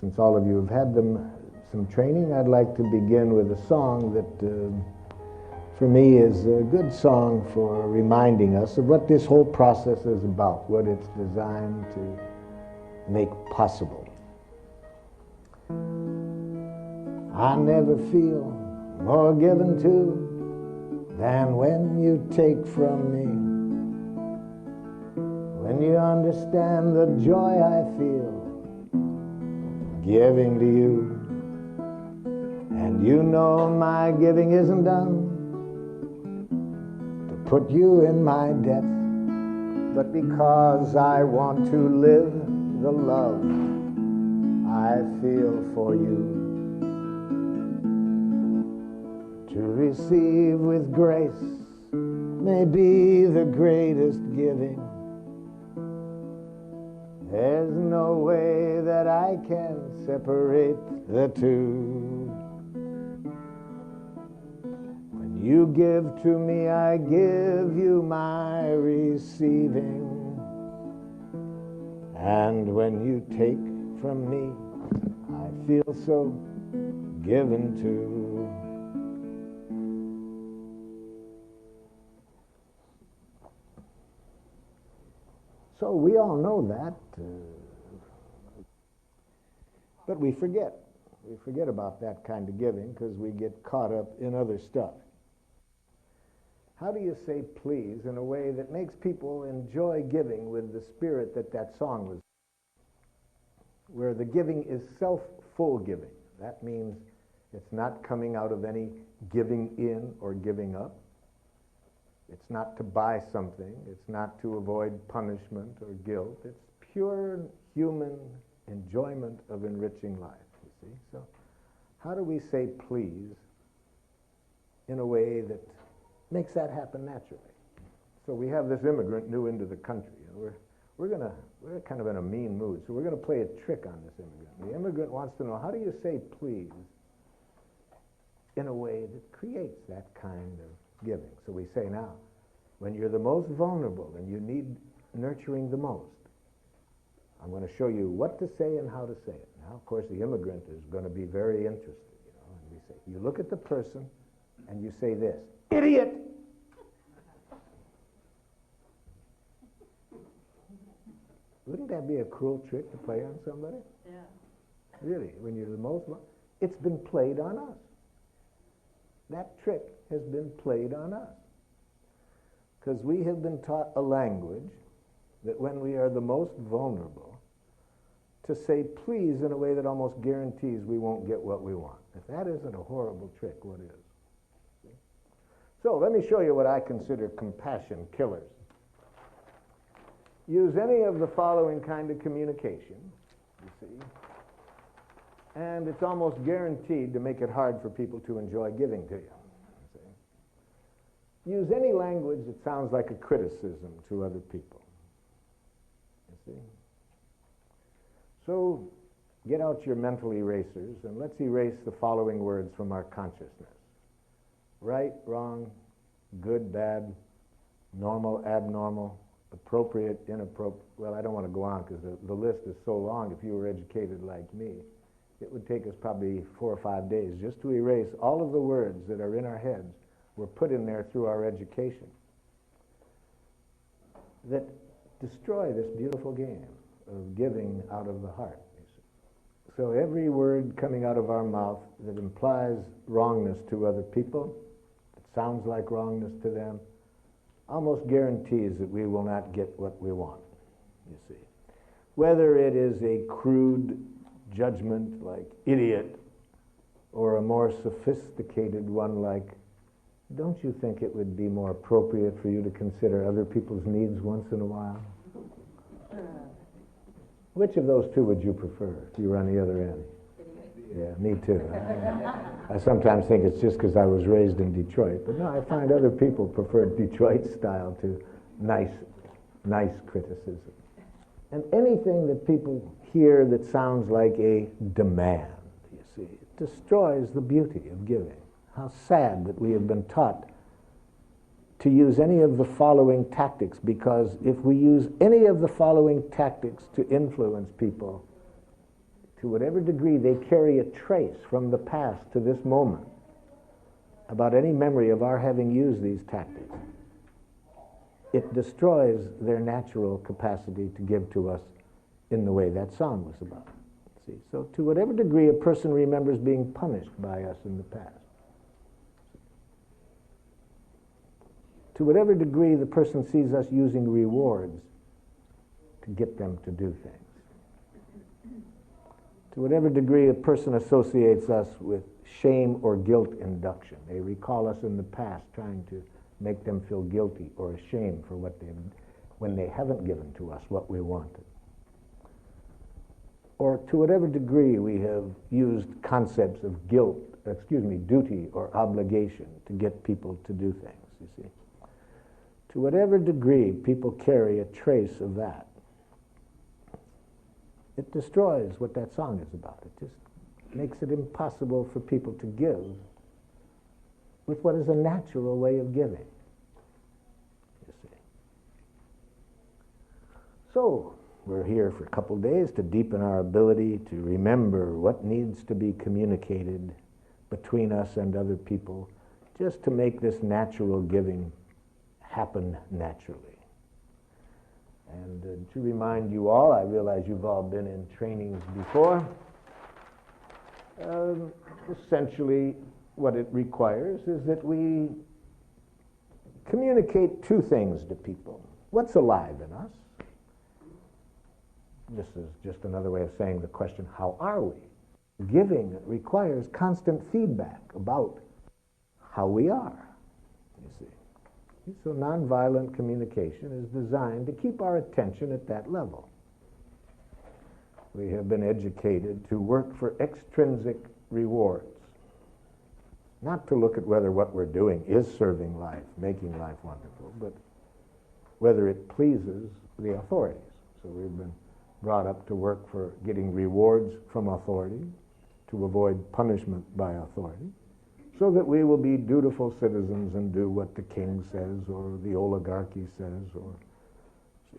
since all of you have had some training, I'd like to begin with a song that for me is a good song for reminding us of what this whole process is about, what it's designed to make possible. I never feel more given to than when you take from me. When you understand the joy I feel giving to you, and you know my giving isn't done to put you in my debt, but because I want to live the love I feel for you. To receive with grace may be the greatest giving. There's no way that I can separate the two. When you give to me, I give you my receiving. And when you take from me, I feel so given to. So we all know that, but we forget. We forget about that kind of giving because we get caught up in other stuff. How do you say please in a way that makes people enjoy giving with the spirit that that song was, where the giving is self-full giving? That means it's not coming out of any giving in or giving up. It's not to buy something. It's not to avoid punishment or guilt. It's pure human enjoyment of enriching life, you see. So how do we say please in a way that makes that happen naturally? So we have this immigrant new into the country. You know, we're kind of in a mean mood, so we're going to play a trick on this immigrant. The immigrant wants to know, how do you say please in a way that creates that kind of giving? So we say, now, when you're the most vulnerable and you need nurturing the most, I'm going to show you what to say and how to say it. Now, of course, the immigrant is going to be very interested, you know, and we say, you look at the person and you say this, idiot! Wouldn't that be a cruel trick to play on somebody? Yeah. Really, when you're the most, it's been played on us. That trick has been played on us. Because we have been taught a language that when we are the most vulnerable, to say please in a way that almost guarantees we won't get what we want. If that isn't a horrible trick, what is? So let me show you what I consider compassion killers. Use any of the following kind of communication, you see, and it's almost guaranteed to make it hard for people to enjoy giving to you. Use any language that sounds like a criticism to other people. You see? So get out your mental erasers and let's erase the following words from our consciousness. Right, wrong, good, bad, normal, abnormal, appropriate, inappropriate. Well, I don't want to go on because the list is so long. If you were educated like me, it would take us probably 4 or 5 days just to erase all of the words that are in our heads were put in there through our education that destroy this beautiful game of giving out of the heart. So every word coming out of our mouth that implies wrongness to other people, that sounds like wrongness to them, almost guarantees that we will not get what we want, you see. Whether it is a crude judgment like idiot or a more sophisticated one like, don't you think it would be more appropriate for you to consider other people's needs once in a while? Which of those two would you prefer if you were on the other end? Yeah, me too. I sometimes think it's just because I was raised in Detroit, but no, I find other people prefer Detroit style to nice criticism. And anything that people hear that sounds like a demand, you see, it destroys the beauty of giving. How sad that we have been taught to use any of the following tactics, because if we use any of the following tactics to influence people, to whatever degree they carry a trace from the past to this moment about any memory of our having used these tactics, it destroys their natural capacity to give to us in the way that song was about. See, so to whatever degree a person remembers being punished by us in the past, to whatever degree the person sees us using rewards to get them to do things, to whatever degree a person associates us with shame or guilt induction, they recall us in the past trying to make them feel guilty or ashamed for what they've, when they haven't given to us what we wanted. Or to whatever degree we have used concepts of duty or obligation to get people to do things, you see. To whatever degree people carry a trace of that, it destroys what that song is about. It just makes it impossible for people to give with what is a natural way of giving, you see. So, we're here for a couple days to deepen our ability to remember what needs to be communicated between us and other people, just to make this natural giving happen naturally. And to remind you all, I realize you've all been in trainings before, essentially what it requires is that we communicate two things to people. What's alive in us? This is just another way of saying the question, how are we? Giving requires constant feedback about how we are, you see. So nonviolent communication is designed to keep our attention at that level. We have been educated to work for extrinsic rewards, not to look at whether what we're doing is serving life, making life wonderful, but whether it pleases the authorities. So we've been brought up to work for getting rewards from authority, to avoid punishment by authority, so that we will be dutiful citizens and do what the king says or the oligarchy says, or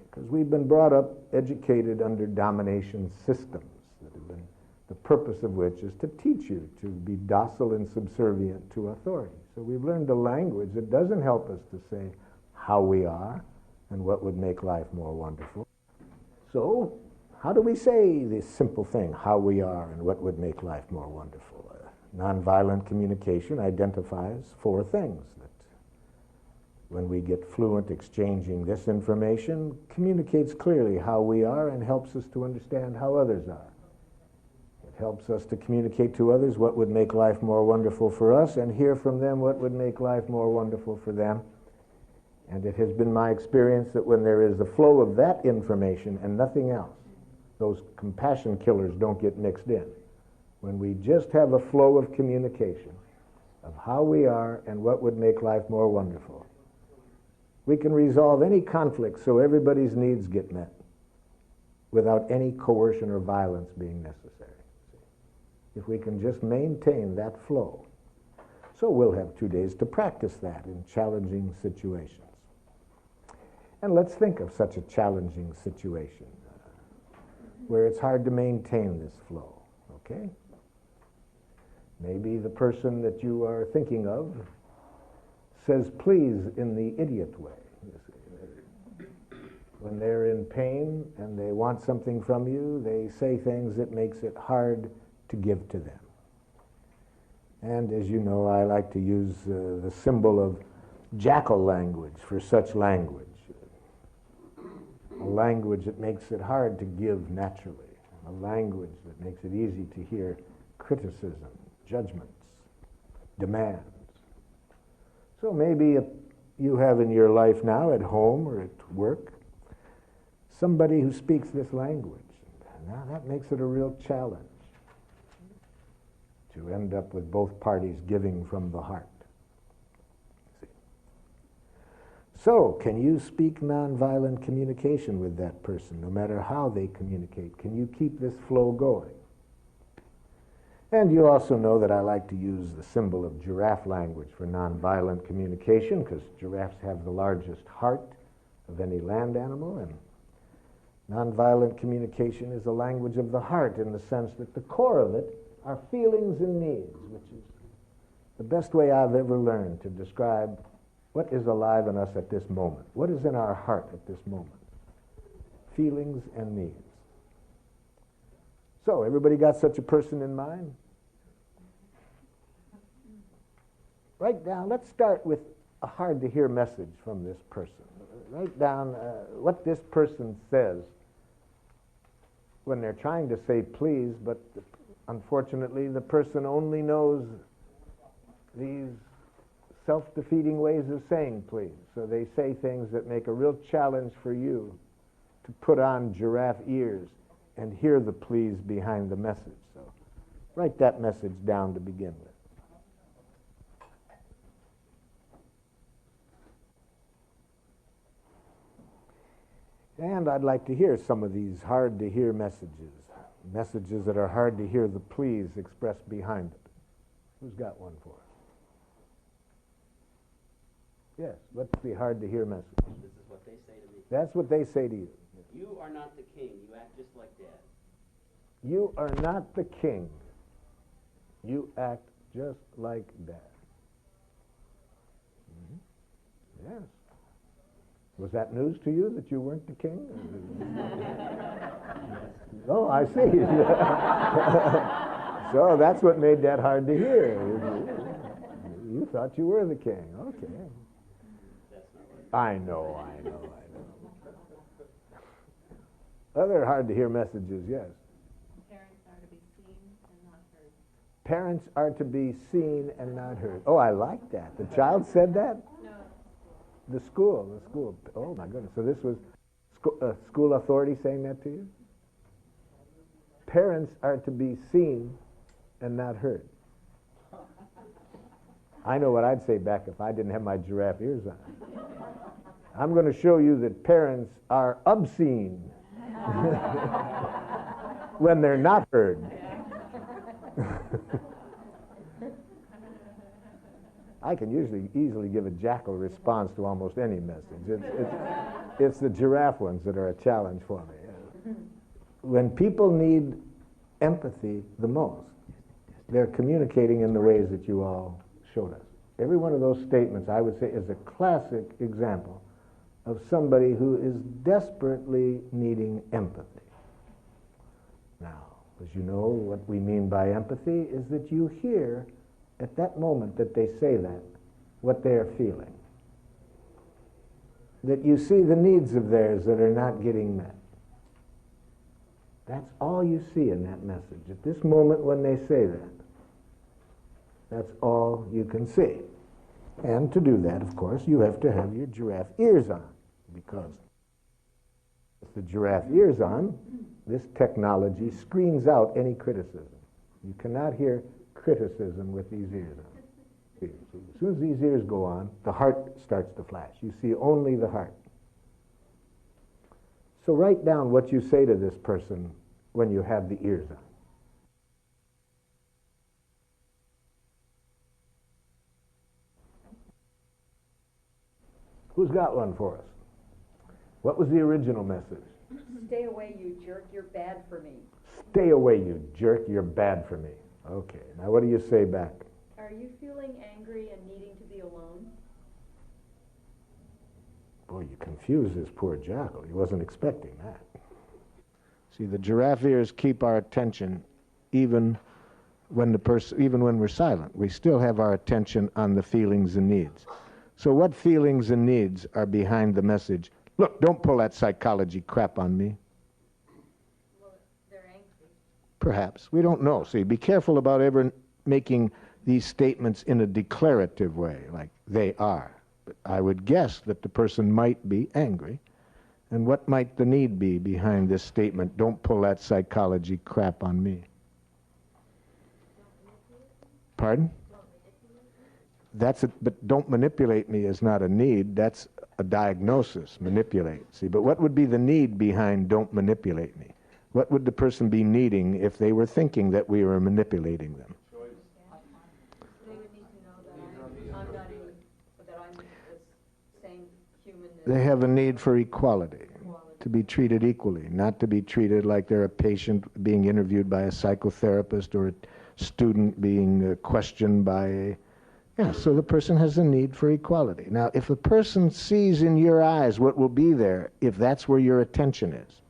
because we've been brought up, educated under domination systems that have been, the purpose of which is to teach you to be docile and subservient to authority. So we've learned a language that doesn't help us to say how we are and what would make life more wonderful. So how do we say this simple thing, how we are and what would make life more wonderful? Nonviolent communication identifies four things that, when we get fluent exchanging this information, communicates clearly how we are and helps us to understand how others are. It helps us to communicate to others what would make life more wonderful for us and hear from them what would make life more wonderful for them. And it has been my experience that when there is the flow of that information and nothing else, those compassion killers don't get mixed in. When we just have a flow of communication of how we are and what would make life more wonderful, we can resolve any conflict so everybody's needs get met without any coercion or violence being necessary. If we can just maintain that flow. So we'll have 2 days to practice that in challenging situations. And let's think of such a challenging situation where it's hard to maintain this flow, okay? Maybe the person that you are thinking of says please in the idiot way. When they're in pain and they want something from you, they say things that makes it hard to give to them. And as you know, I like to use the symbol of jackal language for such language. A language that makes it hard to give naturally. A language that makes it easy to hear criticism, judgments, demands. So maybe you have in your life now, at home or at work, somebody who speaks this language. Now that makes it a real challenge to end up with both parties giving from the heart. See? So, can you speak nonviolent communication with that person, no matter how they communicate? Can you keep this flow going? And you also know that I like to use the symbol of giraffe language for nonviolent communication, because giraffes have the largest heart of any land animal, and Nonviolent communication is a language of the heart in the sense that the core of it are feelings and needs, which is the best way I've ever learned to describe what is alive in us at this moment. What is in our heart at this moment? Feelings and needs. So, everybody got such a person in mind? Write down, let's start with a hard-to-hear message from this person. Write down what this person says when they're trying to say please, but unfortunately the person only knows these self-defeating ways of saying please. So they say things that make a real challenge for you to put on giraffe ears and hear the please behind the message. So write that message down to begin with. And I'd like to hear some of these hard-to-hear messages, messages that are hard to hear the please expressed behind it. Who's got one for us? Yes, what's the hard-to-hear message? This is what they say to me. That's what they say to you. You are not the king. You act just like Dad. You are not the king. You act just like Dad. Mm-hmm. Yes. Was that news to you that you weren't the king? Oh, I see. So that's what made that hard to hear. You thought you were the king. Okay. I know. Other hard to hear messages, yes. Parents are to be seen and not heard. Parents are to be seen and not heard. Oh, I like that. The child said that? No. The school. Oh, my goodness. So this was school authority saying that to you? Parents are to be seen and not heard. I know what I'd say back if I didn't have my giraffe ears on. I'm going to show you that parents are obscene when they're not heard. I can easily give a jackal response to almost any message. It's the giraffe ones that are a challenge for me. When people need empathy the most, they're communicating in the ways that you all showed us. Every one of those statements, I would say, is a classic example of somebody who is desperately needing empathy. Now, as you know, what we mean by empathy is that you hear at that moment that they say that, what they are feeling. That you see the needs of theirs that are not getting met. That's all you see in that message. At this moment when they say that, that's all you can see. And to do that, of course, you have to have your giraffe ears on, because with the giraffe ears on, this technology screens out any criticism. You cannot hear criticism with these ears on. As soon as these ears go on, the heart starts to flash. You see only the heart. So write down what you say to this person when you have the ears on. Who's got one for us? What was the original message? Stay away, you jerk. You're bad for me. Stay away, you jerk. You're bad for me. Okay. Now what do you say back? Are you feeling angry and needing to be alone? Boy, you confused this poor jackal. He wasn't expecting that. See, the giraffe ears keep our attention even when we're silent. We still have our attention on the feelings and needs. So what feelings and needs are behind the message? Look, don't pull that psychology crap on me. Well, they're angry. Perhaps. We don't know. See, be careful about ever making these statements in a declarative way, like they are. But I would guess that the person might be angry. And what might the need be behind this statement, don't pull that psychology crap on me? Pardon? But don't manipulate me is not a need. That's a diagnosis, manipulate. See, but what would be the need behind don't manipulate me? What would the person be needing if they were thinking that we were manipulating them? They would need to know that I'm not that I'm the same human as They have a need for equality. equality. to be treated equally, not to be treated like they're a patient being interviewed by a psychotherapist or a student being questioned by a... Yeah, so the person has a need for equality. Now, if the person sees in your eyes what will be there, if that's where your attention is,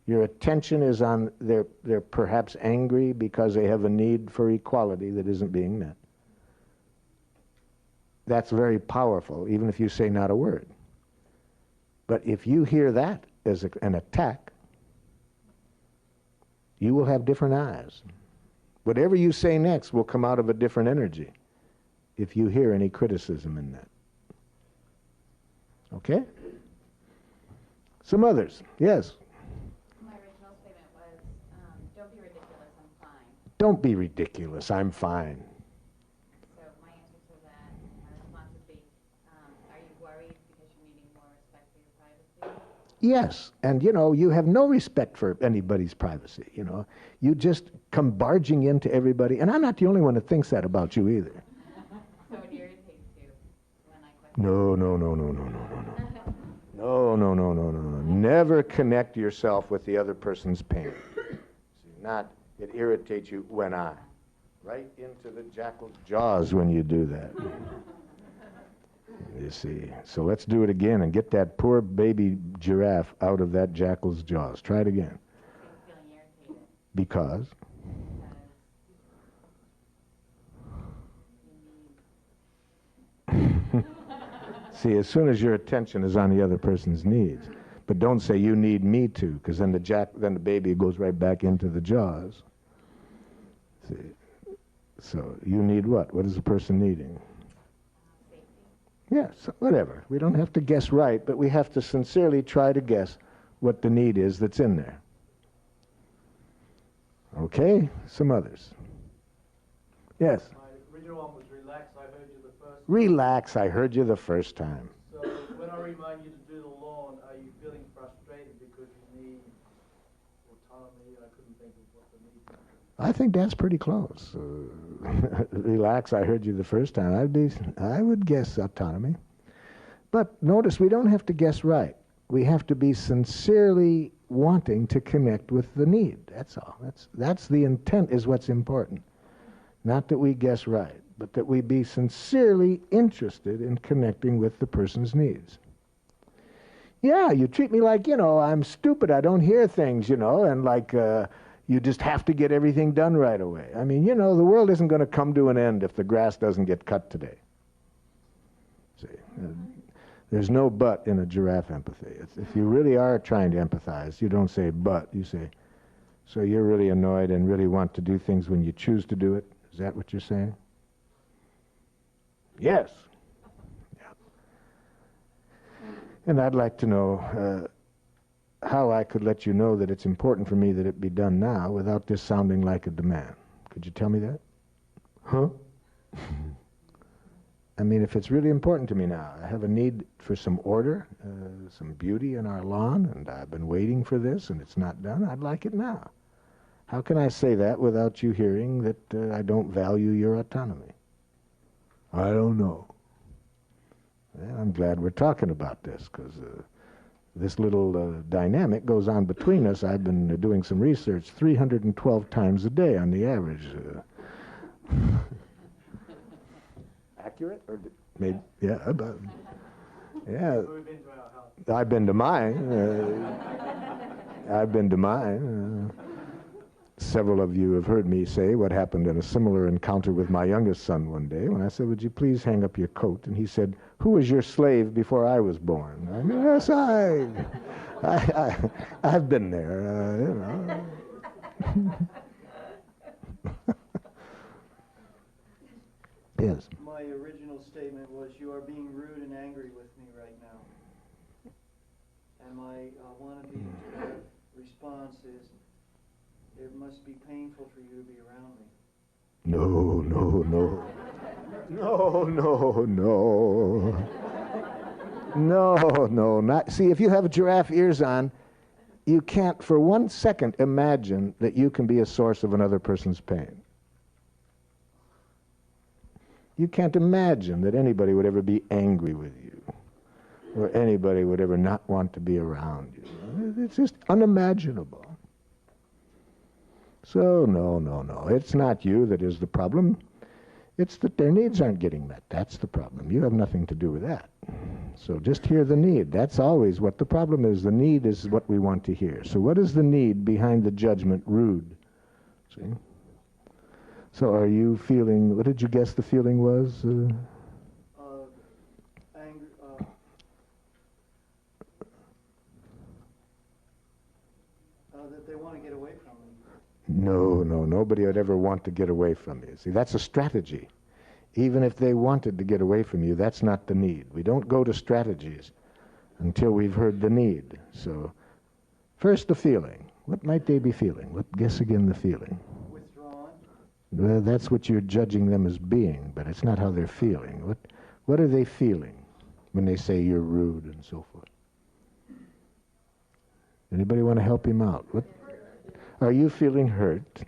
your attention is on they're perhaps angry because they have a need for equality that isn't being met. That's very powerful, even if you say not a word. But if you hear that as an attack, you will have different eyes. Whatever you say next will come out of a different energy if you hear any criticism in that. Okay? Some others. Yes? My original statement was, don't be ridiculous, I'm fine. Don't be ridiculous, I'm fine. So my answer to that, my response would be, are you worried because you're needing more respect for your privacy? Yes, and you have no respect for anybody's privacy, You just come barging into everybody, and I'm not the only one that thinks that about you either. So it irritates you when I question. No. No. Never connect yourself with the other person's pain. It irritates you when right into the jackal's jaws when you do that. You see. So let's do it again and get that poor baby giraffe out of that jackal's jaws. Try it again. I'm feeling irritated. Because? See, as soon as your attention is on the other person's needs, but don't say you need me to, because then the baby goes right back into the jaws. See, so you need what? What is the person needing? Yes, whatever. We don't have to guess right, but we have to sincerely try to guess what the need is that's in there. Okay, some others. Yes. My original one was relax, I heard you the first time. Relax, I heard you the first time. So when I remind you to do the lawn, are you feeling frustrated because you need autonomy? I couldn't think of what the need is. I think that's pretty close. Relax, I heard you the first time. I would guess autonomy. But notice, we don't have to guess right. We have to be sincerely wanting to connect with the need. That's all. That's the intent is what's important. Not that we guess right, but that we be sincerely interested in connecting with the person's needs. Yeah, you treat me like, I'm stupid, I don't hear things, and like you just have to get everything done right away. I mean, the world isn't going to come to an end if the grass doesn't get cut today. See, there's no but in a giraffe empathy. If you really are trying to empathize, you don't say but, you say, so you're really annoyed and really want to do things when you choose to do it? Is that what you're saying? Yes. Yeah. And I'd like to know how I could let you know that it's important for me that it be done now without this sounding like a demand. Could you tell me that? Huh? I mean, if it's really important to me now, I have a need for some order, some beauty in our lawn, and I've been waiting for this, and it's not done, I'd like it now. How can I say that without you hearing that I don't value your autonomy? I don't know. Well, I'm glad we're talking about this, because this little dynamic goes on between us. I've been doing some research 312 times a day on the average. Accurate? Or maybe, yeah, but, yeah. I've been to mine. I've been to mine. Several of you have heard me say what happened in a similar encounter with my youngest son one day when I said, would you please hang up your coat? And he said, who was your slave before I was born? I mean, yes, I've been there, Yes. My original statement was, you are being rude and angry with me right now. And my wannabe response is, it must be painful for you to be around me. No. No, not. See, if you have giraffe ears on, you can't for 1 second imagine that you can be a source of another person's pain. You can't imagine that anybody would ever be angry with you or anybody would ever not want to be around you. It's just unimaginable. So, no. It's not you that is the problem. It's that their needs aren't getting met. That's the problem. You have nothing to do with that. So just hear the need. That's always what the problem is. The need is what we want to hear. So what is the need behind the judgment? Rude. See? So are you feeling, what did you guess the feeling was? Anger, that they want to get away from me. No, nobody would ever want to get away from you. See, that's a strategy. Even if they wanted to get away from you, that's not the need. We don't go to strategies until we've heard the need. So, first the feeling. What might they be feeling? Guess again the feeling. Withdrawn. Well, that's what you're judging them as being, but it's not how they're feeling. What are they feeling when they say you're rude and so forth? Anybody want to help him out? What are you feeling hurt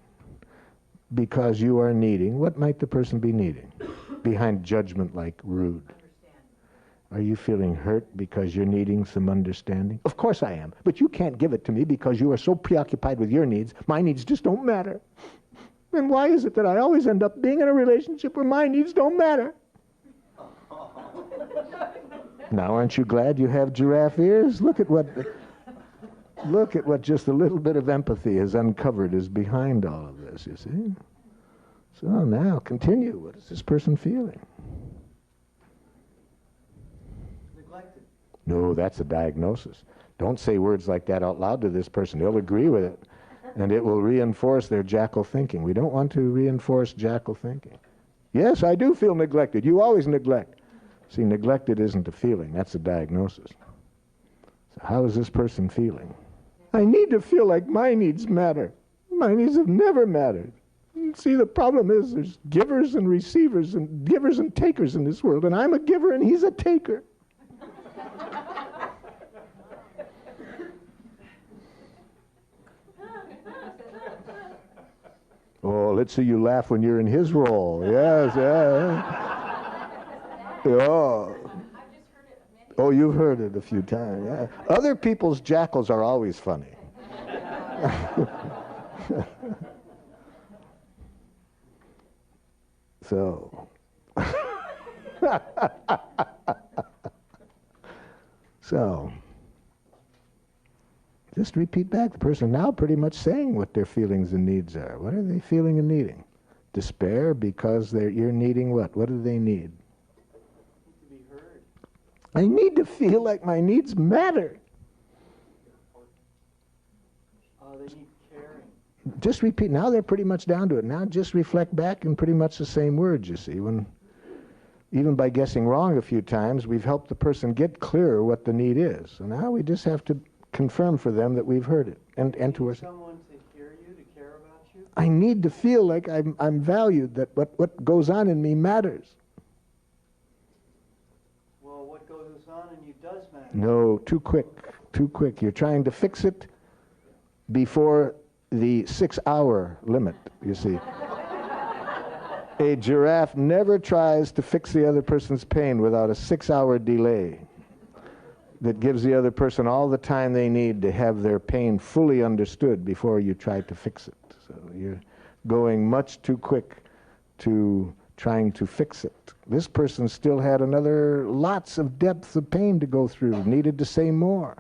because you are needing? What might the person be needing behind judgment like rude? Are you feeling hurt because you're needing some understanding? Of course I am, but you can't give it to me because you are so preoccupied with your needs. My needs just don't matter. And why is it that I always end up being in a relationship where my needs don't matter? Now, aren't you glad you have giraffe ears? Look at what just a little bit of empathy has uncovered is behind all of this, you see? So now, continue. What is this person feeling? Neglected. No, that's a diagnosis. Don't say words like that out loud to this person. They'll agree with it, and it will reinforce their jackal thinking. We don't want to reinforce jackal thinking. Yes, I do feel neglected. You always neglect. See, neglected isn't a feeling. That's a diagnosis. So how is this person feeling? I need to feel like my needs matter. My needs have never mattered. See, the problem is there's givers and receivers and givers and takers in this world, and I'm a giver and he's a taker. Oh, let's see you laugh when you're in his role. Yes, yeah. Oh. Oh, you've heard it a few times. Yeah. Other people's jackals are always funny. So, just repeat back. The person now pretty much saying what their feelings and needs are. What are they feeling and needing? Despair because you're needing what? What do they need? To be heard. I need to feel like my needs matter. They need caring. Just repeat. Now they're pretty much down to it. Now just reflect back in pretty much the same words, you see. Even by guessing wrong a few times, we've helped the person get clearer what the need is. So now we just have to confirm for them that we've heard it. And to us, Someone to hear you, to care about you? I need to feel like I'm valued, that what goes on in me matters. Well, what goes on in you does matter. No, too quick. You're trying to fix it before the 6-hour limit, you see. A giraffe never tries to fix the other person's pain without a 6-hour delay that gives the other person all the time they need to have their pain fully understood before you try to fix it. So you're going much too quick to trying to fix it. This person still had lots of depths of pain to go through, needed to say more.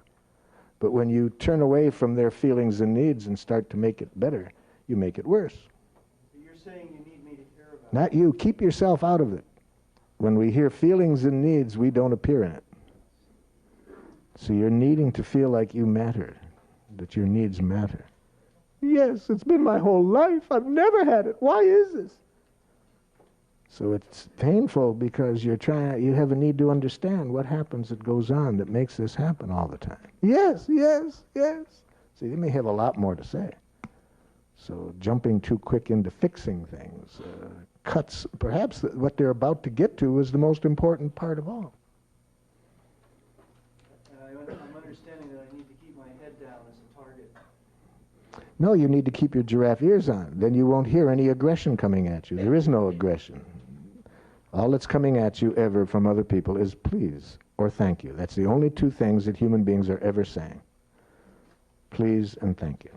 But when you turn away from their feelings and needs and start to make it better, you make it worse. So you're saying you need me to care about Not you. Keep yourself out of it. When we hear feelings and needs, we don't appear in it. So you're needing to feel like you matter, that your needs matter. Yes, it's been my whole life. I've never had it. Why is this? So it's painful because you have a need to understand what happens that goes on that makes this happen all the time. Yes. See, they may have a lot more to say. So jumping too quick into fixing things cuts, perhaps what they're about to get to is the most important part of all. I'm understanding that I need to keep my head down as a target. No, you need to keep your giraffe ears on. Then you won't hear any aggression coming at you. There is no aggression. All that's coming at you ever from other people is please. or thank you. That's the only two things that human beings are ever saying. Please and thank you.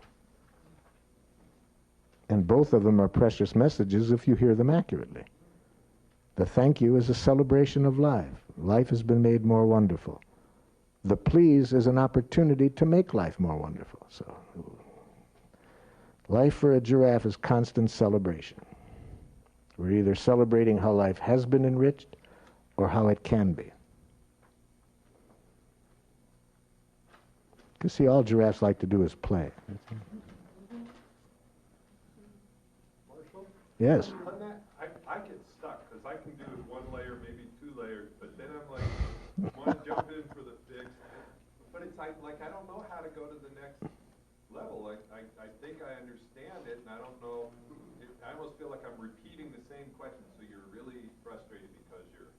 And both of them are precious messages if you hear them accurately. The thank you is a celebration of life. Life has been made more wonderful. The please is an opportunity to make life more wonderful. So, life for a giraffe is constant celebration. We're either celebrating how life has been enriched or how it can be. You see, all giraffes like to do is play. Marshall? Yes. On that, I get stuck, because I can do one layer, maybe 2 layers, but then I'm like, want to jump in for the fix. But it's like I don't know how to go to the next level. I think I understand it, and I don't know. I almost feel like I'm repeating the same question, so you're really frustrated because you're...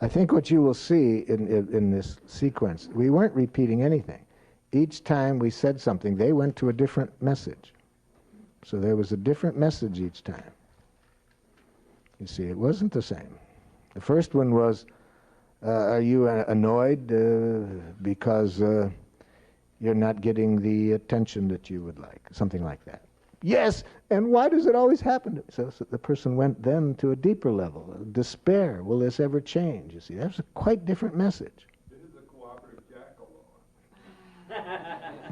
I think what you will see in this sequence, we weren't repeating anything. Each time we said something, they went to a different message. So there was a different message each time. You see, it wasn't the same. The first one was, are you annoyed because you're not getting the attention that you would like? Something like that. Yes, and why does it always happen to me? So the person went then to a deeper level, despair. Will this ever change? You see, that's a quite different message. This is a cooperative jackal.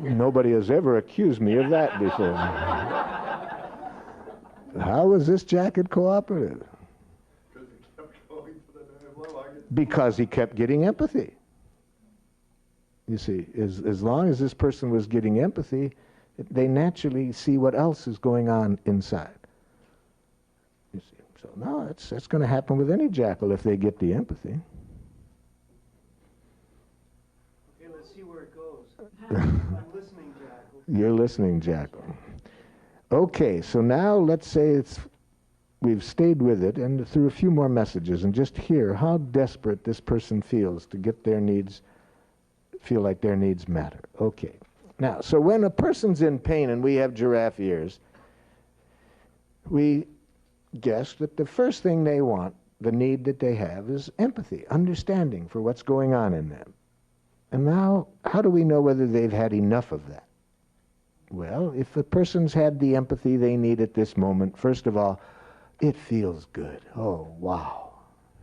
Nobody has ever accused me of that before. How was this jacket cooperative? Because he kept going to the next level. Because he kept getting empathy. You see, as long as this person was getting empathy, they naturally see what else is going on inside. You see, so no, that's going to happen with any jackal if they get the empathy. Okay, let's see where it goes. I'm listening, Jackal. You're listening, jackal. Okay, so now let's say we've stayed with it and through a few more messages and just hear how desperate this person feels to get their needs, feel like their needs matter. Okay. Now, so when a person's in pain and we have giraffe ears, we guess that the first thing they want, the need that they have, is empathy, understanding for what's going on in them. And now, how do we know whether they've had enough of that? Well, if a person's had the empathy they need at this moment, first of all, it feels good. Oh, wow.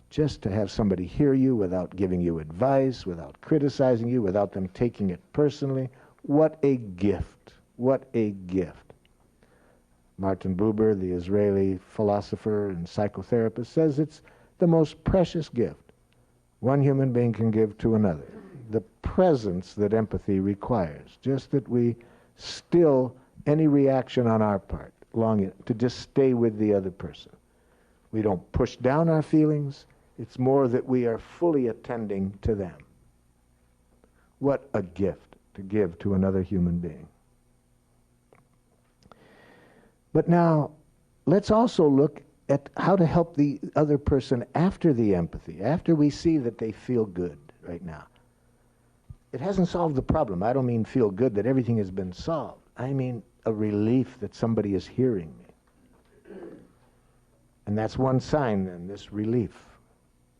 Just to have somebody hear you without giving you advice, without criticizing you, without them taking it personally. What a gift. What a gift. Martin Buber, the Israeli philosopher and psychotherapist, says it's the most precious gift one human being can give to another. The presence that empathy requires. Just that we still any reaction on our part, longing to just stay with the other person. We don't push down our feelings. It's more that we are fully attending to them. What a gift to give to another human being. But now, let's also look at how to help the other person after the empathy, after we see that they feel good right now. It hasn't solved the problem. I don't mean feel good that everything has been solved. I mean a relief that somebody is hearing me. And that's one sign then, this relief.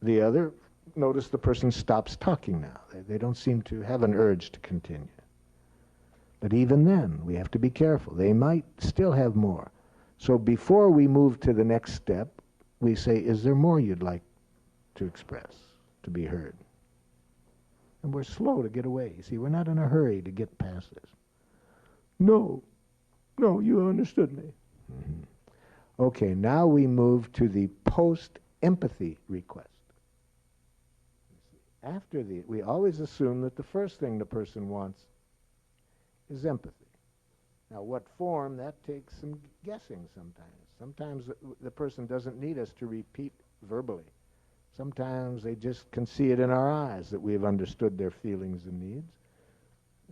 The other, notice the person stops talking now. They don't seem to have an urge to continue. But even then, we have to be careful. They might still have more. So before we move to the next step, we say, is there more you'd like to express, to be heard? And we're slow to get away. You see, we're not in a hurry to get past this. No, you understood me. Mm-hmm. Okay, now we move to the post-empathy request. After we always assume that the first thing the person wants is empathy. Now, what form, that takes some guessing sometimes. Sometimes the person doesn't need us to repeat verbally. Sometimes they just can see it in our eyes that we have understood their feelings and needs.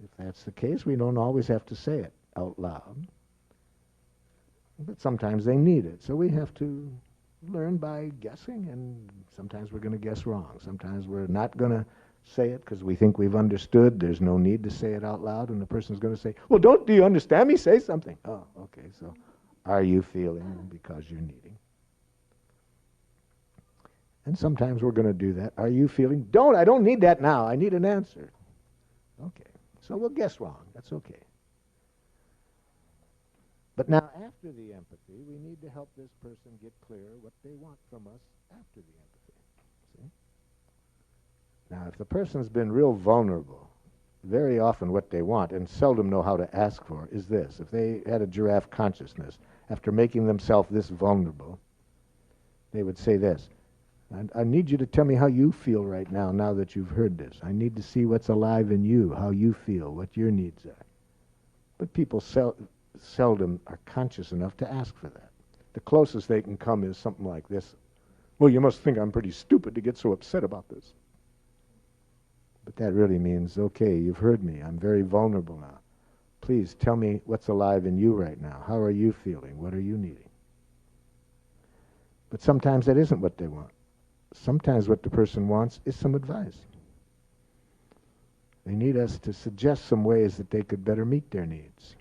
If that's the case, we don't always have to say it out loud. But sometimes they need it. So we have to learn by guessing, and sometimes we're going to guess wrong. Sometimes we're not going to say it because we think we've understood. There's no need to say it out loud, and the person's going to say, well, do you understand me? Say something. Oh, okay, so are you feeling because you're needing? And sometimes we're going to do that. Are you feeling? I don't need that now. I need an answer. Okay. So we'll guess wrong. That's okay. But now, after the empathy, we need to help this person get clear what they want from us after the empathy. See? Now, if the person's been real vulnerable, very often what they want, and seldom know how to ask for, is this. If they had a giraffe consciousness, after making themselves this vulnerable, they would say this: I need you to tell me how you feel right now, now that you've heard this. I need to see what's alive in you, how you feel, what your needs are. But people seldom are conscious enough to ask for that. The closest they can come is something like this: well, you must think I'm pretty stupid to get so upset about this. But that really means, okay, you've heard me. I'm very vulnerable now. Please tell me what's alive in you right now. How are you feeling? What are you needing? But sometimes that isn't what they want. Sometimes what the person wants is some advice. They need us to suggest some ways that they could better meet their needs.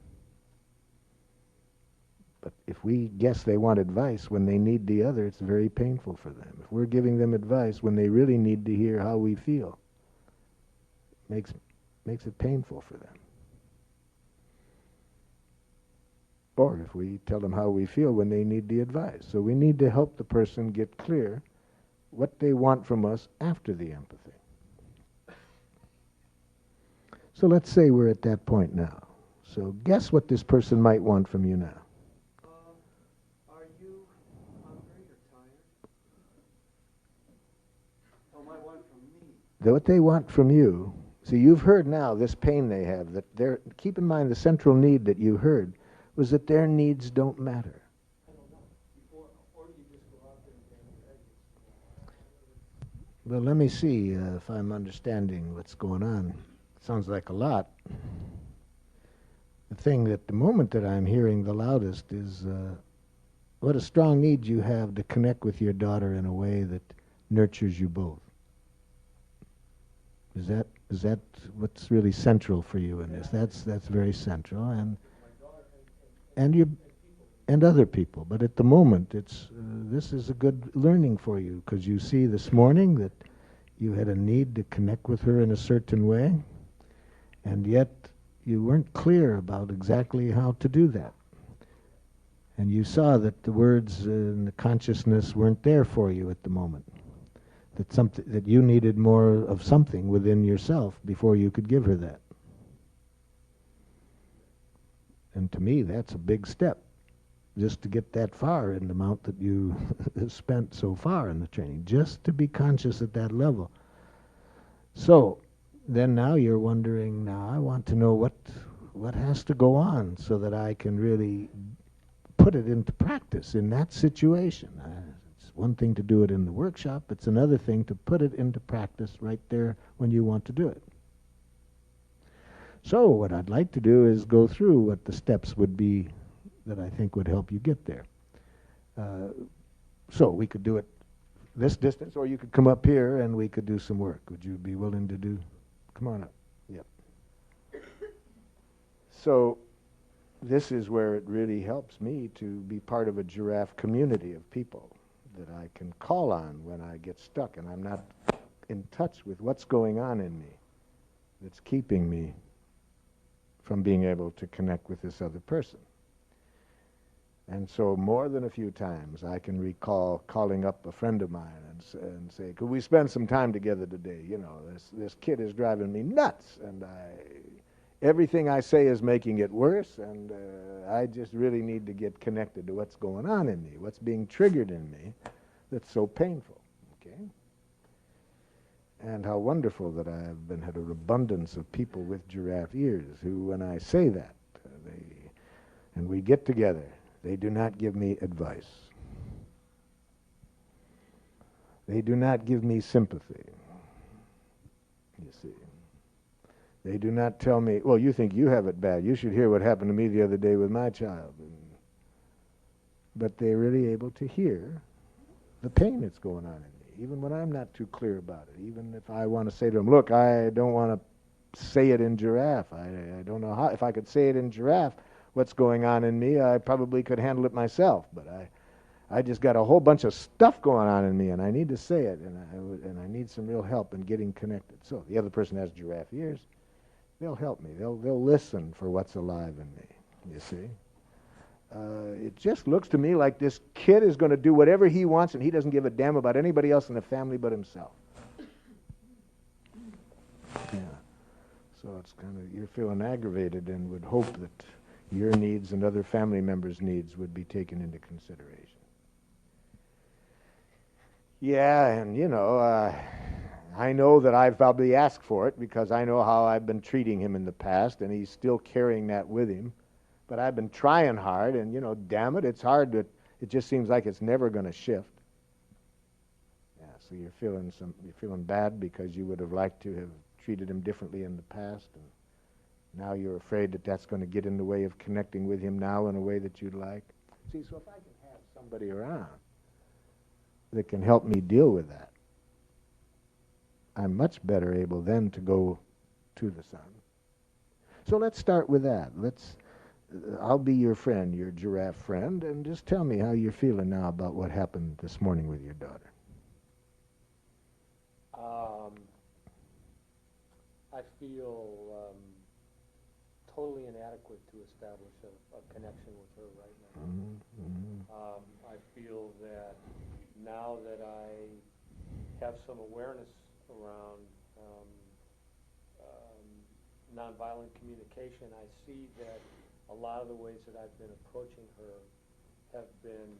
But if we guess they want advice when they need the other, it's very painful for them. If we're giving them advice when they really need to hear how we feel, makes it painful for them. Or if we tell them how we feel when they need the advice. So we need to help the person get clear what they want from us after the empathy. So let's say we're at that point now. So guess what this person might want from you now. Are you hungry or tired? Oh, my one from me. What they want from you, see, you've heard now this pain they have, that they're, keep in mind the central need that you heard was that their needs don't matter. Well, let me see if I'm understanding what's going on. Sounds like a lot. The thing at the moment that I'm hearing the loudest is what a strong need you have to connect with your daughter in a way that nurtures you both. Is that what's really central for you in this? That's very central, and other people. But at the moment, it's this is a good learning for you, because you see this morning that you had a need to connect with her in a certain way, and yet you weren't clear about exactly how to do that. And you saw that the words and the consciousness weren't there for you at the moment. That you needed more of something within yourself before you could give her that. And to me, that's a big step, just to get that far in the amount that you have spent so far in the training, just to be conscious at that level. So then now you're wondering, now I want to know what has to go on so that I can really put it into practice in that situation. It's one thing to do it in the workshop, it's another thing to put it into practice right there when you want to do it. So what I'd like to do is go through what the steps would be that I think would help you get there. So we could do it this distance, or you could come up here and we could do some work. Would you be willing to do? Come on up. Yep. So this is where it really helps me to be part of a giraffe community of people that I can call on when I get stuck and I'm not in touch with what's going on in me that's keeping me from being able to connect with this other person. And so more than a few times I can recall calling up a friend of mine and say, could we spend some time together today? You know, this kid is driving me nuts, and everything I say is making it worse, and I just really need to get connected to what's going on in me, what's being triggered in me that's so painful, okay? And how wonderful that I have had an abundance of people with giraffe ears who, when I say that, and we get together, they do not give me advice. They do not give me sympathy, you see. They do not tell me, well, you think you have it bad. You should hear what happened to me the other day with my child. But they're really able to hear the pain that's going on in me, even when I'm not too clear about it. Even if I want to say to them, look, I don't want to say it in giraffe. I don't know how. If I could say it in giraffe, what's going on in me, I probably could handle it myself. But I just got a whole bunch of stuff going on in me, and I need to say it, and I need some real help in getting connected. So the other person has giraffe ears. They'll help me. They'll listen for what's alive in me, you see. It just looks to me like this kid is going to do whatever he wants, and he doesn't give a damn about anybody else in the family but himself. Yeah. So it's kind of, you're feeling aggravated and would hope that your needs and other family members' needs would be taken into consideration. Yeah, and you know, I know that I've probably asked for it because I know how I've been treating him in the past, and he's still carrying that with him. But I've been trying hard, and you know, damn it, it's hard to, it just seems like it's never going to shift. Yeah, so you're feeling bad because you would have liked to have treated him differently in the past, and now you're afraid that that's going to get in the way of connecting with him now in a way that you'd like. See, so if I can have somebody around that can help me deal with that, I'm much better able then to go to the sun. So let's start with that. I'll be your friend, your giraffe friend, and just tell me how you're feeling now about what happened this morning with your daughter. I feel totally inadequate to establish a connection with her right now. I feel that now that I have some awareness around nonviolent communication, I see that a lot of the ways that I've been approaching her have been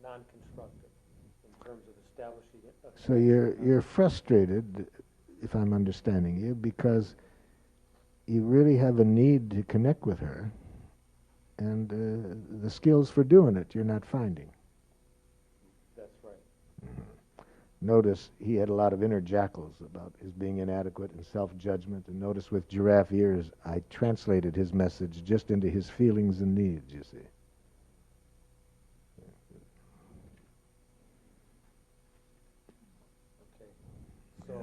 non-constructive in terms of establishing it. So you're frustrated, if I'm understanding you, because you really have a need to connect with her, and the skills for doing it you're not finding. That's right. Notice he had a lot of inner jackals about his being inadequate and self-judgment, and notice with giraffe ears I translated his message just into his feelings and needs, you see. Okay. So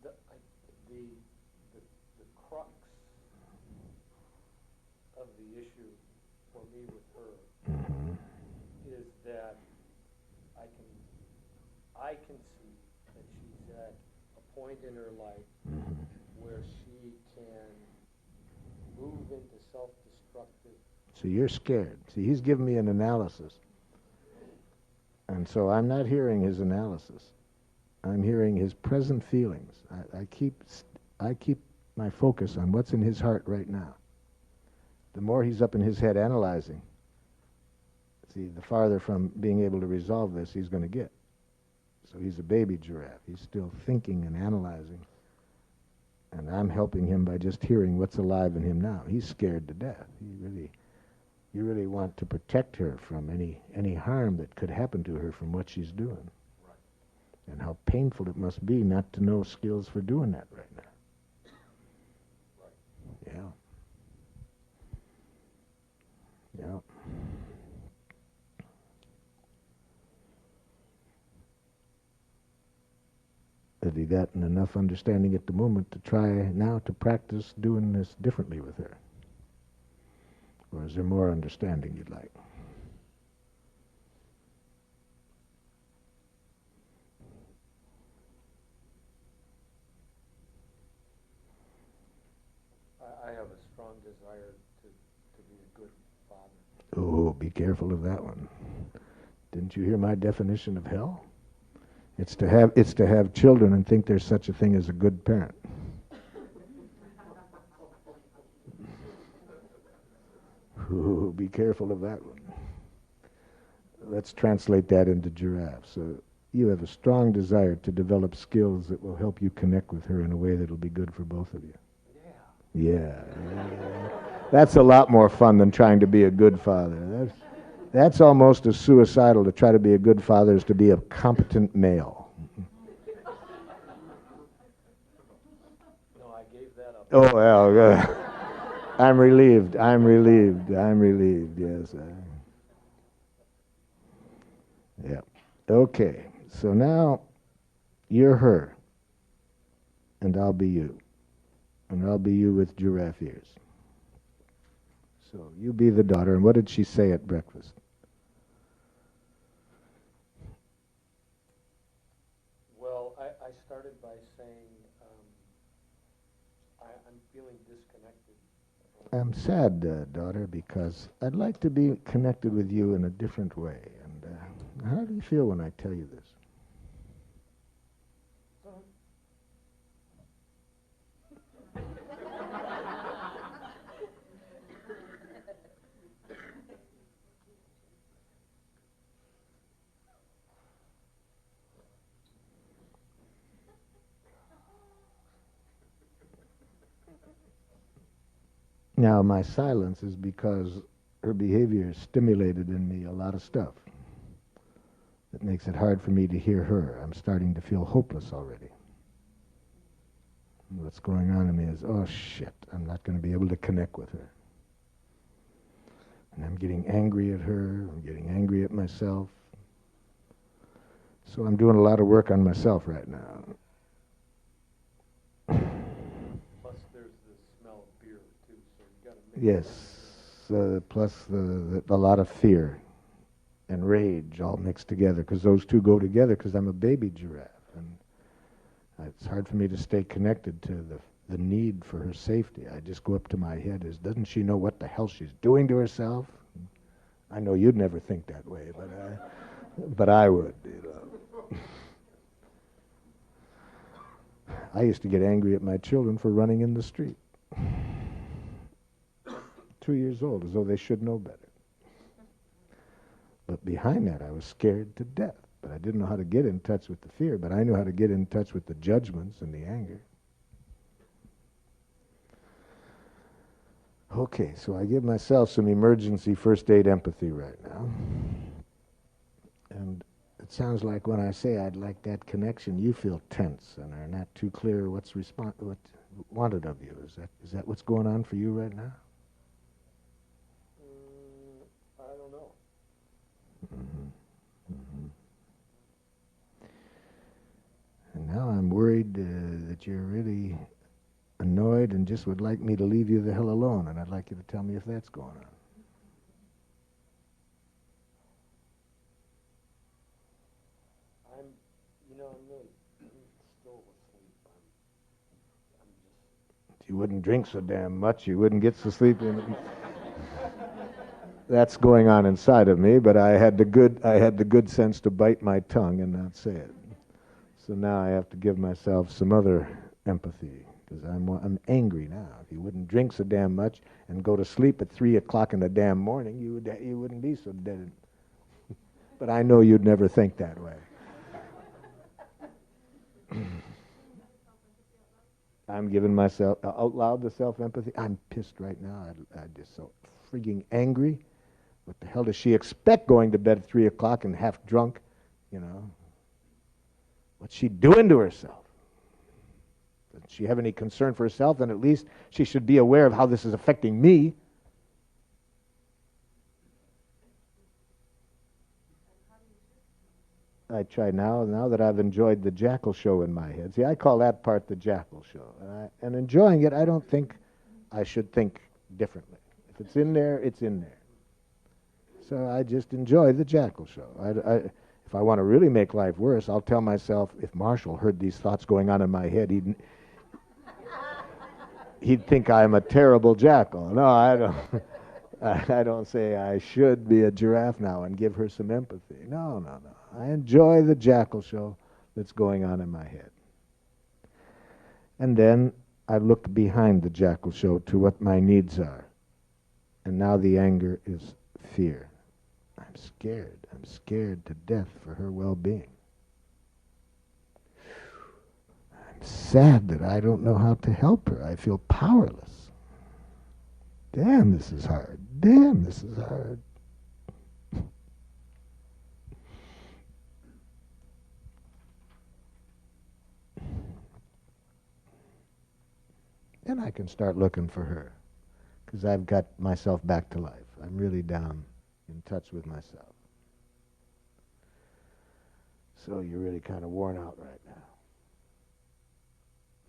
the crux of the issue for me with her is that I can see that she's at a point in her life where she can move into self-destructive. So you're scared. See, he's giving me an analysis. And so I'm not hearing his analysis. I'm hearing his present feelings. I keep my focus on what's in his heart right now. The more he's up in his head analyzing, see, the farther from being able to resolve this he's going to get. So he's a baby giraffe. He's still thinking and analyzing. And I'm helping him by just hearing what's alive in him now. He's scared to death. You really want to protect her from any harm that could happen to her from what she's doing. Right. And how painful it must be not to know skills for doing that right now. Right. Yeah. Yeah. Have you gotten enough understanding at the moment to try now to practice doing this differently with her? Or is there more understanding you'd like? I have a strong desire to be a good father. Oh, be careful of that one. Didn't you hear my definition of hell? It's to have children and think there's such a thing as a good parent. Ooh, be careful of that one. Let's translate that into giraffe. So you have a strong desire to develop skills that will help you connect with her in a way that'll be good for both of you. Yeah. That's a lot more fun than trying to be a good father. That's almost as suicidal to try to be a good father as to be a competent male. No, I gave that up. Oh, well, I'm relieved, yes. Yeah. Okay, so now you're her, and I'll be you. And I'll be you with giraffe ears. So you be the daughter, and what did she say at breakfast? Well, I started by saying, I'm feeling disconnected. I'm sad, daughter, because I'd like to be connected with you in a different way. And how do you feel when I tell you this? Now, my silence is because her behavior stimulated in me a lot of stuff that makes it hard for me to hear her. I'm starting to feel hopeless already. And what's going on in me is, oh shit, I'm not going to be able to connect with her. And I'm getting angry at her, I'm getting angry at myself. So I'm doing a lot of work on myself right now. Plus there's the smell of beer too, so you got to make Yes, plus a lot of fear and rage all mixed together, because those two go together, because I'm a baby giraffe. And it's hard for me to stay connected to the need for her safety. I just go up to my head as, doesn't she know what the hell she's doing to herself? I know you'd never think that way, but I would, you know. I used to get angry at my children for running in the street. 2 years old, as though they should know better. But behind that, I was scared to death. But I didn't know how to get in touch with the fear, but I knew how to get in touch with the judgments and the anger. Okay, so I give myself some emergency first aid empathy right now. And it sounds like when I say I'd like that connection, you feel tense and are not too clear what's wanted of you. Is that what's going on for you right now? I don't know. Mm-hmm. Mm-hmm. And now I'm worried that you're really annoyed and just would like me to leave you the hell alone, and I'd like you to tell me if that's going on. I'm really still asleep. I'm just. You wouldn't drink so damn much, you wouldn't get so sleepy. That's going on inside of me, but I had the good sense to bite my tongue and not say it. So now I have to give myself some other empathy, because I'm angry now. If you wouldn't drink so damn much and go to sleep at 3 o'clock in the damn morning, you wouldn't be so dead. But I know you'd never think that way. I'm giving myself out loud the self-empathy. I'm pissed right now. I'm just so freaking angry. What the hell does she expect going to bed at 3 o'clock and half drunk, you know? What's she doing to herself? Doesn't she have any concern for herself? Then at least she should be aware of how this is affecting me. I try now that I've enjoyed the Jackal show in my head. See, I call that part the Jackal show. And enjoying it, I don't think I should think differently. If it's in there, it's in there. So I just enjoy the Jackal show. If I want to really make life worse, I'll tell myself, if Marshall heard these thoughts going on in my head, he'd think I'm a terrible jackal. No, I don't. I don't say I should be a giraffe now and give her some empathy. No. I enjoy the Jackal show that's going on in my head. And then I look behind the Jackal show to what my needs are. And now the anger is fear. I'm scared. I'm scared to death for her well-being. I'm sad that I don't know how to help her. I feel powerless. Damn, this is hard. Damn, this is hard. Then I can start looking for her, because I've got myself back to life. I'm really down in touch with myself. So you're really kind of worn out right now.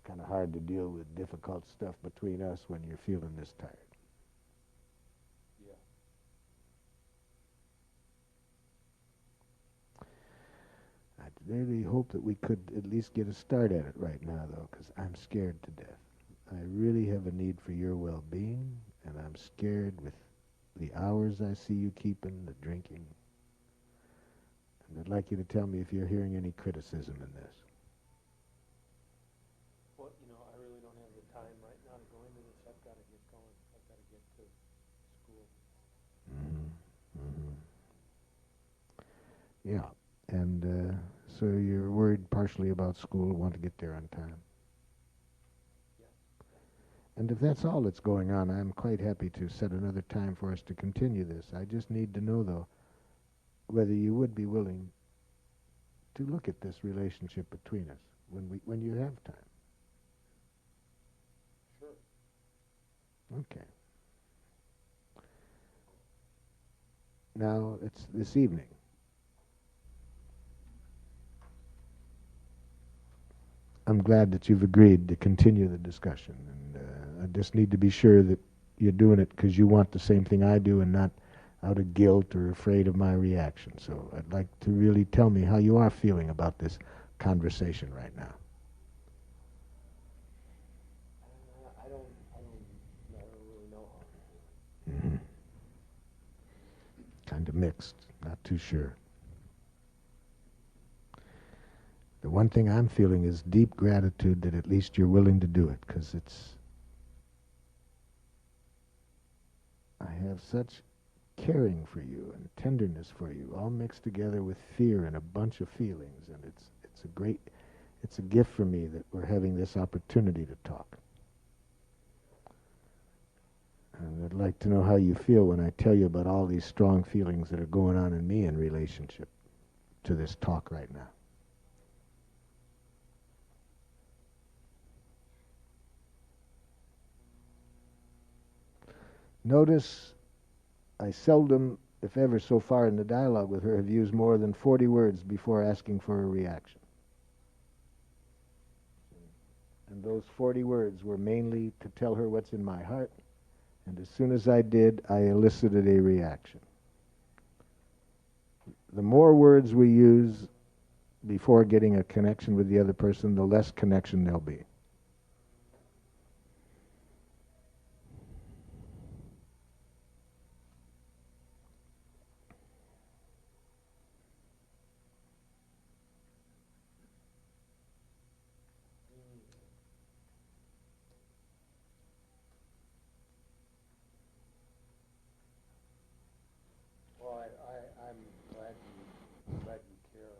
Kind of hard to deal with difficult stuff between us when you're feeling this tired. really hope that we could at least get a start at it right now, though, because I'm scared to death. I really have a need for your well-being, and I'm scared with the hours I see you keeping, the drinking. And I'd like you to tell me if you're hearing any criticism in this. Well, you know, I really don't have the time right now to go into this. I've got to get going. I've got to get to school. Yeah, and so you're worried partially about school, want to get there on time. And if that's all that's going on, I'm quite happy to set another time for us to continue this. I just need to know, though, whether you would be willing to look at this relationship between us when you have time. Sure. Okay. Now, it's this evening. I'm glad that you've agreed to continue the discussion, and I just need to be sure that you're doing it because you want the same thing I do and not out of guilt or afraid of my reaction. So I'd like to really tell me how you are feeling about this conversation right now. I don't really know how. Mm-hmm. Kind of mixed, not too sure. The one thing I'm feeling is deep gratitude that at least you're willing to do it, because I have such caring for you and tenderness for you, all mixed together with fear and a bunch of feelings, and it's a gift for me that we're having this opportunity to talk. And I'd like to know how you feel when I tell you about all these strong feelings that are going on in me in relationship to this talk right now. Notice I seldom, if ever so far in the dialogue with her, have used more than 40 words before asking for a reaction. And those 40 words were mainly to tell her what's in my heart, and as soon as I did, I elicited a reaction. The more words we use before getting a connection with the other person, the less connection there'll be. Well, I'm glad you care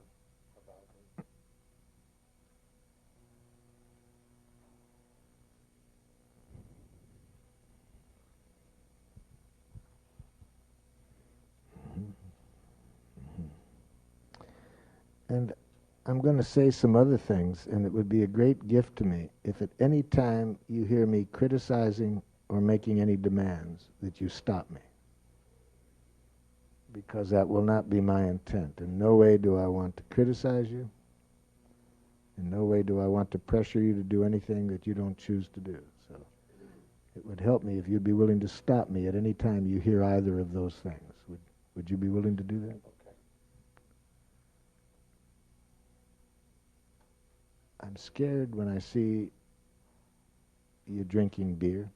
about me. And I'm going to say some other things, and it would be a great gift to me if at any time you hear me criticizing or making any demands, that you stop me. Because that will not be my intent. In no way do I want to criticize you. In no way do I want to pressure you to do anything that you don't choose to do. So it would help me if you'd be willing to stop me at any time you hear either of those things. Would you be willing to do that? Okay. I'm scared when I see you drinking beer.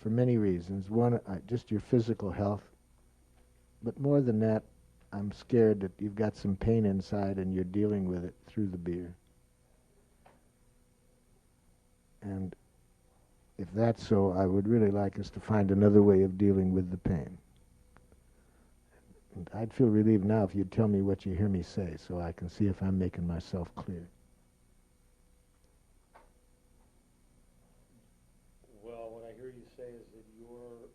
For many reasons. One, just your physical health. But more than that, I'm scared that you've got some pain inside and you're dealing with it through the beer. And if that's so, I would really like us to find another way of dealing with the pain. And I'd feel relieved now if you'd tell me what you hear me say so I can see if I'm making myself clear. Well, what I hear you say is that you're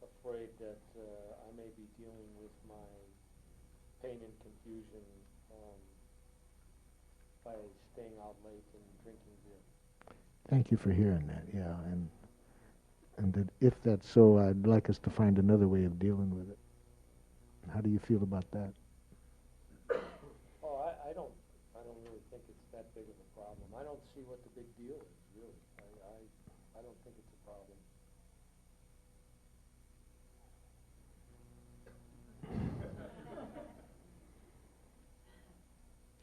afraid that I may be dealing with my pain and confusion by staying out late and drinking beer. Thank you for hearing that, yeah. And that if that's so, I'd like us to find another way of dealing with it. How do you feel about that? Oh, I don't really think it's that big of a problem. I don't see what the big deal is, really. I don't think it's a problem.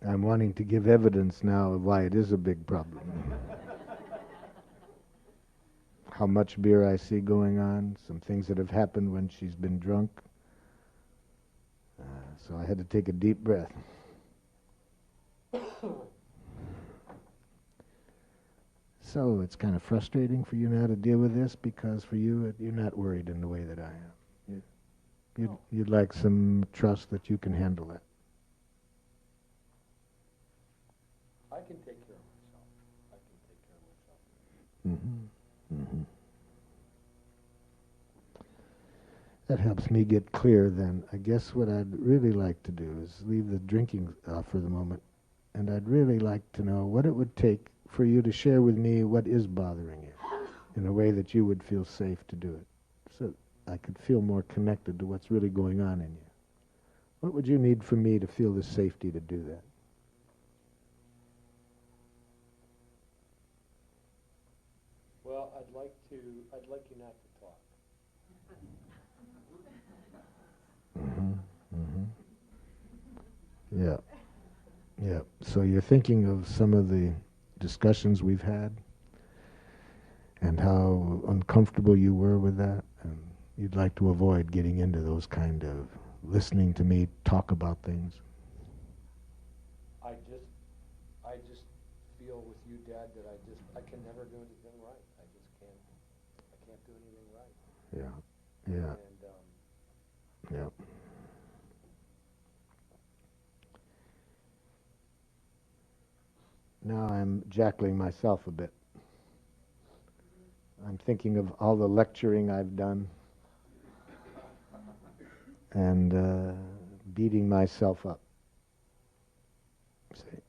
I'm wanting to give evidence now of why it is a big problem. How much beer I see going on, some things that have happened when she's been drunk. So I had to take a deep breath. So it's kind of frustrating for you now to deal with this, because for you, you're not worried in the way that I am. You'd like some trust that you can handle that. I can take care of myself. I can take care of myself. That helps me get clear then. I guess what I'd really like to do is leave the drinking for the moment, and I'd really like to know what it would take for you to share with me what is bothering you in a way that you would feel safe to do it, so I could feel more connected to what's really going on in you. What would you need from me to feel the safety to do that? Well, I'd like you not to talk. Yeah. So you're thinking of some of the discussions we've had and how uncomfortable you were with that, and you'd like to avoid getting into those kind of listening to me talk about things. I just feel with you, Dad, that I can never do anything right. I can't do anything right. Yeah. And Yeah. Now I'm jackling myself a bit. I'm thinking of all the lecturing I've done and beating myself up. See?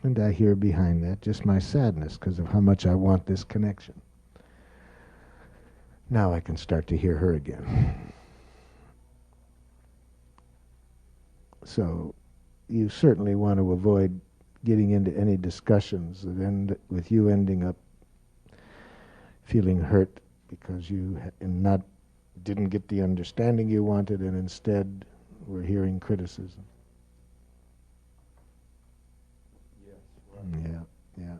And I hear behind that just my sadness because of how much I want this connection. Now I can start to hear her again. So you certainly want to avoid getting into any discussions that end with you ending up feeling hurt because you didn't get the understanding you wanted, and instead were hearing criticism. yes, right. Yeah.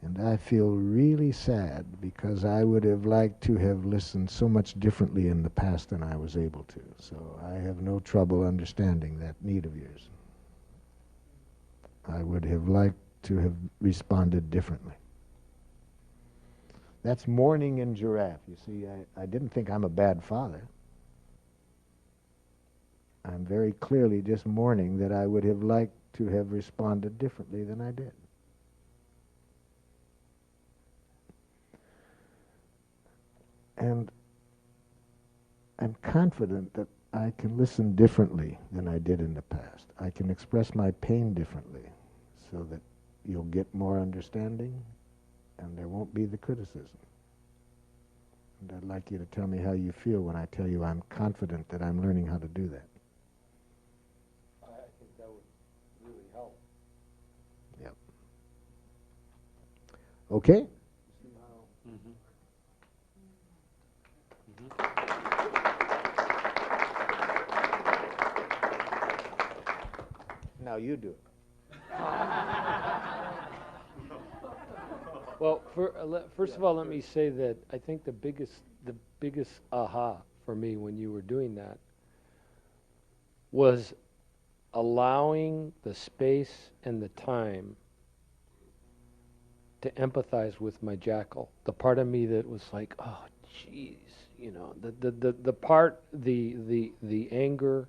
And I feel really sad because I would have liked to have listened so much differently in the past than I was able to. So I have no trouble understanding that need of yours. I would have liked to have responded differently. That's mourning in giraffe. You see, I didn't think I'm a bad father. I'm very clearly just mourning that I would have liked to have responded differently than I did. And I'm confident that I can listen differently than I did in the past. I can express my pain differently so that you'll get more understanding and there won't be the criticism. And I'd like you to tell me how you feel when I tell you I'm confident that I'm learning how to do that. I think that would really help. Yep. Okay? Now you do it. Well, first of all, let me say that I think the biggest aha for me when you were doing that was allowing the space and the time to empathize with my jackal. The part of me that was like, oh, jeez, the part, the anger,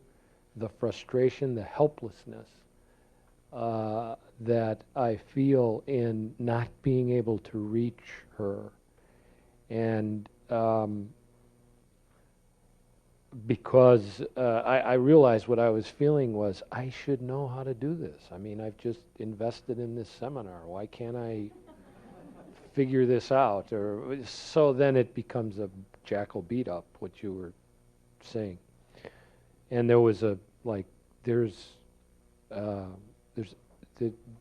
the frustration, the helplessness that I feel in not being able to reach her. And because I realized what I was feeling was, I should know how to do this. I mean, I've just invested in this seminar. Why can't I figure this out? Or so then it becomes a jackal beat up, what you were saying. And there was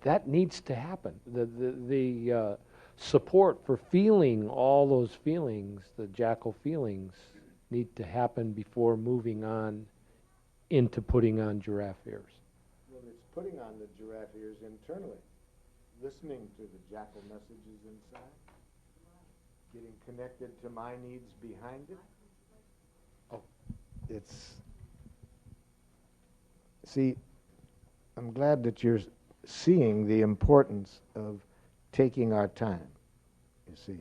that needs to happen. The support for feeling all those feelings, the jackal feelings, need to happen before moving on into putting on giraffe ears? Well, it's putting on the giraffe ears internally, listening to the jackal messages inside, getting connected to my needs behind it. Oh, see, I'm glad that you're seeing the importance of taking our time, you see.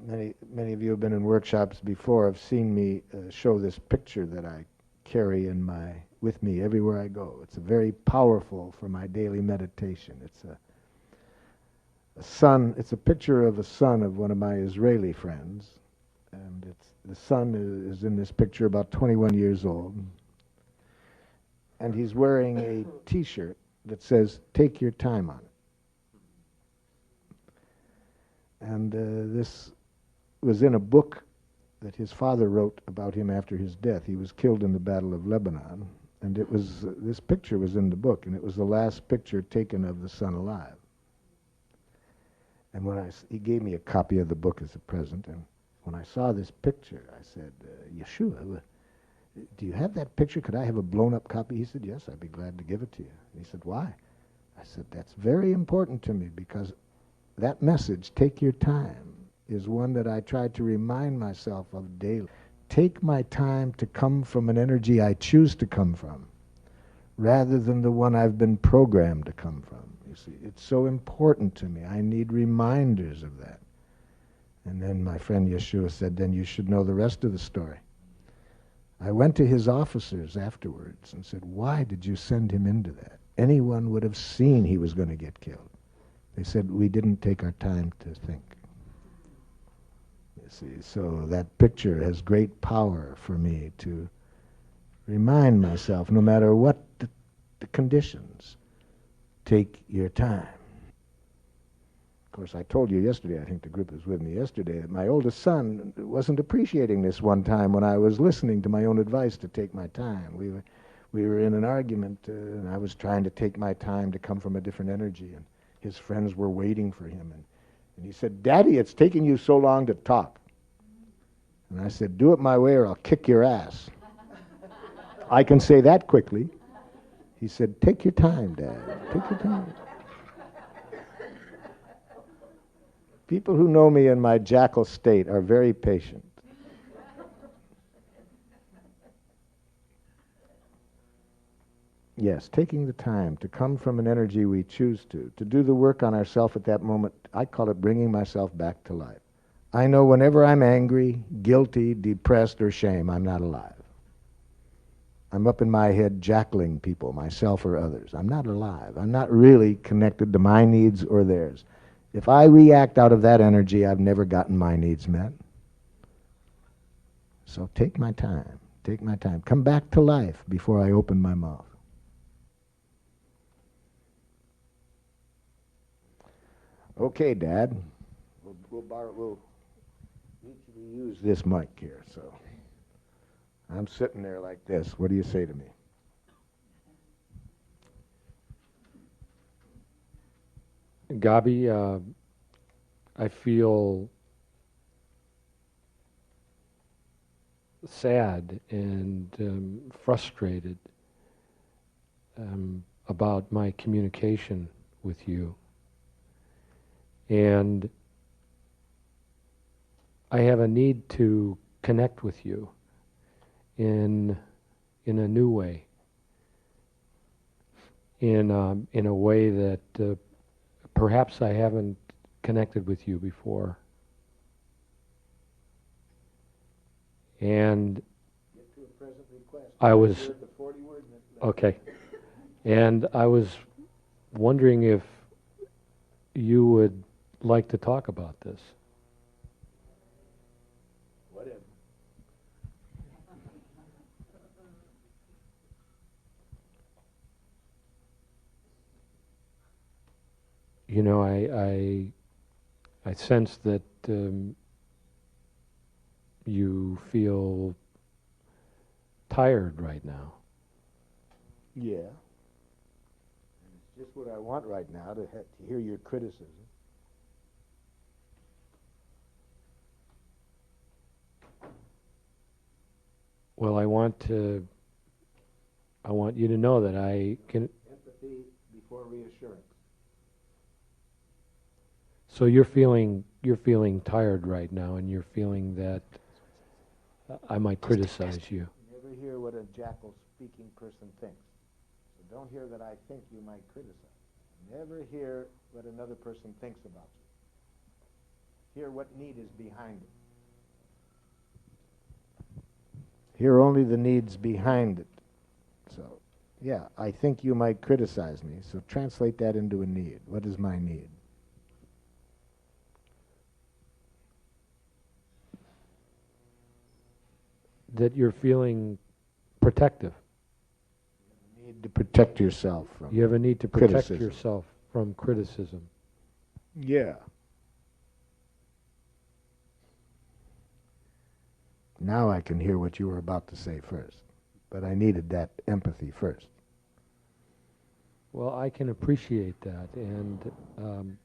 Many of you have been in workshops before, have seen me show this picture that I carry with me everywhere I go. It's very powerful for my daily meditation. It's it's a picture of a son of one of my Israeli friends, and the son is in this picture about 21 years old, and he's wearing a t-shirt that says, "Take your time on it." And this was in a book that his father wrote about him after his death. He was killed in the Battle of Lebanon, and this picture was in the book, and it was the last picture taken of the son alive. And he gave me a copy of the book as a present, and when I saw this picture, I said, "Yeshua, do you have that picture? Could I have a blown-up copy?" He said, "Yes, I'd be glad to give it to you." And he said, "Why?" I said, "That's very important to me, because that message, take your time, is one that I try to remind myself of daily. Take my time to come from an energy I choose to come from, rather than the one I've been programmed to come from. You see, it's so important to me. I need reminders of that." And then my friend Yeshua said, "Then you should know the rest of the story." I went to his officers afterwards and said, "Why did you send him into that? Anyone would have seen he was going to get killed." They said, "We didn't take our time to think." You see, so that picture has great power for me to remind myself, no matter what the conditions, take your time. Of course, I told you yesterday, I think the group was with me yesterday, that my oldest son wasn't appreciating this one time when I was listening to my own advice to take my time. We were in an argument, and I was trying to take my time to come from a different energy, and his friends were waiting for him. And he said, "Daddy, it's taking you so long to talk." And I said, "Do it my way or I'll kick your ass." I can say that quickly. He said, "Take your time, Dad. Take your time." People who know me in my jackal state are very patient. Yes, taking the time to come from an energy we choose to do the work on ourselves at that moment. I call it bringing myself back to life. I know whenever I'm angry, guilty, depressed, or shame, I'm not alive. I'm up in my head jackling people, myself or others. I'm not alive. I'm not really connected to my needs or theirs. If I react out of that energy, I've never gotten my needs met. So take my time. Take my time. Come back to life before I open my mouth. Okay, Dad. We'll mutually use this mic here. So I'm sitting there like this. What do you say to me? Gabi, I feel sad and frustrated about my communication with you. And I have a need to connect with you in a new way, in a way that perhaps I haven't connected with you before. And I was okay, and I was wondering if you would like to talk about this. Whatever. You know, I sense that you feel tired right now. Yeah. It's just what I want right now, to hear your criticism. Well, I want you to know that I can. Empathy before reassurance. So you're feeling tired right now, and you're feeling that I might criticize you. Never hear what a jackal-speaking person thinks. So don't hear that I think you might criticize. Never hear what another person thinks about you. Hear what need is behind it. Hear only the needs behind it. So, yeah, I think you might criticize me. So translate that into a need. What is my need? That you're feeling protective. You need to protect yourself from You have a need to protect criticism. yourself from criticism. Yeah. Now I can hear what you were about to say first. But I needed that empathy first. Well, I can appreciate that, and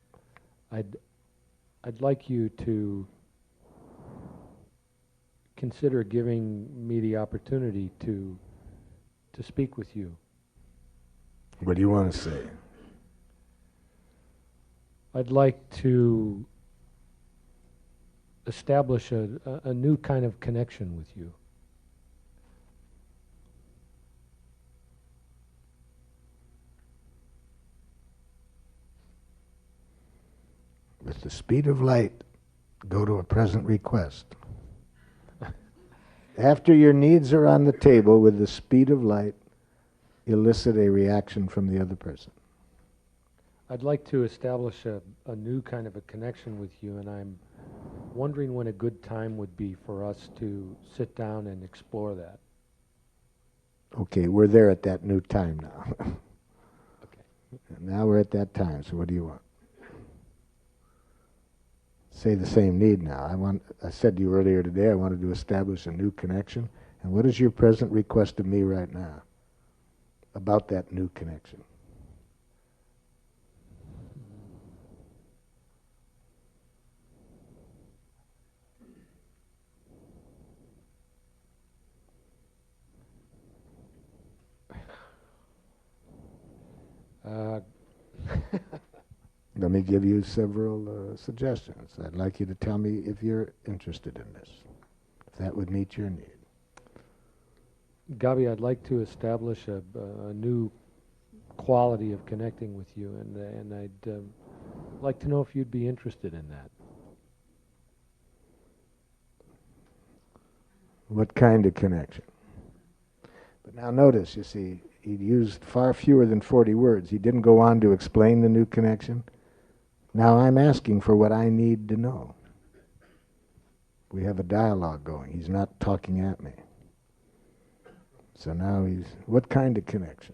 I'd like you to consider giving me the opportunity to speak with you. What do you want to say? I'd like to establish a new kind of connection with you. With the speed of light, go to a present request. After your needs are on the table with the speed of light, elicit a reaction from the other person. I'd like to establish a new kind of a connection with you, and I'm wondering when a good time would be for us to sit down and explore that. Okay, we're there at that new time now. Okay. Now we're at that time, so what do you want? Say the same need now. I said to you earlier today I wanted to establish a new connection. And what is your present request of me right now about that new connection? Let me give you several suggestions. I'd like you to tell me if you're interested in this, if that would meet your need. Gabi, I'd like to establish a new quality of connecting with you, and I'd like to know if you'd be interested in that. What kind of connection? But now notice, you see, he used far fewer than 40 words. He didn't go on to explain the new connection. Now I'm asking for what I need to know. We have a dialogue going. He's not talking at me. So now what kind of connection?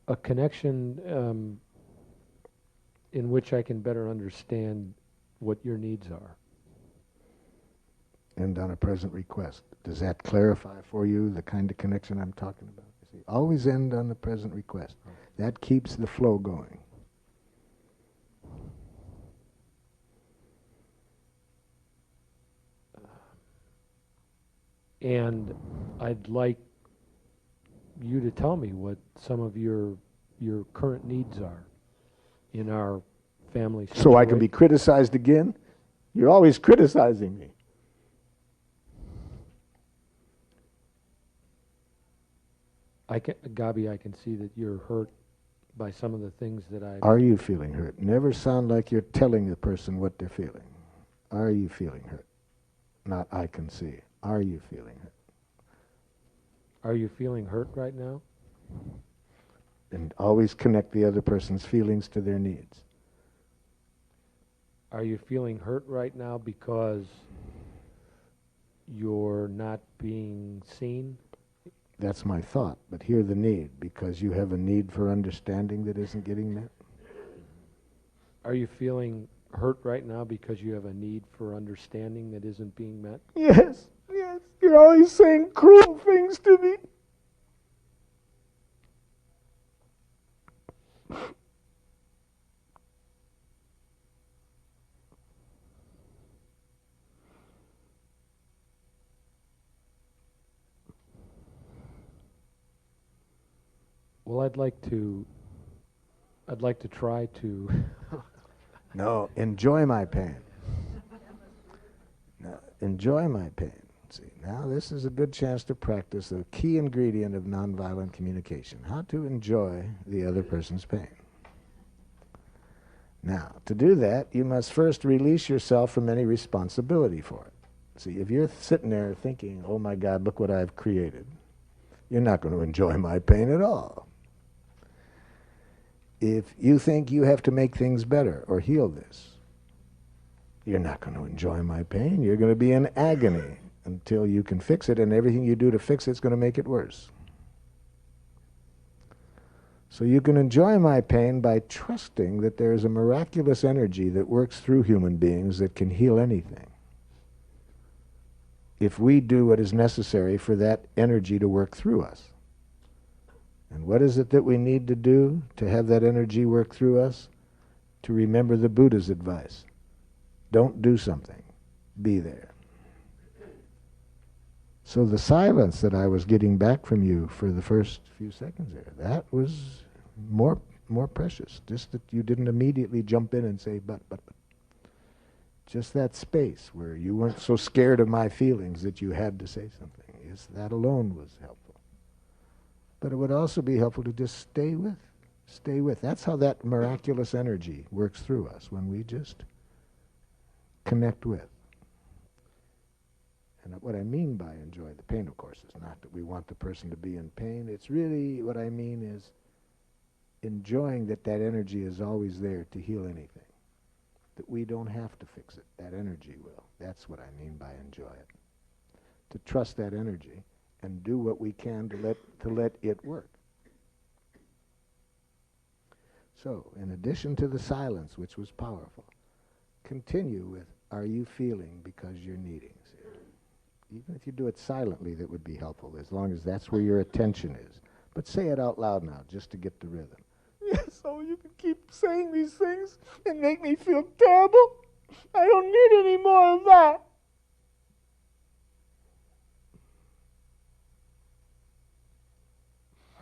A connection in which I can better understand what your needs are. End on a present request. Does that clarify for you the kind of connection I'm talking about? You see, always end on the present request. That keeps the flow going. And I'd like you to tell me what some of your current needs are in our family situation. So I can be criticized again? You're always criticizing me. Gabi, I can see that you're hurt by some of the things that I... Are you feeling hurt? Never sound like you're telling the person what they're feeling. Are you feeling hurt? Not I can see. Are you feeling hurt? Are you feeling hurt right now? And always connect the other person's feelings to their needs. Are you feeling hurt right now because you're not being seen? That's my thought, but hear the need, because you have a need for understanding that isn't getting met. Are you feeling hurt right now because you have a need for understanding that isn't being met? Yes, yes, you're always saying cruel things to me. Well, I'd like to try to. No, enjoy my pain. No, enjoy my pain. See, now this is a good chance to practice a key ingredient of nonviolent communication, how to enjoy the other person's pain. Now, to do that, you must first release yourself from any responsibility for it. See, if you're sitting there thinking, oh my God, look what I've created, you're not going to enjoy my pain at all. If you think you have to make things better or heal this, you're not going to enjoy my pain. You're going to be in agony until you can fix it, and everything you do to fix it's going to make it worse. So you can enjoy my pain by trusting that there is a miraculous energy that works through human beings that can heal anything, if we do what is necessary for that energy to work through us. And what is it that we need to do to have that energy work through us? To remember the Buddha's advice. Don't do something. Be there. So the silence that I was getting back from you for the first few seconds there, that was more precious. Just that you didn't immediately jump in and say, but. Just that space where you weren't so scared of my feelings that you had to say something. Yes, that alone was helpful. But it would also be helpful to just stay with. Stay with. That's how that miraculous energy works through us, when we just connect with. And what I mean by enjoy the pain, of course, is not that we want the person to be in pain. It's really, what I mean is enjoying that that energy is always there to heal anything. That we don't have to fix it. That energy will. That's what I mean by enjoy it. To trust that energy and do what we can to let it work. So, in addition to the silence, which was powerful, continue with, are you feeling because you're needing? Even if you do it silently, that would be helpful, as long as that's where your attention is. But say it out loud now, just to get the rhythm. Yes, so you can keep saying these things and make me feel terrible? I don't need any more of that.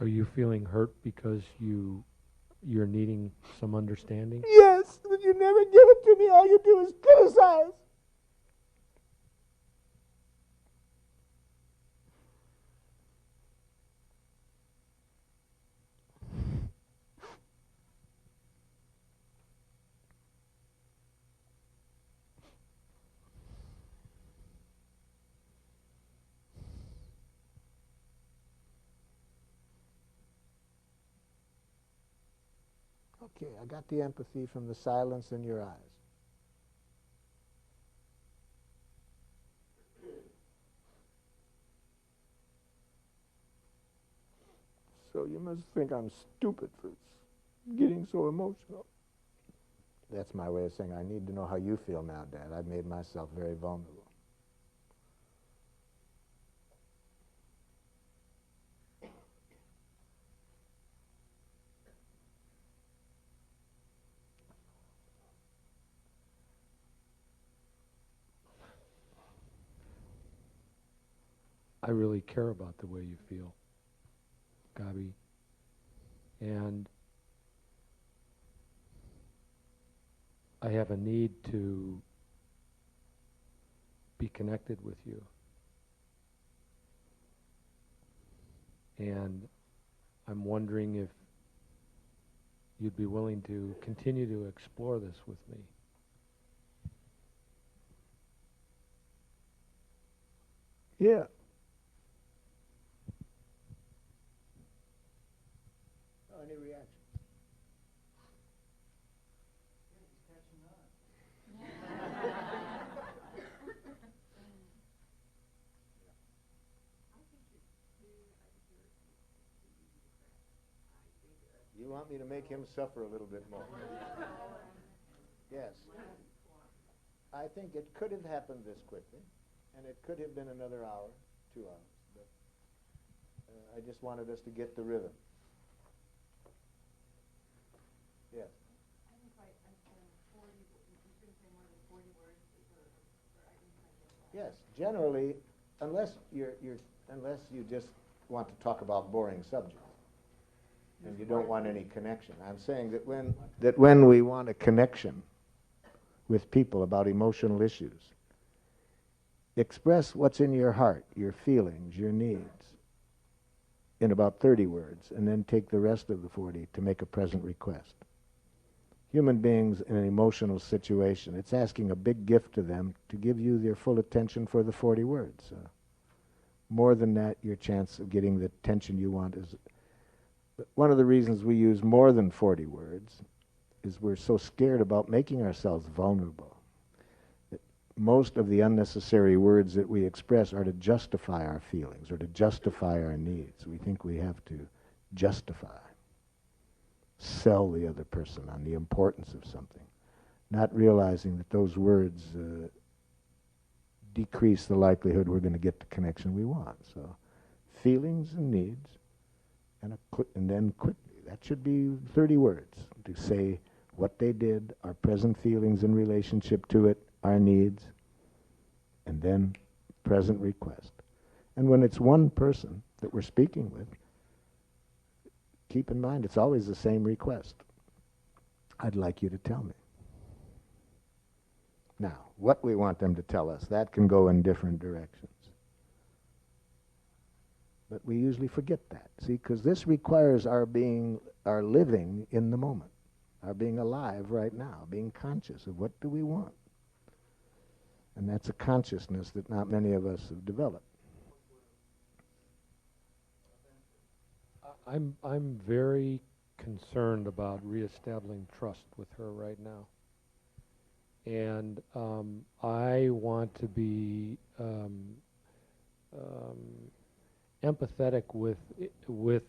Are you feeling hurt because you're needing some understanding? Yes, but you never give it to me. All you do is criticize. Okay, I got the empathy from the silence in your eyes. So you must think I'm stupid for getting so emotional. That's my way of saying I need to know how you feel now, Dad. I've made myself very vulnerable. I really care about the way you feel, Gabi. And I have a need to be connected with you. And I'm wondering if you'd be willing to continue to explore this with me. Yeah. Any reaction? You want me to make him suffer a little bit more? Yes. I think it could have happened this quickly, and it could have been another hour, 2 hours, but I just wanted us to get the rhythm. Yes. I didn't quite understand 40, you shouldn't say more than 40 words, or I didn't quite get that. Yes, generally, unless you just want to talk about boring subjects. and you don't want any connection. I'm saying that when we want a connection with people about emotional issues, express what's in your heart, your feelings, your needs, in about 30 words, and then take the rest of the 40 to make a present request. Human beings in an emotional situation, it's asking a big gift to them to give you their full attention for the 40 words. More than that, your chance of getting the attention you want is... But one of the reasons we use more than 40 words is we're so scared about making ourselves vulnerable. That most of the unnecessary words that we express are to justify our feelings or to justify our needs. We think we have to justify, sell the other person on the importance of something, not realizing that those words decrease the likelihood we're going to get the connection we want. So feelings and needs, and then quickly. That should be 30 words to say what they did, our present feelings in relationship to it, our needs, and then present request. And when it's one person that we're speaking with, keep in mind it's always the same request. I'd like you to tell me. Now, what we want them to tell us, that can go in different directions. But we usually forget that, see, because this requires our living in the moment, our being alive right now, being conscious of what do we want. And that's a consciousness that not many of us have developed. I'm very concerned about reestablishing trust with her right now. And I want to be empathetic with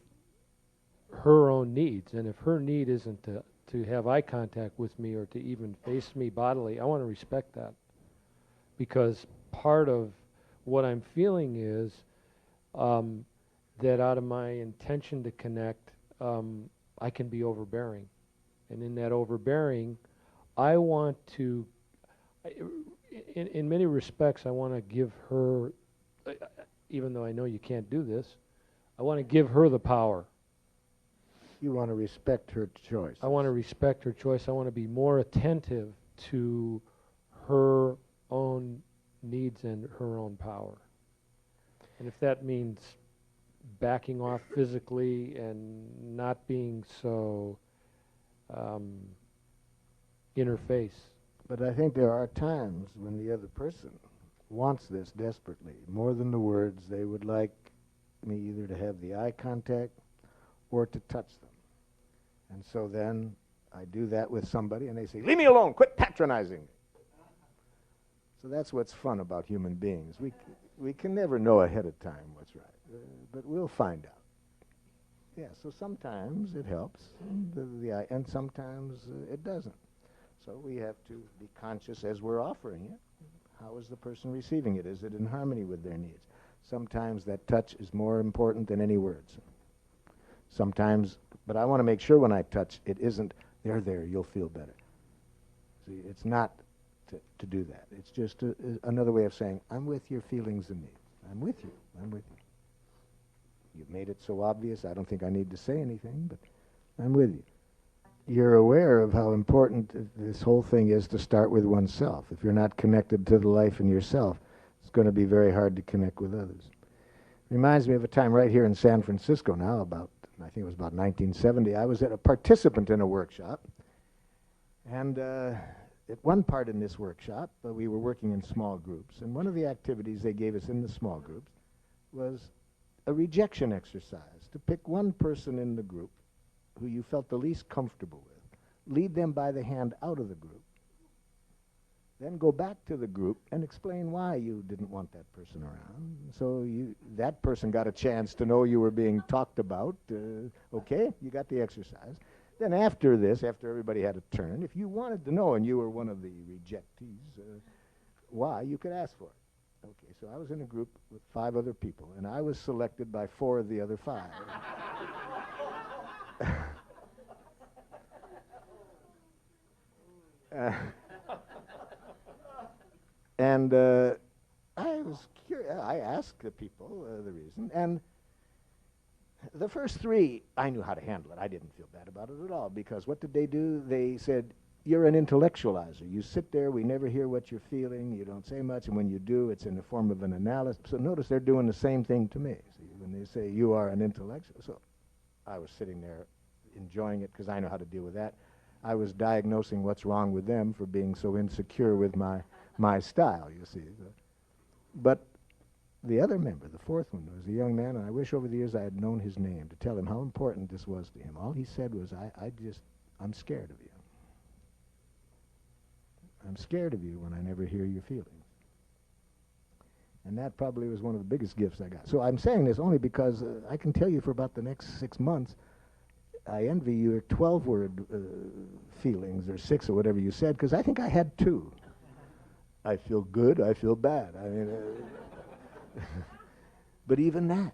her own needs. And if her need isn't to have eye contact with me or to even face me bodily, I want to respect that. Because part of what I'm feeling is that out of my intention to connect, I can be overbearing. And in that overbearing, I want to, in many respects, I want to give her, even though I know you can't do this, I want to give her the power. You want to respect her choice. I want to respect her choice. I want to be more attentive to her own needs and her own power. And if that means backing off physically and not being so in her face. But I think there are times when the other person wants this desperately. More than the words, they would like me either to have the eye contact or to touch them. And so then I do that with somebody and they say, leave me alone, quit patronizing me. So that's what's fun about human beings. We can never know ahead of time what's right, but we'll find out. Yeah, so sometimes it helps, and sometimes it doesn't. So we have to be conscious as we're offering it. How is the person receiving it? Is it in harmony with their needs? Sometimes that touch is more important than any words. Sometimes, but I want to make sure when I touch, it isn't, there, you'll feel better. See, it's not to do that. It's just another way of saying, I'm with your feelings and needs. I'm with you. I'm with you. You've made it so obvious, I don't think I need to say anything, but I'm with you. You're aware of how important this whole thing is to start with oneself. If you're not connected to the life in yourself, it's going to be very hard to connect with others. Reminds me of a time right here in San Francisco now, I think it was about 1970. I was a participant in a workshop, and at one part in this workshop, we were working in small groups, and one of the activities they gave us in the small groups was a rejection exercise, to pick one person in the group who you felt the least comfortable with, lead them by the hand out of the group, then go back to the group and explain why you didn't want that person around. So that person got a chance to know you were being talked about. Okay, you got the exercise. Then after this, after everybody had a turn, if you wanted to know and you were one of the rejectees, why, you could ask for it. Okay, so I was in a group with 5 other people, and I was selected by 4 of the other 5. And I was curious. I asked the people the reason, and The first three, I knew how to handle it. I didn't feel bad about it at all, because what did they do? They said, you're an intellectualizer. You sit there, we never hear what you're feeling, you don't say much, and when you do, it's in the form of an analysis. So notice they're doing the same thing to me. See, when they say, you are an intellectual. So I was sitting there enjoying it because I know how to deal with that. I was diagnosing what's wrong with them for being so insecure with my style, you see. But the other member, the fourth one, was a young man, and I wish over the years I had known his name to tell him how important this was to him. All he said was, I'm scared of you. I'm scared of you when I never hear your feelings. And that probably was one of the biggest gifts I got. So I'm saying this only because I can tell you for about the next 6 months, I envy your 12-word feelings, or 6 or whatever you said, because I think I had 2. I feel good, I feel bad. I mean, but even that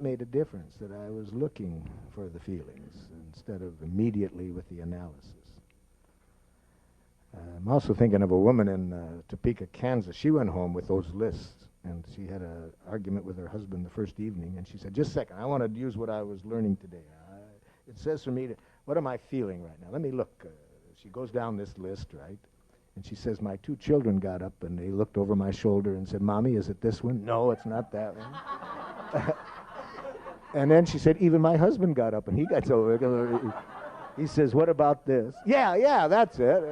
made a difference, that I was looking for the feelings instead of immediately with the analysis. I'm also thinking of a woman in Topeka, Kansas. She went home with those lists, and she had an argument with her husband the first evening, and she said, just a second, I want to use what I was learning today. It says for me, what am I feeling right now? Let me look. She goes down this list, right? And she says, my 2 children got up, and they looked over my shoulder and said, Mommy, is it this one? No, it's not that one. And then she said, even my husband got up, and he got so... He says, what about this? Yeah, that's it.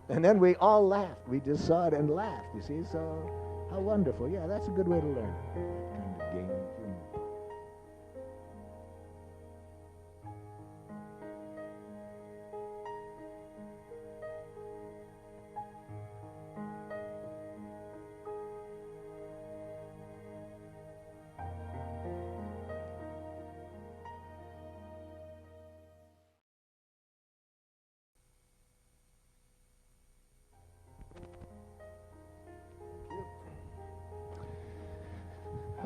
And then we all laughed. We just saw it and laughed, you see. So how wonderful. Yeah, that's a good way to learn. Kind of game of humor.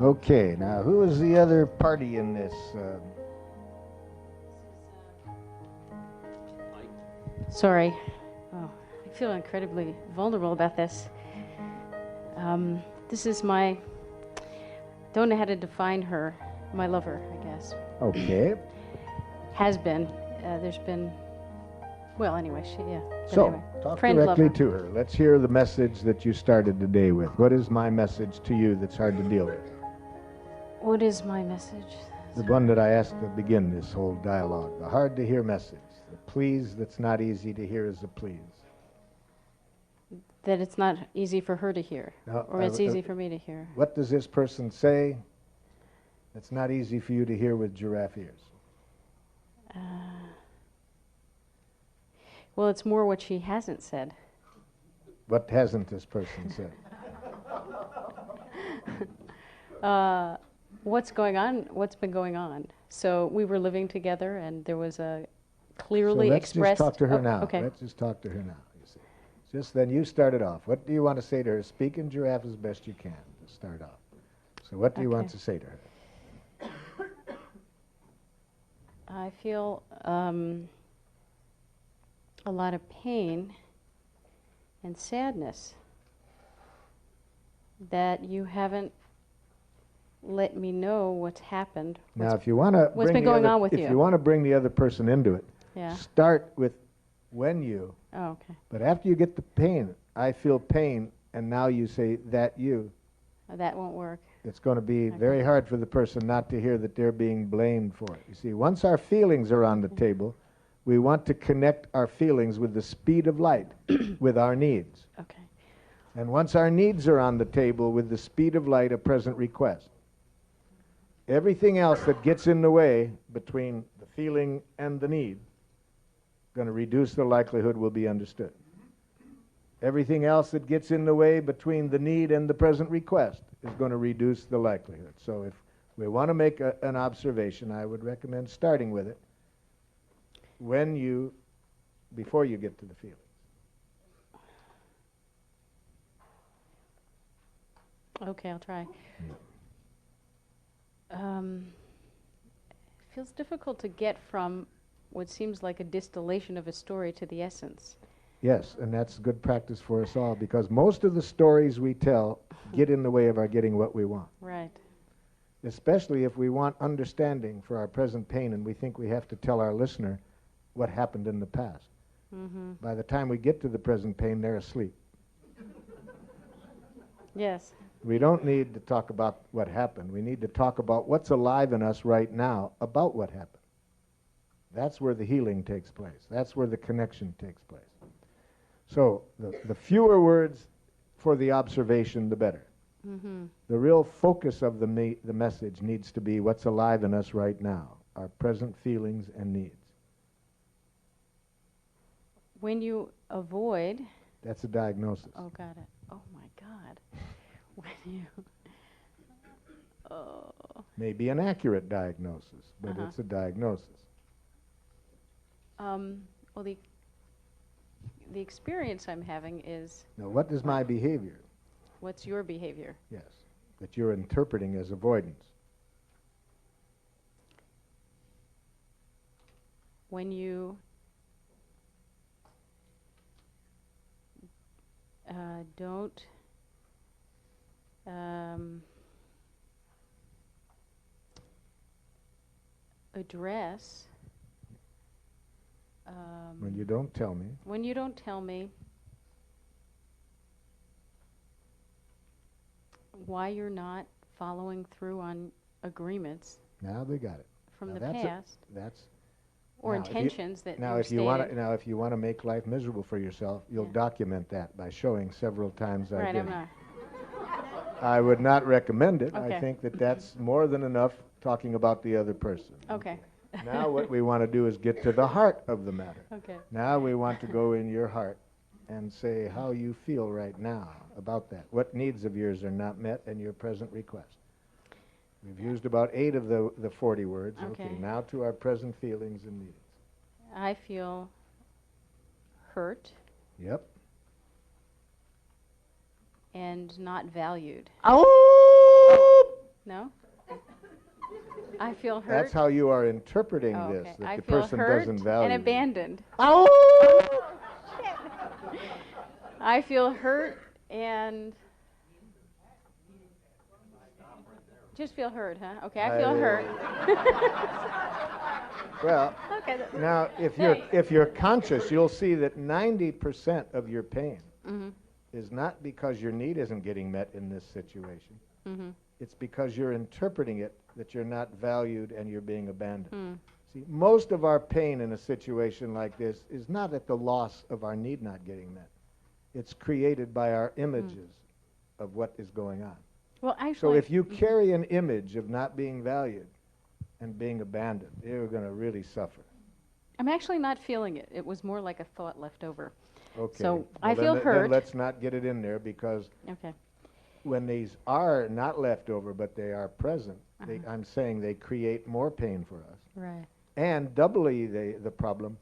Okay, now who is the other party in this? Sorry. Oh, I feel incredibly vulnerable about this. This is my, don't know how to define her, my lover, I guess. Okay. Has been. There's been, well, anyway, but So, anyway. talk Friend, directly lover. to her. Let's hear the message that you started the day with. What is my message to you that's hard to deal with? What is my message? The one that I asked to begin this whole dialogue. The hard-to-hear message. The please that's not easy to hear is a please. That it's not easy for her to hear, Now, or it's easy for me to hear. What does this person say that's not easy for you to hear with giraffe ears? Well, it's more what she hasn't said. What hasn't this person said? What's going on? What's been going on? So we were living together, and there was a clearly So let's expressed. just talk to her Oh, now. Okay. Let's just talk to her now. You see, just then you started off. What do you want to say to her? Speak in giraffe as best you can to start off. So what do you want Okay. to say to her? I feel a lot of pain and sadness that you haven't let me know what's happened. Now, if you want to what's been going on with you? if you want to bring the other person into it, Yeah. start with when you. Oh, okay. But after you get the pain, I feel pain, and now you say that you. That won't work. It's going to be Okay. very hard for the person not to hear that they're being blamed for it. You see, once our feelings are on the table, we want to connect our feelings with the speed of light, with our needs. Okay. And once our needs are on the table, with the speed of light, a present request. Everything else that gets in the way between the feeling and the need, going to reduce the likelihood will be understood. Everything else that gets in the way between the need and the present request is going to reduce the likelihood. So if we want to make an observation, I would recommend starting with it before you get to the feelings. Okay, I'll try. It feels difficult to get from what seems like a distillation of a story to the essence. Yes, and that's good practice for us all, because most of the stories we tell get in the way of our getting what we want. Right. especially if we want understanding for our present pain and we think we have to tell our listener what happened in the past. Mm-hmm. By the time we get to the present pain, they're asleep. Yes. We don't need to talk about what happened. We need to talk about what's alive in us right now about what happened. That's where the healing takes place. That's where the connection takes place. So the fewer words for the observation, the better. Mm-hmm. The real focus of the message needs to be what's alive in us right now, our present feelings and needs. When you avoid... That's a diagnosis. Oh, got it. Oh, my God. When you... Oh. Maybe an accurate diagnosis, but it's a diagnosis. Well, the experience I'm having is... Now, what is my behavior? What's your behavior? Yes, that you're interpreting as avoidance. When you don't address... when you don't tell me. When you don't tell me why you're not following through on agreements Now they got it. from Now the past that's or now, if you- intentions that now were if you want stated. to now if you want to make life miserable for yourself, you'll Yeah. document that by showing several times I Right, did. I'm not. I would not recommend it. Okay. I think that that's more than enough talking about the other person. Okay. Now what we want to do is get to the heart of the matter. Okay. Now we want to go in your heart and say how you feel right now about that. What needs of yours are not met and your present request. We've used about 8 of the 40 words. Okay. Now to our present feelings and needs. I feel hurt Yep. and not valued. No? I feel hurt. That's how you are interpreting Oh, this, okay. that I the feel person hurt doesn't value and you. abandoned. I feel hurt and just feel hurt, huh? Okay, I feel hurt. Well, Okay. now if you're conscious, you'll see that 90% of your pain is not because your need isn't getting met in this situation. It's because you're interpreting it that you're not valued and you're being abandoned. See, most of our pain in a situation like this is not at the loss of our need not getting met. It's created by our images of what is going on. Well, actually, So if you carry an image of not being valued and being abandoned, you're going to really suffer. I'm actually not feeling it. It was more like a thought left over. Okay. So I Well, feel then hurt. let's not get it in there, because Okay. when these are not left over but they are present, I'm saying they create more pain for us. Right. And doubly the problem,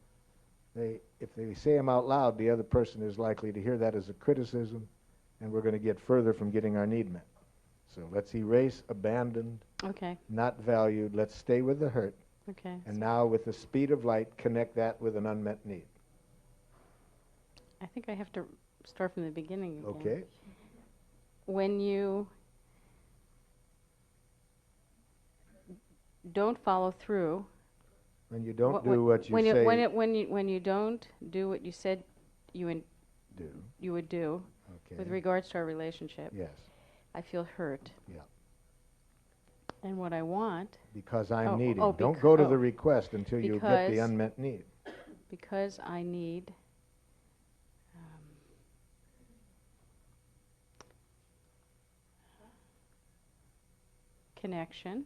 if they say them out loud, the other person is likely to hear that as a criticism, and we're going to get further from getting our need met. So let's erase abandoned, Okay. not valued. Let's stay with the hurt. Okay. And now with the speed of light, connect that with an unmet need. I think I have to start from the beginning again. Okay? When you don't follow through, When you don't do what you say when you don't do what you said you would do Okay. with regards to our relationship, Yes. I feel hurt. Yeah. And what I want, Because I'm Oh, needing. oh, Don't go to oh. the request until you get the Because- unmet need. because I need connection,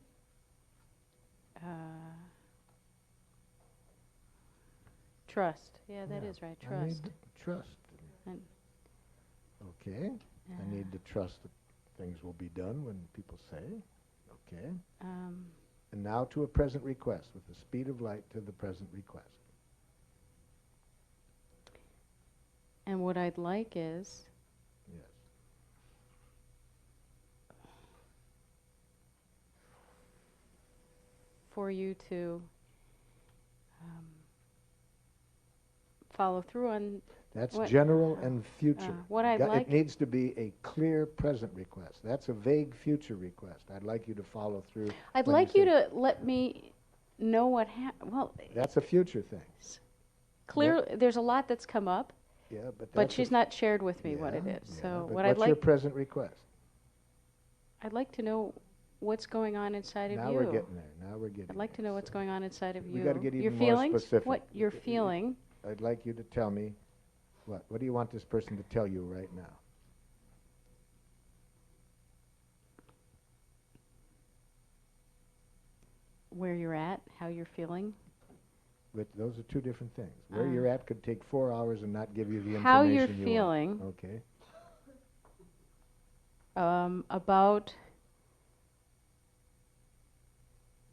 trust. Yeah, that is right. I need Trust. trust. And- Okay. I need to trust that things will be done when people say. Okay. And now to a present request, with the speed of light to the present request. And what I'd like is Yes. for you to follow through on That's what- general and future. what I'd It like- needs to be a clear present request. That's a vague future request. I'd like you to follow through. I'd when like you say- to let me know what well, That's a future thing. clear, there's a lot that's come up, Yeah, but but that's she's not shared with me what it yeah, is. yeah, So but what I'd what's your like, present request? I'd like to know what's going on inside of Now you. we're getting there. Now we're getting I'd like to there. know what's So going on inside of we you. gotta get Your even more feelings, specific. what you're feeling. I'd like you to tell me what do you want this person to tell you right now? Where you're at, how you're feeling, But those are two different things. Where Uh, you're at could take 4 hours and not give you the information how you're you feeling. want. Okay. About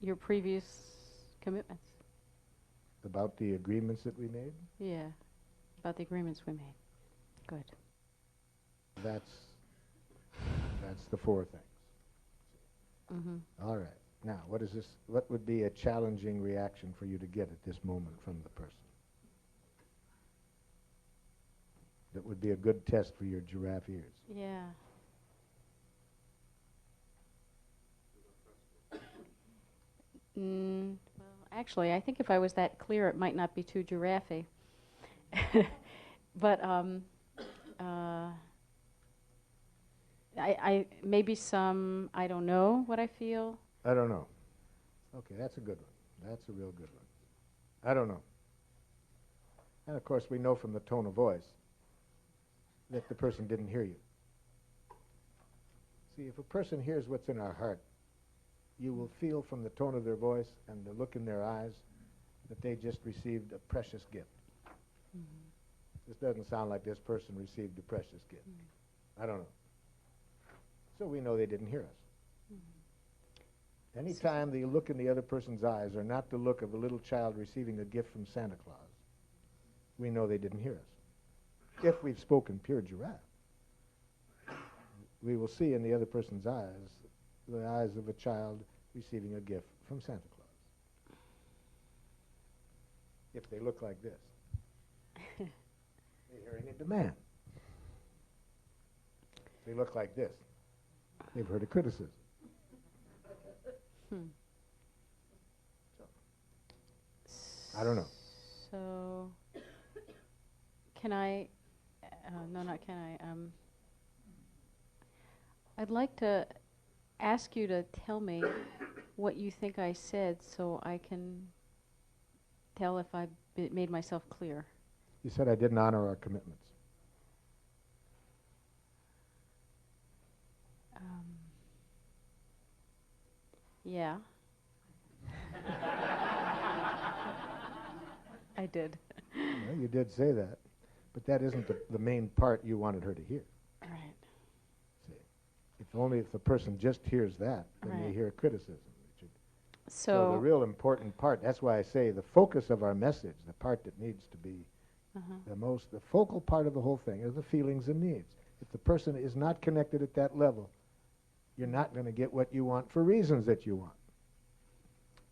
your previous commitments. About the agreements that we made? Yeah, about the agreements we made. Good. That's the 4 things. Mm-hmm. All right. Now, what would be a challenging reaction for you to get at this moment from the person? That would be a good test for your giraffe ears. Yeah. Well, actually, I think if I was that clear, it might not be too giraffe-y. But I maybe some, I don't know what I feel. I don't know. Okay, that's a good one. That's a real good one. I don't know. And of course, we know from the tone of voice that the person didn't hear you. See, if a person hears what's in our heart, you will feel from the tone of their voice and the look in their eyes that they just received a precious gift. Mm-hmm. This doesn't sound like this person received a precious gift. I don't know. So we know they didn't hear us. Anytime the look in the other person's eyes are not the look of a little child receiving a gift from Santa Claus, we know they didn't hear us. If we've spoken pure giraffe, we will see in the other person's eyes the eyes of a child receiving a gift from Santa Claus. If they look like this, they're hearing a demand. If they look like this, they've heard a criticism. I don't know. So, can I, no, not can I, I'd like to ask you to tell me what you think I said so I can tell if I've made myself clear. You said I didn't honor our commitments. Yeah. I did. Well, you did say that, but that isn't the main part you wanted her to hear. Right. See, if the person just hears that, then they Right. hear criticism. So So, the real important part, that's why I say the focus of our message, the part that needs to be the focal part of the whole thing are the feelings and needs. If the person is not connected at that level, you're not going to get what you want for reasons that you want.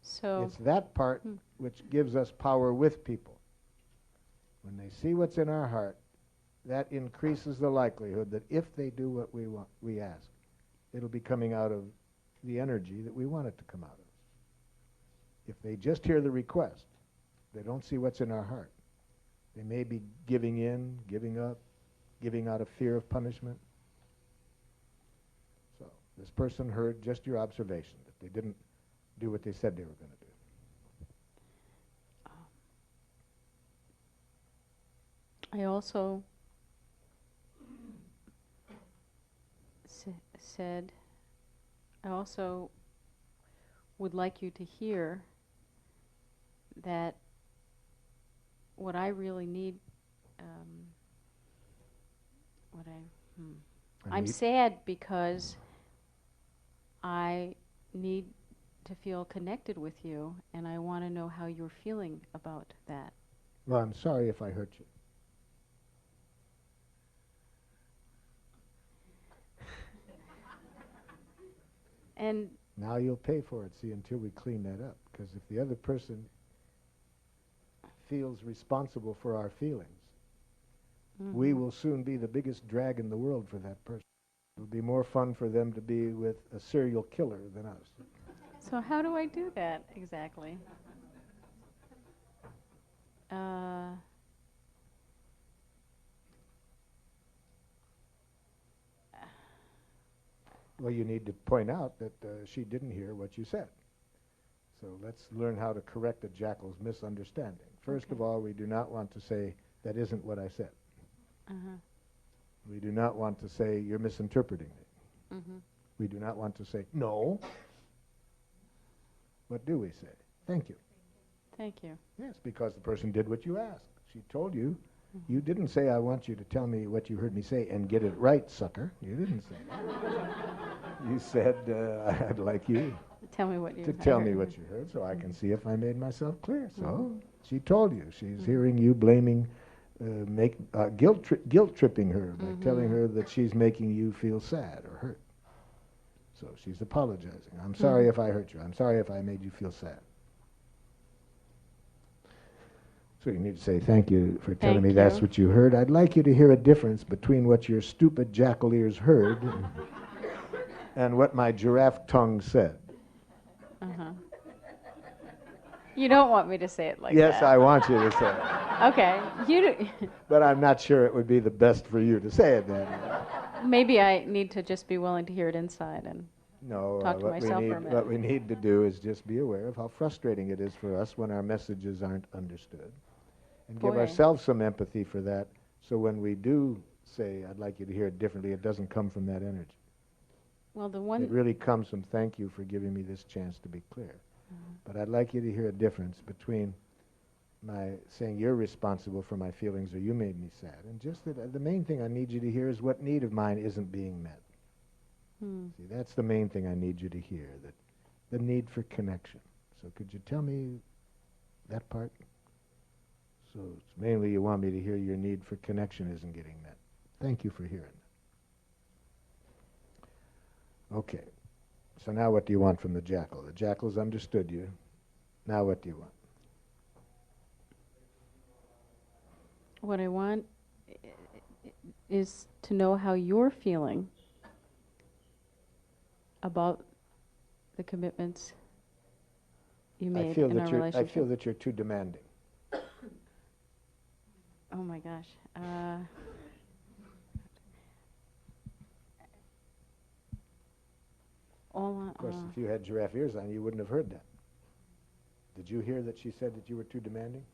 so It's that part which gives us power with people. When they see what's in our heart, that increases the likelihood that if they do what we ask, it'll be coming out of the energy that we want it to come out of. If they just hear the request, they don't see what's in our heart. They may be giving in, giving up, giving out of fear of punishment. So this person heard just your observation, that they didn't do what they said they were going to do. I also said, I also would like you to hear that what I really need, I'm need- sad because I need to feel connected with you, and I want to know how you're feeling about that. Well, I'm sorry if I hurt you. And Now you'll pay for it, see, until we clean that up. Because if the other person feels responsible for our feelings, we will soon be the biggest drag in the world for that person. It will be more fun for them to be with a serial killer than us. So how do I do that exactly? Well, you need to point out that she didn't hear what you said. So let's learn how to correct a jackal's misunderstanding. First of all, we do not want to say, that isn't what I said. We do not want to say, you're misinterpreting me. We do not want to say, no. What do we say? Thank you. Thank you. Yes, because the person did what you asked. She told you. You didn't say, I want you to tell me what you heard me say and get it right, sucker. You didn't say that. You said, I'd like you Tell me what you to tell me what you heard so I can see if I made myself clear. So she told you. She's hearing you blaming, guilt-tripping her by telling her that she's making you feel sad or hurt. So she's apologizing. I'm sorry if I hurt you. I'm sorry if I made you feel sad. So you need to say, thank you for telling me that's what you heard. I'd like you to hear a difference between what your stupid jackal ears heard and what my giraffe tongue said. You don't want me to say it like that. Yes, I want you to say it. Okay. But I'm not sure it would be the best for you to say it then. Maybe I need to just be willing to hear it inside and talk to myself for a minute. What we need to do is just be aware of how frustrating it is for us when our messages aren't understood. And give ourselves some empathy for that, so when we do say, I'd like you to hear it differently, it doesn't come from that energy. Well, it really comes from, thank you for giving me this chance to be clear. But I'd like you to hear a difference between my saying you're responsible for my feelings or you made me sad. And just that the main thing I need you to hear is what need of mine isn't being met. See, that's the main thing I need you to hear, that the need for connection. So could you tell me that part? So it's mainly you want me to hear your need for connection isn't getting met. Thank you for hearing that. Okay. So now what do you want from the jackal? The jackal's understood you. Now what do you want? What I want is to know how you're feeling about the commitments you made in our relationship. I feel that you're too demanding. Oh my gosh. Of course, if you had giraffe ears on, you wouldn't have heard that. Did you hear that she said that you were too demanding?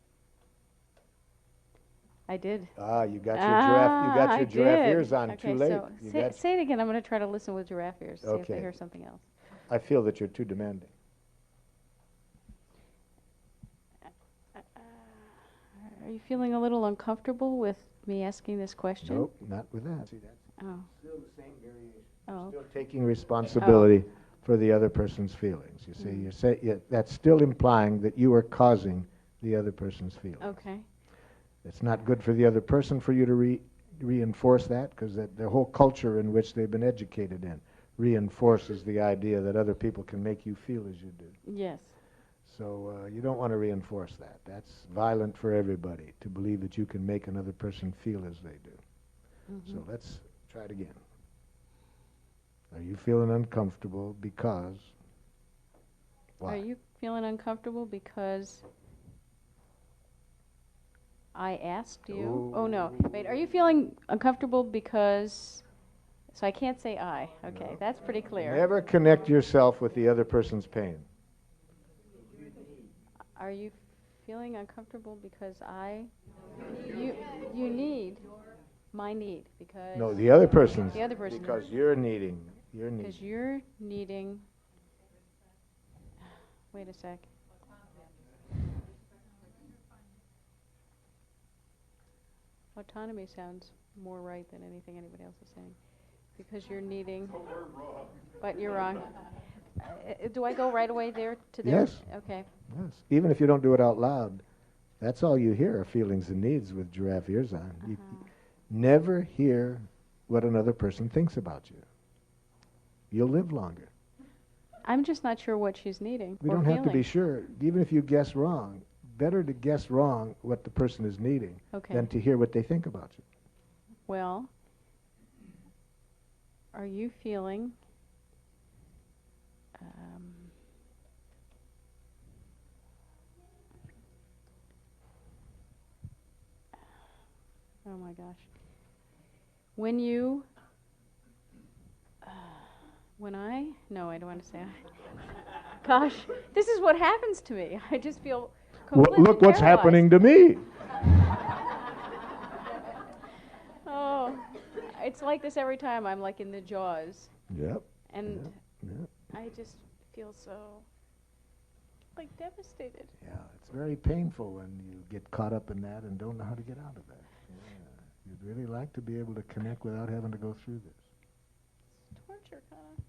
I did. You got your giraffe ears on too late. So say it again. I'm going to try to listen with giraffe ears, see if I hear something else. I feel that you're too demanding. Are you feeling a little uncomfortable with me asking this question? Nope, not with that. See, that's still the same variation. Oh. Still taking responsibility for the other person's feelings. You say that's still implying that you are causing the other person's feelings. Okay. It's not good for the other person for you to reinforce that, because the whole culture in which they've been educated in reinforces the idea that other people can make you feel as you do. Yes. So you don't want to reinforce that. That's violent for everybody, to believe that you can make another person feel as they do. So let's try it again. Are you feeling uncomfortable because? Why? Are you feeling uncomfortable because I asked you? Oh no. Wait, are you feeling uncomfortable because? So I can't say I. Okay, no. That's pretty clear. Never connect yourself with the other person's pain. Are you feeling uncomfortable because you need my need because? No, the other person's. The other person. Because you're needing. Because you're needing. Wait a sec. Autonomy sounds more right than anything anybody else is saying. Because you're needing. But we're wrong. But you're wrong. Do I go right away there to there? Yes. Okay. Yes. Even if you don't do it out loud, that's all you hear are feelings and needs with giraffe ears on. You never hear what another person thinks about you. You'll live longer. I'm just not sure what she's needing. We don't have to be sure. Even if you guess wrong, better to guess wrong what the person is needing Okay. than to hear what they think about you. Well, are you feeling oh my gosh. When you no, I don't want to say gosh, this is what happens to me. I just feel completely Look what's paralyzed. happening to me. Oh, it's like this every time I'm like in the jaws, Yep. and Yep. I just feel so like devastated. Yeah, it's very painful when you get caught up in that and don't know how to get out of that. Yeah. You'd really like to be able to connect without having to go through this. It's torture, kind of.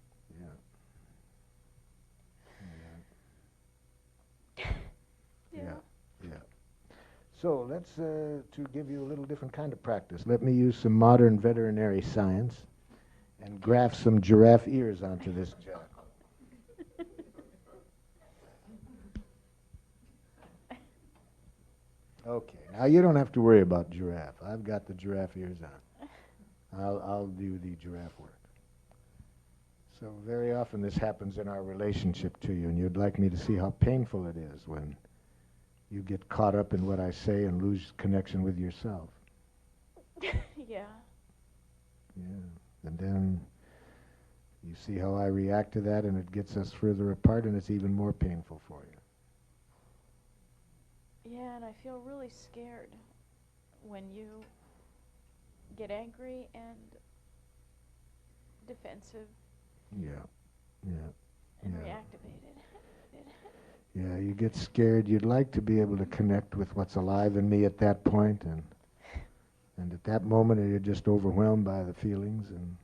Yeah. Yeah. So let's, to give you a little different kind of practice, let me use some modern veterinary science and graft some giraffe ears onto this jack. Okay, now you don't have to worry about giraffe. I've got the giraffe ears on. I'll do the giraffe work. So very often this happens in our relationship to you, and you'd like me to see how painful it is when you get caught up in what I say and lose connection with yourself. Yeah. Yeah. And then you see how I react to that, and it gets us further apart, and it's even more painful for you. Yeah, and I feel really scared when you get angry and defensive Yeah. Yeah. and Yeah. reactivated. Yeah, you get scared. You'd like to be able to connect with what's alive in me at that point, and at that moment you're just overwhelmed by the feelings, and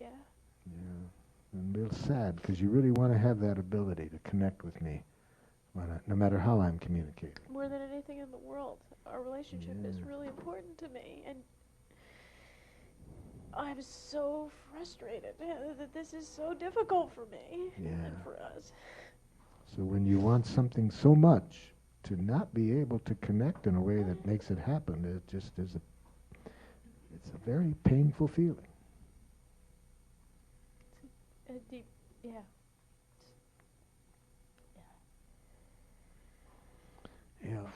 Yeah. and real sad, because you really want to have that ability to connect with me, no matter how I'm communicating. More than anything in the world, our relationship is Yeah. really important to me, and I'm so frustrated that this is so difficult for me Yeah. and for us. So when you want something so much, to not be able to connect in a way that makes it happen, it just is it's a very painful feeling. A deep, yeah. Yeah.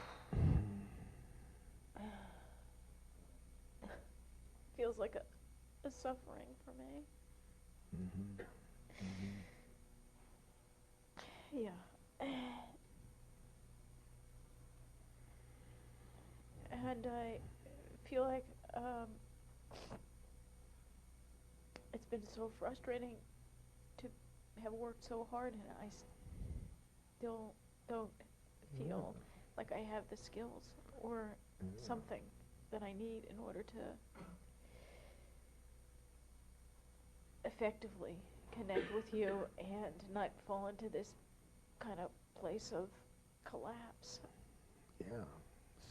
Feels like a suffering for me. Mm-hmm. Mm-hmm. Yeah. And I feel like it's been so frustrating to have worked so hard, and I still don't feel like I have the skills or something that I need in order to effectively connect with you and not fall into this kind of place of collapse. Yeah.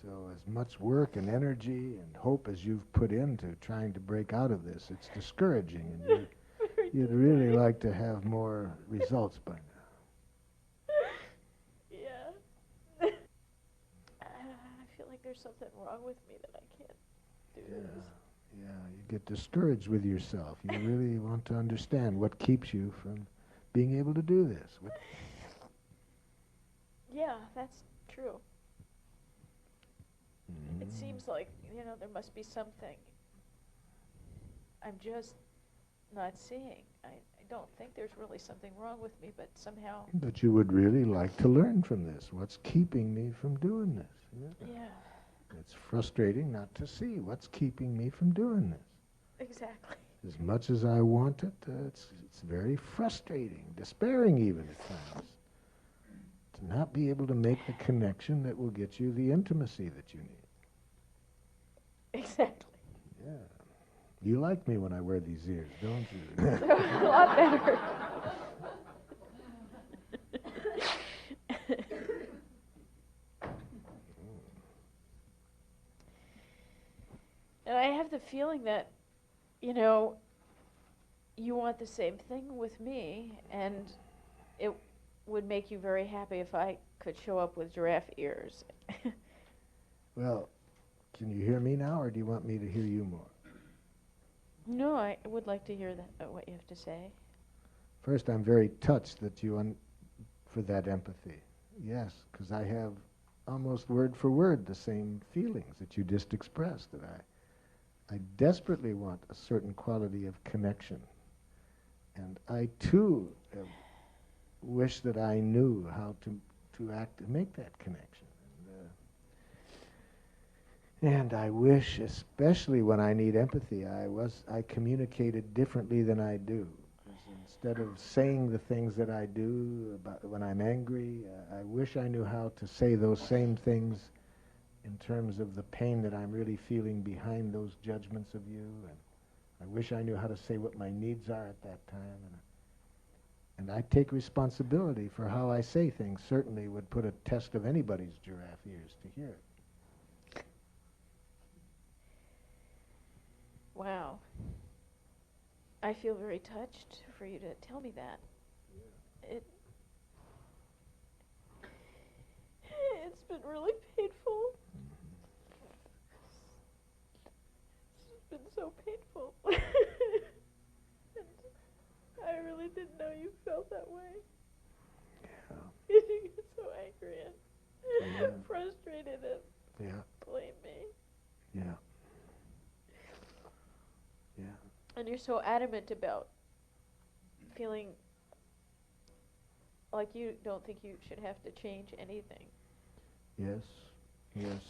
So as much work and energy and hope as you've put into trying to break out of this, it's discouraging, and you'd really like to have more results by now. Yeah. I feel like there's something wrong with me that I can't do this. Yeah, you get discouraged with yourself. You really want to understand what keeps you from being able to do this. Yeah, that's true. Mm-hmm. It seems like, there must be something I'm just not seeing. I don't think there's really something wrong with me, but somehow... But you would really like to learn from this. What's keeping me from doing this? Yeah. It's frustrating not to see what's keeping me from doing this. Exactly. As much as I want it, it's very frustrating, despairing even at times, to not be able to make the connection that will get you the intimacy that you need. Exactly. Yeah. You like me when I wear these ears, don't you? A lot better. And I have the feeling that, you want the same thing with me, and it would make you very happy if I could show up with giraffe ears. Well, can you hear me now, or do you want me to hear you more? No, I would like to hear that, what you have to say. First, I'm very touched that you for that empathy. Yes, because I have almost word for word the same feelings that you just expressed, that I desperately want a certain quality of connection. And I, too, wish that I knew how to act and make that connection. And I wish, especially when I need empathy, I communicated differently than I do. Instead of saying the things that I do about when I'm angry, I wish I knew how to say those same things in terms of the pain that I'm really feeling behind those judgments of you. And I wish I knew how to say what my needs are at that time. And I take responsibility for how I say things. Certainly would put a test of anybody's giraffe ears to hear it. Wow. I feel very touched for you to tell me that. Yeah. It's been really painful. It's been so painful. And I really didn't know you felt that way. Yeah. You get so angry and frustrated and blame me. Yeah. Yeah. And you're so adamant about feeling like you don't think you should have to change anything. Yes, yes.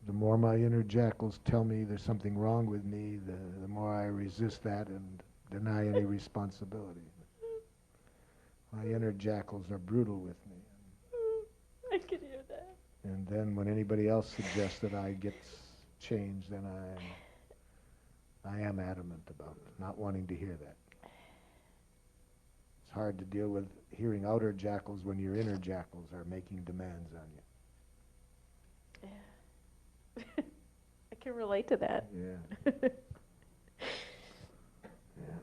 The more my inner jackals tell me there's something wrong with me, the more I resist that and deny any responsibility. My inner jackals are brutal with me. I can hear that. And then when anybody else suggests that I get changed, then I am adamant about not wanting to hear that. It's hard to deal with hearing outer jackals when your inner jackals are making demands on you. Yeah. I can relate to that. Yeah. Yeah.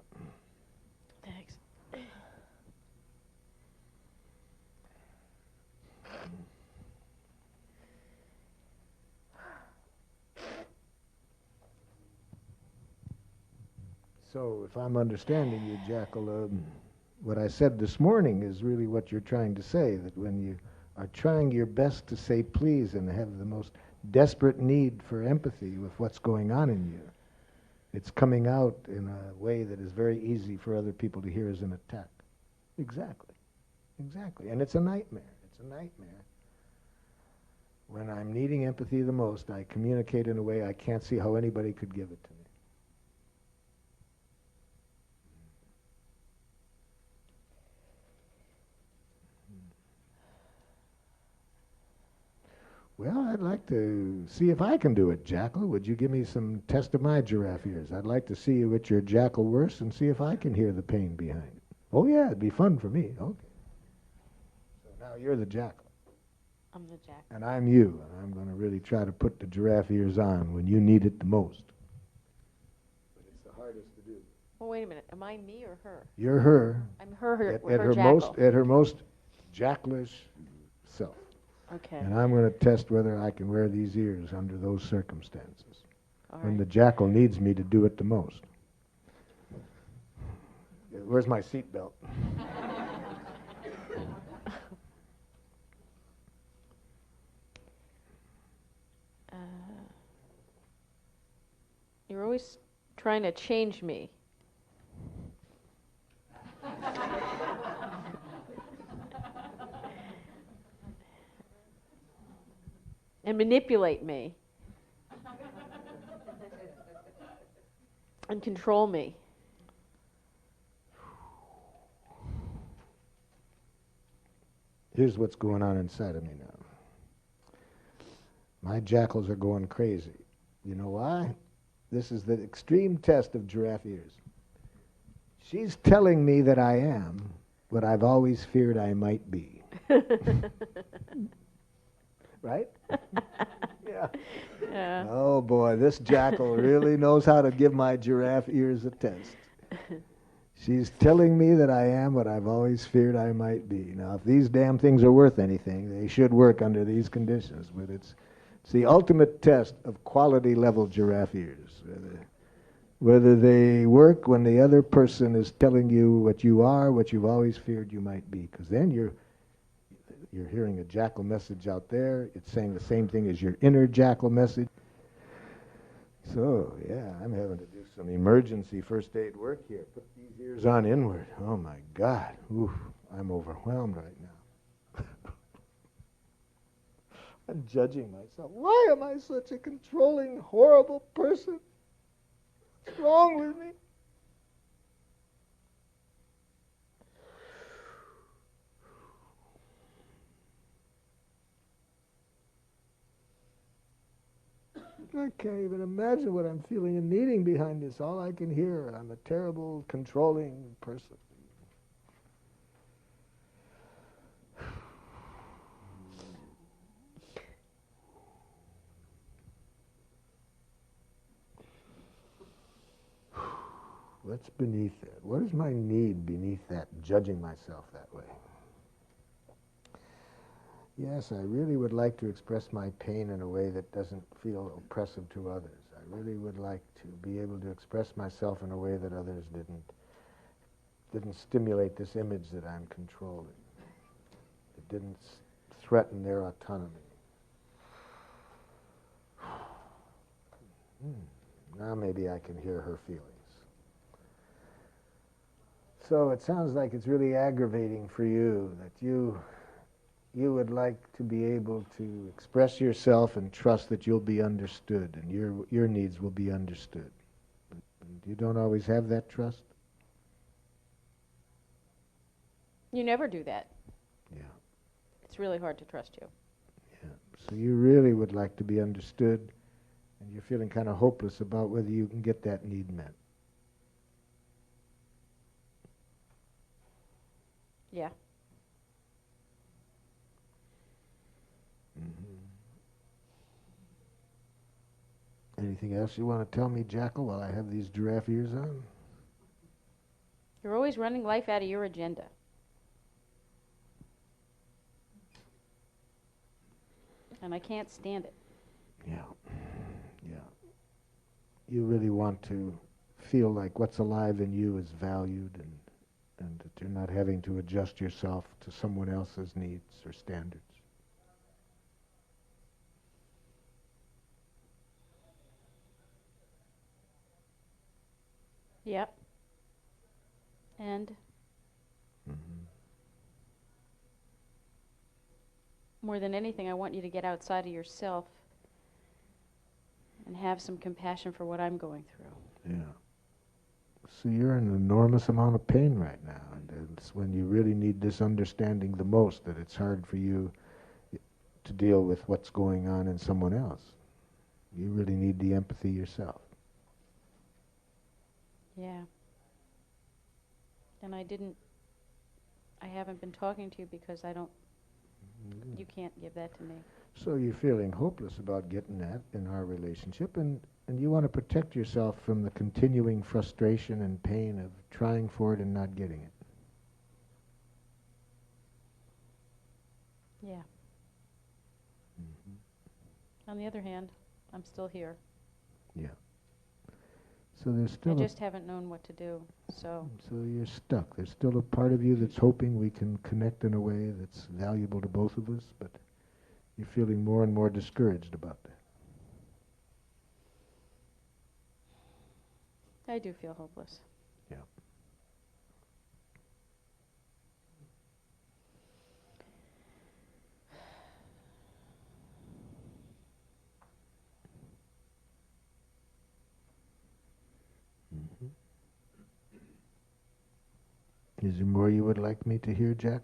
Thanks. So if I'm understanding you, Jackal, what I said this morning is really what you're trying to say, that when you are trying your best to say please and have the most desperate need for empathy with what's going on in you, it's coming out in a way that is very easy for other people to hear as an attack. Exactly. Exactly. And it's a nightmare. It's a nightmare. When I'm needing empathy the most, I communicate in a way I can't see how anybody could give it to me. Well, I'd like to see if I can do it, Jackal. Would you give me some test of my giraffe ears? I'd like to see you at your jackal worst and see if I can hear the pain behind it. Oh, yeah, it'd be fun for me. Okay. So now you're the jackal. I'm the jackal. And I'm you, and I'm going to really try to put the giraffe ears on when you need it the most. But it's the hardest to do. Well, wait a minute. Am I me or her? You're her. I'm her at her her jackal. at her most jackalish self. Okay. And I'm going to test whether I can wear these ears under those circumstances. All When right. the jackal needs me to do it the most. Where's my seatbelt? You're always trying to change me. And manipulate me. And control me. Here's what's going on inside of me now. My jackals are going crazy. You know why? This is the extreme test of giraffe ears. She's telling me that I am what I've always feared I might be. Right? Yeah. Yeah. Oh boy, this jackal really knows how to give my giraffe ears a test. She's telling me that I am what I've always feared I might be. Now, if these damn things are worth anything, they should work under these conditions. But it's the ultimate test of quality level giraffe ears. Whether they work when the other person is telling you what you are, what you've always feared you might be. Because then you're hearing a jackal message out there. It's saying the same thing as your inner jackal message. So, yeah, I'm having to do some emergency first aid work here. Put these ears on inward. Oh, my God. Oof, I'm overwhelmed right now. I'm judging myself. Why am I such a controlling, horrible person? What's wrong with me? I can't even imagine what I'm feeling and needing behind this. All I can hear, I'm a terrible, controlling person. What's beneath that? What is my need beneath that, judging myself that way? Yes, I really would like to express my pain in a way that doesn't feel oppressive to others. I really would like to be able to express myself in a way that others didn't stimulate this image that I'm controlling. It didn't threaten their autonomy. Now maybe I can hear her feelings. So it sounds like it's really aggravating for you that you would like to be able to express yourself and trust that you'll be understood and your needs will be understood. And you don't always have that trust? You never do that. Yeah. It's really hard to trust you. Yeah. So you really would like to be understood, and you're feeling kind of hopeless about whether you can get that need met. Yeah. Anything else you want to tell me, Jackal, while I have these giraffe ears on? You're always running life out of your agenda. And I can't stand it. Yeah. Yeah. You really want to feel like what's alive in you is valued and that you're not having to adjust yourself to someone else's needs or standards. Yep. And more than anything, I want you to get outside of yourself and have some compassion for what I'm going through. Yeah. So you're in an enormous amount of pain right now, and it's when you really need this understanding the most that it's hard for you to deal with what's going on in someone else. You really need the empathy yourself. Yeah. And I haven't been talking to you because you can't give that to me. So you're feeling hopeless about getting that in our relationship, and you want to protect yourself from the continuing frustration and pain of trying for it and not getting it. Yeah. On the other hand, I'm still here. Yeah. So there's still I just haven't known what to do, so you're stuck. There's still a part of you that's hoping we can connect in a way that's valuable to both of us, but you're feeling more and more discouraged about that. I do feel hopeless. Yeah. Is there more you would like me to hear, Jack?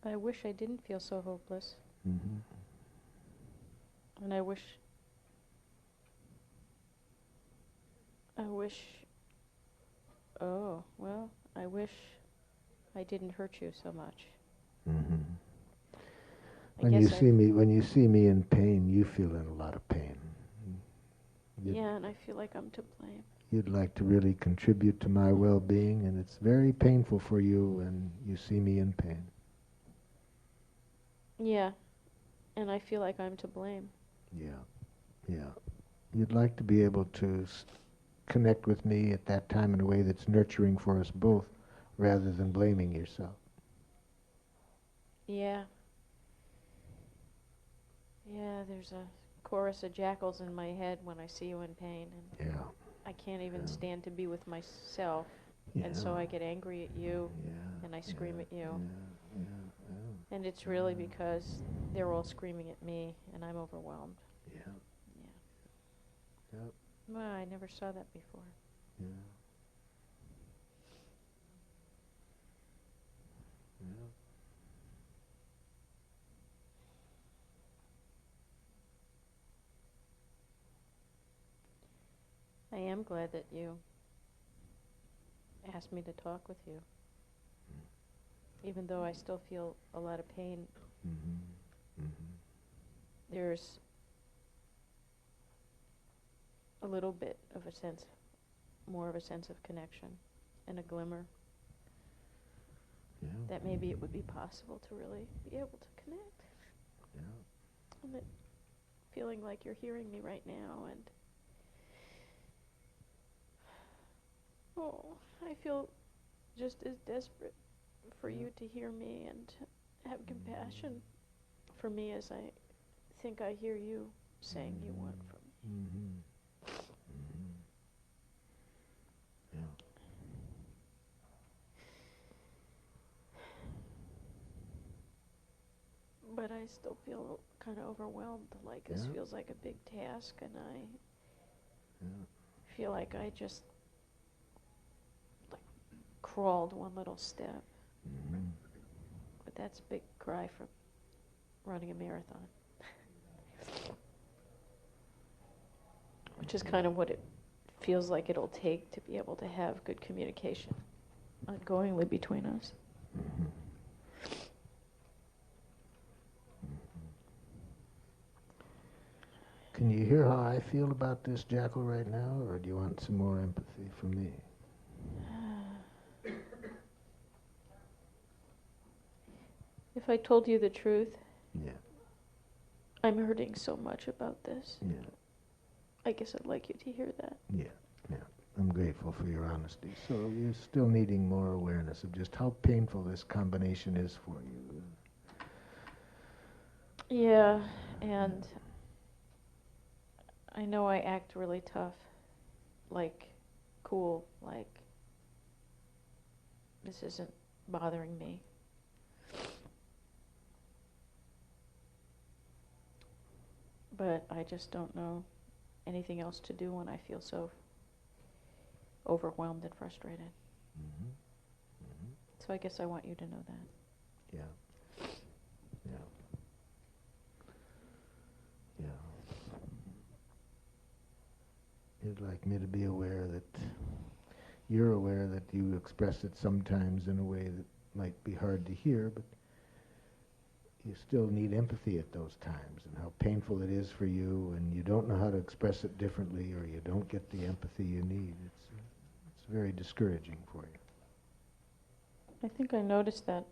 I wish I didn't feel so hopeless. Mm-hmm. And I wish I didn't hurt you so much. Mm-hmm. I When guess you see me in pain, you feel in a lot of pain. Yeah, and I feel like I'm to blame. You'd like to really contribute to my well-being, and it's very painful for you when you see me in pain. Yeah, and I feel like I'm to blame. Yeah, yeah. You'd like to be able to connect with me at that time in a way that's nurturing for us both, rather than blaming yourself. Yeah. Yeah, there's a chorus of jackals in my head when I see you in pain, and Yeah. I can't even stand to be with myself, Yeah. and so I get angry at you, Yeah, and I scream yeah, at you. Yeah, yeah, And it's really because they're all screaming at me, and I'm overwhelmed. yeah, Yeah. Yep. Well, I never saw that before. yeah, yeah. I am glad that you asked me to talk with you, even though I still feel a lot of pain. Mm-hmm. Mm-hmm. There's a little bit of a sense, more of a sense of connection and a glimmer Yeah. that maybe it would be possible to really be able to connect. Yeah. And that feeling like you're hearing me right now, and I feel just as desperate for you to hear me and to have compassion for me as I think I hear you saying you want from me. Mm-hmm. Mm-hmm. Yeah. But I still feel kind of overwhelmed, like this Yeah. feels like a big task, and I Yeah. feel like I just crawled one little step. Mm-hmm. But that's a big cry for running a marathon. Which is kind of what it feels like it'll take to be able to have good communication ongoingly between us. Mm-hmm. Can you hear how I feel about this, Jackal, right now, or do you want some more empathy from me? If I told you the truth, Yeah. I'm hurting so much about this. Yeah. I guess I'd like you to hear that. Yeah. Yeah. I'm grateful for your honesty. So you're still needing more awareness of just how painful this combination is for you. Yeah, and I know I act really tough, like cool, like this isn't bothering me. But I just don't know anything else to do when I feel so overwhelmed and frustrated. Mm-hmm. Mm-hmm. So I guess I want you to know that. Yeah. Yeah. Yeah. You'd like me to be aware that you're aware that you express it sometimes in a way that might be hard to hear, but you still need empathy at those times, and how painful it is for you, and you don't know how to express it differently, or you don't get the empathy you need. It's very discouraging for you. I think I noticed that.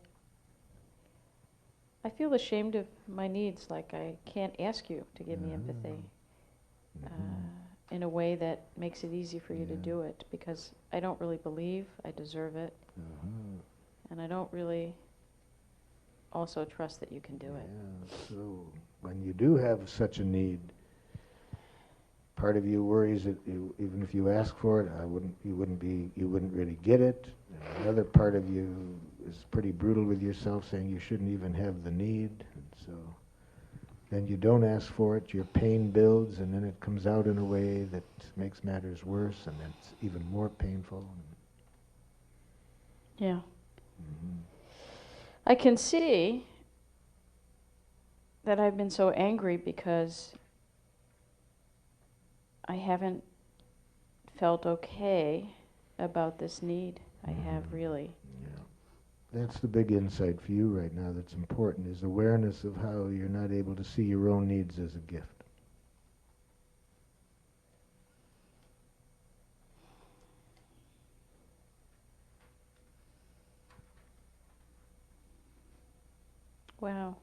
I feel ashamed of my needs, like I can't ask you to give me empathy in a way that makes it easy for you to do it, because I don't really believe I deserve it, and I don't really also trust that you can do it. Yeah, so when you do have such a need, part of you worries that even if you ask for it, you wouldn't really get it. And another part of you is pretty brutal with yourself, saying you shouldn't even have the need. And so then you don't ask for it, your pain builds, and then it comes out in a way that makes matters worse, and then it's even more painful. Yeah. Mm-hmm. I can see that I've been so angry because I haven't felt okay about this need. I have really. Yeah. That's the big insight for you right now that's important, is awareness of how you're not able to see your own needs as a gift. Wow.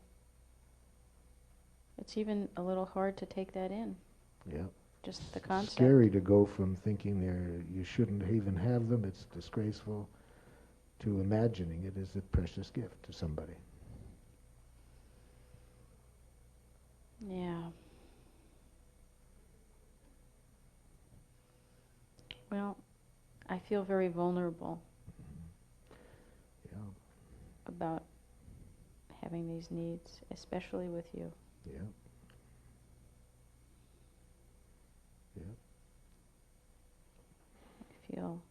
It's even a little hard to take that in. Yeah. Just the concept. Scary to go from thinking you shouldn't even have them, it's disgraceful, to imagining it as a precious gift to somebody. Yeah. Well, I feel very vulnerable Yeah. about having these needs, especially with you. Yeah. Yeah. I feel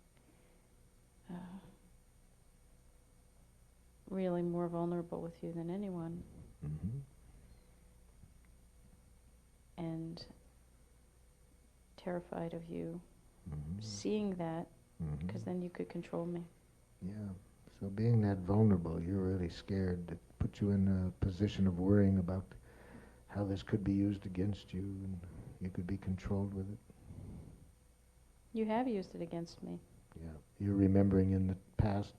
really more vulnerable with you than anyone. Mm-hmm. And terrified of you Mm-hmm. seeing that, Mm-hmm. because then you could control me. Yeah. So being that vulnerable, you're really scared. It puts you in a position of worrying about how this could be used against you, and you could be controlled with it. You have used it against me. Yeah. You're remembering in the past.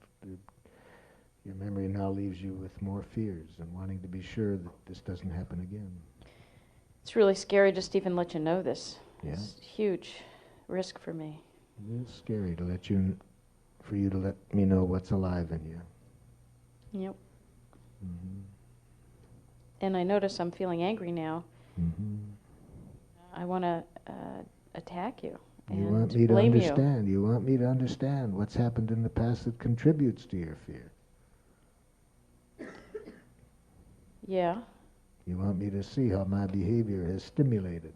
Your memory now leaves you with more fears and wanting to be sure that this doesn't happen again. It's really scary just to even let you know this. Yeah. It's a huge risk for me. It's scary for you to let me know what's alive in you. Yep. Mm-hmm. And I notice I'm feeling angry now. Mm-hmm. I want to attack you You and want me to blame understand. You want me to understand what's happened in the past that contributes to your fear. you. Yeah. You want me to see how my behavior has stimulated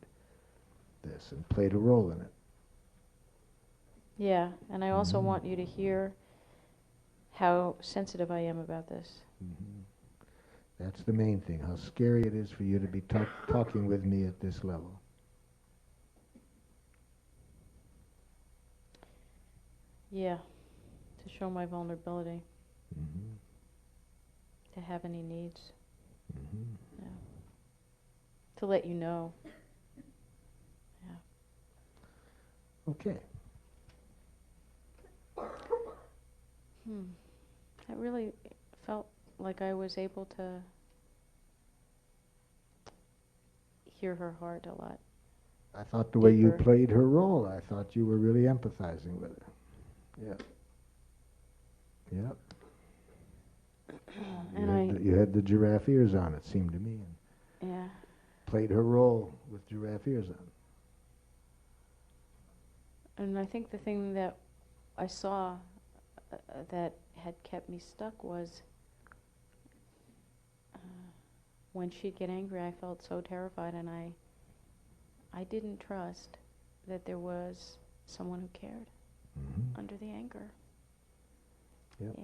this and played a role in it. Yeah. And I also Mhm. want you to hear how sensitive I am about this. Mm-hmm. That's the main thing, how scary it is for you to be talking with me at this level. Yeah. To show my vulnerability. Mm-hmm. To have any needs. Mm-hmm. Yeah. To let you know. Yeah. Okay. I really felt like I was able to hear her heart a lot. I thought the way you Deeper. played her role, I thought you were really empathizing with her. Yeah. Yeah. And You had the giraffe ears on, it seemed to me. And yeah. played her role with giraffe ears on. And I think the thing that I saw that had kept me stuck was when she'd get angry, I felt so terrified, and I didn't trust that there was someone who cared Mm-hmm. under the anger. Yep.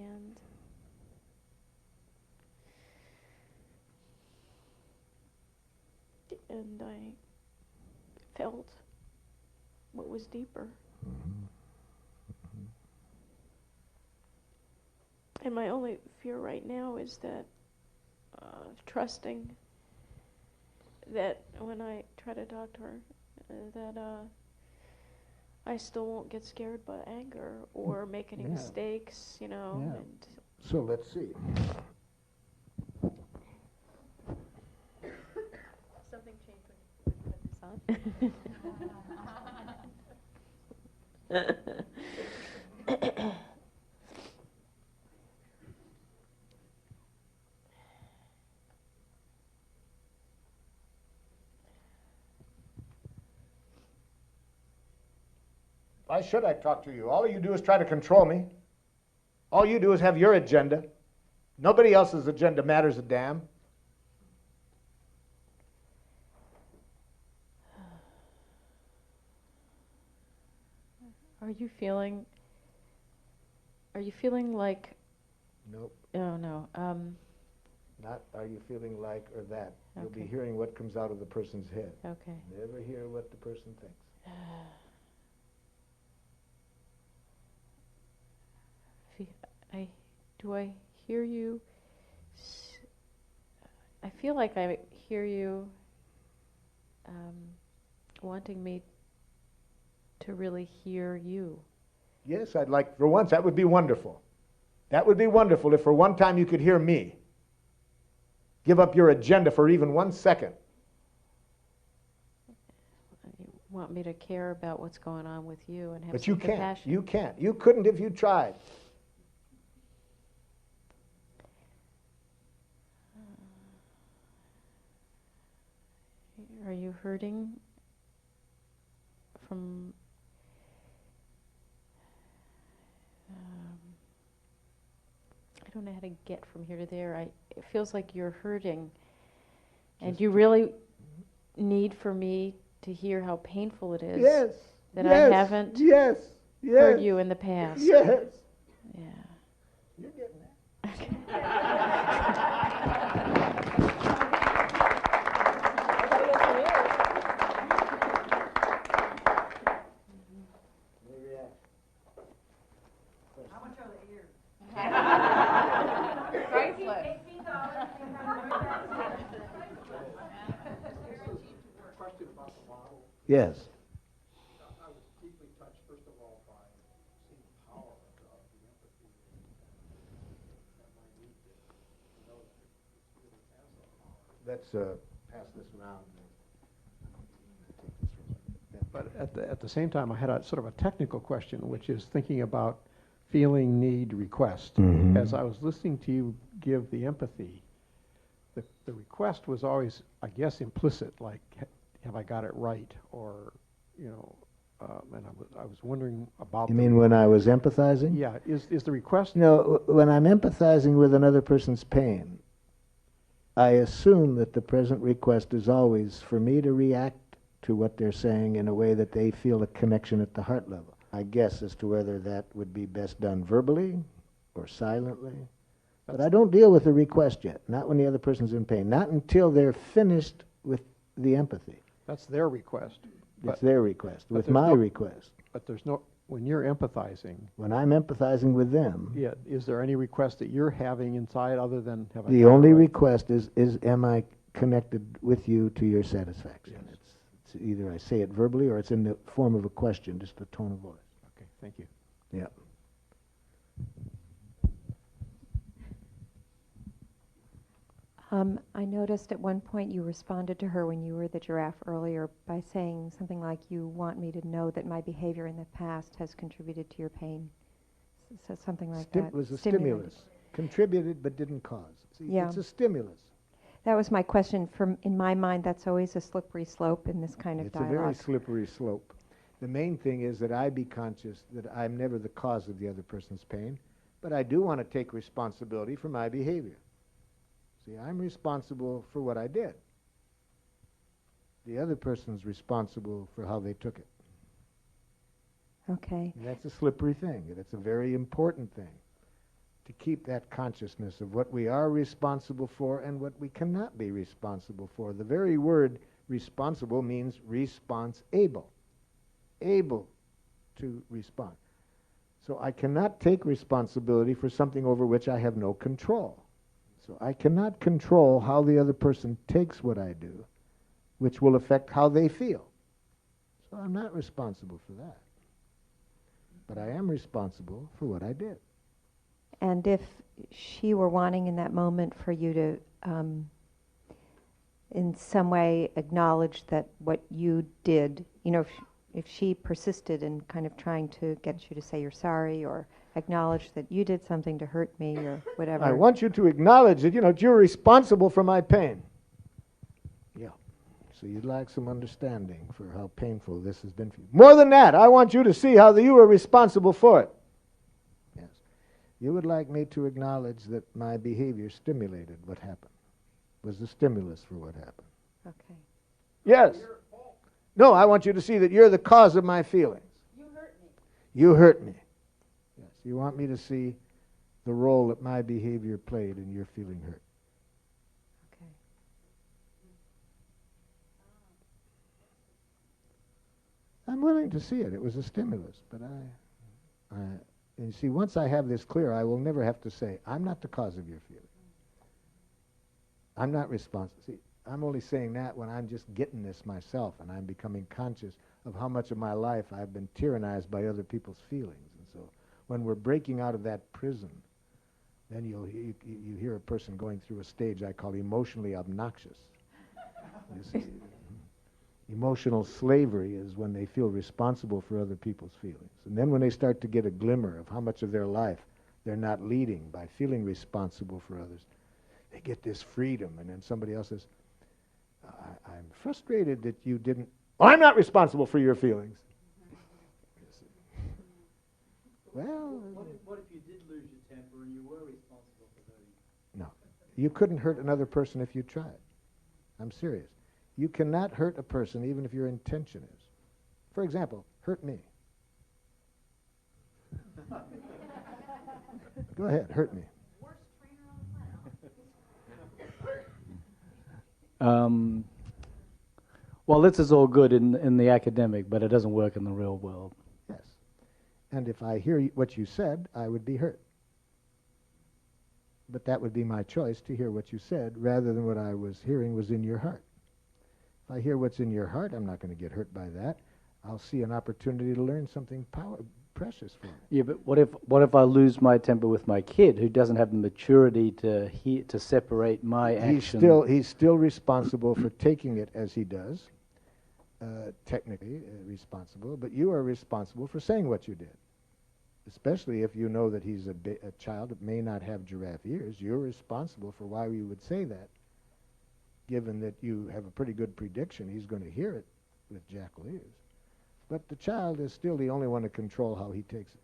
And I felt what was deeper. Mm-hmm. And my only fear right now is that trusting that when I try to talk to her, that I still won't get scared by anger or make any Yeah. mistakes, you know. Yeah. And So let's see. something changed when you put this on. Why should I talk to you? All you do is try to control me. All you do is have your agenda. Nobody else's agenda matters a damn. Are you feeling like? Nope. Oh no. Not are you feeling like or that. You'll be Okay. hearing what comes out of the person's head. Okay. Never hear what the person thinks. Do I hear you? I feel like I hear you wanting me to really hear you. Yes, I'd like, for once, that would be wonderful. That would be wonderful if for one time you could hear me. Give up your agenda for even 1 second. You want me to care about what's going on with you and have But some you can't. compassion. You can't. You couldn't if you tried. Are you hurting from I don't know how to get from here to there. It feels like you're hurting, and you really need for me to hear how painful it is. Yes. That yes, I haven't yes, yes, heard you in the past. Yes. Yeah. You're getting that. How much are the ears? Priceless. Question about the model. Yes. I was deeply touched, first of all, by seeing the power of the empathy that my need to know that it really has that power. Let's pass this around. But at the same time, I had a sort of a technical question, which is thinking about feeling, need, request. Mhm. As I was listening to you give the empathy, the request was always, I guess, implicit, like, have I got it right? Or, you know, and I was wondering about. You mean when I was empathizing? Yeah, is the request? No, when I'm empathizing with another person's pain, I assume that the present request is always for me to react to what they're saying in a way that they feel a connection at the heart level. I guess as to whether that would be best done verbally or silently. But I don't deal with the request yet, not when the other person's in pain, not until they're finished with the empathy. That's their request. It's their request, with there's my no- request. But there's no, when you're empathizing, When I'm empathizing with them, yeah, is there any request that you're having inside other than have I the got it only right? request is am I connected with you to your satisfaction? Yes. It's either I say it verbally or it's in the form of a question, just a tone of voice. Okay, thank you. Yeah. I noticed at one point you responded to her when you were the giraffe earlier by saying something like, you want me to know that my behavior in the past has contributed to your pain. So something like that. It was a Stimulated. stimulus. Contributed but didn't cause. See, Yeah. It's a stimulus. That was my question. In my mind, that's always a slippery slope in this kind of It's dialogue. a very slippery slope. The main thing is that I be conscious that I'm never the cause of the other person's pain, but I do want to take responsibility for my behavior. See, I'm responsible for what I did. The other person's responsible for how they took it. Okay. And that's a slippery thing, and it's a very important thing to keep that consciousness of what we are responsible for and what we cannot be responsible for. The very word responsible means response-able, able to respond. So I cannot take responsibility for something over which I have no control. So I cannot control how the other person takes what I do, which will affect how they feel. So I'm not responsible for that. But I am responsible for what I did. And if she were wanting in that moment for you to, in some way, acknowledge that what you did, you know, if she persisted in kind of trying to get you to say you're sorry or acknowledge that you did something to hurt me or whatever. I want you to acknowledge that, you're responsible for my pain. Yeah. So you'd like some understanding for how painful this has been for you. More than that, I want you to see how you were responsible for it. Yes. You would like me to acknowledge that my behavior stimulated what happened, was the stimulus for what happened. Okay. Yes. No, I want you to see that you're the cause of my feelings. You hurt me. You hurt me. Yes. You want me to see the role that my behavior played in your feeling hurt. Okay. I'm willing to see it. It was a stimulus, but and you see, once I have this clear, I will never have to say, I'm not the cause of your feeling. I'm not responsible. See, I'm only saying that when I'm just getting this myself and I'm becoming conscious of how much of my life I've been tyrannized by other people's feelings. And so when we're breaking out of that prison, Then you hear a person going through a stage I call emotionally obnoxious. You see, emotional slavery is when they feel responsible for other people's feelings. And then when they start to get a glimmer of how much of their life they're not leading by feeling responsible for others, they get this freedom. And then somebody else says, I'm frustrated that you didn't... Oh, I'm not responsible for your feelings. Well... What if you did lose your temper and you were responsible for hurting? No. You couldn't hurt another person if you tried. I'm serious. You cannot hurt a person even if your intention is. For example, hurt me. Go ahead, hurt me. Well, this is all good in the academic, but it doesn't work in the real world. Yes. And if I hear what you said, I would be hurt. But that would be my choice to hear what you said rather than what I was hearing was in your heart. If I hear what's in your heart, I'm not going to get hurt by that. I'll see an opportunity to learn something precious for me. Yeah, but what if I lose my temper with my kid who doesn't have the maturity to separate my action? He's still responsible for taking it as he does, technically responsible, but you are responsible for saying what you did. Especially if you know that he's a child that may not have giraffe ears, you're responsible for why you would say that, given that you have a pretty good prediction he's going to hear it with jackal ears. But the child is still the only one to control how he takes it.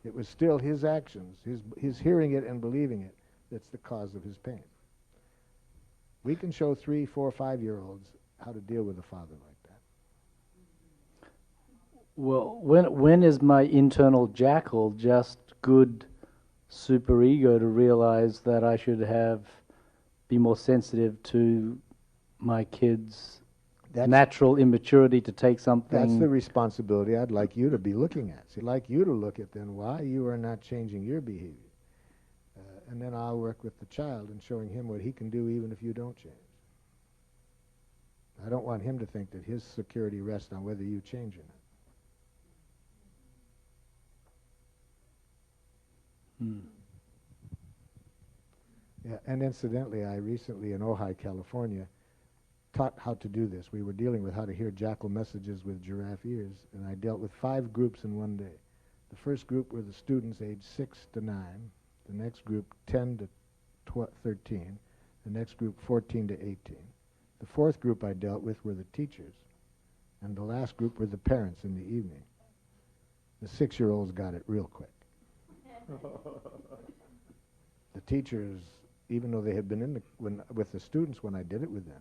It was still his actions, his hearing it and believing it, that's the cause of his pain. We can show 3, 4, 5-year-olds how to deal with a father like that. Well, when is my internal jackal just good superego to realize that I should be more sensitive to my kids' natural immaturity to take something? That's the responsibility I'd like you to be looking at. So I'd like you to look at then why you are not changing your behavior. And then I'll work with the child in showing him what he can do even if you don't change. I don't want him to think that his security rests on whether you change or not. Yeah, and incidentally, I recently in Ojai, California, taught how to do this. We were dealing with how to hear jackal messages with giraffe ears, and I dealt with 5 groups in one day. The first group were the students aged 6 to 9, the next group 10 to 13, the next group 14 to 18. The fourth group I dealt with were the teachers, and the last group were the parents in the evening. The 6-year-olds got it real quick. The teachers, even though they had been with the students when I did it with them,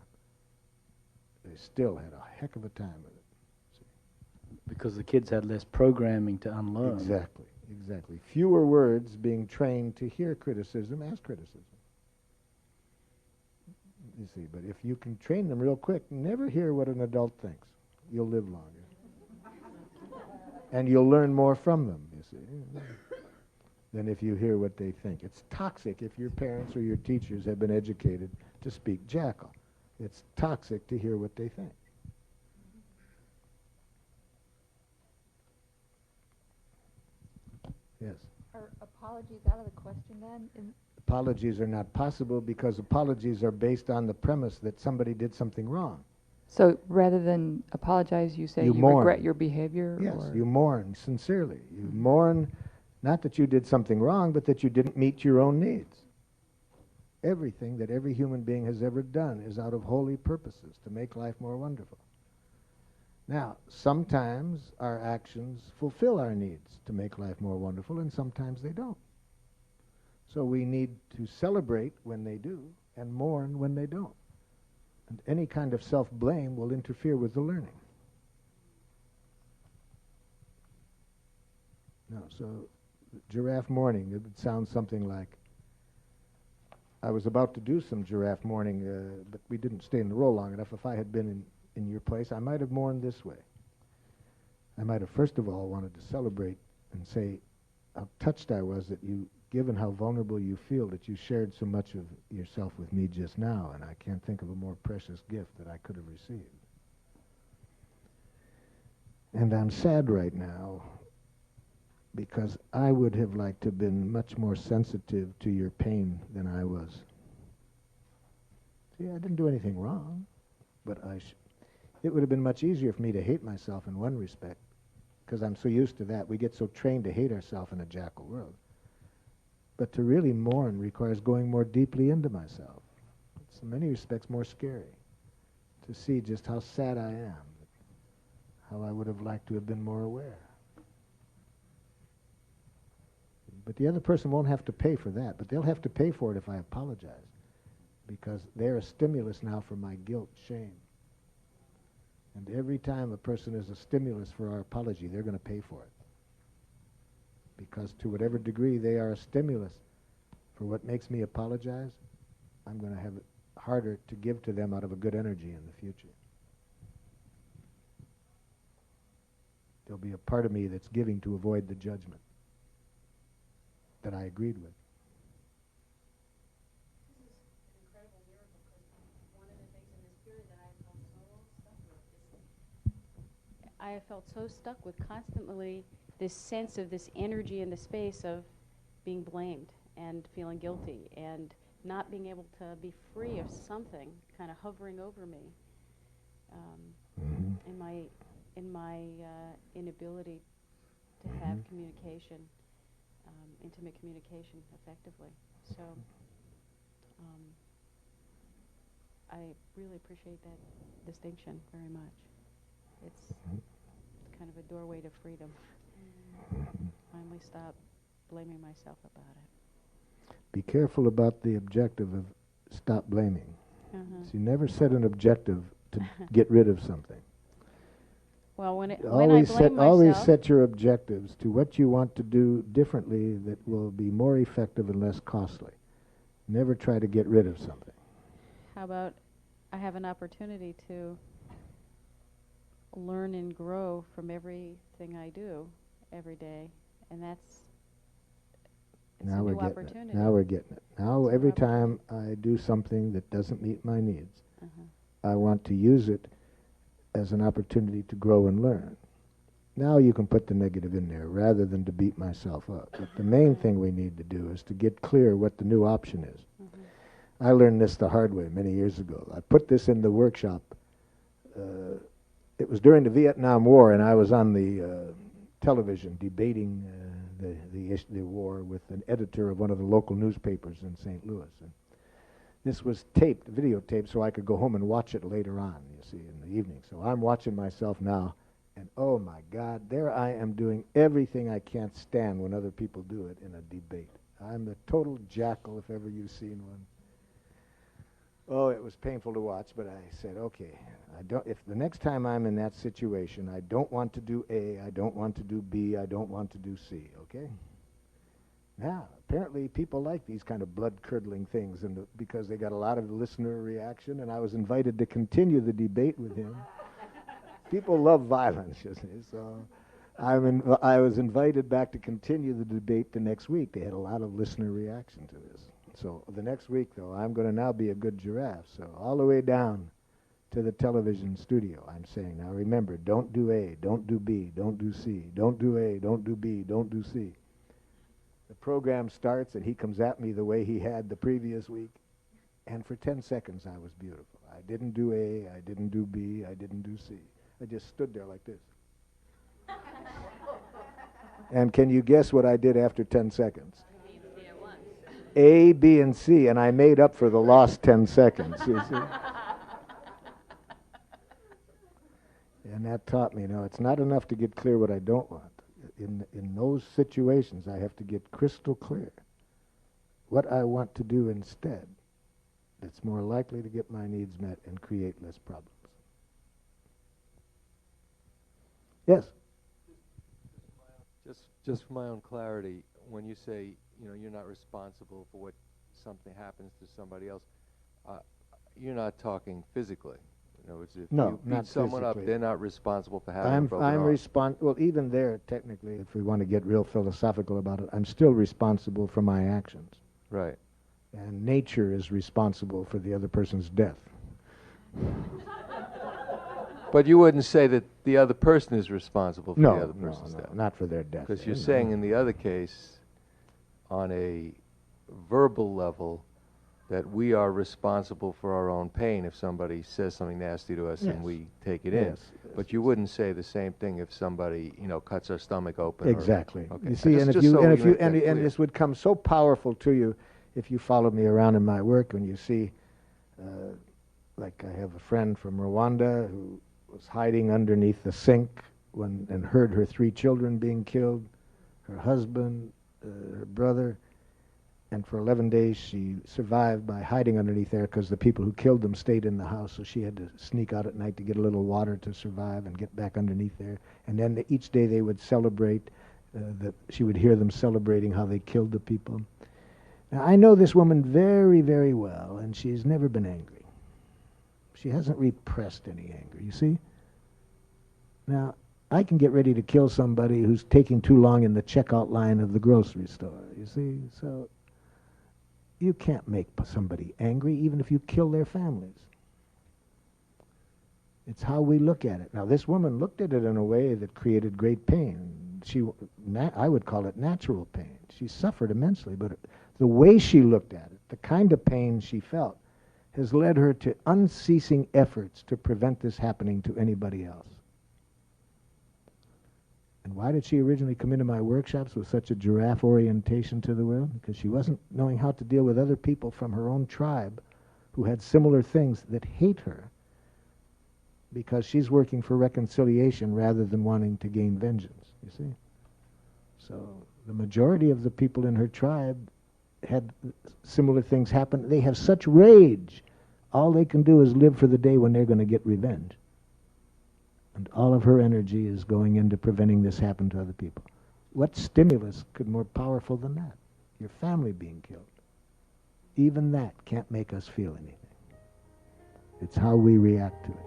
they still had a heck of a time with it. See? Because the kids had less programming to unlearn. Exactly, exactly. Fewer words being trained to hear criticism as criticism. You see, but if you can train them real quick, never hear what an adult thinks. You'll live longer. And you'll learn more from them, you see, than if you hear what they think. It's toxic if your parents or your teachers have been educated to speak jackal. It's toxic to hear what they think. Yes? Are apologies out of the question then? Apologies are not possible because apologies are based on the premise that somebody did something wrong. So rather than apologize, you say you regret your behavior? Yes, or? you mourn sincerely. You mourn not that you did something wrong, but that you didn't meet your own needs. Everything that every human being has ever done is out of holy purposes to make life more wonderful. Now, sometimes our actions fulfill our needs to make life more wonderful, and sometimes they don't. So we need to celebrate when they do and mourn when they don't. And any kind of self-blame will interfere with the learning. No, so giraffe mourning, it would sound something like, I was about to do some giraffe mourning, but we didn't stay in the row long enough. If I had been in your place, I might have mourned this way. I might have first of all wanted to celebrate and say how touched I was that you, given how vulnerable you feel, that you shared so much of yourself with me just now, and I can't think of a more precious gift that I could have received. And I'm sad right now because I would have liked to have been much more sensitive to your pain than I was. See, I didn't do anything wrong, but it would have been much easier for me to hate myself in one respect, because I'm so used to that. We get so trained to hate ourselves in a jackal world. But to really mourn requires going more deeply into myself. It's in many respects more scary to see just how sad I am, how I would have liked to have been more aware. But the other person won't have to pay for that, but they'll have to pay for it if I apologize, because they're a stimulus now for my guilt, shame. And every time a person is a stimulus for our apology, they're going to pay for it. Because to whatever degree they are a stimulus for what makes me apologize, I'm going to have it harder to give to them out of a good energy in the future. There'll be a part of me that's giving to avoid the judgment that I agreed with. This is an incredible miracle, because one of the things in this period that I felt so stuck with is I have felt so stuck with constantly this sense of this energy in the space of being blamed and feeling guilty and not being able to be free of something kind of hovering over me, in my inability to have communication, intimate communication effectively. So I really appreciate that distinction very much. It's kind of a doorway to freedom. Finally stop blaming myself about it. Be careful about the objective of stop blaming. So you never set an objective to get rid of something. Well, when I always blame always myself, set your objectives to what you want to do differently that will be more effective and less costly. Never try to get rid of something. how about I have an opportunity to learn and grow from everything I do every day, and it's Now a we're new getting opportunity. it. Now we're getting it. Now It's a new every time I do something that doesn't meet my needs, Uh-huh. I want to use it as an opportunity to grow and learn. Now you can put the negative in there rather than to beat myself up. But the main thing we need to do is to get clear what the new option is. I learned this the hard way many years ago. I put this in the workshop. It was during the Vietnam War, and I was on the television debating the war with an editor of one of the local newspapers in St. Louis. And this was taped, videotaped, so I could go home and watch it later on, you see, in the evening. So I'm watching myself now, and oh my God, there I am doing everything I can't stand when other people do it in a debate. I'm the total jackal, if ever you've seen one. Oh, it was painful to watch, but I said, okay, if the next time I'm in that situation, I don't want to do A, I don't want to do B, I don't want to do C, okay? Now, apparently people like these kind of blood-curdling things because they got a lot of listener reaction, and I was invited to continue the debate with him. People love violence, you see, so I was invited back to continue the debate the next week. They had a lot of listener reaction to this. So the next week, though, I'm going to now be a good giraffe. So all the way down to the television studio, I'm saying, now remember, don't do A, don't do B, don't do C, don't do A, don't do B, don't do C. The program starts, and he comes at me the way he had the previous week. And for 10 seconds, I was beautiful. I didn't do A, I didn't do B, I didn't do C. I just stood there like this. And can you guess what I did after 10 seconds? A, B, and C, and I made up for the lost 10 seconds, you see. And that taught me, it's not enough to get clear what I don't want. In those situations, I have to get crystal clear what I want to do instead that's more likely to get my needs met and create less problems. Yes? Just for my own clarity, when you say, you're not responsible for what something happens to somebody else, you're not talking physically. In other words, if you beat someone up, they're not responsible for having a broken arm. Well, even there, technically, if we want to get real philosophical about it, I'm still responsible for my actions. Right. And nature is responsible for the other person's death. But you wouldn't say that the other person is responsible for the other person's death. Not for their death. Because you're saying in the other case, on a verbal level, that we are responsible for our own pain if somebody says something nasty to us and we take it in. But you wouldn't say the same thing if somebody, cuts our stomach open. Exactly. Okay. You see, and this would come so powerful to you if you followed me around in my work, when you see, like I have a friend from Rwanda who was hiding underneath the sink and heard her 3 children being killed, her husband, her brother, and for 11 days she survived by hiding underneath there because the people who killed them stayed in the house, so she had to sneak out at night to get a little water to survive and get back underneath there. And then each day they would celebrate, she would hear them celebrating how they killed the people. Now, I know this woman very, very well, and she's never been angry. She hasn't repressed any anger, you see? Now, I can get ready to kill somebody who's taking too long in the checkout line of the grocery store, you see? So you can't make somebody angry even if you kill their families. It's how we look at it. Now, this woman looked at it in a way that created great pain. I would call it natural pain. She suffered immensely, but the way she looked at it, the kind of pain she felt, has led her to unceasing efforts to prevent this happening to anybody else. And why did she originally come into my workshops with such a giraffe orientation to the world? Because she wasn't knowing how to deal with other people from her own tribe who had similar things that hate her, because she's working for reconciliation rather than wanting to gain vengeance, you see? So the majority of the people in her tribe had similar things happen. They have such rage. All they can do is live for the day when they're going to get revenge. And all of her energy is going into preventing this happen to other people. What stimulus could be more powerful than that? Your family being killed. Even that can't make us feel anything. It's how we react to it.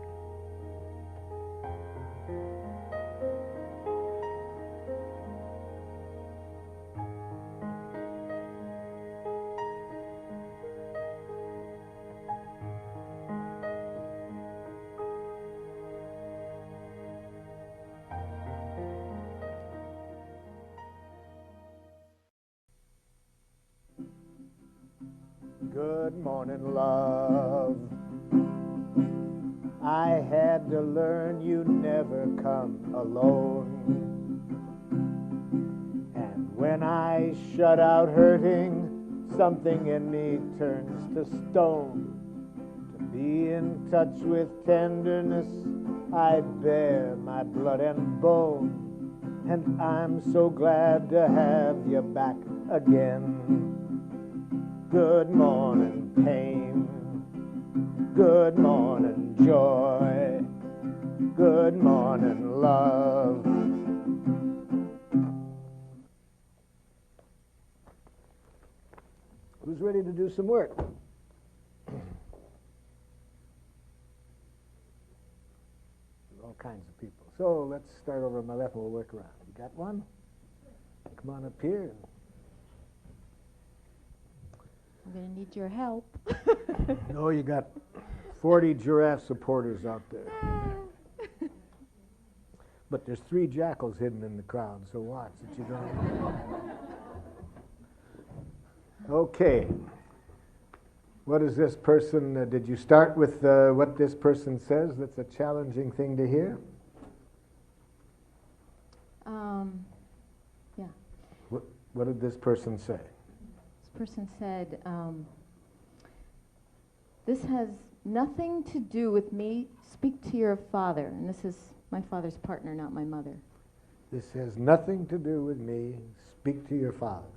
Good morning, love. I had to learn you never come alone. And when I shut out hurting, something in me turns to stone. To be in touch with tenderness, I bear my blood and bone. And I'm so glad to have you back again. Good morning, pain. Good morning, joy. Good morning, love. Who's ready to do some work? All kinds of people. So let's start over on my left and we'll work around. You got one? Come on up here. I'm going to need your help. No, you got 40 giraffe supporters out there. But there's 3 jackals hidden in the crowd, so watch that you don't. Okay. What is this person? Did you start with what this person says? That's a challenging thing to hear. Yeah. What did this person say? This person said, this has nothing to do with me. Speak to your father. And this is my father's partner, not my mother. This has nothing to do with me. Speak to your father.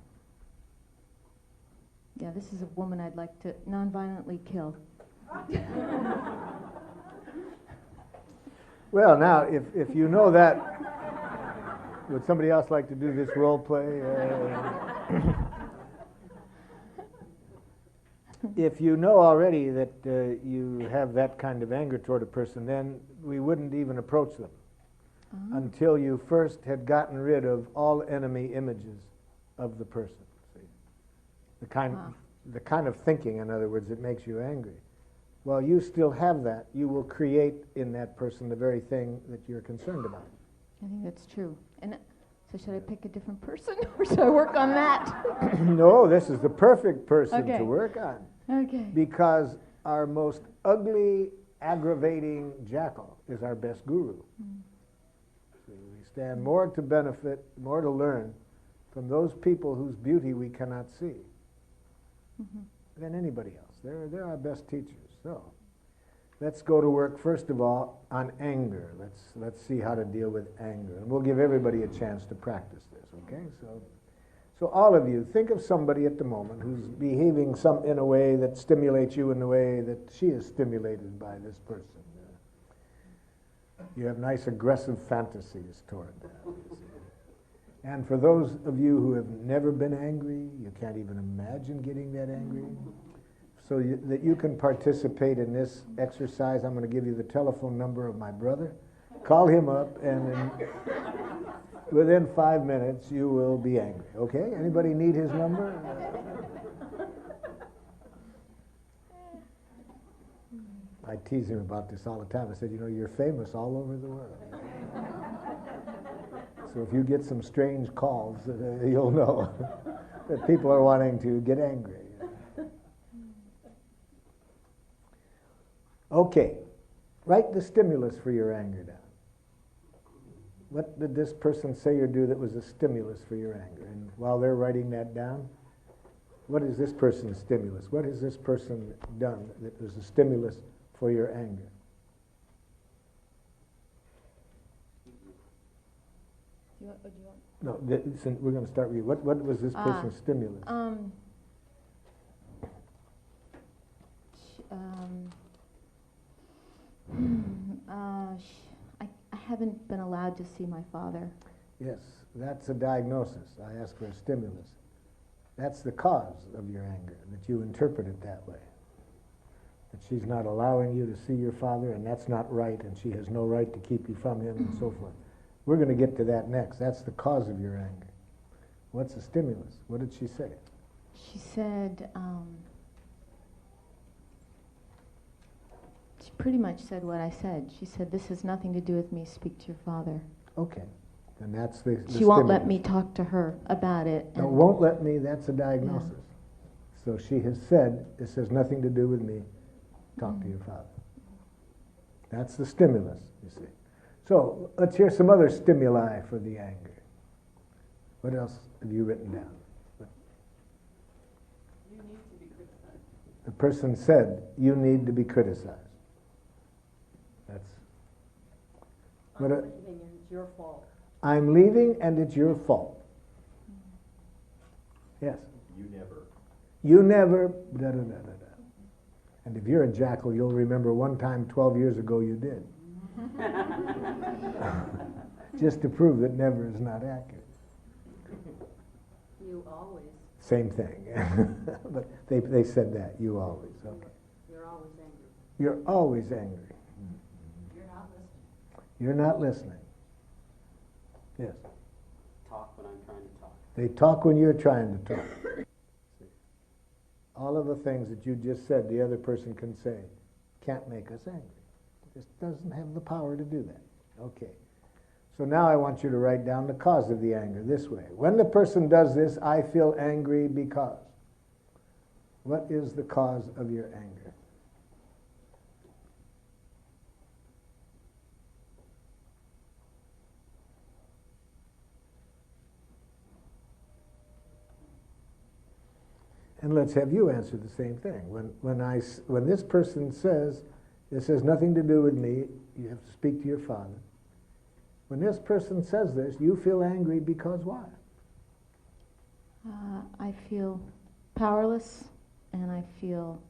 Yeah, this is a woman I'd like to non-violently kill. Well, now, if you know that, would somebody else like to do this role play? If you know already that you have that kind of anger toward a person, then we wouldn't even approach them until you first had gotten rid of all enemy images of the person. See? The kind of thinking, in other words, that makes you angry. while you still have that, you will create in that person the very thing that you're concerned about. I think that's true. And so should I pick a different person or should I work on that? No, this is the perfect person Okay. to work on. Okay. Because our most ugly, aggravating jackal is our best guru. So we stand more to benefit, more to learn from those people whose beauty we cannot see than anybody else. They're our best teachers. So let's go to work, first of all, on anger. Let's see how to deal with anger. And we'll give everybody a chance to practice this, okay? So all of you, think of somebody at the moment who's behaving in a way that stimulates you in the way that she is stimulated by this person. You have nice aggressive fantasies toward that. You see. And for those of you who have never been angry, you can't even imagine getting that angry, so that you can participate in this exercise, I'm going to give you the telephone number of my brother. Call him up, and within 5 minutes, you will be angry. Okay? Anybody need his number? I tease him about this all the time. I said, you know, you're famous all over the world. So if you get some strange calls, you'll know that people are wanting to get angry. Okay. Write the stimulus for your anger down. What did this person say or do that was a stimulus for your anger? And while they're writing that down, what is this person's stimulus? What has this person done that was a stimulus for your anger? No, we're going to start with you. What was this person's stimulus? I haven't been allowed to see my father. Yes, that's a diagnosis. I ask for a stimulus. That's the cause of your anger, that you interpret it that way. That she's not allowing you to see your father, and that's not right, and she has no right to keep you from him, and so forth. We're going to get to that next. That's the cause of your anger. What's the stimulus? What did she say? She said, she pretty much said what I said. She said, this has nothing to do with me, speak to your father. Okay, and that's the She won't let me talk to her about it. No, won't let me, that's a diagnosis. Yeah. So she has said, this has nothing to do with me, talk to your father. That's the stimulus, you see. So let's hear some other stimuli for the anger. What else have you written down? You need to be criticized. The person said, you need to be criticized. That's I'm leaving and it's your fault. I'm leaving and it's your fault. Yes? You never, da da da da da. And if you're a jackal, you'll remember one time 12 years ago you did. Just to prove that never is not accurate. You always. Same thing. But they said that, you always. Okay. You're always angry. You're always angry. You're not listening. You're not listening. Yes. Talk when I'm trying to talk. They talk when you're trying to talk. All of the things that you just said the other person can say can't make us angry. It just doesn't have the power to do that. Okay. So now I want you to write down the cause of the anger this way. When the person does this, I feel angry because. What is the cause of your anger? And let's have you answer the same thing. When this person says, this has nothing to do with me, you have to speak to your father. When this person says this, you feel angry because why? I feel powerless and I feel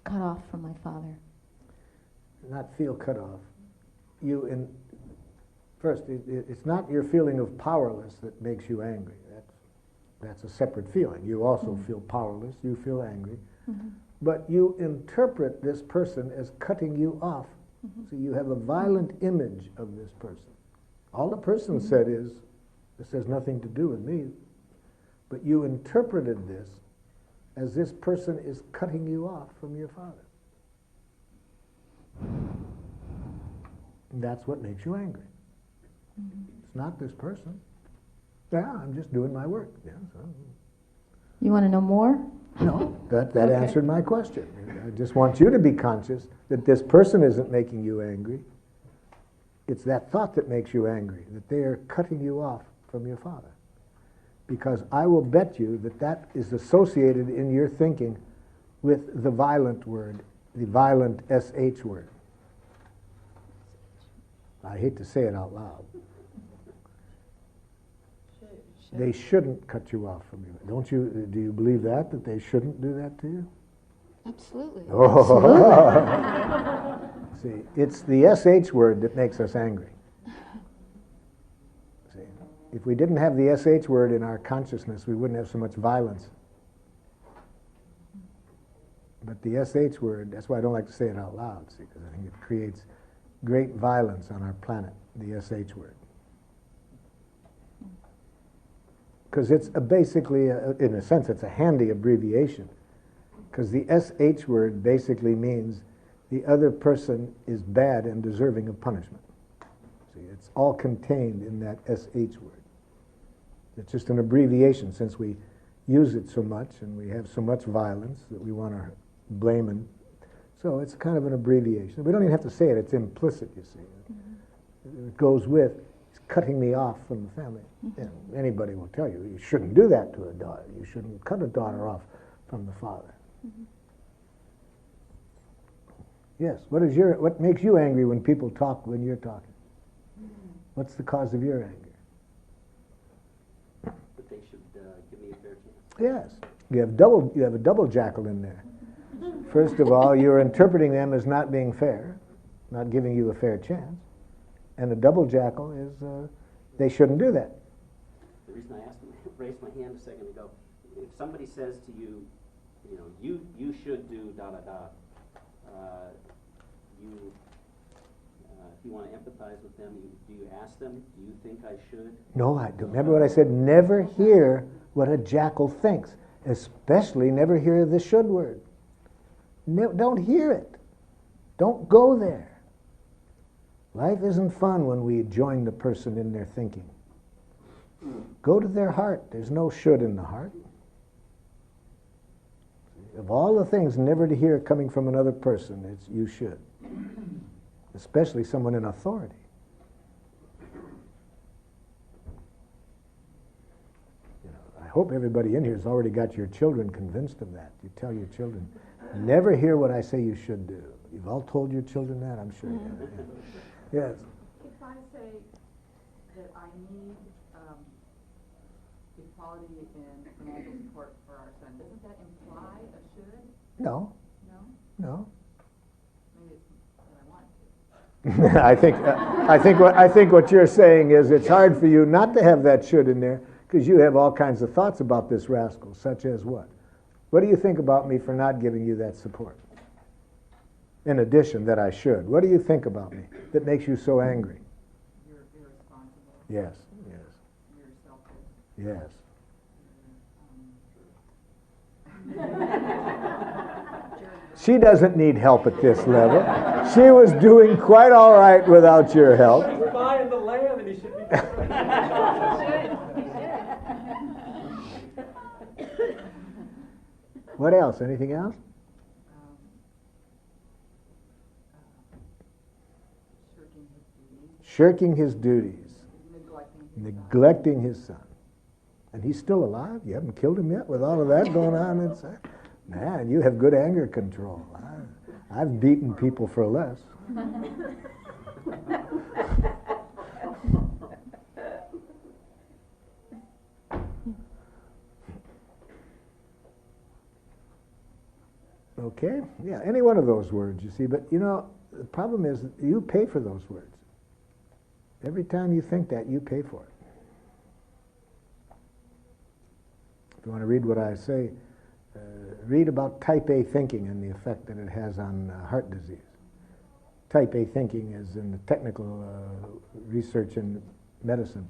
cut off from my father. Not feel cut off. First, it's not your feeling of powerless that makes you angry. That's a separate feeling. You also feel powerless, you feel angry. But you interpret this person as cutting you off. So you have a violent image of this person. All the person said is, this has nothing to do with me. But you interpreted this as this person is cutting you off from your father. And that's what makes you angry. It's not this person. Yeah, I'm just doing my work. Yeah, so. You want to know more? No, that answered my question. I just want you to be conscious that this person isn't making you angry. It's that thought that makes you angry, that they are cutting you off from your father. Because I will bet you that that is associated in your thinking with the violent word, the violent SH word. I hate to say it out loud. They shouldn't cut you off from you. Don't you? Do you believe that they shouldn't do that to you? Absolutely. Oh. See, it's the SH word that makes us angry. See, if we didn't have the SH word in our consciousness, we wouldn't have so much violence. But the SH word, that's why I don't like to say it out loud, see, because I think it creates great violence on our planet, the SH word. Because it's basically, in a sense, it's a handy abbreviation. Because the SH word basically means the other person is bad and deserving of punishment. See, it's all contained in that SH word. It's just an abbreviation since we use it so much and we have so much violence that we want to blame and so it's kind of an abbreviation. We don't even have to say it, it's implicit, you see. Mm-hmm. It goes with, it's cutting me off from the family. Mm-hmm. And anybody will tell you, you shouldn't do that to a daughter. You shouldn't cut a daughter off from the father. Mm-hmm. Yes, what makes you angry when people talk when you're talking? Mm-hmm. What's the cause of your anger? That they should give me a fair chance. Yes, you have a double jackal in there. First of all, you're interpreting them as not being fair, not giving you a fair chance. And the double jackal is they shouldn't do that. The reason I raised my hand a second ago, if somebody says to you, you should do da da da, if you want to empathize with them, do you ask them, do you think I should? No, I don't. Remember what I said? Never hear what a jackal thinks, especially never hear the should word. Don't hear it. Don't go there. Life isn't fun when we join the person in their thinking. Go to their heart. There's no should in the heart. Of all the things never to hear coming from another person, it's you should. Especially someone in authority. I hope everybody in here has already got your children convinced of that. You tell your children, never hear what I say you should do. You've all told your children that, I'm sure you have. Yeah. Yes. If I say that I need equality in financial support for our son, doesn't that imply a should? No. No? No. Maybe it's what I want to. I think what you're saying is it's hard for you not to have that should in there because you have all kinds of thoughts about this rascal, such as what? What do you think about me for not giving you that support? In addition, that I should. What do you think about me that makes you so angry? You're irresponsible. Yes, yes. You're selfish. Yes. She doesn't need help at this level. She was doing quite all right without your help. He's buying the land and he should be What else? Anything else? Shirking his duties. Neglecting his son. And he's still alive? You haven't killed him yet with all of that going on inside? Man, you have good anger control. I've beaten people for less. Okay? Yeah, any one of those words, you see. But, the problem is you pay for those words. Every time you think that, you pay for it. If you want to read what I say, read about type A thinking and the effect that it has on heart disease. Type A thinking is in the technical research in medicine,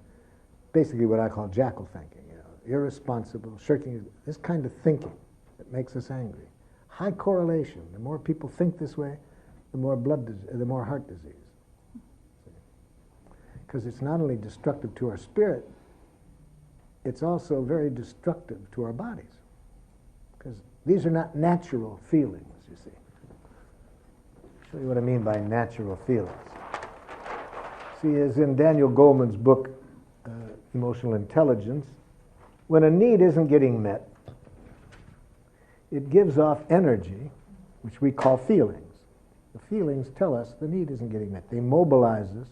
basically what I call jackal thinking, irresponsible, shirking, this kind of thinking that that makes us angry. High correlation. The more people think this way, the more the more heart disease. Because it's not only destructive to our spirit, it's also very destructive to our bodies. Because these are not natural feelings, you see. I'll show you what I mean by natural feelings. See, as in Daniel Goleman's book, Emotional Intelligence, when a need isn't getting met, it gives off energy, which we call feelings. The feelings tell us the need isn't getting met. They mobilize us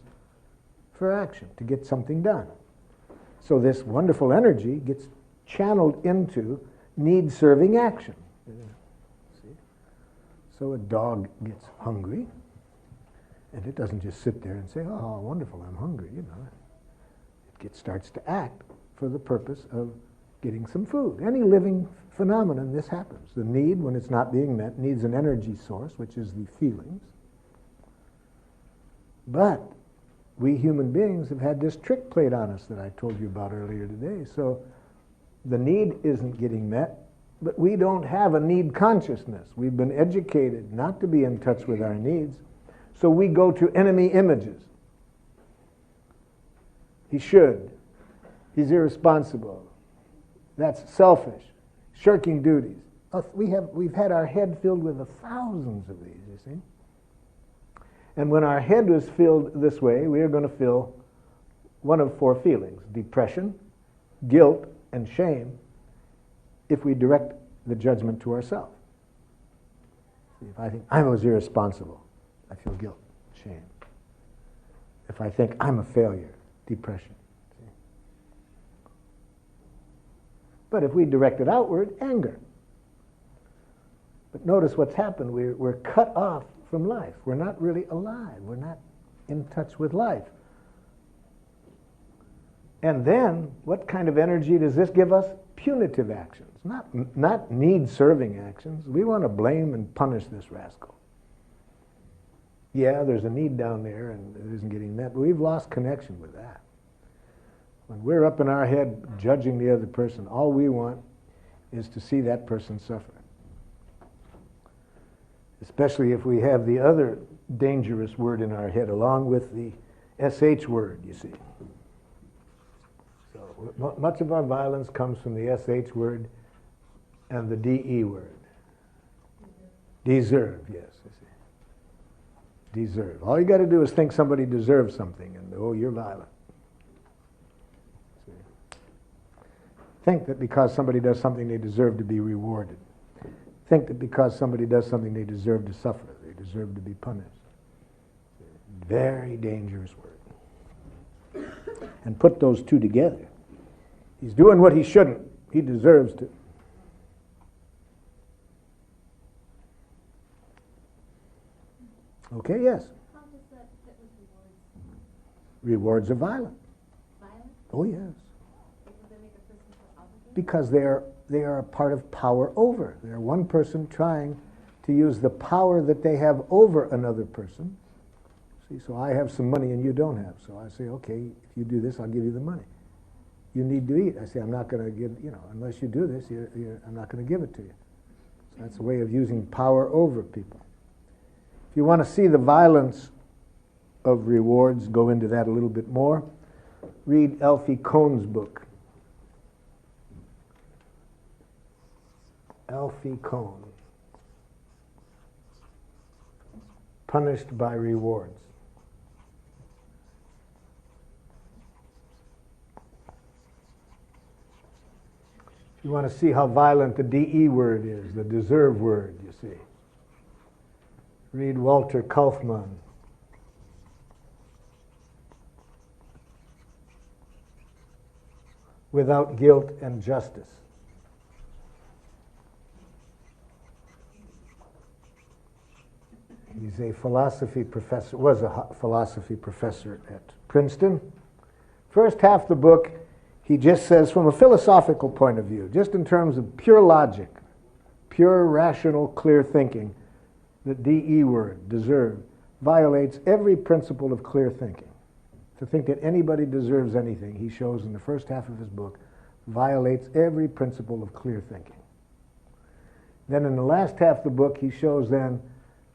for action, to get something done. So this wonderful energy gets channeled into need-serving action. See? So a dog gets hungry, and it doesn't just sit there and say, oh, wonderful, I'm hungry, you know. It starts to act for the purpose of getting some food. Any living phenomenon, this happens. The need, when it's not being met, needs an energy source, which is the feelings. But we human beings have had this trick played on us that I told you about earlier today. So the need isn't getting met, but we don't have a need consciousness. We've been educated not to be in touch with our needs, so we go to enemy images. He should. He's irresponsible. That's selfish. Shirking duties. We've had our head filled with thousands of these, you see. And when our head was filled this way, we are going to feel one of four feelings: depression, guilt, and shame, if we direct the judgment to ourselves. If I think I was irresponsible, I feel guilt, shame. If I think I'm a failure, depression. See? But if we direct it outward, anger. But notice what's happened. We're cut off from life. We're not really alive. We're not in touch with life. And then, what kind of energy does this give us? Punitive actions, not need-serving actions. We want to blame and punish this rascal. Yeah, there's a need down there and it isn't getting met, but we've lost connection with that. When we're up in our head judging the other person, all we want is to see that person suffer. Especially if we have the other dangerous word in our head along with the SH word, you see. So much of our violence comes from the SH word and the DE word. Deserve, yes, you see. Deserve. All you got to do is think somebody deserves something and, oh, you're violent. See? Think that because somebody does something, they deserve to be rewarded. Think that because somebody does something, they deserve to suffer. They deserve to be punished. Very dangerous word. And put those two together. He's doing what he shouldn't. He deserves to. Okay, yes? How does that fit with rewards? Rewards are violent. Violent? Oh, yes. Because they make a person feel obligated? Because they are a part of power over. They're one person trying to use the power that they have over another person. See, so I have some money and you don't have. So I say, okay, if you do this, I'll give you the money. You need to eat. I say, I'm not going to give, unless you do this, I'm not going to give it to you. So that's a way of using power over people. If you want to see the violence of rewards, go into that a little bit more. Read Alfie Kohn's book. Alfie Kohn, Punished by Rewards. If you want to see how violent the DE word is, the deserve word, you see, read Walter Kaufmann. Without Guilt and Justice. He's a philosophy professor, was a philosophy professor at Princeton. First half of the book, he just says from a philosophical point of view, just in terms of pure logic, pure rational, clear thinking, the DE word, deserve, violates every principle of clear thinking. To think that anybody deserves anything, he shows in the first half of his book, violates every principle of clear thinking. Then in the last half of the book, he shows then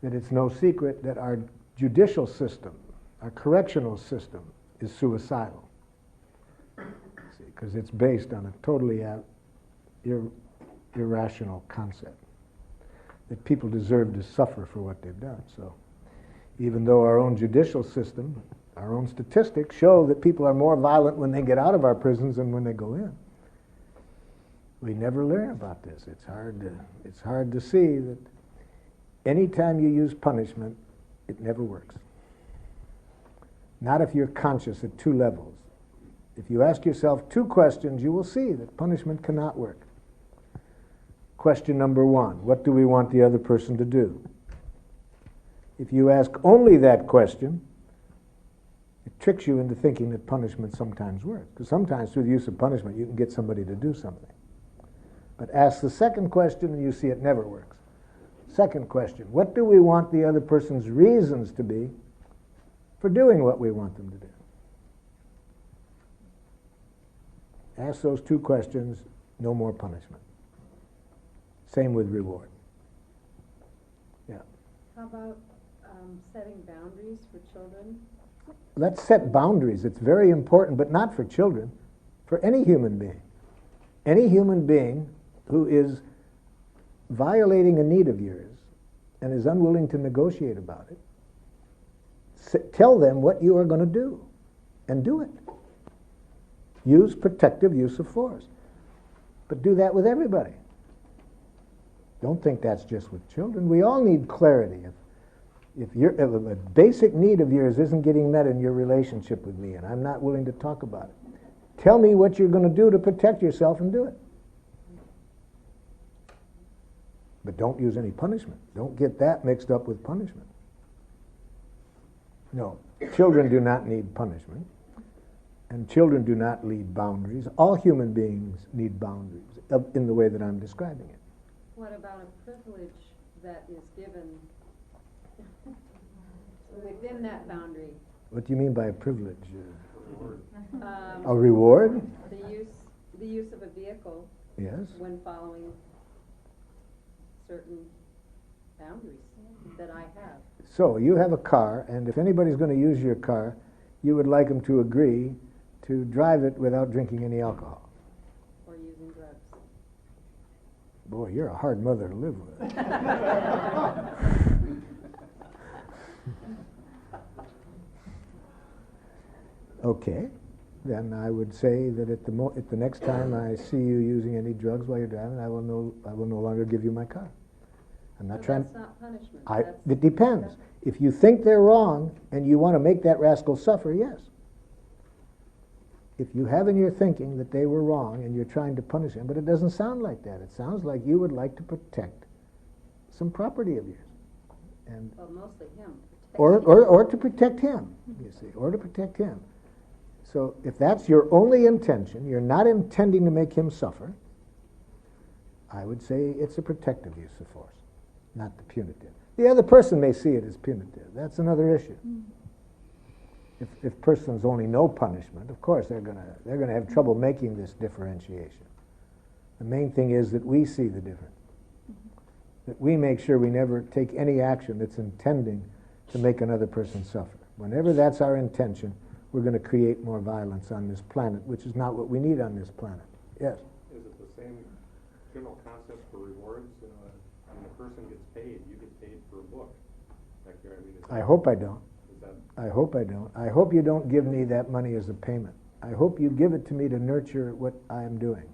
that it's no secret that our judicial system, our correctional system, is suicidal. Because it's based on a totally irrational concept that people deserve to suffer for what they've done. So even though our own judicial system, our own statistics show that people are more violent when they get out of our prisons than when they go in, we never learn about this. It's hard to see that any time you use punishment, it never works. Not if you're conscious at two levels. If you ask yourself two questions, you will see that punishment cannot work. Question number one, what do we want the other person to do? If you ask only that question, it tricks you into thinking that punishment sometimes works. Because sometimes through the use of punishment, you can get somebody to do something. But ask the second question and you see it never works. Second question, what do we want the other person's reasons to be for doing what we want them to do? Ask those two questions, no more punishment. Same with reward. Yeah. How about setting boundaries for children? Let's set boundaries. It's very important, but not for children, for any human being. Any human being who is violating a need of yours and is unwilling to negotiate about it, tell them what you are going to do and do it. Use protective use of force. But do that with everybody. Don't think that's just with children. We all need clarity. If a basic need of yours isn't getting met in your relationship with me and I'm not willing to talk about it, tell me what you're going to do to protect yourself and do it. But don't use any punishment. Don't get that mixed up with punishment. No, children do not need punishment. And children do not need boundaries. All human beings need boundaries in the way that I'm describing it. What about a privilege that is given within that boundary? What do you mean by a privilege? A reward? The use of a vehicle. Yes. When following certain boundaries that I have. So you have a car, and if anybody's going to use your car, you would like them to agree to drive it without drinking any alcohol. Or using drugs. Boy, you're a hard mother to live with. Okay, then I would say that at the next time I see you using any drugs while you're driving, I will no longer give you my car. I'm not trying. That's not punishment. It depends. If you think they're wrong and you want to make that rascal suffer, yes. If you have in your thinking that they were wrong and you're trying to punish them, but it doesn't sound like that. It sounds like you would like to protect some property of yours. And well, mostly him. Or to protect him, you see, or to protect him. So if that's your only intention, you're not intending to make him suffer, I would say it's a protective use of force, not the punitive. The other person may see it as punitive. That's another issue. If persons only know punishment, of course they're gonna have trouble making this differentiation. The main thing is that we see the difference. That we make sure we never take any action that's intending to make another person suffer. Whenever that's our intention, we're going to create more violence on this planet, which is not what we need on this planet. Yes? Is it the same general concept for rewards? When a person gets paid, you get paid for a book. I hope I don't. I hope I don't. I hope you don't give me that money as a payment. I hope you give it to me to nurture what I am doing.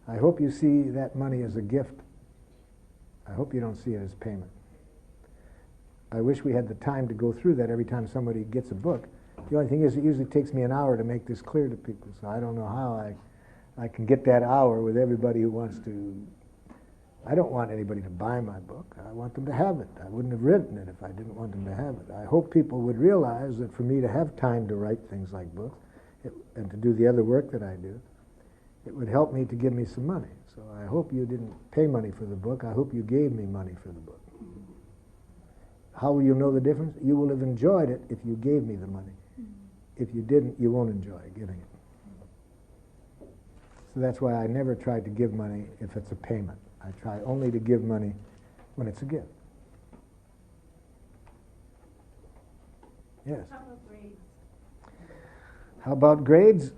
I hope you see that money as a gift. I hope you don't see it as payment. I wish we had the time to go through that every time somebody gets a book. The only thing is it usually takes me an hour to make this clear to people, so I don't know how I can get that hour with everybody who wants to. I don't want anybody to buy my book. I want them to have it. I wouldn't have written it if I didn't want them to have it. I hope people would realize that for me to have time to write things like books and to do the other work that I do, it would help me to give me some money. So I hope you didn't pay money for the book. I hope you gave me money for the book. How will you know the difference? You will have enjoyed it if you gave me the money. If you didn't, you won't enjoy giving it. So that's why I never tried to give money if it's a payment. I try only to give money when it's a gift. Yes. How about grades? How about grades?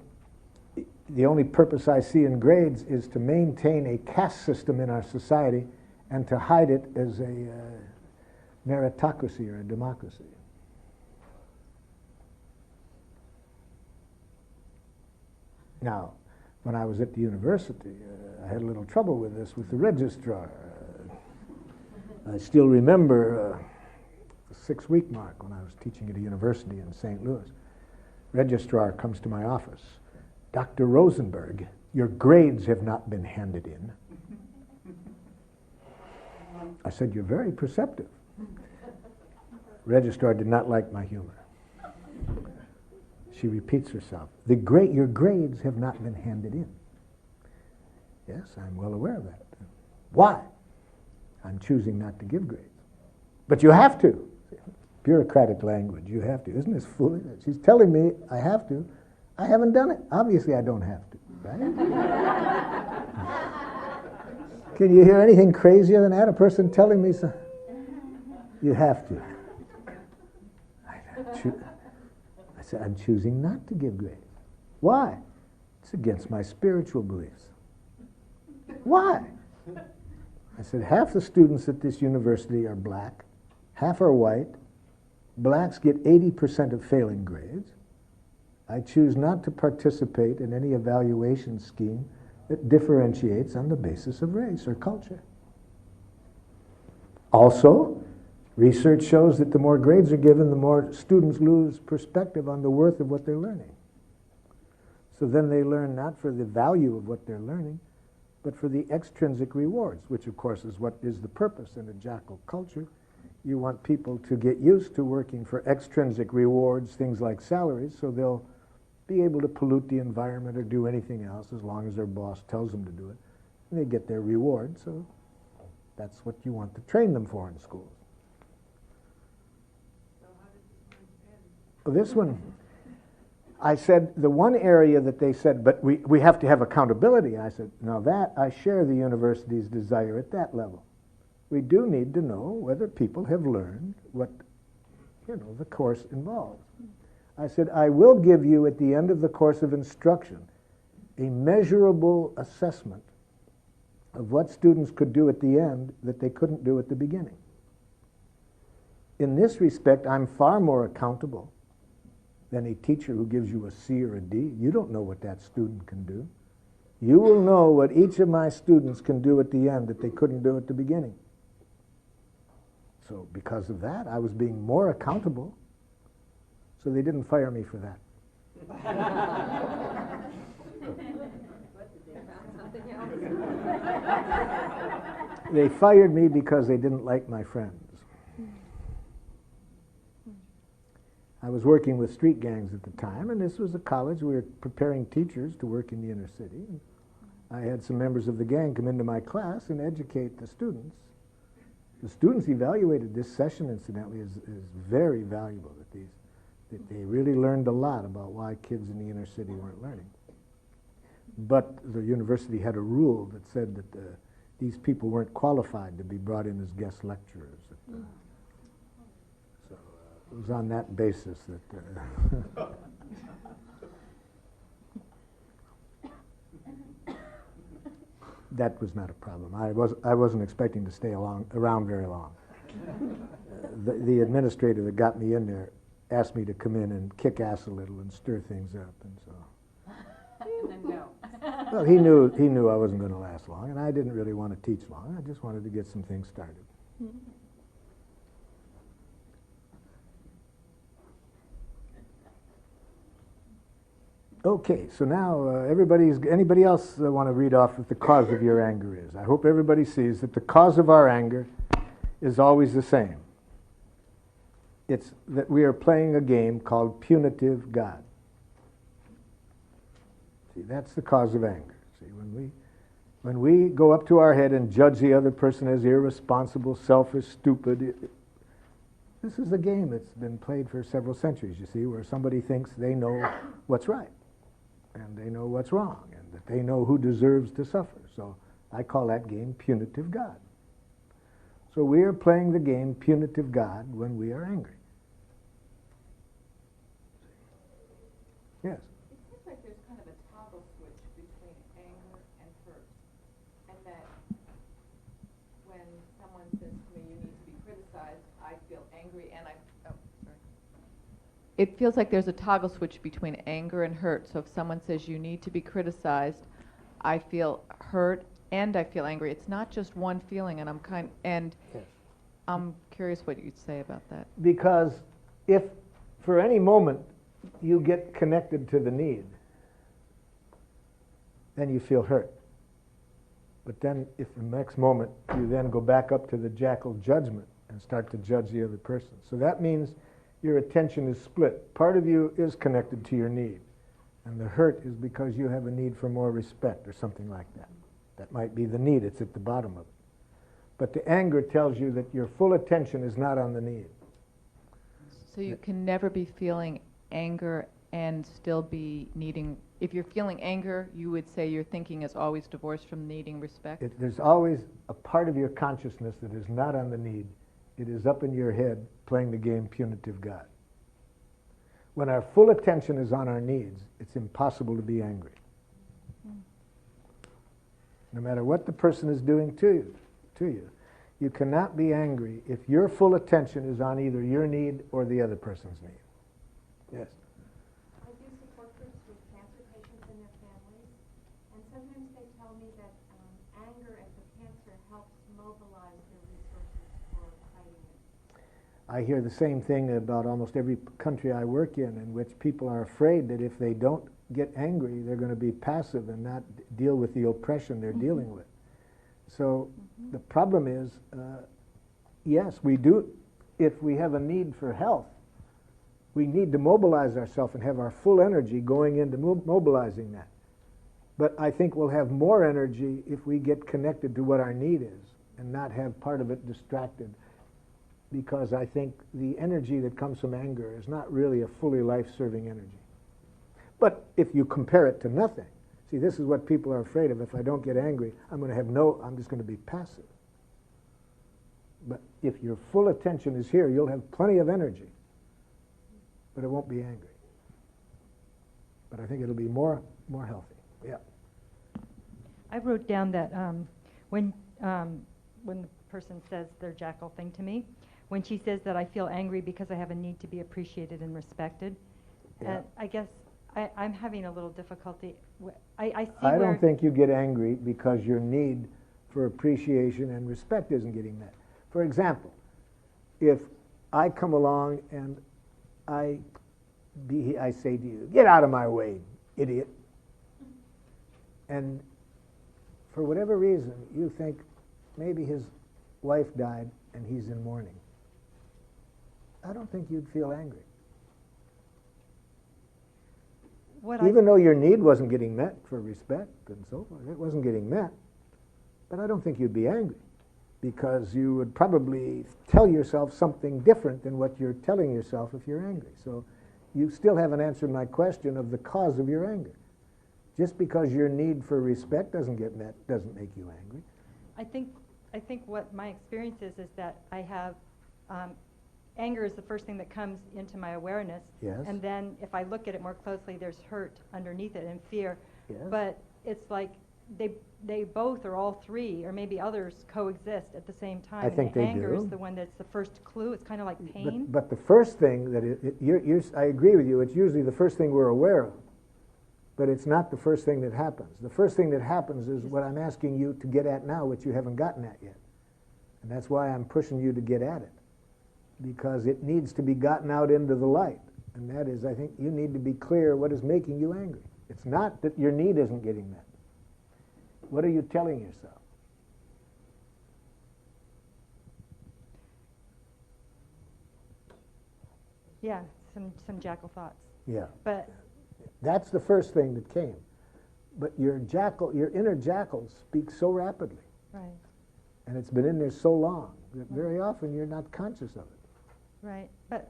The only purpose I see in grades is to maintain a caste system in our society and to hide it as a meritocracy or a democracy. Now, when I was at the university, I had a little trouble with this with the registrar. I still remember the 6-week mark when I was teaching at a university in St. Louis. Registrar comes to my office. Dr. Rosenzberg, your grades have not been handed in. I said, you're very perceptive. Registrar did not like my humor. She repeats herself. Your grades have not been handed in. Yes, I'm well aware of that. Why? I'm choosing not to give grades. But you have to. Bureaucratic language, you have to. Isn't this foolish? She's telling me I have to. I haven't done it. Obviously I don't have to, right? Can you hear anything crazier than that? A person telling me so, you have to. I said, I'm choosing not to give grades. Why? It's against my spiritual beliefs. Why? I said, half the students at this university are black, half are white. Blacks get 80% of failing grades. I choose not to participate in any evaluation scheme that differentiates on the basis of race or culture. Also, research shows that the more grades are given, the more students lose perspective on the worth of what they're learning. So then they learn not for the value of what they're learning, but for the extrinsic rewards, which of course is what is the purpose in a jackal culture. You want people to get used to working for extrinsic rewards, things like salaries, so they'll be able to pollute the environment or do anything else as long as their boss tells them to do it. And they get their reward, so that's what you want to train them for in schools. Well, this one, I said, the one area that they said, but we have to have accountability. I said, now that, I share the university's desire at that level. We do need to know whether people have learned what, the course involves. I said, I will give you at the end of the course of instruction a measurable assessment of what students could do at the end that they couldn't do at the beginning. In this respect, I'm far more accountable than a teacher who gives you a C or a D. You don't know what that student can do. You will know what each of my students can do at the end that they couldn't do at the beginning. So because of that, I was being more accountable, so they didn't fire me for that. They fired me because they didn't like my friends. I was working with street gangs at the time, and this was a college. We were preparing teachers to work in the inner city. I had some members of the gang come into my class and educate the students. The students evaluated this session, incidentally, as very valuable, that they really learned a lot about why kids in the inner city weren't learning. But the university had a rule that said that these people weren't qualified to be brought in as guest lecturers. So it was on that basis that... that was not a problem. I wasn't expecting to stay around very long. The administrator that got me in there asked me to come in and kick ass a little and stir things up, and so. And then go. Well, he knew I wasn't going to last long, and I didn't really want to teach long. I just wanted to get some things started. Okay, so now anybody else want to read off what the cause of your anger is? I hope everybody sees that the cause of our anger is always the same. It's that we are playing a game called punitive God. See, that's the cause of anger. See, when we go up to our head and judge the other person as irresponsible, selfish, stupid, this is a game that's been played for several centuries, you see, where somebody thinks they know what's right, and they know what's wrong, and that they know who deserves to suffer. So I call that game punitive God. So we are playing the game punitive God when we are angry. Yes? It seems like there's kind of a toggle switch between anger and hurt. And that when someone says to me, you need to be criticized, I feel angry and it feels like there's a toggle switch between anger and hurt. So if someone says you need to be criticized, I feel hurt and I feel angry. It's not just one feeling, and Yes. I'm curious what you'd say about that. Because if for any moment you get connected to the need, then you feel hurt. But then if the next moment you then go back up to the jackal judgment and start to judge the other person. So that means your attention is split. Part of you is connected to your need, and the hurt is because you have a need for more respect or something like that. That might be the need, it's at the bottom of it. But the anger tells you that your full attention is not on the need. So you can never be feeling anger and still be needing, if you're feeling anger, you would say your thinking is always divorced from needing respect? There's always a part of your consciousness that is not on the need. It is up in your head playing the game punitive God. When our full attention is on our needs, it's impossible to be angry. No matter what the person is doing to you, you cannot be angry if your full attention is on either your need or the other person's need. Yes? I do support groups with cancer patients and their families, and sometimes they tell me that anger at the cancer helps mobilize their resources for fighting it. I hear the same thing about almost every country I work in which people are afraid that if they don't get angry, they're going to be passive and not deal with the oppression they're dealing with. So the problem is, yes, we do, if we have a need for health, we need to mobilize ourselves and have our full energy going into mobilizing that. But I think we'll have more energy if we get connected to what our need is and not have part of it distracted, because I think the energy that comes from anger is not really a fully life-serving energy. But if you compare it to nothing, see, this is what people are afraid of. If I don't get angry, I'm just going to be passive. But if your full attention is here, you'll have plenty of energy, but it won't be angry. But I think it'll be more healthy. Yeah. I wrote down that when the person says their jackal thing to me, when she says that I feel angry because I have a need to be appreciated and respected, Yeah. I guess I'm having a little difficulty. I see I where don't think you get angry because your need for appreciation and respect isn't getting met. For example, if I come along and I say to you, "Get out of my way, idiot," and for whatever reason you think maybe his wife died and he's in mourning, I don't think you'd feel angry. Even though your need wasn't getting met for respect and so forth, it wasn't getting met, but I don't think you'd be angry, because you would probably tell yourself something different than what you're telling yourself if you're angry. So you still haven't answered my question of the cause of your anger. Just because your need for respect doesn't get met doesn't make you angry. I think what my experience is that I have anger is the first thing that comes into my awareness. Yes. And then if I look at it more closely, there's hurt underneath it and fear. Yes. But it's like they both or all three or maybe others coexist at the same time. I think and the they anger do. is the one that's the first clue. It's kind of like pain. But the first thing that I agree with you, it's usually the first thing we're aware of, but it's not the first thing that happens. The first thing that happens is what I'm asking you to get at now, which you haven't gotten at yet. And that's why I'm pushing you to get at it, because it needs to be gotten out into the light. And that is, I think you need to be clear what is making you angry. It's not that your need isn't getting met. What are you telling yourself? Yeah, some jackal thoughts. Yeah. But that's the first thing that came. But your inner jackal speaks so rapidly. Right. And it's been in there so long that very often you're not conscious of it. Right, but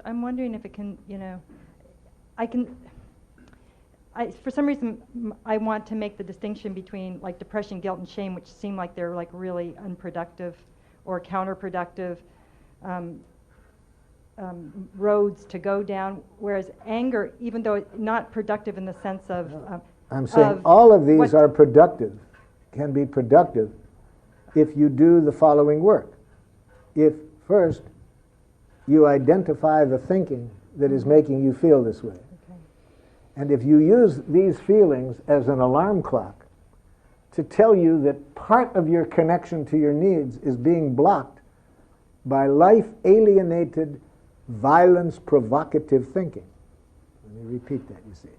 I'm wondering if it can, for some reason, I want to make the distinction between like depression, guilt, and shame, which seem like they're like really unproductive or counterproductive roads to go down, whereas anger, even though it's not productive in the sense of... I'm saying all of these are productive, can be productive, if you do the following work. If first you identify the thinking that is making you feel this way, and if you use these feelings as an alarm clock to tell you that part of your connection to your needs is being blocked by life-alienated, violence-provocative thinking. Let me repeat that, you see.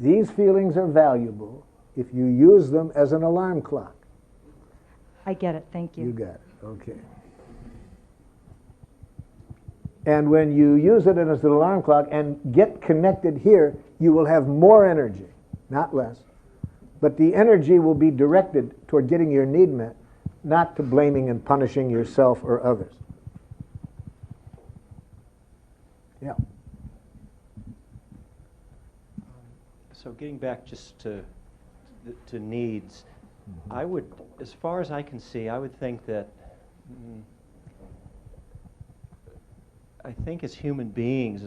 These feelings are valuable if you use them as an alarm clock. I get it, thank you. You got it, okay. And when you use it as an alarm clock and get connected here, you will have more energy, not less. But the energy will be directed toward getting your need met, not to blaming and punishing yourself or others. Yeah. So getting back just to needs, I would, as far as I can see, I would think that I think as human beings,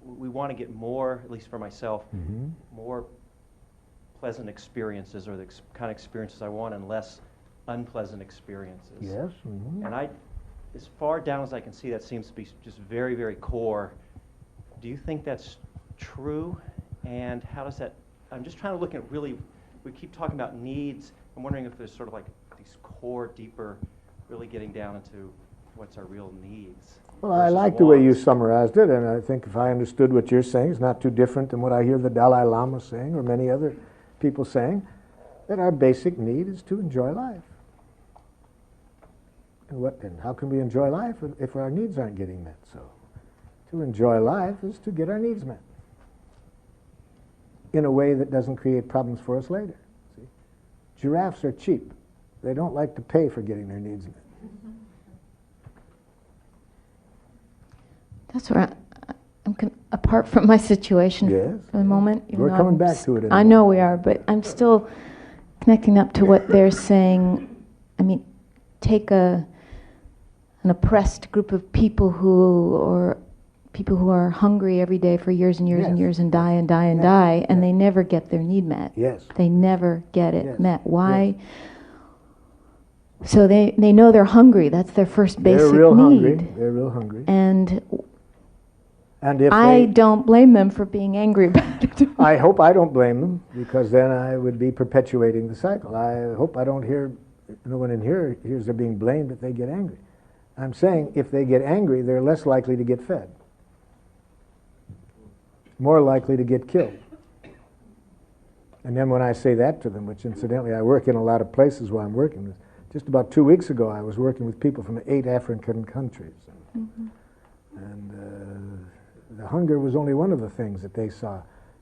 we want to get more, at least for myself, more pleasant experiences, or the kind of experiences I want, and less unpleasant experiences. Yes. And as far down as I can see, that seems to be just very, very core. Do you think that's true? And how does that, I'm just trying to look at really, we keep talking about needs. I'm wondering if there's sort of like these core, deeper, really getting down into what's our real needs. Well, I like the way you summarized it, and I think if I understood what you're saying, it's not too different than what I hear the Dalai Lama saying, or many other people saying, that our basic need is to enjoy life. And how can we enjoy life if our needs aren't getting met? So, to enjoy life is to get our needs met in a way that doesn't create problems for us later. See? Giraffes are cheap. They don't like to pay for getting their needs met. That's where apart from my situation for the moment. We're coming back to it. I know we are, but I'm still connecting up to what they're saying. I mean, take an oppressed group of people who are hungry every day for years and years and years and die and die and die, and they never get their need met. Yes. They never get it met. Why? Yes. So they know they're hungry. That's their first basic need. They're real hungry. They're real hungry. And if I don't blame them for being angry about it. I hope I don't blame them, because then I would be perpetuating the cycle. I hope I don't hear, no one in here hears they're being blamed if they get angry. I'm saying if they get angry, they're less likely to get fed, more likely to get killed. And then when I say that to them, which incidentally I work in a lot of places where I'm working with, just about 2 weeks ago I was working with people from 8 African countries. And the hunger was only one of the things that they saw.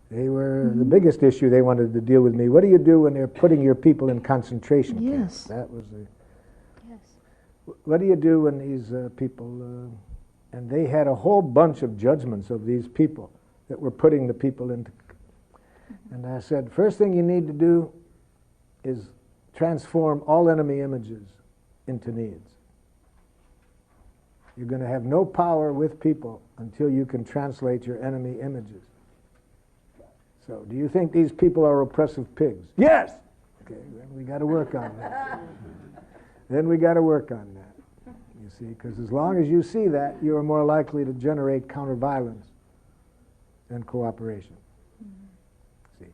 They were the biggest issue they wanted to deal with me. What do you do when they're putting your people in concentration camps? That was the... What do you do when these people... and they had a whole bunch of judgments of these people that were putting the people into... And I said, first thing you need to do is transform all enemy images into needs. You're going to have no power with people until you can translate your enemy images. So, do you think these people are oppressive pigs? Yes! Okay, then we got to work on that. Then we got to work on that. You see, because as long as you see that, you are more likely to generate counter-violence than cooperation. See,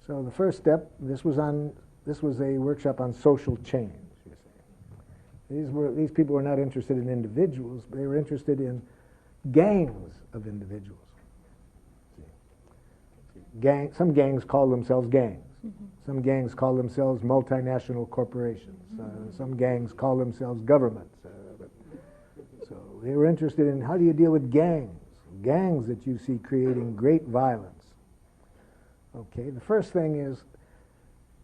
so the first step, this was a workshop on social change. These people were not interested in individuals, but they were interested in gangs of individuals. Some gangs call themselves gangs. Some gangs call themselves multinational corporations. Some gangs call themselves governments. So they were interested in how do you deal with gangs that you see creating great violence. Okay, the first thing is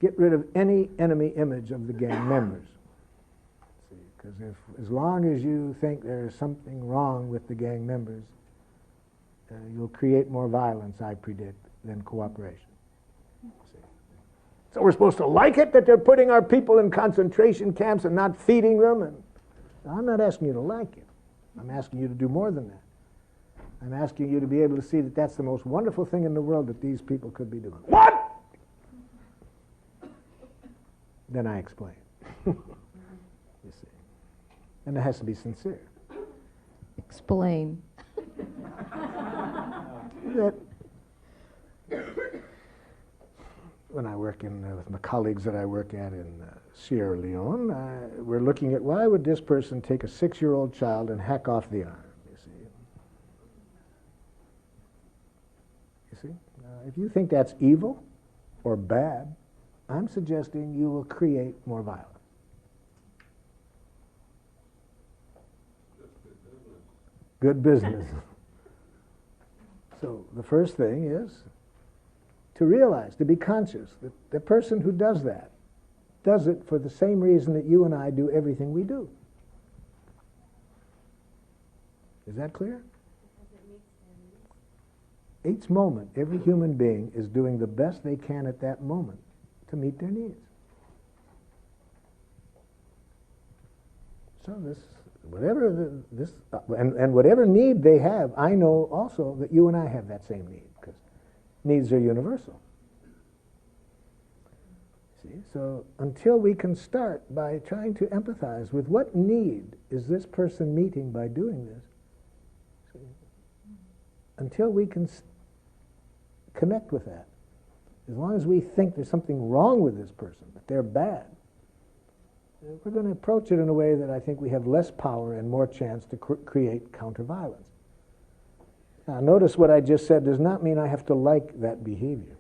get rid of any enemy image of the gang members. Because as long as you think there is something wrong with the gang members, you'll create more violence, I predict, than cooperation. See? So we're supposed to like it that they're putting our people in concentration camps and not feeding them. And I'm not asking you to like it. I'm asking you to do more than that. I'm asking you to be able to see that that's the most wonderful thing in the world that these people could be doing. What? Then I explain. You see. And it has to be sincere. Explain. That when I work with my colleagues that I work at in Sierra Leone, we're looking at why would this person take a 6-year-old child and hack off the arm, you see. You see? If you think that's evil or bad, I'm suggesting you will create more violence. Good business. So the first thing is to realize, to be conscious that the person who does that does it for the same reason that you and I do everything we do. Is that clear? Each moment, every human being is doing the best they can at that moment to meet their needs. So and whatever need they have, I know also that you and I have that same need, because needs are universal. See, so until we can start by trying to empathize with what need is this person meeting by doing this, see, until we can connect with that, as long as we think there's something wrong with this person, that they're bad, we're going to approach it in a way that I think we have less power and more chance to create counter-violence. Now, notice what I just said does not mean I have to like that behavior.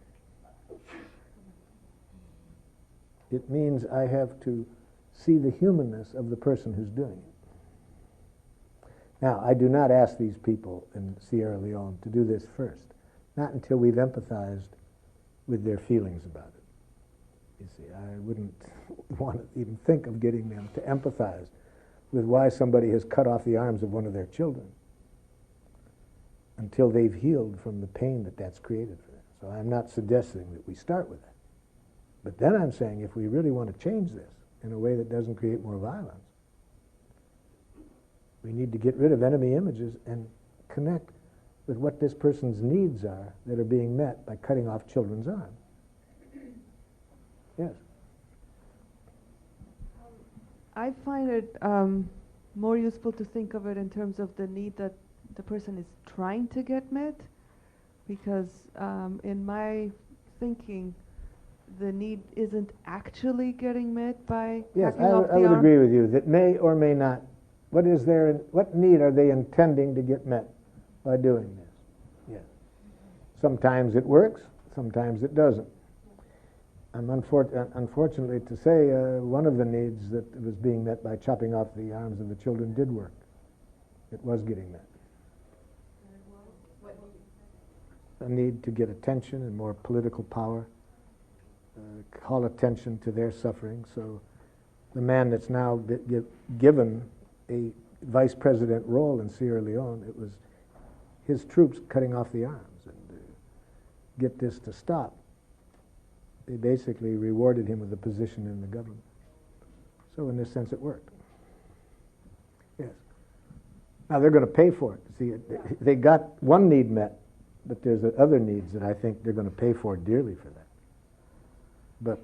It means I have to see the humanness of the person who's doing it. Now, I do not ask these people in Sierra Leone to do this first, not until we've empathized with their feelings about it. You see, I wouldn't want to even think of getting them to empathize with why somebody has cut off the arms of one of their children until they've healed from the pain that that's created for them. So I'm not suggesting that we start with that. But then I'm saying if we really want to change this in a way that doesn't create more violence, we need to get rid of enemy images and connect with what this person's needs are that are being met by cutting off children's arms. Yes. I find it more useful to think of it in terms of the need that the person is trying to get met, because in my thinking, the need isn't actually getting met by hacking off the arm. I would agree with you that may or may not. What need are they intending to get met by doing this? Yes. Sometimes it works, sometimes it doesn't. I'm unfortunately to say one of the needs that was being met by chopping off the arms of the children did work. It was getting met. A need to get attention and more political power, call attention to their suffering. So the man that's now given a vice president role in Sierra Leone, it was his troops cutting off the arms and get this to stop. They basically rewarded him with a position in the government. So in this sense, it worked. Yes. Now they're going to pay for it. See, they got one need met, but there's other needs that I think they're going to pay for dearly for that. But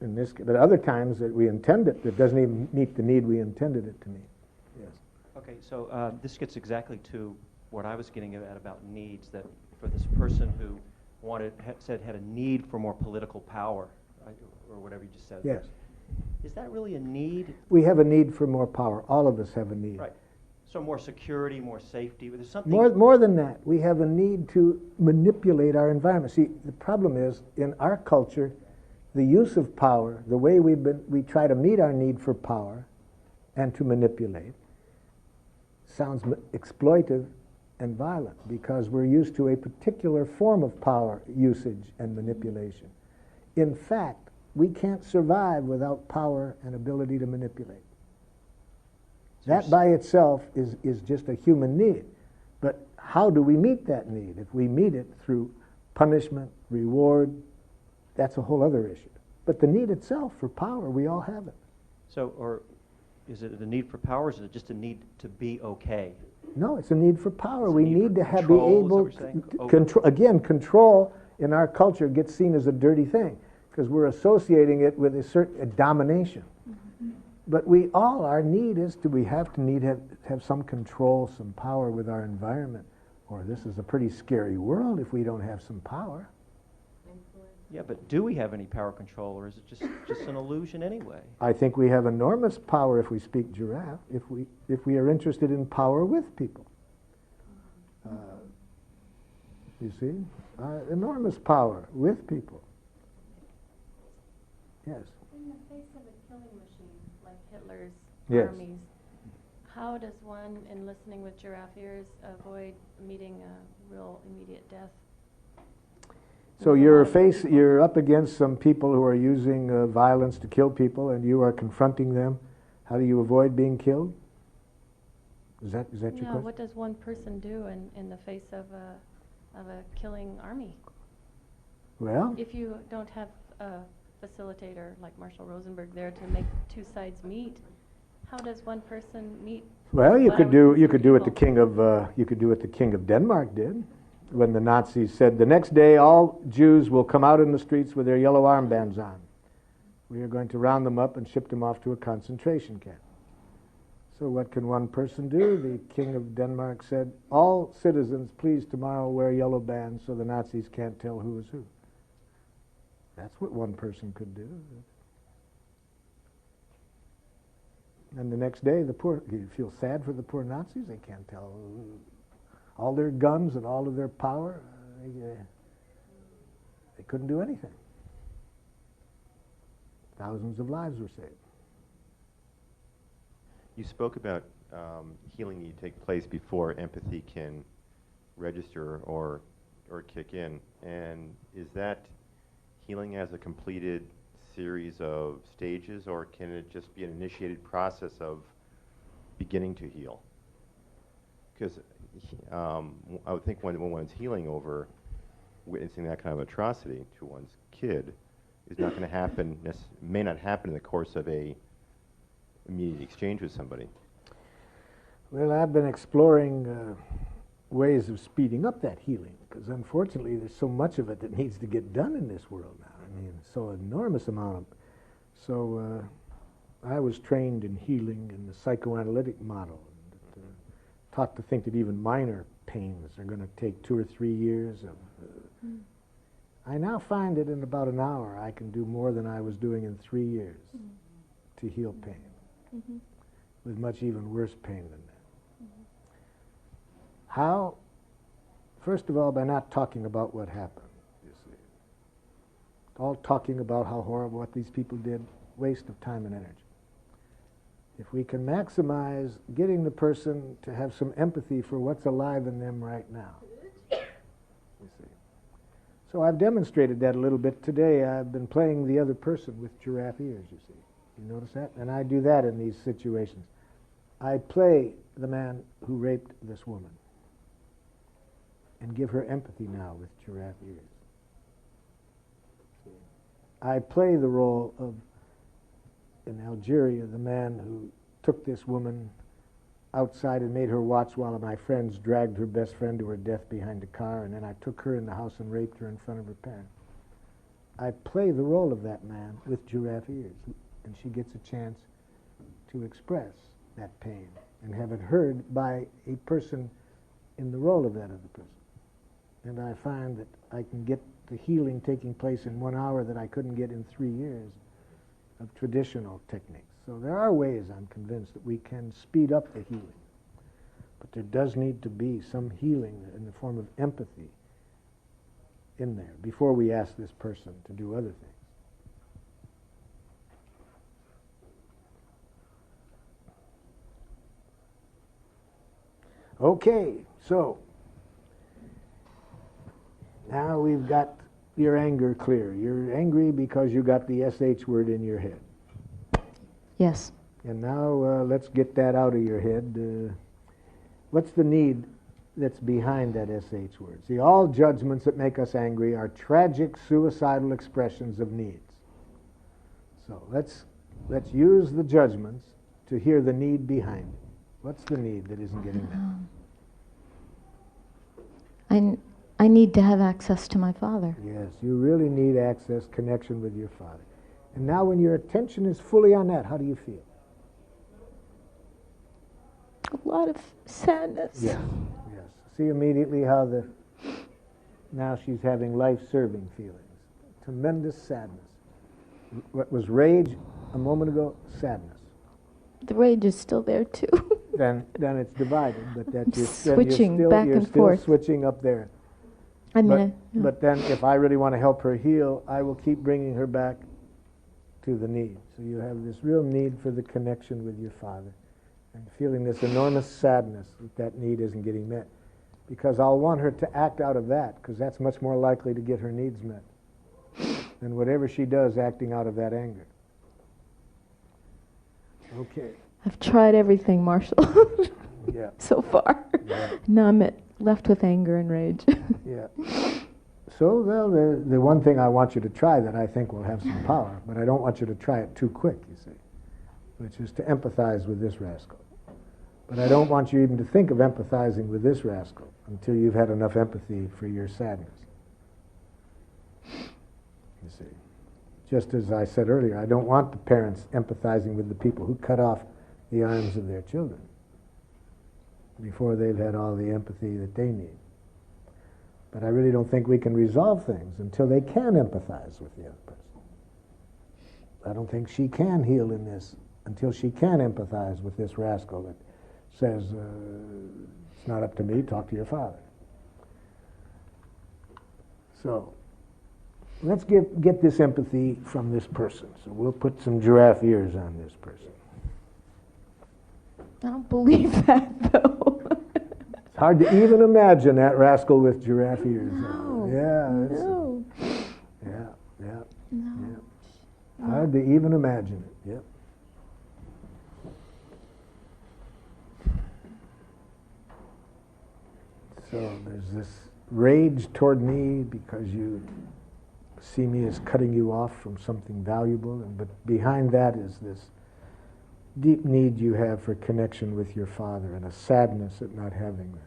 in this, but other times that we intend it, it doesn't even meet the need we intended it to meet. Yes. Okay, so this gets exactly to what I was getting at about needs. That for this person who had a need for more political power, right, or whatever you just said. Yes. Is that really a need? We have a need for more power. All of us have a need. Right. So more security, more safety. There's something more than that. We have a need to manipulate our environment. See, the problem is in our culture, the use of power, the way we try to meet our need for power and to manipulate, sounds exploitive and violent because we're used to a particular form of power usage and manipulation. In fact, we can't survive without power and ability to manipulate. That by itself is just a human need. But how do we meet that need? If we meet it through punishment, reward, that's a whole other issue. But the need itself for power, we all have it. So, or is it the need for power, or is it just a need to be okay? No, it's a need for power. It's a We need need for to have, be control, is that able what you're saying? to control. Again, control in our culture gets seen as a dirty thing because we're associating it with a certain domination. But we all, our need is we have to have some control, some power with our environment, or this is a pretty scary world if we don't have some power. Yeah, but do we have any power control, or is it just an illusion anyway? I think we have enormous power if we speak giraffe, if we are interested in power with people. You see? Enormous power with people. Yes? In the face of a killing machine, like Hitler's Yes. armies, how does one, in listening with giraffe ears, avoid meeting a real immediate death? So you're up against some people who are using violence to kill people, and you are confronting them. How do you avoid being killed? Is that your Yeah, question? what does one person do in the face of a killing army? Well, If you don't have a facilitator like Marshal Rosenzberg there to make two sides meet, how does one person meet? well, you what I could would do consider what the king of Denmark did, when the Nazis said the next day all Jews will come out in the streets with their yellow armbands on. We are going to round them up and ship them off to a concentration camp. So what can one person do? The king of Denmark said, all citizens, please tomorrow wear yellow bands so the Nazis can't tell who is who. That's what one person could do. And the next day, you feel sad for the poor Nazis. They can't tell. All their guns and all of their power, they couldn't do anything. Thousands of lives were saved. You spoke about healing need to take place before empathy can register or kick in. And is that healing as a completed series of stages, or can it just be an initiated process of beginning to heal? Because I would think when one's healing over witnessing that kind of atrocity to one's kid is not going to happen, may not happen in the course of a immediate exchange with somebody. Well, I've been exploring ways of speeding up that healing, because unfortunately there's so much of it that needs to get done in this world now. I mean, so enormous amount of. So I was trained in healing in the psychoanalytic model, and taught to think that even minor pains are going to take 2 or 3 years of. I now find that in about an hour I can do more than I was doing in 3 years to heal pain, with much even worse pain than that. How? First of all, by not talking about what happened, you see. All talking about how horrible what these people did, waste of time and energy. If we can maximize getting the person to have some empathy for what's alive in them right now, you see. So I've demonstrated that a little bit today. I've been playing the other person with giraffe ears, you see. You notice that? And I do that in these situations. I play the man who raped this woman and give her empathy now with giraffe ears. I play the role of, in Algeria, the man who took this woman outside and made her watch while my friends dragged her best friend to her death behind a car, and then I took her in the house and raped her in front of her parents. I play the role of that man with giraffe ears, and she gets a chance to express that pain and have it heard by a person in the role of that other person. And I find that I can get the healing taking place in 1 hour that I couldn't get in 3 years of traditional techniques. So there are ways, I'm convinced, that we can speed up the healing. But there does need to be some healing in the form of empathy in there before we ask this person to do other things. Okay, so now we've got your anger clear. You're angry because you got the SH word in your head. Yes. And now let's get that out of your head. What's the need that's behind that SH word. See, all judgments that make us angry are tragic, suicidal expressions of needs. So let's use the judgments to hear the need behind it. What's the need that isn't getting met? I need to have access to my father. Yes, you really need access, connection with your father. And now when your attention is fully on that, how do you feel? A lot of sadness. Yes, yes. See immediately how now she's having life-serving feelings. Tremendous sadness. What was rage a moment ago? Sadness. The rage is still there too. Then it's divided, but that you're switching still, back you're and still forth. switching up there. But then if I really want to help her heal, I will keep bringing her back to the need. So you have this real need for the connection with your father and feeling this enormous sadness that need isn't getting met. Because I'll want her to act out of that, because that's much more likely to get her needs met than whatever she does acting out of that anger. Okay. I've tried everything, Marshall. Yeah. So far. Yeah. Now I'm left with anger and rage. Yeah. So, well, the one thing I want you to try that I think will have some power, but I don't want you to try it too quick, you see, which is to empathize with this rascal. But I don't want you even to think of empathizing with this rascal until you've had enough empathy for your sadness. You see. Just as I said earlier, I don't want the parents empathizing with the people who cut off the arms of their children before they've had all the empathy that they need. But I really don't think we can resolve things until they can empathize with the other person. I don't think she can heal in this until she can empathize with this rascal that says, it's not up to me, talk to your father. So let's get this empathy from this person. So we'll put some giraffe ears on this person. I don't believe that, though. It's hard to even imagine that rascal with giraffe ears. No. Yeah. No. Yeah. No. Yeah. Hard to even imagine it. Yep. So there's this rage toward me because you see me as cutting you off from something valuable, but behind that is this deep need you have for connection with your father and a sadness at not having that.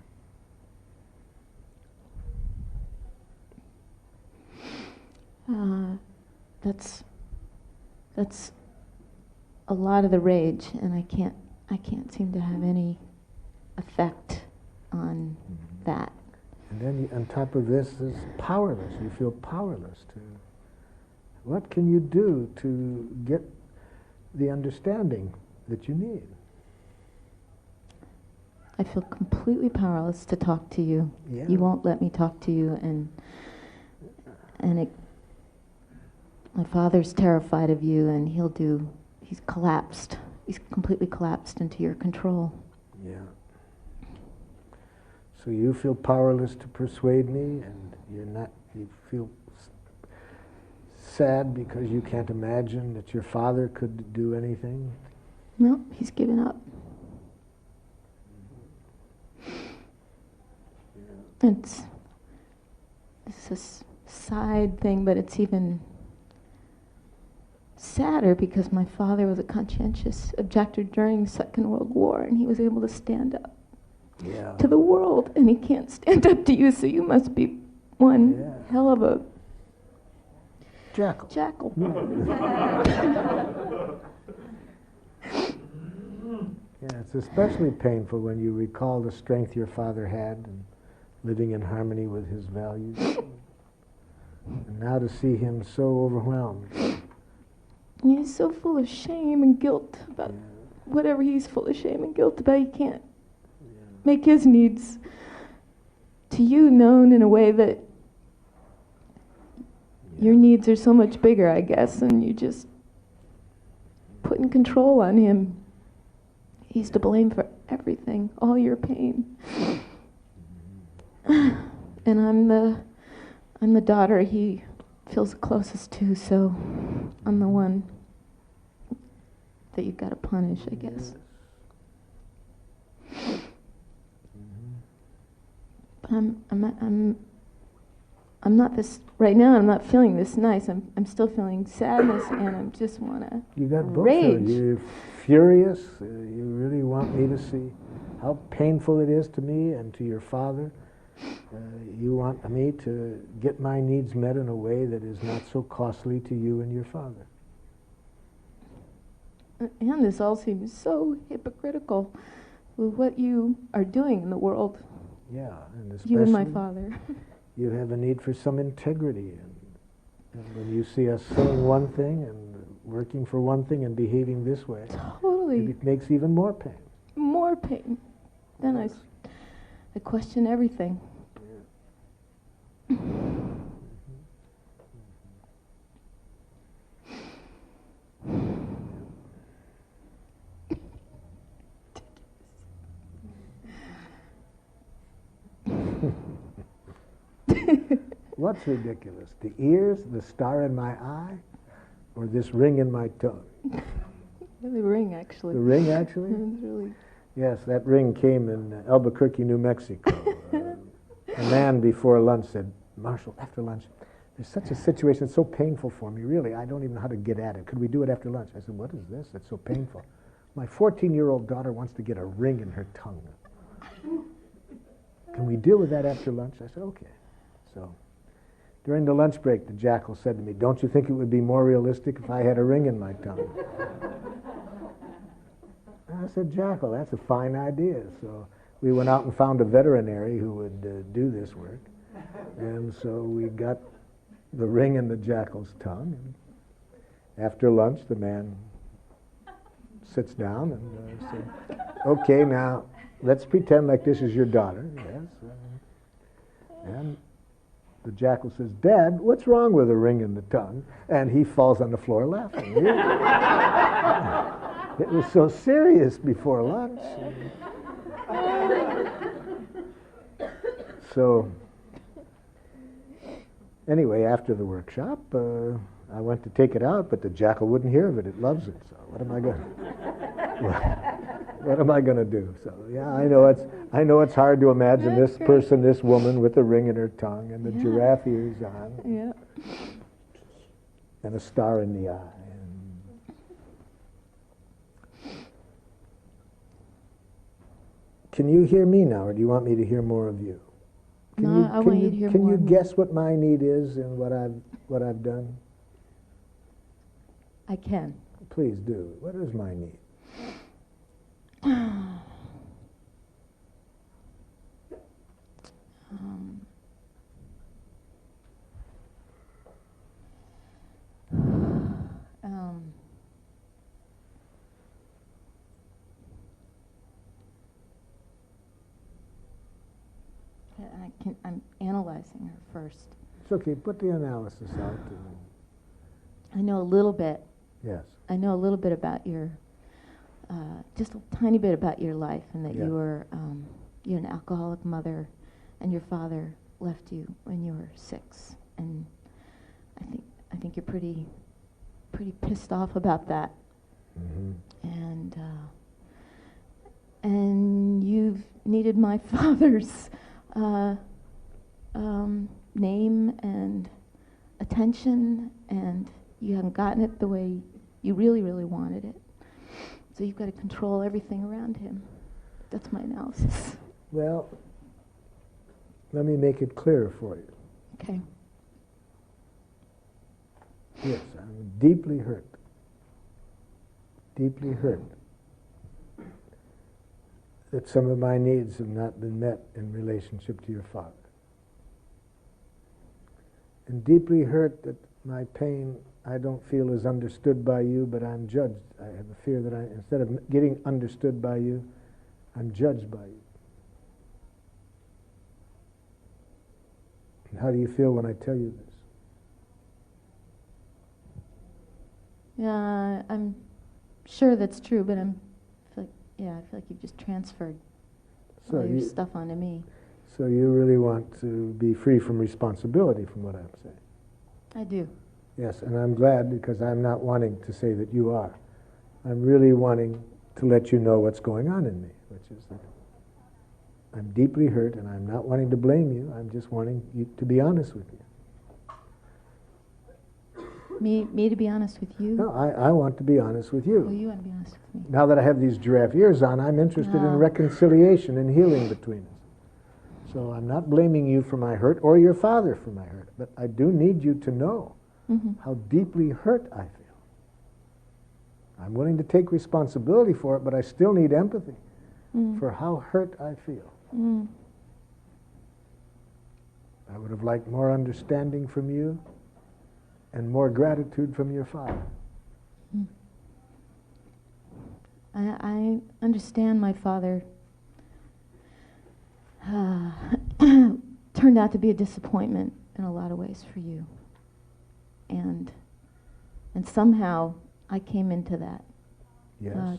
That's a lot of the rage, and I can't seem to have any effect on that. And then on top of this is powerless. You feel powerless to. What can you do to get the understanding that you need? I feel completely powerless to talk to you. Yeah. You won't let me talk to you, and my father's terrified of you, and he's collapsed. He's completely collapsed into your control. Yeah. So you feel powerless to persuade me, and you feel sad because you can't imagine that your father could do anything? No, he's given up. It's a side thing, but it's even sadder because my father was a conscientious objector during the Second World War, and he was able to stand up to the world, and he can't stand up to you, so you must be one hell of a jackal. Yeah, it's especially painful when you recall the strength your father had and living in harmony with his values. And now to see him so overwhelmed. He's so full of shame and guilt about whatever he's full of shame and guilt about. He can't make his needs to you known in a way that your needs are so much bigger, I guess, and you just putting control on him. He's to blame for everything, all your pain. And I'm the daughter he feels closest to, so I'm the one that you've got to punish, I guess. I'm not this right now. I'm not feeling this nice. I'm still feeling sadness, and I just want to You got both. rage. You're furious. You really want me to see how painful it is to me and to your father. You want me to get my needs met in a way that is not so costly to you and your father. And this all seems so hypocritical with what you are doing in the world. Yeah, and You and my especially father. you have a need for some integrity. And when you see us saying one thing and working for one thing and behaving this way, Totally. it makes even more pain. More pain. Then I question everything. What's ridiculous? The ears, the star in my eye, or this ring in my tongue? The ring, actually. The ring, actually? It's really... Yes, that ring came in Albuquerque, New Mexico. A man before lunch said, Marshal, after lunch, there's such a situation that's so painful for me, really, I don't even know how to get at it. Could we do it after lunch? I said, what is this that's so painful? My 14-year-old daughter wants to get a ring in her tongue. Can we deal with that after lunch? I said, okay. So during the lunch break, the jackal said to me, don't you think it would be more realistic if I had a ring in my tongue? I said, Jackal, that's a fine idea. So we went out and found a veterinary who would do this work. And so we got the ring in the jackal's tongue. And after lunch, the man sits down and said, okay, now let's pretend like this is your daughter. Yes. And the jackal says, Dad, what's wrong with a ring in the tongue? And he falls on the floor laughing. It was so serious before lunch. So, anyway, after the workshop, I went to take it out, but the jackal wouldn't hear of it. It loves it. So what am I going? What am I going to do? So yeah, I know it's hard to imagine this person, this woman, with a ring in her tongue and the giraffe ears on, and a star in the eye. Can you hear me now, or do you want me to hear more of you? I want you to hear more. Can you guess what my need is and what I've done? I can. Please do. What is my need? I'm analyzing her first. It's okay. Put the analysis out. I know a little bit. Yes. I know a little bit about your, just a tiny bit about your life, and that you're an alcoholic mother, and your father left you when you were 6, and I think you're pretty pissed off about that. Mm-hmm. And you've needed my father's name and attention, and you haven't gotten it the way you really, really wanted it. So you've got to control everything around him. That's my analysis. Well, let me make it clearer for you. Okay. Yes, I'm deeply hurt. Deeply hurt that some of my needs have not been met in relationship to your father. And deeply hurt that my pain I don't feel is understood by you, but I'm judged. I have a fear that instead of getting understood by you, I'm judged by you. And how do you feel when I tell you this? Yeah, I'm sure that's true, but I feel like you've just transferred all your stuff onto me. So you really want to be free from responsibility from what I'm saying? I do. Yes, and I'm glad, because I'm not wanting to say that you are. I'm really wanting to let you know what's going on in me, which is that I'm deeply hurt, and I'm not wanting to blame you. I'm just wanting you to be honest with you. Me to be honest with you? No, I want to be honest with you. Oh, you want to be honest with me. Now that I have these giraffe ears on, I'm interested in reconciliation and healing between us. So I'm not blaming you for my hurt or your father for my hurt, but I do need you to know how deeply hurt I feel. I'm willing to take responsibility for it, but I still need empathy for how hurt I feel. I would have liked more understanding from you and more gratitude from your father. I understand my father turned out to be a disappointment in a lot of ways for you. And somehow I came into that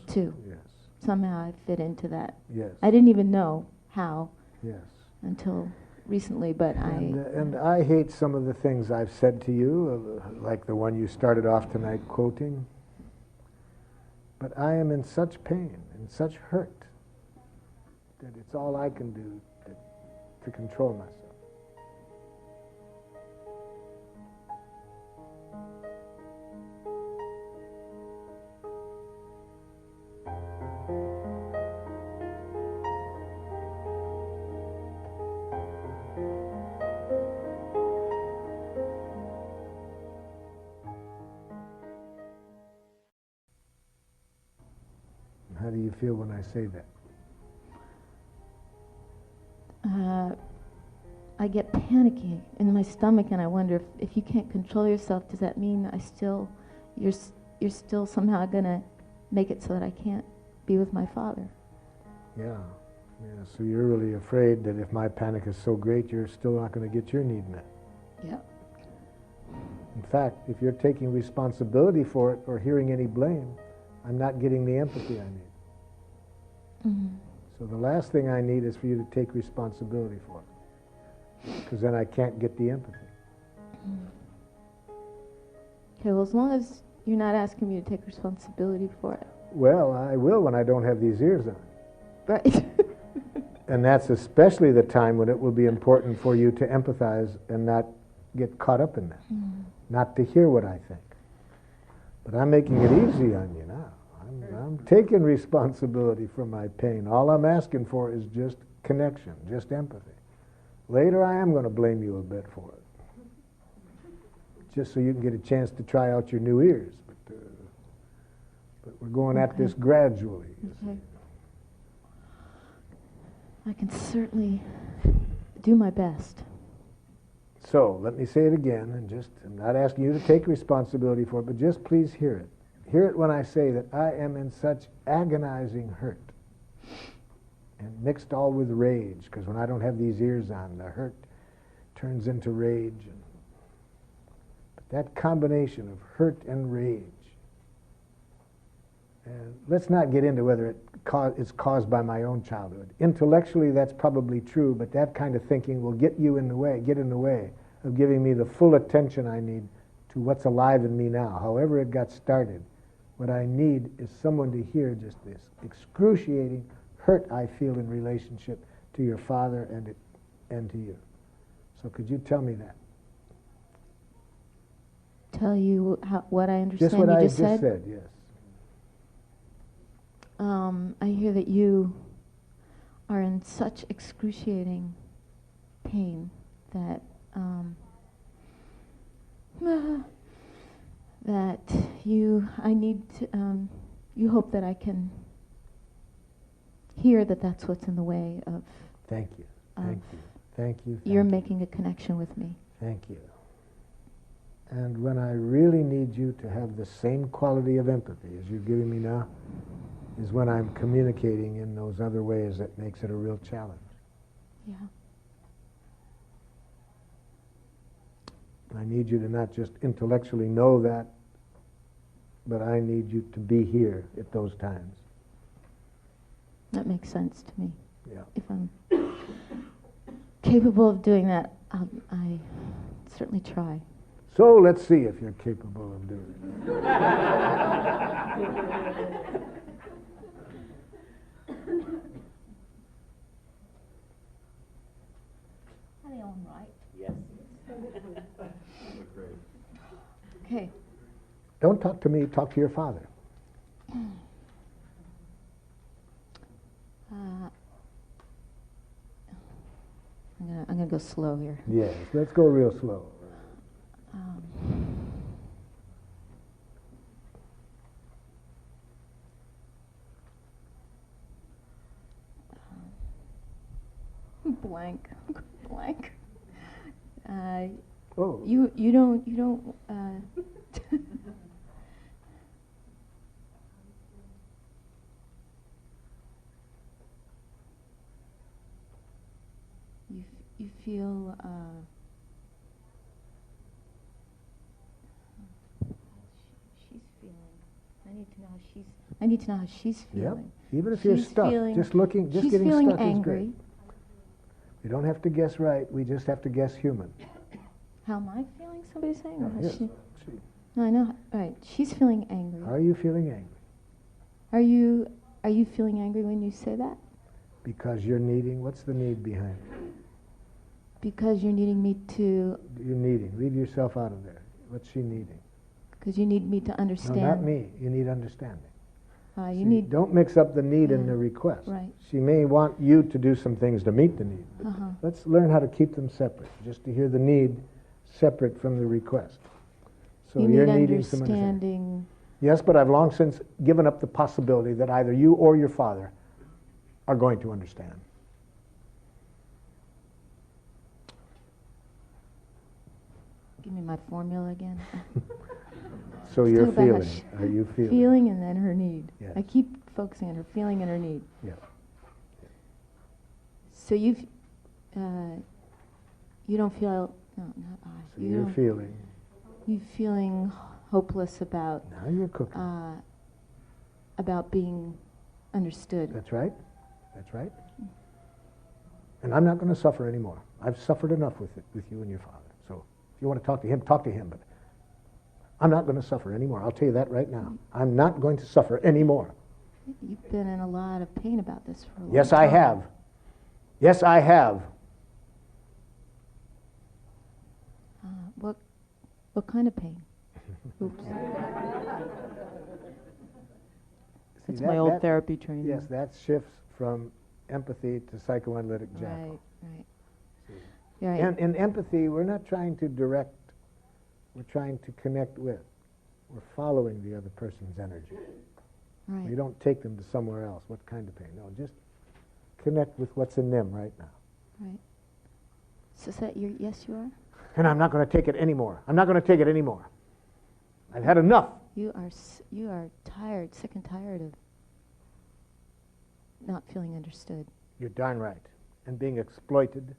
too. Yes. Somehow I fit into that. Yes. I didn't even know how until recently, but and I hate some of the things I've said to you, like the one you started off tonight quoting. But I am in such pain and such hurt that it's all I can do to control myself. How do you feel when I say that? I get panicky in my stomach, and I wonder if you can't control yourself, does that mean you're still somehow going to make it so that I can't be with my father? Yeah. So you're really afraid that if my panic is so great, you're still not going to get your need met. Yeah. In fact, if you're taking responsibility for it or hearing any blame, I'm not getting the empathy I need. So the last thing I need is for you to take responsibility for it, because then I can't get the empathy. Okay, well, as long as you're not asking me to take responsibility for it. Well, I will when I don't have these ears on. Right. And that's especially the time when it will be important for you to empathize and not get caught up in that, not to hear what I think. But I'm making it easy on you now. I'm taking responsibility for my pain. All I'm asking for is just connection, just empathy. Later, I am going to blame you a bit for it, just so you can get a chance to try out your new ears. But we're going at this gradually. Okay. I can certainly do my best. So let me say it again, and I'm not asking you to take responsibility for it, but just please hear it. Hear it when I say that I am in such agonizing hurt, and mixed all with rage, because when I don't have these ears on, the hurt turns into rage. But that combination of hurt and rage, and let's not get into whether it's caused by my own childhood. Intellectually, that's probably true, but that kind of thinking will get in the way of giving me the full attention I need to what's alive in me now. However it got started, what I need is someone to hear just this excruciating hurt I feel in relationship to your father and to you. So could you tell me that? Tell you what I understand just what you I just said? Yes. I hear that you are in such excruciating pain that you hope that I can hear that that's what's in the way of. Thank you. You're making a connection with me. Thank you. And when I really need you to have the same quality of empathy as you're giving me now, is when I'm communicating in those other ways that makes it a real challenge. Yeah. I need you to not just intellectually know that, but I need you to be here at those times. That makes sense to me. Yeah. If I'm capable of doing that, I certainly try. So let's see if you're capable of doing it. Don't talk to me, talk to your father. I'm gonna go slow here. Yes, let's go real slow. Blank. Oh. You don't. You feel. She's feeling. I need to know how she's. I need to know how she's feeling. Yep. Even if you're stuck, just getting stuck is great. You don't have to guess right. We just have to guess human. How am I feeling? Somebody's saying. Or Yes. she? No, I know. All right. She's feeling angry. Are you feeling angry? Are you feeling angry when you say that? Because you're needing. What's the need behind it? Because you're needing me to. You're needing. Leave yourself out of there. What's she needing? Because you need me to understand. No, not me. You need understanding. You need. Don't mix up the need and the request. Right. She may want you to do some things to meet the need. But let's learn how to keep them separate. Just to hear the need separate from the request. So you're needing some understanding. Yes, but I've long since given up the possibility that either you or your father are going to understand. Give me my formula again. So you're feeling. Are you feeling? Feeling and then her need. Yes. I keep focusing on her feeling and her need. Yeah. So you don't feel. No, not I. So you're feeling. You feeling hopeless about. Now you're cooking. About being understood. That's right. That's right. And I'm not going to suffer anymore. I've suffered enough with you and your father. So if you want to talk to him, talk to him. But I'm not going to suffer anymore. I'll tell you that right now. I'm not going to suffer anymore. You've been in a lot of pain about this for a long time. Yes, I have. Yes, I have. What kind of pain? Oops. That's my old therapy training. Yes, that shifts from empathy to psychoanalytic jackal. Right. And in empathy, we're not trying to direct, we're trying to connect with. We're following the other person's energy. Right. We don't take them to somewhere else. What kind of pain? No, just connect with what's in them right now. Right. So is that yes, you are? And I'm not going to take it anymore. I'm not going to take it anymore. I've had enough. You are tired, sick and tired of not feeling understood. You're darn right. And being exploited.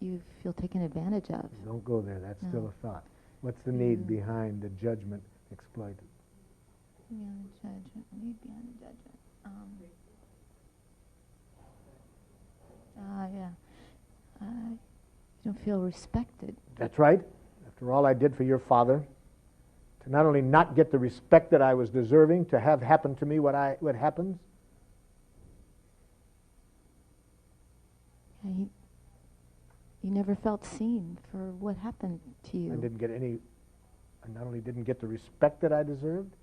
You feel taken advantage of. Don't go there. That's still a thought. What's the need behind the judgment exploited? Beyond the judgment. Need beyond the judgment. You don't feel respected. That's right. After all I did for your father, to not only not get the respect that I was deserving, to have happen to me what happens. Yeah, you never felt seen for what happened to you. I not only didn't get the respect that I deserved,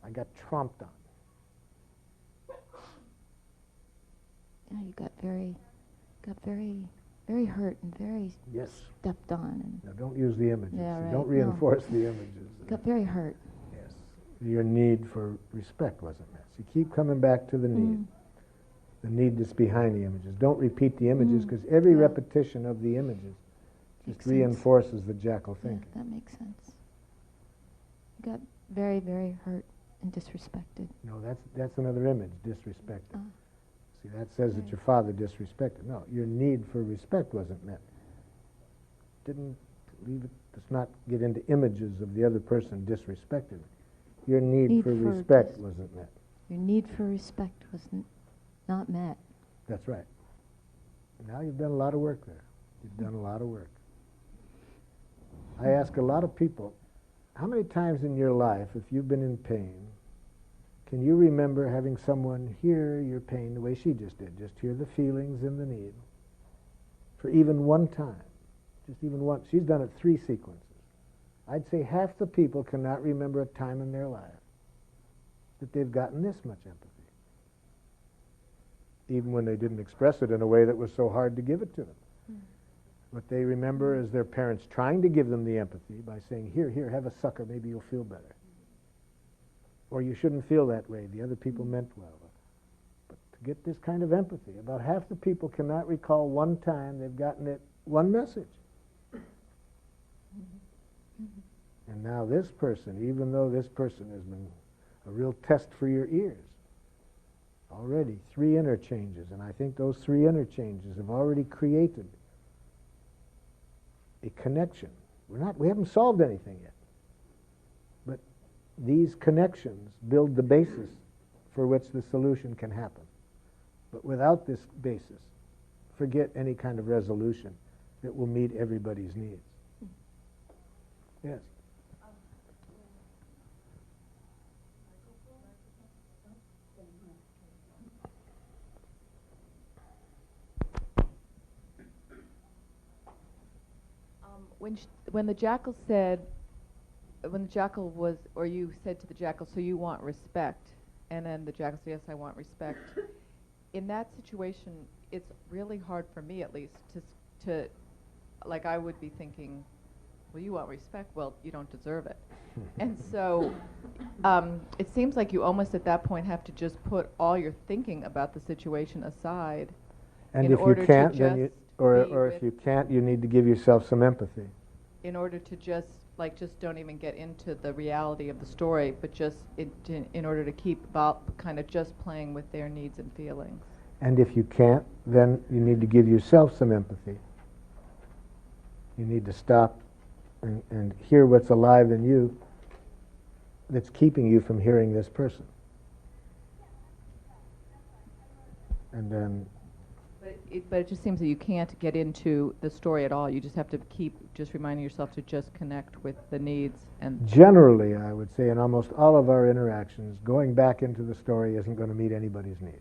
I got tromped on. Yeah, you got very hurt and very stepped on. And now don't use the images. Yeah, right. Don't reinforce the images. Got very hurt. Yes. Your need for respect wasn't met. So you keep coming back to the need. The need that's behind the images. Don't repeat the images because every repetition of the images just reinforces the jackal thinking. Yeah, that makes sense. You got very, very hurt and disrespected. No, that's another image, disrespected. See, that says that your father disrespected. No, your need for respect wasn't met. Let's not get into images of the other person disrespected. Your need for respect wasn't met. Your need for respect was not met. That's right. Now you've done a lot of work there. You've done a lot of work. I ask a lot of people, how many times in your life, if you've been in pain, can you remember having someone hear your pain the way she just did? Just hear the feelings and the need. for even one time, just even one. She's done it 3 sequences. I'd say half the people cannot remember a time in their life that they've gotten this much empathy, even when they didn't express it in a way that was so hard to give it to them. What they remember is their parents trying to give them the empathy by saying, here, here, have a sucker, maybe you'll feel better. Or you shouldn't feel that way, the other people meant well. But to get this kind of empathy, about half the people cannot recall one time they've gotten it, one message. And now this person, even though this person has been a real test for your ears, already 3 interchanges, and I think those 3 interchanges have already created a connection. We haven't solved anything yet, but these connections build the basis for which the solution can happen. But without this basis, forget any kind of resolution that will meet everybody's needs. Yes. When the jackal said, when the jackal was, or you said to the jackal, so you want respect, and then the jackal said, yes, I want respect. In that situation, it's really hard for me, at least, to like, I would be thinking, well, you want respect, well, you don't deserve it. And so it seems like you almost at that point have to just put all your thinking about the situation aside. And if you can't, then you, or if you can't, you need to give yourself some empathy. In order to just don't even get into the reality of the story, but just in order to keep kind of just playing with their needs and feelings. And if you can't, then you need to give yourself some empathy. You need to stop and hear what's alive in you that's keeping you from hearing this person. And then... But it just seems that you can't get into the story at all. You just have to keep just reminding yourself to just connect with the needs. And generally, I would say in almost all of our interactions, going back into the story isn't going to meet anybody's needs.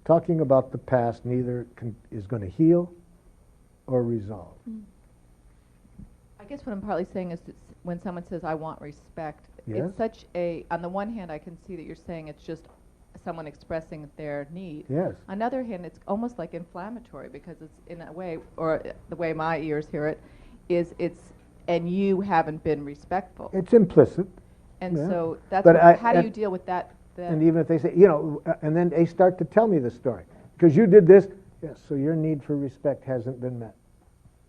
Talking about the past neither is going to heal or resolve. I guess what I'm partly saying is when someone says, I want respect, yes? It's such a, on the one hand, I can see that you're saying it's just someone expressing their need. Yes. On the other hand, it's almost like inflammatory because it's in a way, or the way my ears hear it, is and you haven't been respectful. It's implicit. And yeah. So that's how do you deal with that? And even if they say, and then they start to tell me the story. Because you did this, yes, so your need for respect hasn't been met.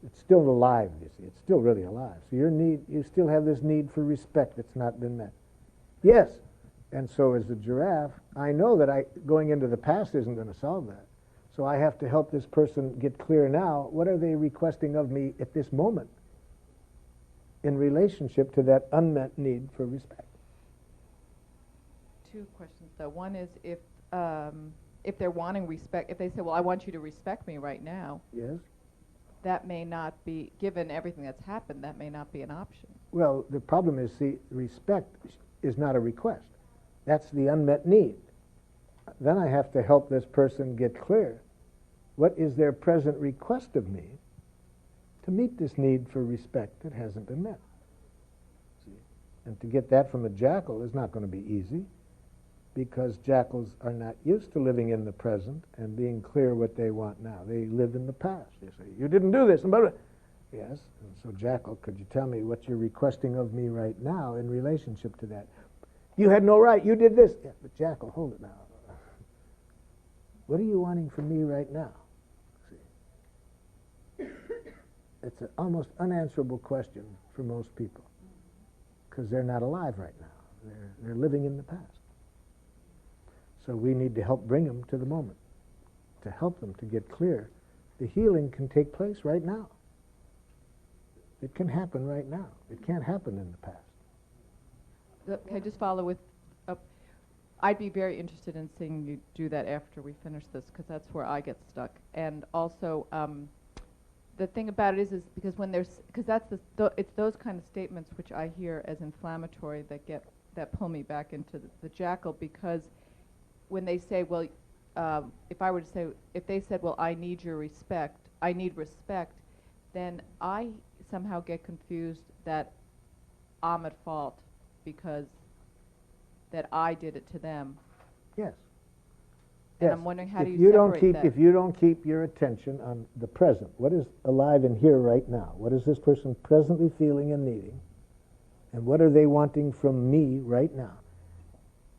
It's still alive, you see. It's still really alive. So you still have this need for respect that's not been met. Yes. And so as a giraffe, I know that going into the past isn't going to solve that. So I have to help this person get clear now, what are they requesting of me at this moment in relationship to that unmet need for respect? 2 questions, though. One is if they're wanting respect, if they say, well, I want you to respect me right now. Yes. That may not be, given everything that's happened, that may not be an option. Well, the problem is, see, respect is not a request. That's the unmet need. Then I have to help this person get clear. What is their present request of me to meet this need for respect that hasn't been met? See? And to get that from a jackal is not going to be easy, because jackals are not used to living in the present and being clear what they want now. They live in the past. They say, you didn't do this. And blah, blah. Yes. And so, jackal, could you tell me what you're requesting of me right now in relationship to that? You had no right. You did this. Yeah, but jackal, hold it now. What are you wanting from me right now? See? It's an almost unanswerable question for most people, because they're not alive right now. They're living in the past. So we need to help bring them to the moment, to help them to get clear. The healing can take place right now. It can happen right now. It can't happen in the past. Can I just follow with, I'd be very interested in seeing you do that after we finish this, because that's where I get stuck. And also, the thing about it is because when there's, because that's it's those kind of statements which I hear as inflammatory that pull me back into the jackal, because when they say, well, if I were to say, if they said, well, I need your respect, I need respect, then I somehow get confused that I'm at fault because that I did it to them. Yes. And Yes. I'm wondering, how do If you don't separate keep, that? If you don't keep your attention on the present, what is alive and here right now? What is this person presently feeling and needing? And what are they wanting from me right now?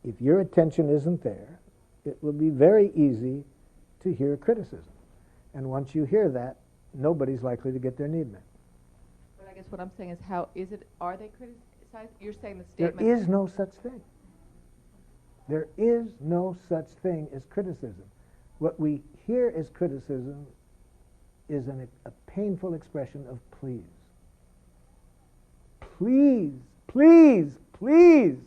If your attention isn't there, it will be very easy to hear criticism. And once you hear that, nobody's likely to get their need met. But I guess what I'm saying is, how is it, are they criticized? You're saying the statement... There is no such thing. There is no such thing as criticism. What we hear as criticism is a painful expression of please. Please, please, please.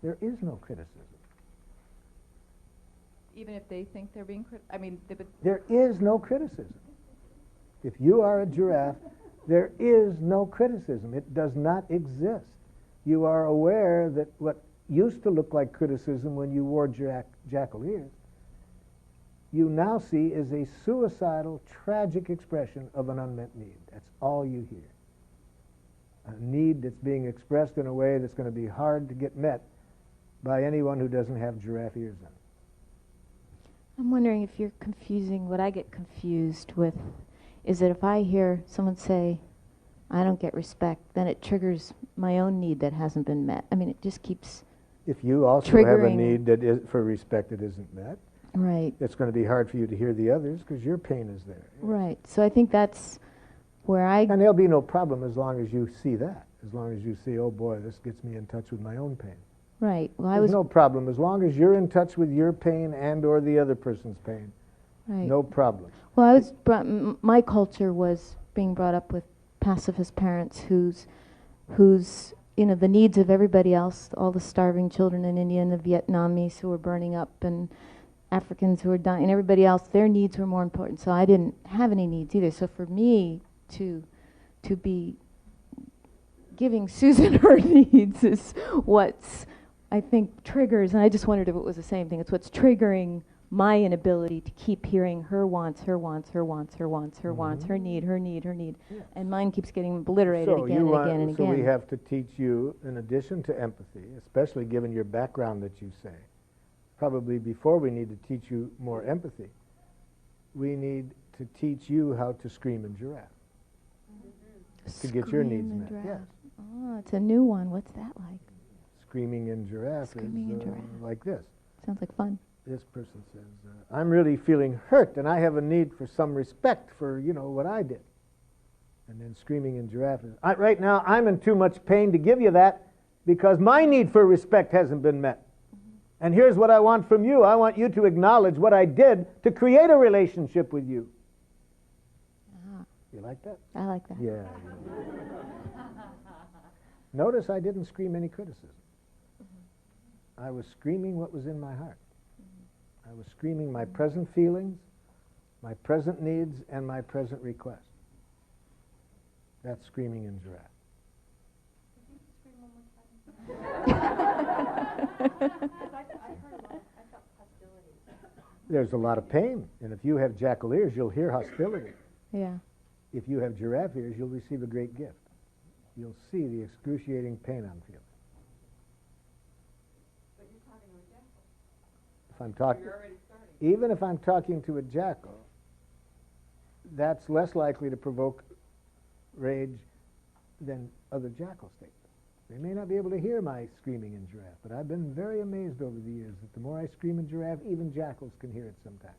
There is no criticism. Even if they think they're being There is no criticism. If you are a giraffe, there is no criticism. It does not exist. You are aware that what used to look like criticism when you wore jackal ears, you now see is a suicidal, tragic expression of an unmet need. That's all you hear. A need that's being expressed in a way that's going to be hard to get met by anyone who doesn't have giraffe ears on. I'm wondering if you're confusing, what I get confused with is that if I hear someone say, I don't get respect, then it triggers my own need that hasn't been met. I mean, it just keeps If you also have a need that is for respect that isn't met, right, it's going to be hard for you to hear the others because your pain is there. Right. So I think that's where I... And there'll be no problem as long as you see that, as long as you see, oh boy, this gets me in touch with my own pain. Right. Well, There's no problem as long as you're in touch with your pain and or the other person's pain. Right. No problem. Well, I was my culture was being brought up with pacifist parents whose the needs of everybody else, all the starving children in India and the Vietnamese who were burning up and Africans who were dying and everybody else, their needs were more important. So I didn't have any needs either. So for me to be giving Susan her needs is what's, I think, triggers, and I just wondered if it was the same thing. It's what's triggering my inability to keep hearing her wants, her wants, her wants, her wants, her wants, her need, her need, her need. Yeah. And mine keeps getting obliterated again and again and again. So we have to teach you, in addition to empathy, especially given your background that you say, probably before we need to teach you more empathy, we need to teach you how to scream in giraffe. To get your needs met. Yes. Oh, it's a new one. What's that like? Screaming in giraffe is like this. Sounds like fun. This person says, I'm really feeling hurt and I have a need for some respect for, what I did. And then screaming in giraffe is, right now I'm in too much pain to give you that because my need for respect hasn't been met. And here's what I want from you. I want you to acknowledge what I did to create a relationship with you. You like that? I like that. Yeah. Notice I didn't scream any criticism. I was screaming what was in my heart. I was screaming my present feelings, my present needs, and my present requests. That's screaming in giraffe. There's a lot of pain, and if you have jackal ears, you'll hear hostility. Yeah. If you have giraffe ears, you'll receive a great gift. You'll see the excruciating pain I'm feeling. But you're talking to a jackal. If I'm talking, you're already starting. Even if I'm talking to a jackal, that's less likely to provoke rage than other jackal statements. They may not be able to hear my screaming in giraffe, but I've been very amazed over the years that the more I scream in giraffe, even jackals can hear it sometimes.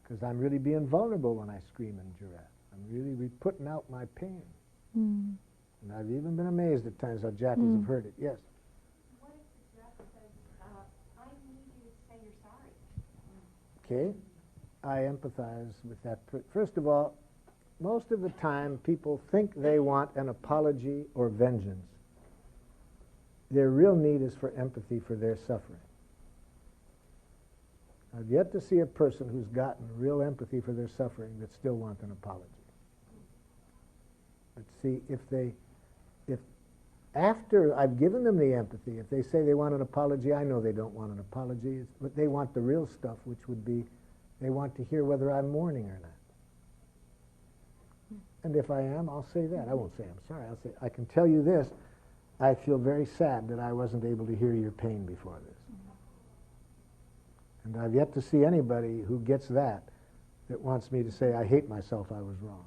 Because I'm really being vulnerable when I scream in giraffe. I'm really putting out my pain. Mm. And I've even been amazed at times how jackals have heard it. Yes? What if the jackal says, I need you to say you're sorry? Okay. I empathize with that. First of all, most of the time people think they want an apology or vengeance. Their real need is for empathy for their suffering. I've yet to see a person who's gotten real empathy for their suffering that still wants an apology. Let's see, if After I've given them the empathy, if they say they want an apology, I know they don't want an apology, but they want the real stuff, which would be they want to hear whether I'm mourning or not. And if I am, I'll say that. I won't say I'm sorry. I'll say, I can tell you this, I feel very sad that I wasn't able to hear your pain before this. And I've yet to see anybody who gets that wants me to say, I hate myself, I was wrong.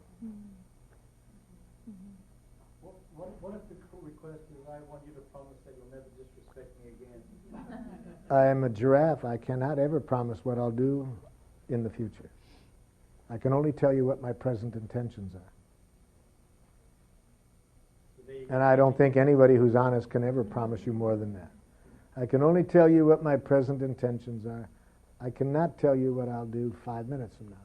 What if the request is, I want you to promise that you'll never disrespect me again? I am a giraffe. I cannot ever promise what I'll do in the future. I can only tell you what my present intentions are. And I don't think anybody who's honest can ever promise you more than that. I can only tell you what my present intentions are. I cannot tell you what I'll do 5 minutes from now.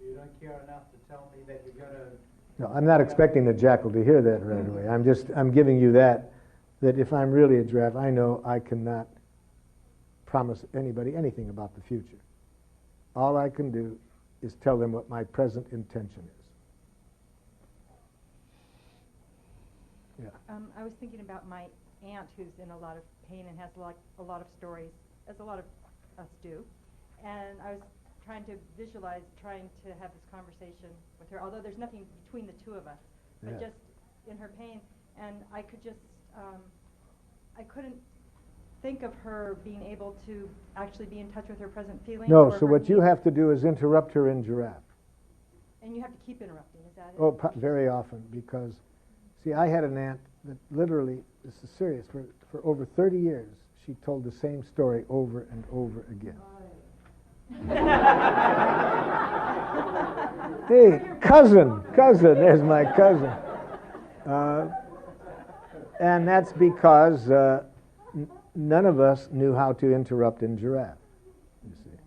You don't care enough to tell me that you're going to... No, I'm not expecting the jackal to hear that right away. I'm giving you that if I'm really a giraffe, I know I cannot promise anybody anything about the future. All I can do is tell them what my present intention is. Yeah. I was thinking about my aunt who's in a lot of pain and has a lot of stories, as a lot of us do. And I was trying to visualize trying to have this conversation with her, although there's nothing between the two of us, but just in her pain. And I could just, I couldn't think of her being able to actually be in touch with her present feelings. No, so what you have to do is interrupt her in giraffe. And you have to keep interrupting, is that it? Oh, very often, because, see, I had an aunt that literally, this is serious, for over 30 years, she told the same story over and over again. Hey, cousin, there's my cousin. And that's because none of us knew how to interrupt in giraffe, you see.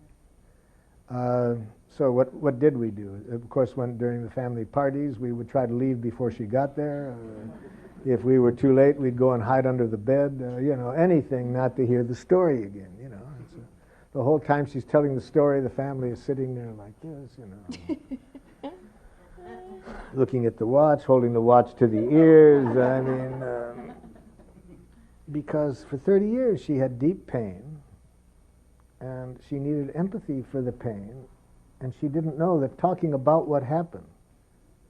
So what did we do? Of course, during the family parties, we would try to leave before she got there. If we were too late, we'd go and hide under the bed, anything not to hear the story again, The whole time she's telling the story, the family is sitting there like this, looking at the watch, holding the watch to the ears. I mean, because for 30 years she had deep pain, and she needed empathy for the pain, and she didn't know that talking about what happened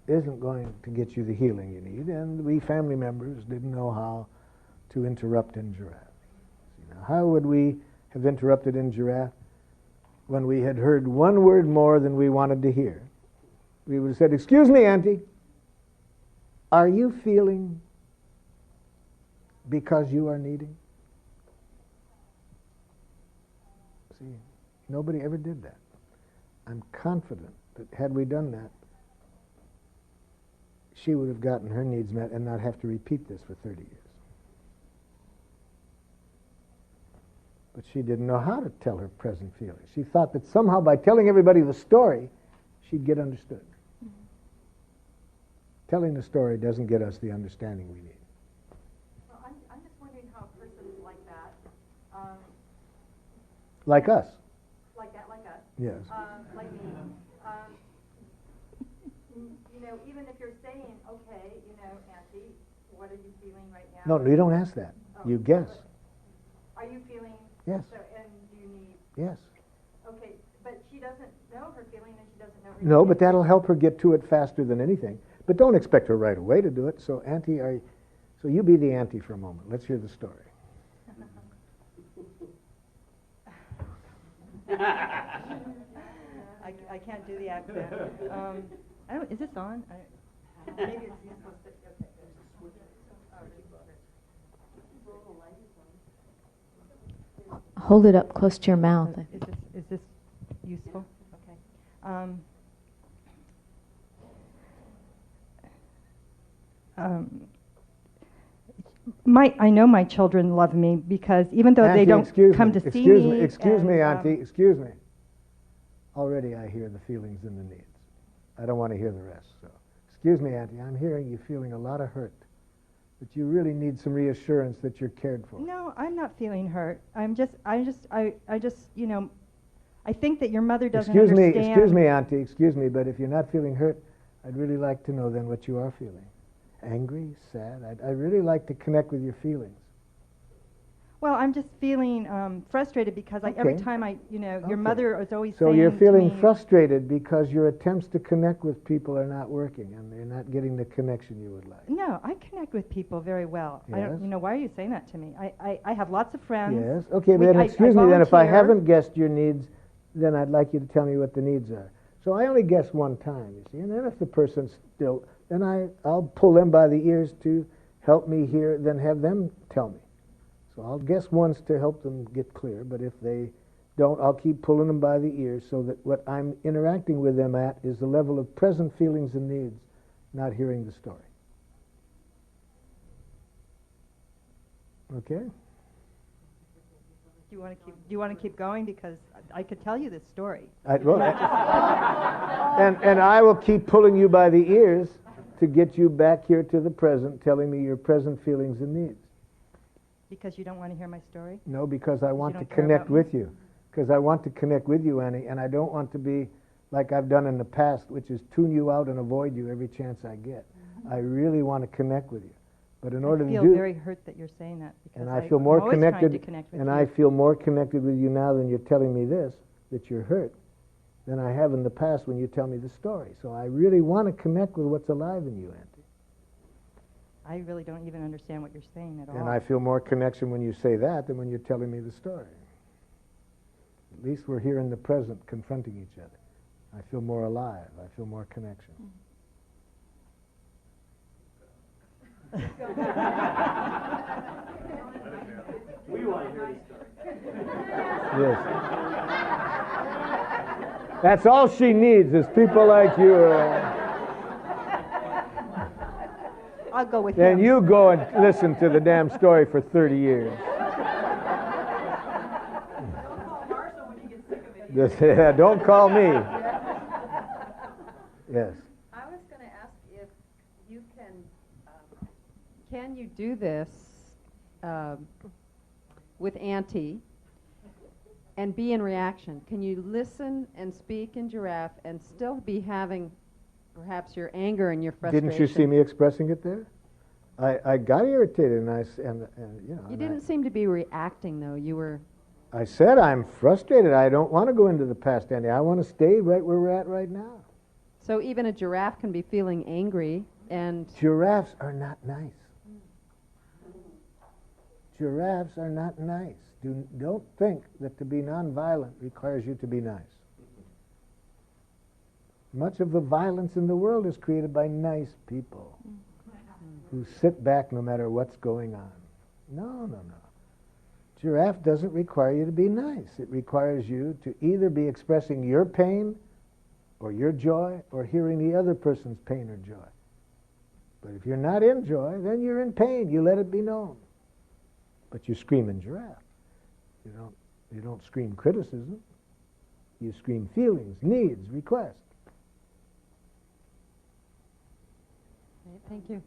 isn't going to get you the healing you need, and we family members didn't know how to interrupt in giraffe. How would we have interrupted in giraffe when we had heard one word more than we wanted to hear? We would have said, "Excuse me, Auntie, are you feeling because you are needing?" See, nobody ever did that. I'm confident that had we done that, she would have gotten her needs met and not have to repeat this for 30 years. But she didn't know how to tell her present feelings. She thought that somehow by telling everybody the story, she'd get understood. Mm-hmm. Telling the story doesn't get us the understanding we need. Well, I'm just wondering how a person like that... like us. Like us. Yes. Like me. Even if you're saying, okay, Auntie, what are you feeling right now? No, you don't ask that. Oh, you guess. Are you feeling... Yes. So, and do you need... Yes. Okay, but she doesn't know her feeling and she doesn't know her... No, but that'll help her get to it faster than anything. But don't expect her right away to do it. So, Auntie, so you be the auntie for a moment. Let's hear the story. I can't do the accent. Is this on? Maybe it's supposed to... Hold it up close to your mouth. Is this useful? Okay. I know my children love me because even though Auntie, they don't come to see me... Excuse me, Auntie, excuse me. Already I hear the feelings and the needs. I don't want to hear the rest. So, excuse me, Auntie, I'm hearing you feeling a lot of hurt. But you really need some reassurance that you're cared for. No, I'm not feeling hurt. I think that your mother doesn't understand... Excuse me, Auntie, excuse me, but if you're not feeling hurt, I'd really like to know then what you are feeling. angry, sad? I'd really like to connect with your feelings. Well, I'm just feeling frustrated because every Okay. time your Okay. mother is always So saying you're feeling to me, frustrated because your attempts to connect with people are not working and they're not getting the connection you would like. No, I connect with people very well. I Yes. don't, why are you saying that to me? I have lots of friends. Yes. Okay, but then excuse me, then if I haven't guessed your needs, then I'd like you to tell me what the needs are. So I only guess one time, you see, and then if the person's still, then I'll pull them by the ears to help me hear, then have them tell me. So I'll guess once to help them get clear, but if they don't, I'll keep pulling them by the ears so that what I'm interacting with them at is the level of present feelings and needs, not hearing the story. Okay? Do you want to keep going? Because I could tell you this story. And I will keep pulling you by the ears to get you back here to the present, telling me your present feelings and needs. Because you don't want to hear my story? No, because I want to don't care connect about me? with you. Because I want to connect with you, Annie, and I don't want to be like I've done in the past, which is tune you out and avoid you every chance I get. I really want to connect with you. But in order to do... I feel very hurt that you're saying that. Because and I feel more I'm always connected, trying to connect with and you. I feel more connected with you now than you're telling me this, that you're hurt, than I have in the past when you tell me the story. So I really want to connect with what's alive in you, Auntie. I really don't even understand what you're saying at all. And I feel more connection when you say that than when you're telling me the story. At least we're here in the present, confronting each other. I feel more alive. I feel more connection. We want to hear this story. Yes. That's all she needs is people like you. I'll go with And him. you go and listen to the damn story for 30 years. Don't call me. Yes. I was going to ask if you can you do this with Auntie and be in reaction? Can you listen and speak in giraffe and still be having perhaps your anger and your frustration? Didn't you see me expressing it there? I got irritated and you know. You didn't seem to be reacting though. You were. I said I'm frustrated. I don't want to go into the past, Andy. I want to stay right where we're at right now. So even a giraffe can be feeling angry and. Giraffes are not nice. Giraffes are not nice. Don't think that to be nonviolent requires you to be nice. Much of the violence in the world is created by nice people who sit back no matter what's going on. No. Giraffe doesn't require you to be nice. It requires you to either be expressing your pain or your joy or hearing the other person's pain or joy. But if you're not in joy, then you're in pain. You let it be known. But you scream in giraffe. You don't scream criticism. You scream feelings, needs, requests. Thank you.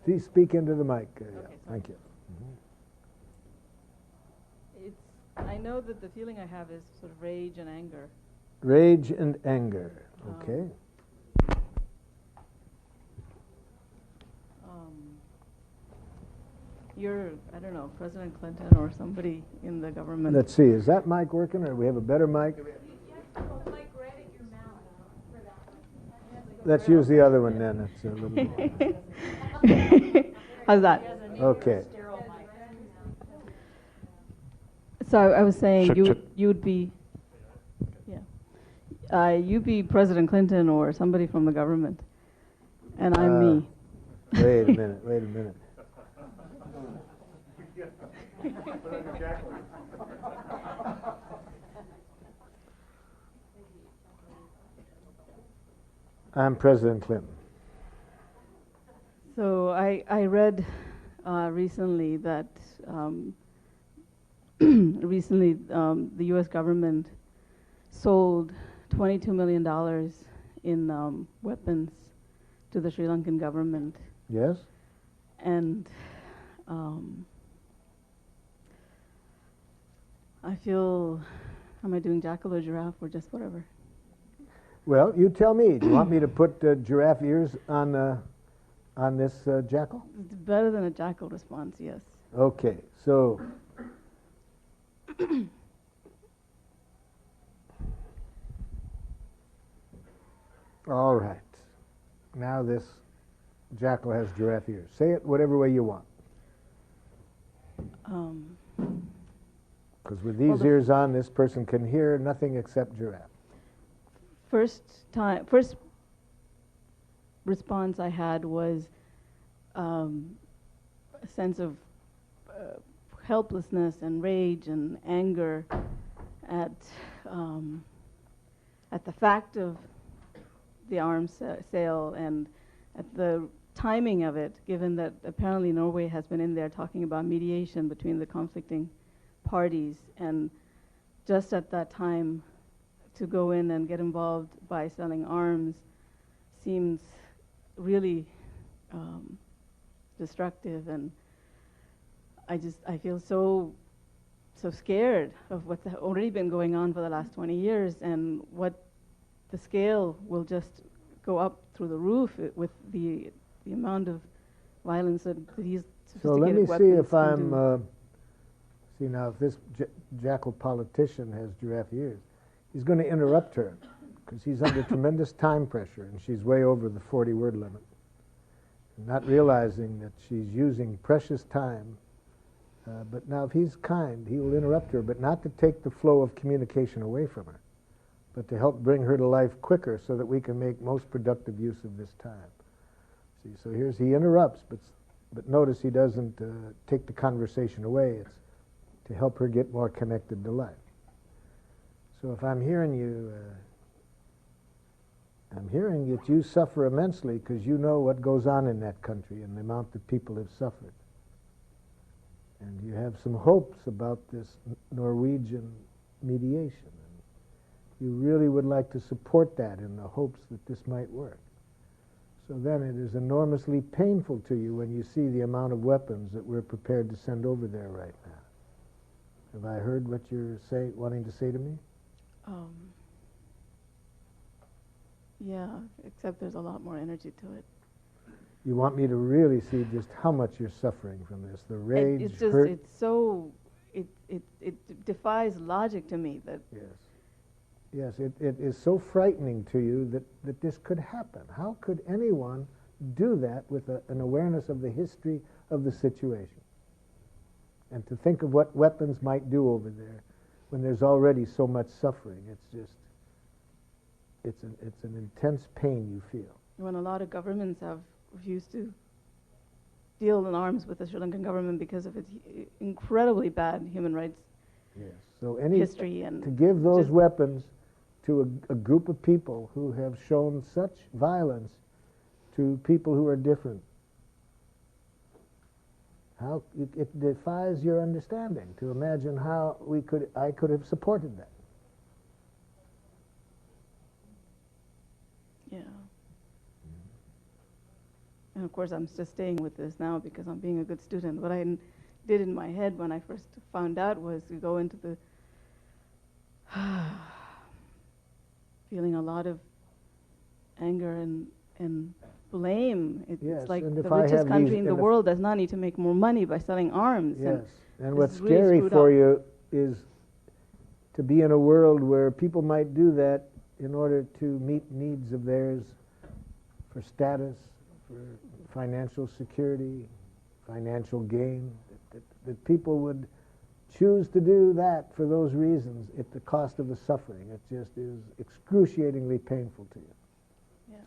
Please speak into the mic. Thank you. I know that the feeling I have is sort of rage and anger. Rage and anger. Okay. You're, I don't know, President Clinton or somebody in the government. Let's see. Is that mic working, or do we have a better mic? Let's use the other one then. It's a little bit. How's that? Okay. So I was saying you'd be, you'd be President Clinton or somebody from the government, and I'm me. Wait a minute. I'm President Clinton. So I read recently that the U.S. government sold $22 million in weapons to the Sri Lankan government. Yes. And I feel, am I doing jackal or giraffe or just whatever? Well, you tell me. Do you want me to put giraffe ears on this jackal? It's better than a jackal response, yes. Okay, so all right. Now this jackal has giraffe ears. Say it whatever way you want. Because with these ears on, this person can hear nothing except giraffe. First response I had was a sense of helplessness and rage and anger at the fact of the arms sale and at the timing of it, given that apparently Norway has been in there talking about mediation between the conflicting parties, and just at that time to go in and get involved by selling arms seems really destructive, and I feel so scared of what's already been going on for the last 20 years, and what the scale will just go up through the roof with the amount of violence that these sophisticated weapons can do. So let me see if I'm see now if this jackal politician has giraffe ears, he's going to interrupt her because he's under tremendous time pressure and she's way over the 40-word limit, not realizing that she's using precious time. But now if he's kind, he will interrupt her, but not to take the flow of communication away from her, but to help bring her to life quicker so that we can make most productive use of this time. See, so he interrupts, but notice he doesn't take the conversation away. It's to help her get more connected to life. So if I'm hearing you, I'm hearing that you suffer immensely because you know what goes on in that country and the amount that people have suffered. And you have some hopes about this Norwegian mediation. And you really would like to support that in the hopes that this might work. So then it is enormously painful to you when you see the amount of weapons that we're prepared to send over there right now. Have I heard what you're wanting to say to me? Yeah, except there's a lot more energy to it. You want me to really see just how much you're suffering from this, the rage, it's just, hurt? it's so, it defies logic to me that... Yes, it is so frightening to you that this could happen. How could anyone do that with an awareness of the history of the situation? And to think of what weapons might do over there when there's already so much suffering. It's just, it's an intense pain you feel. When a lot of governments have refused to deal in arms with the Sri Lankan government because of its incredibly bad human rights history. And to give those weapons to a group of people who have shown such violence to people who are different. How it defies your understanding to imagine how I could have supported that. Yeah. And of course, I'm just staying with this now because I'm being a good student. What I did in my head when I first found out was to go into the feeling a lot of anger and blame. It's like the richest country in the world does not need to make more money by selling arms. Yes, and what's scary for you is to be in a world where people might do that in order to meet needs of theirs for status, for financial security, financial gain, that people would choose to do that for those reasons at the cost of the suffering. It just is excruciatingly painful to you. Yeah.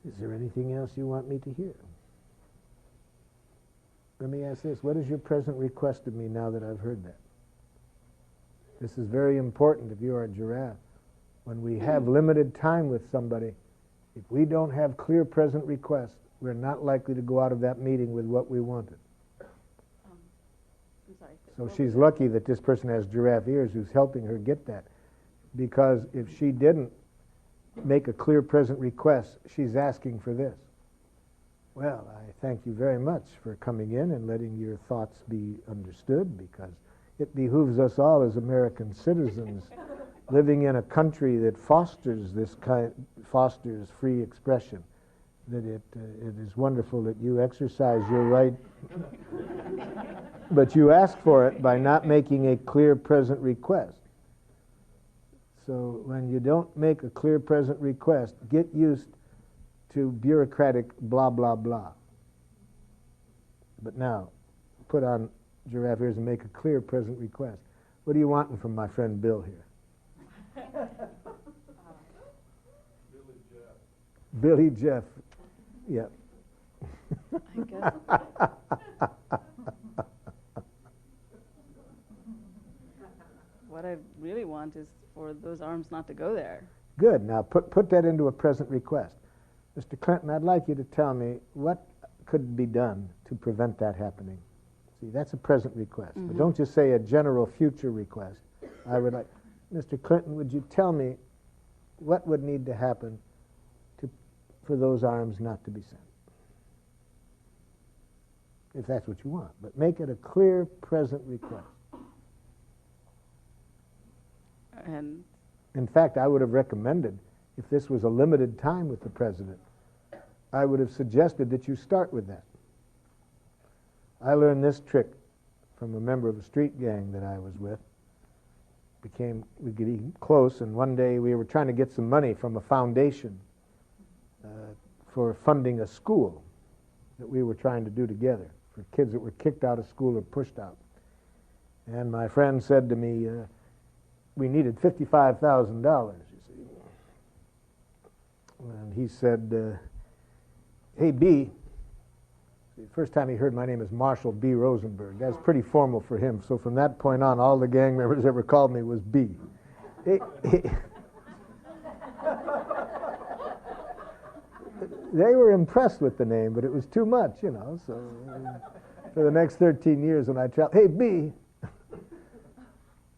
Is there anything else you want me to hear? Let me ask this. What is your present request of me now that I've heard that? This is very important if you are a giraffe. When we have limited time with somebody, if we don't have clear present requests, we're not likely to go out of that meeting with what we wanted. I'm sorry. So she's lucky that this person has giraffe ears who's helping her get that. Because if she didn't make a clear present request, she's asking for this. Well, I thank you very much for coming in and letting your thoughts be understood, because it behooves us all as American citizens living in a country that fosters free expression, that it is wonderful that you exercise your right, but you ask for it by not making a clear present request. So when you don't make a clear present request, get used to bureaucratic blah, blah, blah. But now, put on giraffe ears and make a clear present request. What are you wanting from my friend Bill here? Billy Jeff. Yeah. I guess. What I really want is for those arms not to go there. Good. Now put that into a present request. Mr. Clinton, I'd like you to tell me what could be done to prevent that happening. See, that's a present request. But don't just say a general future request. I would like, Mr. Clinton, would you tell me what would need to happen for those arms not to be sent? If that's what you want. But make it a clear present request. And in fact, I would have recommended, if this was a limited time with the president, I would have suggested that you start with that. I learned this trick from a member of a street gang that I was with. We get close, and one day we were trying to get some money from a foundation for funding a school that we were trying to do together for kids that were kicked out of school or pushed out. And my friend said to me, we needed $55,000, you see. And he said, hey, B. The first time he heard my name is Marshal B. Rosenberg. That's pretty formal for him. So from that point on, all the gang members ever called me was B. They were impressed with the name, but it was too much, you know. So for the next 13 years when I traveled, hey, B.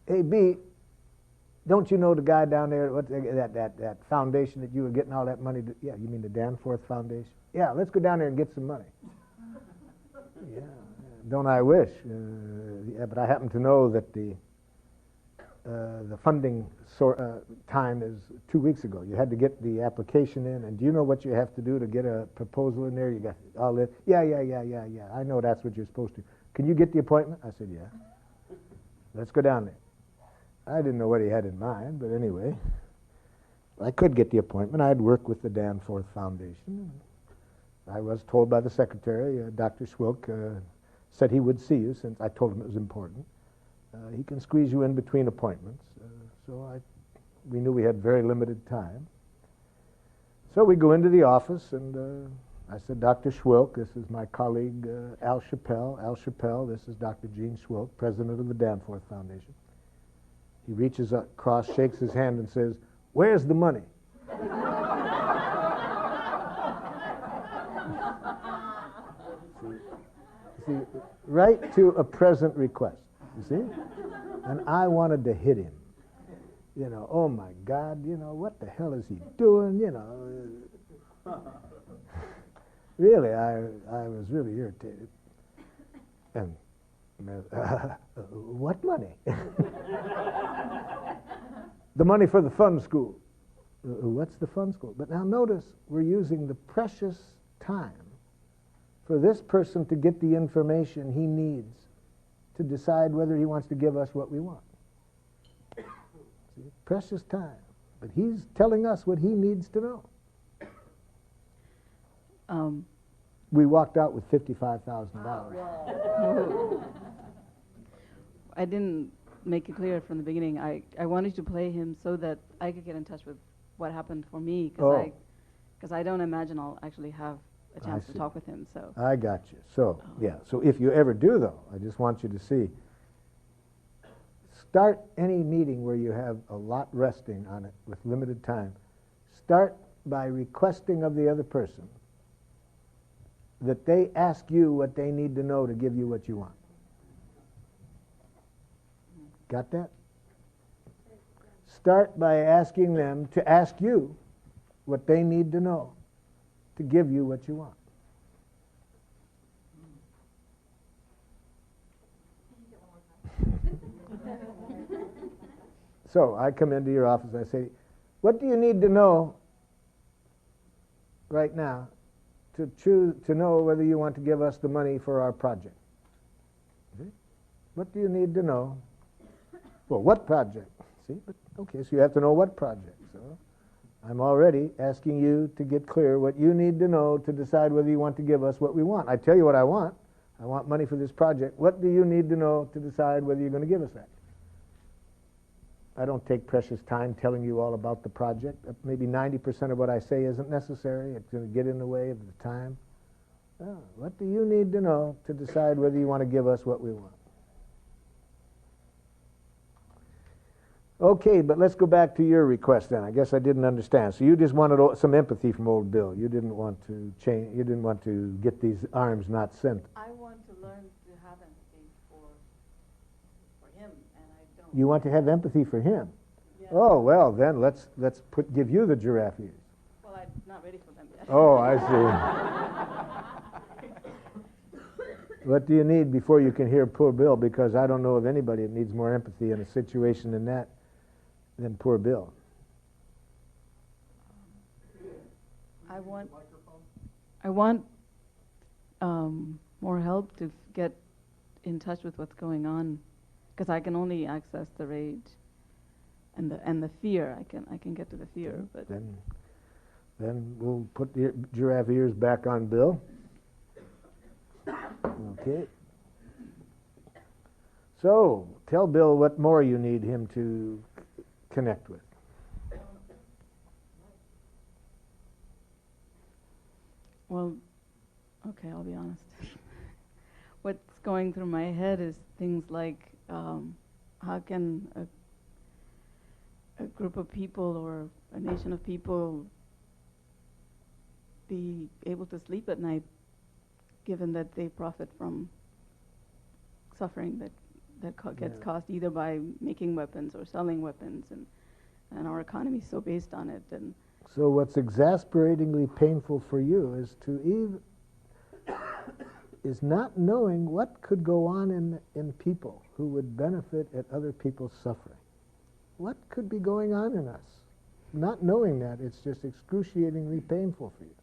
Hey, B. Don't you know the guy down there, that foundation that you were getting all that money to? Yeah, you mean the Danforth Foundation? Yeah, let's go down there and get some money. Yeah, don't I wish? Yeah, but I happen to know that the funding time is 2 weeks ago. You had to get the application in, and do you know what you have to do to get a proposal in there? You got all this. Yeah. I know that's what you're supposed to. Can you get the appointment? I said, yeah. Let's go down there. I didn't know what he had in mind, but anyway, I could get the appointment. I'd work with the Danforth Foundation. I was told by the secretary, Dr. Schwilk, said he would see you since I told him it was important. He can squeeze you in between appointments. We knew we had very limited time. So we go into the office, and I said, Dr. Schwilk, this is my colleague Al Chappell. Al Chappell, this is Dr. Gene Schwilk, president of the Danforth Foundation. He reaches across, shakes his hand, and says, where's the money? See, right to a present request, you see? And I wanted to hit him. You know, oh my God, you know, what the hell is he doing? You know, really, I was really irritated. And what money? The money for the fun school. What's the fun school? But now notice, we're using the precious time for this person to get the information he needs to decide whether he wants to give us what we want. See, precious time. But he's telling us what he needs to know. We walked out with $55,000. I didn't make it clear from the beginning. I wanted to play him so that I could get in touch with what happened for me, because I don't imagine I'll actually have a chance to talk with him. So I got you. So yeah. So if you ever do, though, I just want you to see. Start any meeting where you have a lot resting on it with limited time. Start by requesting of the other person that they ask you what they need to know to give you what you want. Got that? Start by asking them to ask you what they need to know to give you what you want. So I come into your office, I say, what do you need to know right now to know whether you want to give us the money for our project? See? What do you need to know? Well, what project? See, but okay, so you have to know what project. So I'm already asking you to get clear what you need to know to decide whether you want to give us what we want. I tell you what I want. I want money for this project. What do you need to know to decide whether you're going to give us that? I don't take precious time telling you all about the project. Maybe 90% of what I say isn't necessary. It's going to get in the way of the time. Oh, what do you need to know to decide whether you want to give us what we want? Okay, but let's go back to your request then. I guess I didn't understand. So you just wanted some empathy from old Bill. You didn't want to change. You didn't want to get these arms not sent. I want to learn to have empathy for him, and I don't. You want to have empathy for him. Yeah. Oh well, then let's give you the giraffe ears. Well, I'm not ready for them yet. Oh, I see. What do you need before you can hear poor Bill? Because I don't know of anybody that needs more empathy in a situation than poor Bill. I want more help to get in touch with what's going on, because I can only access the rage and the fear. I can get to the fear, but then we'll put the giraffe ears back on Bill. Okay. So tell Bill what more you need him to connect with. Well, okay, I'll be honest. What's going through my head is things like, how can a group of people or a nation of people be able to sleep at night, given that they profit from suffering that gets caused either by making weapons or selling weapons, and our economy is so based on it. And so what's exasperatingly painful for you is not knowing what could go on in people who would benefit at other people's suffering. What could be going on in us? Not knowing that, it's just excruciatingly painful for you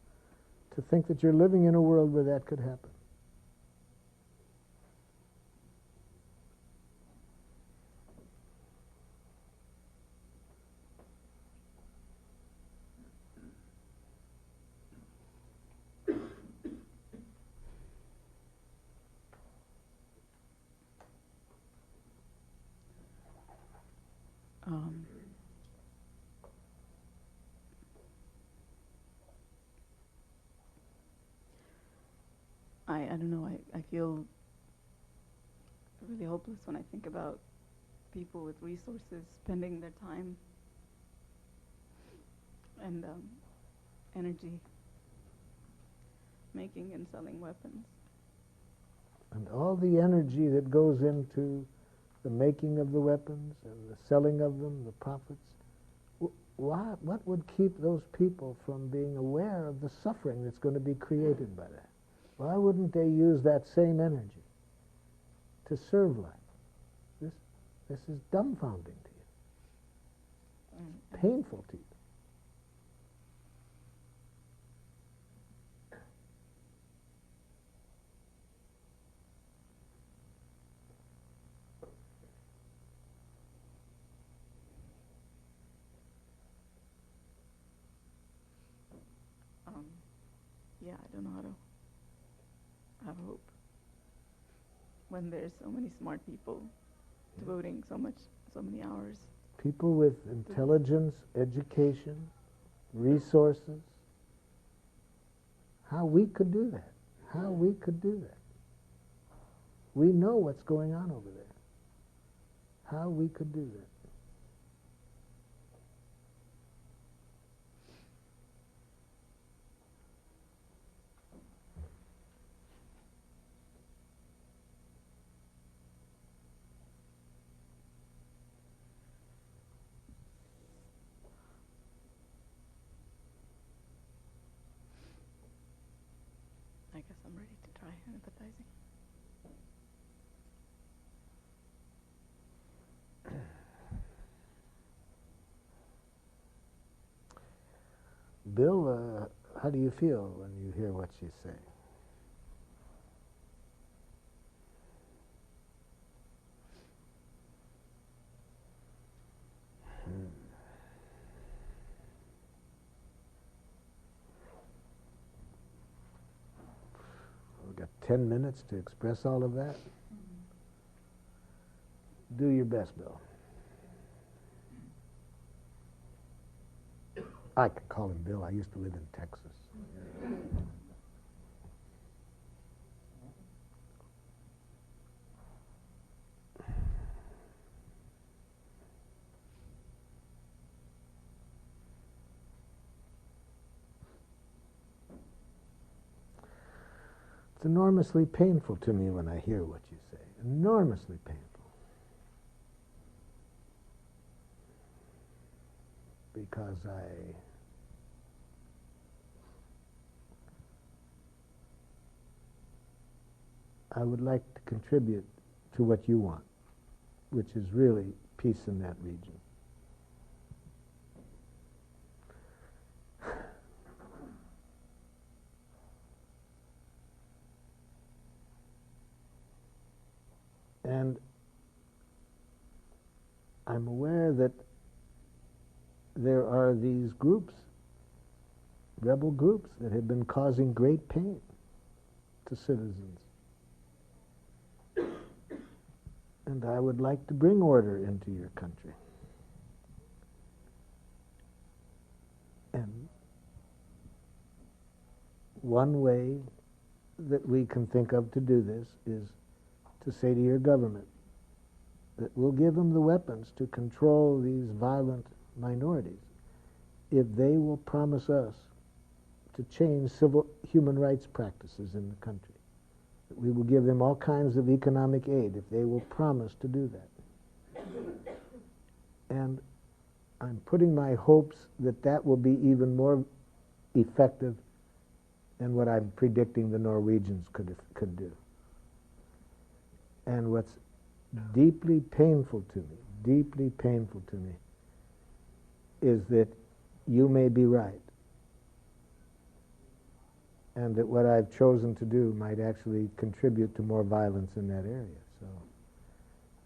to think that you're living in a world where that could happen. I don't know, I feel really hopeless when I think about people with resources spending their time and energy making and selling weapons. And all the energy that goes into the making of the weapons and the selling of them, the profits, what would keep those people from being aware of the suffering that's going to be created by that? Why wouldn't they use that same energy to serve life? This is dumbfounding to you, painful to you. Yeah, I don't know how to have hope when there's so many smart people devoting so many hours. People with intelligence, education, resources. How we could do that. How we could do that. We know what's going on over there. How we could do that. I guess I'm ready to try empathizing. Bill, how do you feel when you hear what she's saying? We've got 10 minutes to express all of that. Do your best, Bill. I could call him Bill. I used to live in Texas. It's enormously painful to me when I hear what you say. Enormously painful. Because I would like to contribute to what you want, which is really peace in that region. And I'm aware that there are these groups, rebel groups, that have been causing great pain to citizens. And I would like to bring order into your country. And one way that we can think of to do this is to say to your government that we'll give them the weapons to control these violent minorities if they will promise us to change human rights practices in the country. That we will give them all kinds of economic aid if they will promise to do that. And I'm putting my hopes that that will be even more effective than what I'm predicting the Norwegians could do. And what's deeply painful to me, is that you may be right, and that what I've chosen to do might actually contribute to more violence in that area. So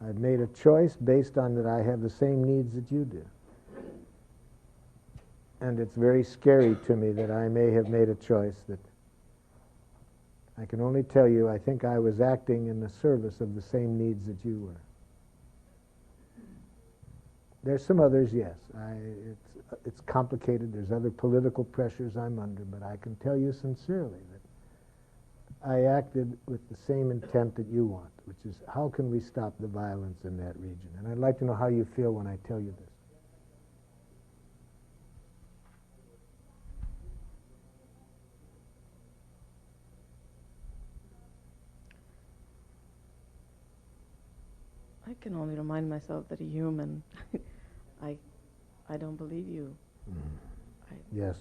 I've made a choice based on that I have the same needs that you do. And it's very scary to me that I may have made a choice that I can only tell you I think I was acting in the service of the same needs that you were. There's some others, yes. It's complicated. There's other political pressures I'm under, but I can tell you sincerely that I acted with the same intent that you want, which is how can we stop the violence in that region? And I'd like to know how you feel when I tell you this. I can only remind myself that a human, I don't believe you. Yes.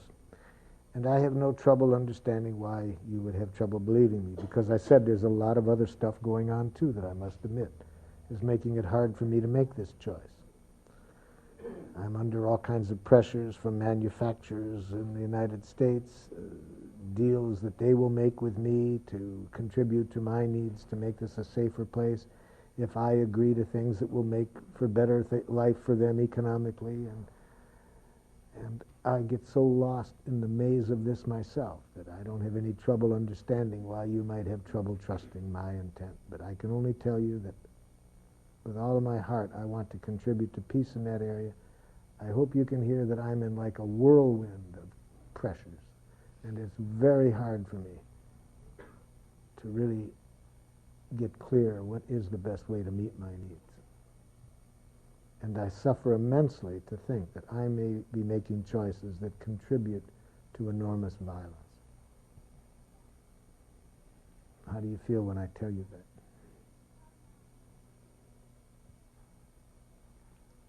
And I have no trouble understanding why you would have trouble believing me, because I said there's a lot of other stuff going on too that I must admit is making it hard for me to make this choice. I'm under all kinds of pressures from manufacturers in the United States, deals that they will make with me to contribute to my needs to make this a safer place if I agree to things that will make for better life for them economically. And I get so lost in the maze of this myself that I don't have any trouble understanding why you might have trouble trusting my intent. But I can only tell you that with all of my heart I want to contribute to peace in that area. I hope you can hear that I'm in like a whirlwind of pressures, and it's very hard for me to really get clear what is the best way to meet my needs. And I suffer immensely to think that I may be making choices that contribute to enormous violence. How do you feel when I tell you that?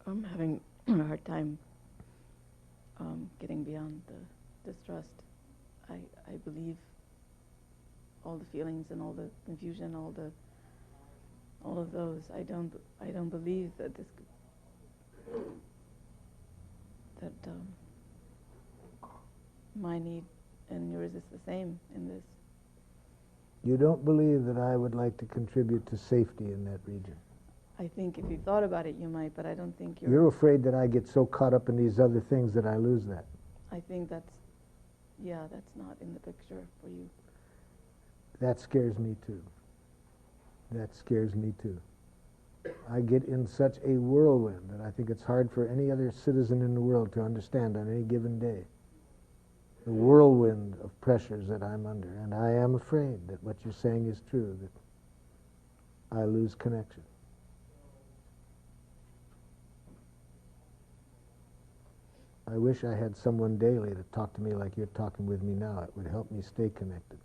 I'm having a hard time getting beyond the distrust. I believe all the feelings and all the confusion, all of those. I don't believe that this my need and yours is the same in this. You don't believe that I would like to contribute to safety in that region? I think if you thought about it, you might, but I don't think you're... You're afraid that I get so caught up in these other things that I lose that? I think that's not in the picture for you. That scares me too. That scares me too. I get in such a whirlwind that I think it's hard for any other citizen in the world to understand on any given day. The whirlwind of pressures that I'm under. And I am afraid that what you're saying is true, that I lose connection. I wish I had someone daily to talk to me like you're talking with me now. It would help me stay connected.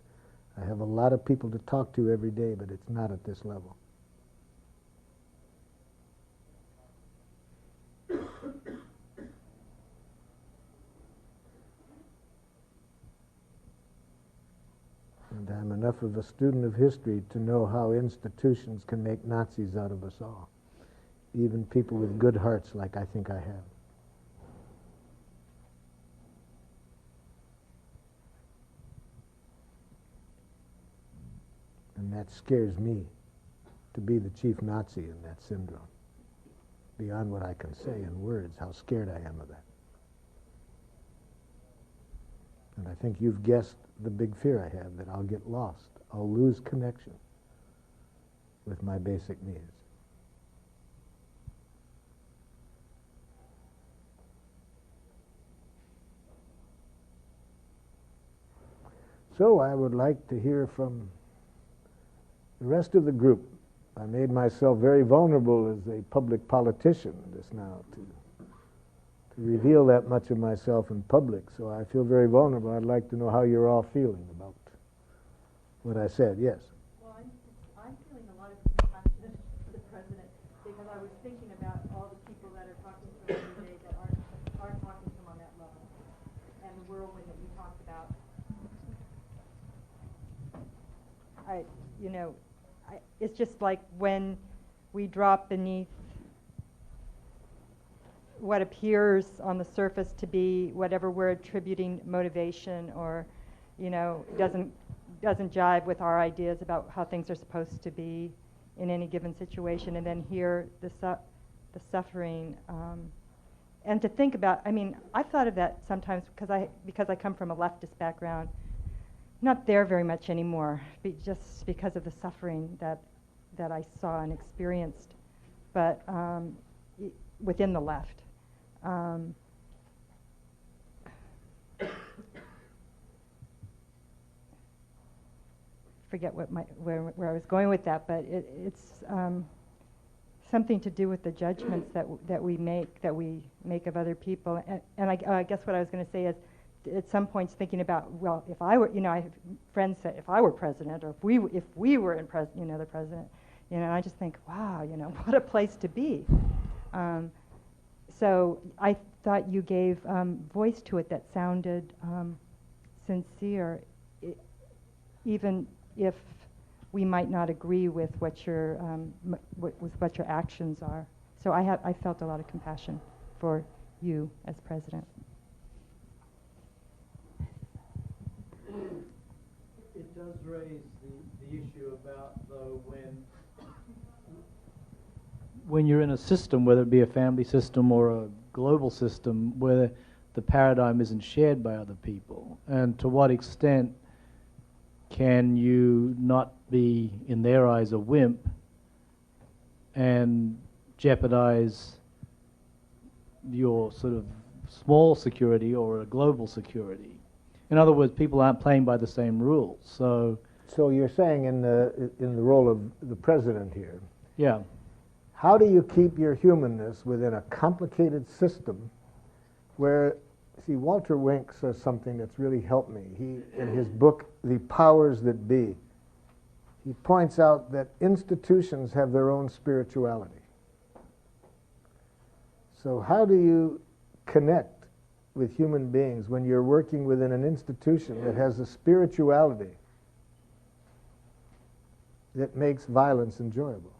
I have a lot of people to talk to every day, but it's not at this level. And I'm enough of a student of history to know how institutions can make Nazis out of us all, even people with good hearts like I think I have. And that scares me, to be the chief Nazi in that syndrome. Beyond what I can say in words, how scared I am of that. And I think you've guessed the big fear I have, that I'll get lost. I'll lose connection with my basic needs. So I would like to hear from the rest of the group. I made myself very vulnerable as a public politician just now to reveal that much of myself in public, so I feel very vulnerable. I'd like to know how you're all feeling about what I said. Yes? Well, I'm feeling a lot of compassion for the president, because I was thinking about all the people that are talking to him every day that aren't talking to him on that level, and the whirlwind that you talked about. It's just like when we drop beneath what appears on the surface to be whatever we're attributing motivation, or doesn't jive with our ideas about how things are supposed to be in any given situation, and then hear the suffering, and to think about. I've thought of that sometimes because I come from a leftist background. Not there very much anymore, just because of the suffering that I saw and experienced, but within the left. Forget where I was going with that, but it's something to do with the judgments that we make of other people. And I guess what I was going to say is, at some points thinking about, well, if I were, I have friends say, if I were president, or if we were the president, and I just think, wow, what a place to be. So I thought you gave voice to it that sounded sincere, even if we might not agree with what your actions are. So I felt a lot of compassion for you as president. It does raise the issue about, though, when you're in a system, whether it be a family system or a global system, where the paradigm isn't shared by other people, and to what extent can you not be, in their eyes, a wimp and jeopardize your sort of small security or a global security? In other words, people aren't playing by the same rules. So you're saying in the role of the president here. Yeah. How do you keep your humanness within a complicated system where, see, Walter Wink says something that's really helped me. He, in his book, The Powers That Be, he points out that institutions have their own spirituality. So how do you connect with human beings when you're working within an institution that has a spirituality that makes violence enjoyable?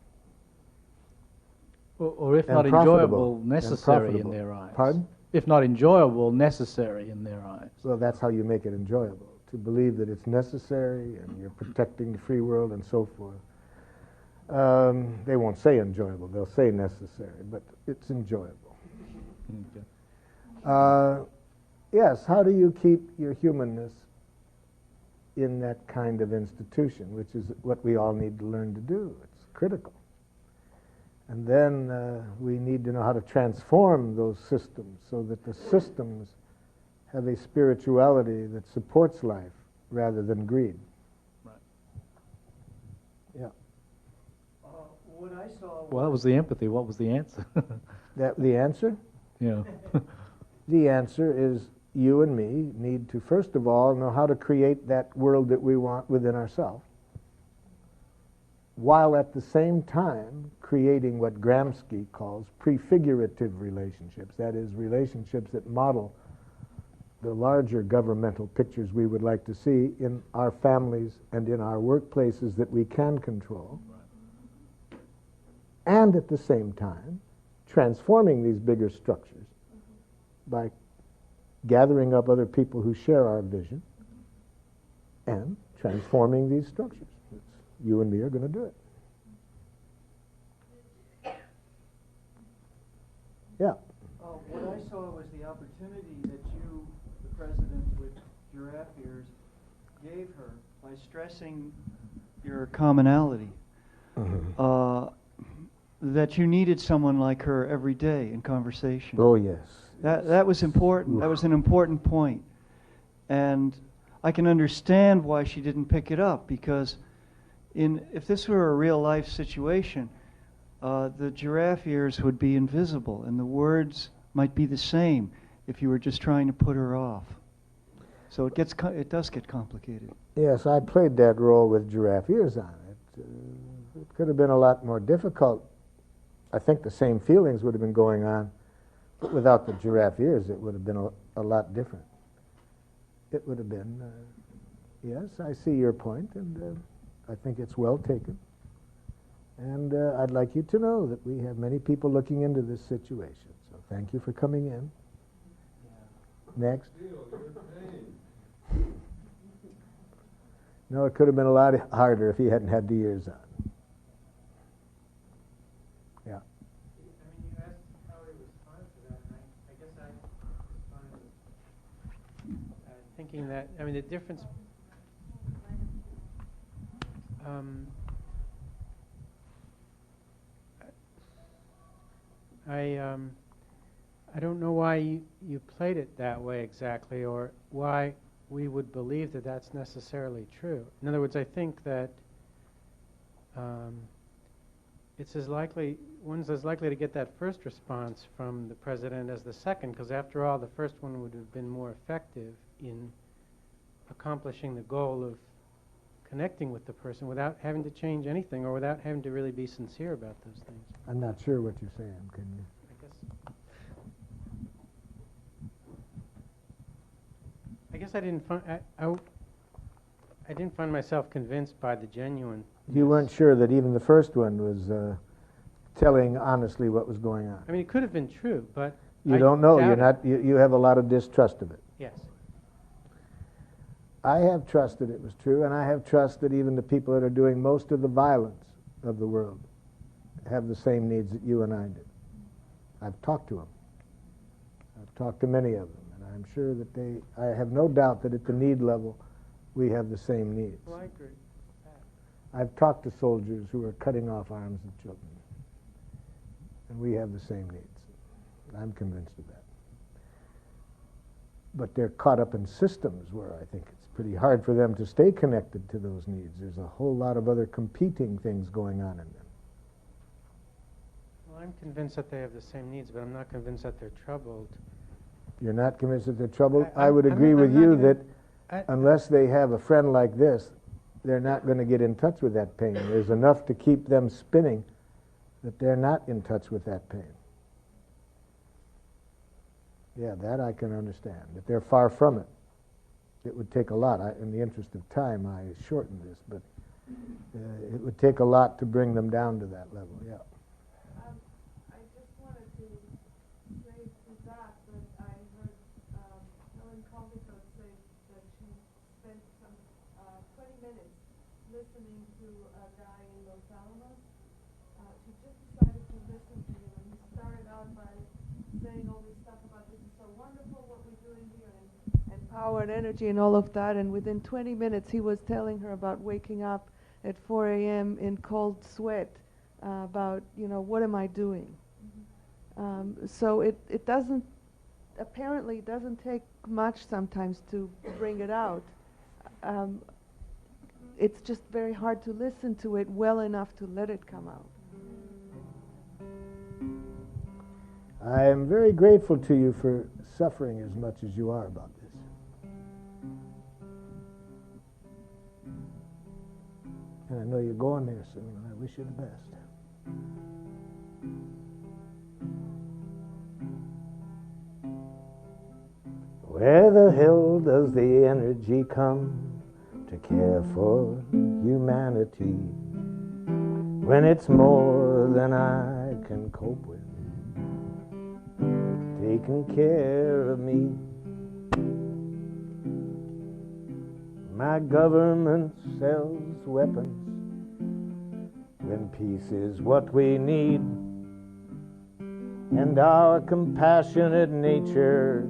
Or if not enjoyable, necessary in their eyes. Pardon? if not enjoyable, necessary in their eyes. Well, that's how you make it enjoyable, to believe that it's necessary and you're protecting the free world and so forth. They won't say enjoyable, they'll say necessary, but it's enjoyable. Okay. Yes, how do you keep your humanness in that kind of institution, which is what we all need to learn to do. It's critical. And then we need to know how to transform those systems so that the systems have a spirituality that supports life rather than greed. Right. Yeah. What I saw Well, that was the empathy. What was the answer? The answer? Yeah. The answer is you and me need to, first of all, know how to create that world that we want within ourselves, while at the same time creating what Gramsci calls prefigurative relationships, that is, relationships that model the larger governmental pictures we would like to see in our families and in our workplaces that we can control, and at the same time transforming these bigger structures by gathering up other people who share our vision and transforming these structures. You and me are going to do it. Yeah. What I saw was the opportunity that you, the president with giraffe ears, gave her by stressing your commonality. That you needed someone like her every day in conversation. Oh, yes. That was important. That was an important point. And I can understand why she didn't pick it up, because if this were a real life situation, the giraffe ears would be invisible and the words might be the same if you were just trying to put her off. So it does get complicated. Yes, I played that role with giraffe ears on it. It could have been a lot more difficult. I think the same feelings would have been going on, but without the giraffe ears, it would have been a lot different. It would have been, yes, I see your point, and I think it's well taken. And I'd like you to know that we have many people looking into this situation. So thank you for coming in. Next. No, it could have been a lot harder if he hadn't had the ears on. Yeah. I mean, you asked how he responded to that, and I guess I responded thinking that, I mean, the difference, I don't know why you played it that way exactly, or why we would believe that that's necessarily true. In other words, I think that it's as likely, one's as likely to get that first response from the president as the second, because after all, the first one would have been more effective in accomplishing the goal of connecting with the person without having to change anything or without having to really be sincere about those things. I'm not sure what you're saying, can you? I guess I didn't find I didn't find myself convinced by the genuine. You weren't sure that even the first one was telling honestly what was going on. I mean, it could have been true, but you don't know. You're not. You have a lot of distrust of it. Yes. I have trust that it was true, and I have trust that even the people that are doing most of the violence of the world have the same needs that you and I did. I've talked to them. I've talked to many of them. I'm sure that I have no doubt that at the need level, we have the same needs. Well, I agree. I've talked to soldiers who are cutting off arms of children, and we have the same needs. I'm convinced of that. But they're caught up in systems where I think it's pretty hard for them to stay connected to those needs. There's a whole lot of other competing things going on in them. Well, I'm convinced that they have the same needs, but I'm not convinced that they're troubled. You're not convinced that they're troubled? I would agree with you that unless they have a friend like this, they're not going to get in touch with that pain. There's enough to keep them spinning that they're not in touch with that pain. Yeah, that I can understand. That they're far from it. It would take a lot. In the interest of time, I shorten this, but it would take a lot to bring them down to that level, yeah. I just wanted to say to that I listening to a guy in Los Alamos. She just decided to listen to him, and he started out by saying all this stuff about this is so wonderful what we're doing here, and power and energy and all of that. And within 20 minutes, he was telling her about waking up at 4 a.m. in cold sweat, about, you know, what am I doing? So it doesn't, apparently it doesn't take much sometimes to bring it out. It's just very hard to listen to it well enough to let it come out. I am very grateful to you for suffering as much as you are about this. And I know you're going there soon, and I wish you the best. Where the hell does the energy come to care for humanity when it's more than I can cope with? Taking care of me. My government sells weapons when peace is what we need, and our compassionate nature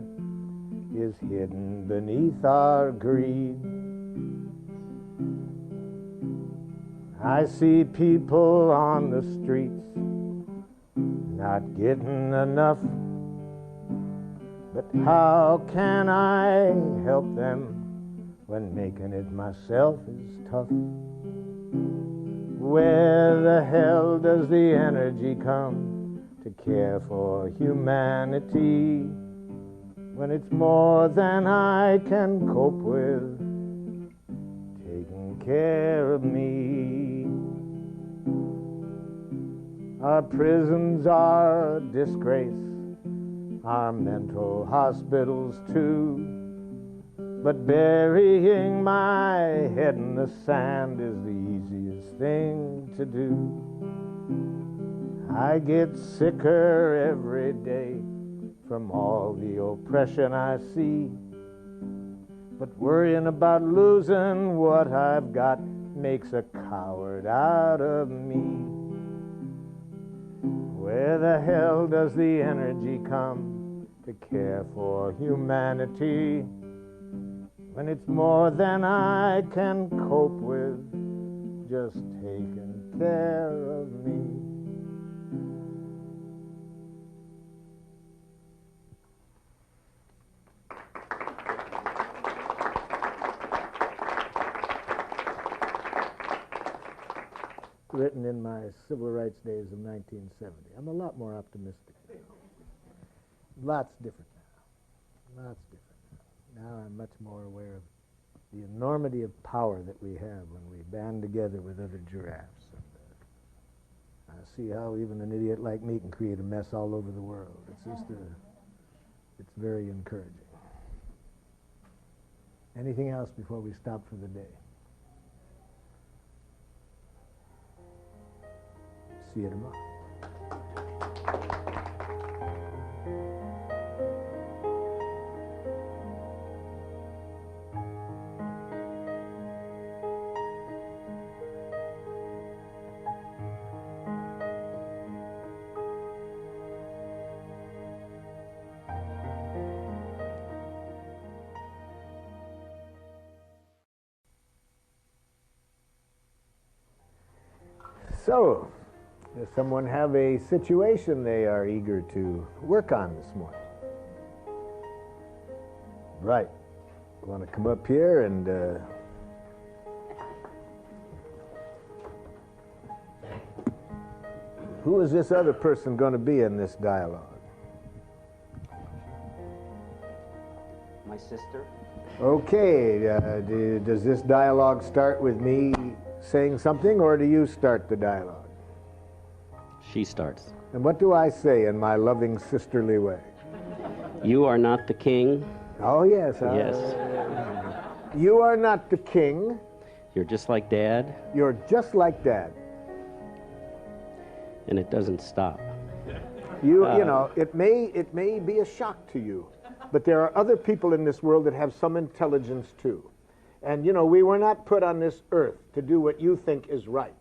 is hidden beneath our greed. I see people on the streets not getting enough, but how can I help them when making it myself is tough? Where the hell does the energy come to care for humanity when it's more than I can cope with, taking care of me? Our prisons are a disgrace, our mental hospitals too, but burying my head in the sand is the easiest thing to do. I get sicker every day from all the oppression I see, but worrying about losing what I've got makes a coward out of me. Where the hell does the energy come to care for humanity when it's more than I can cope with, just taking care of me? Written in my civil rights days of 1970. I'm a lot more optimistic now. Lots different now. Lots different now. Now I'm much more aware of the enormity of power that we have when we band together with other giraffes. And, I see how even an idiot like me can create a mess all over the world. It's just it's very encouraging. Anything else before we stop for the day? See you tomorrow. So, does someone have a situation they are eager to work on this morning? Right. Want to come up here and who is this other person going to be in this dialogue? My sister. Okay. Does this dialogue start with me saying something, or do you start the dialogue? She starts. And what do I say in my loving sisterly way? You are not the king. Oh, yes. Yes. You are not the king. You're just like Dad. You're just like Dad. And it doesn't stop. You know, it may be a shock to you, but there are other people in this world that have some intelligence too. And, you know, we were not put on this earth to do what you think is right.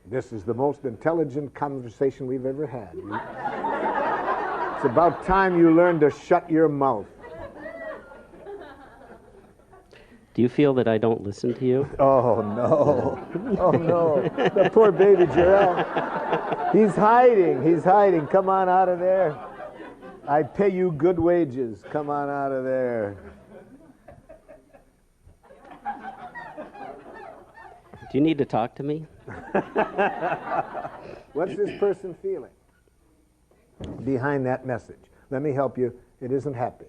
This is the most intelligent conversation we've ever had. It's about time you learn to shut your mouth. Do you feel that I don't listen to you? Oh, no. Oh, no. The poor baby giraffe. He's hiding. He's hiding. Come on out of there. I pay you good wages. Come on out of there. Do you need to talk to me? What's this person feeling behind that message? Let me help you. It isn't happy.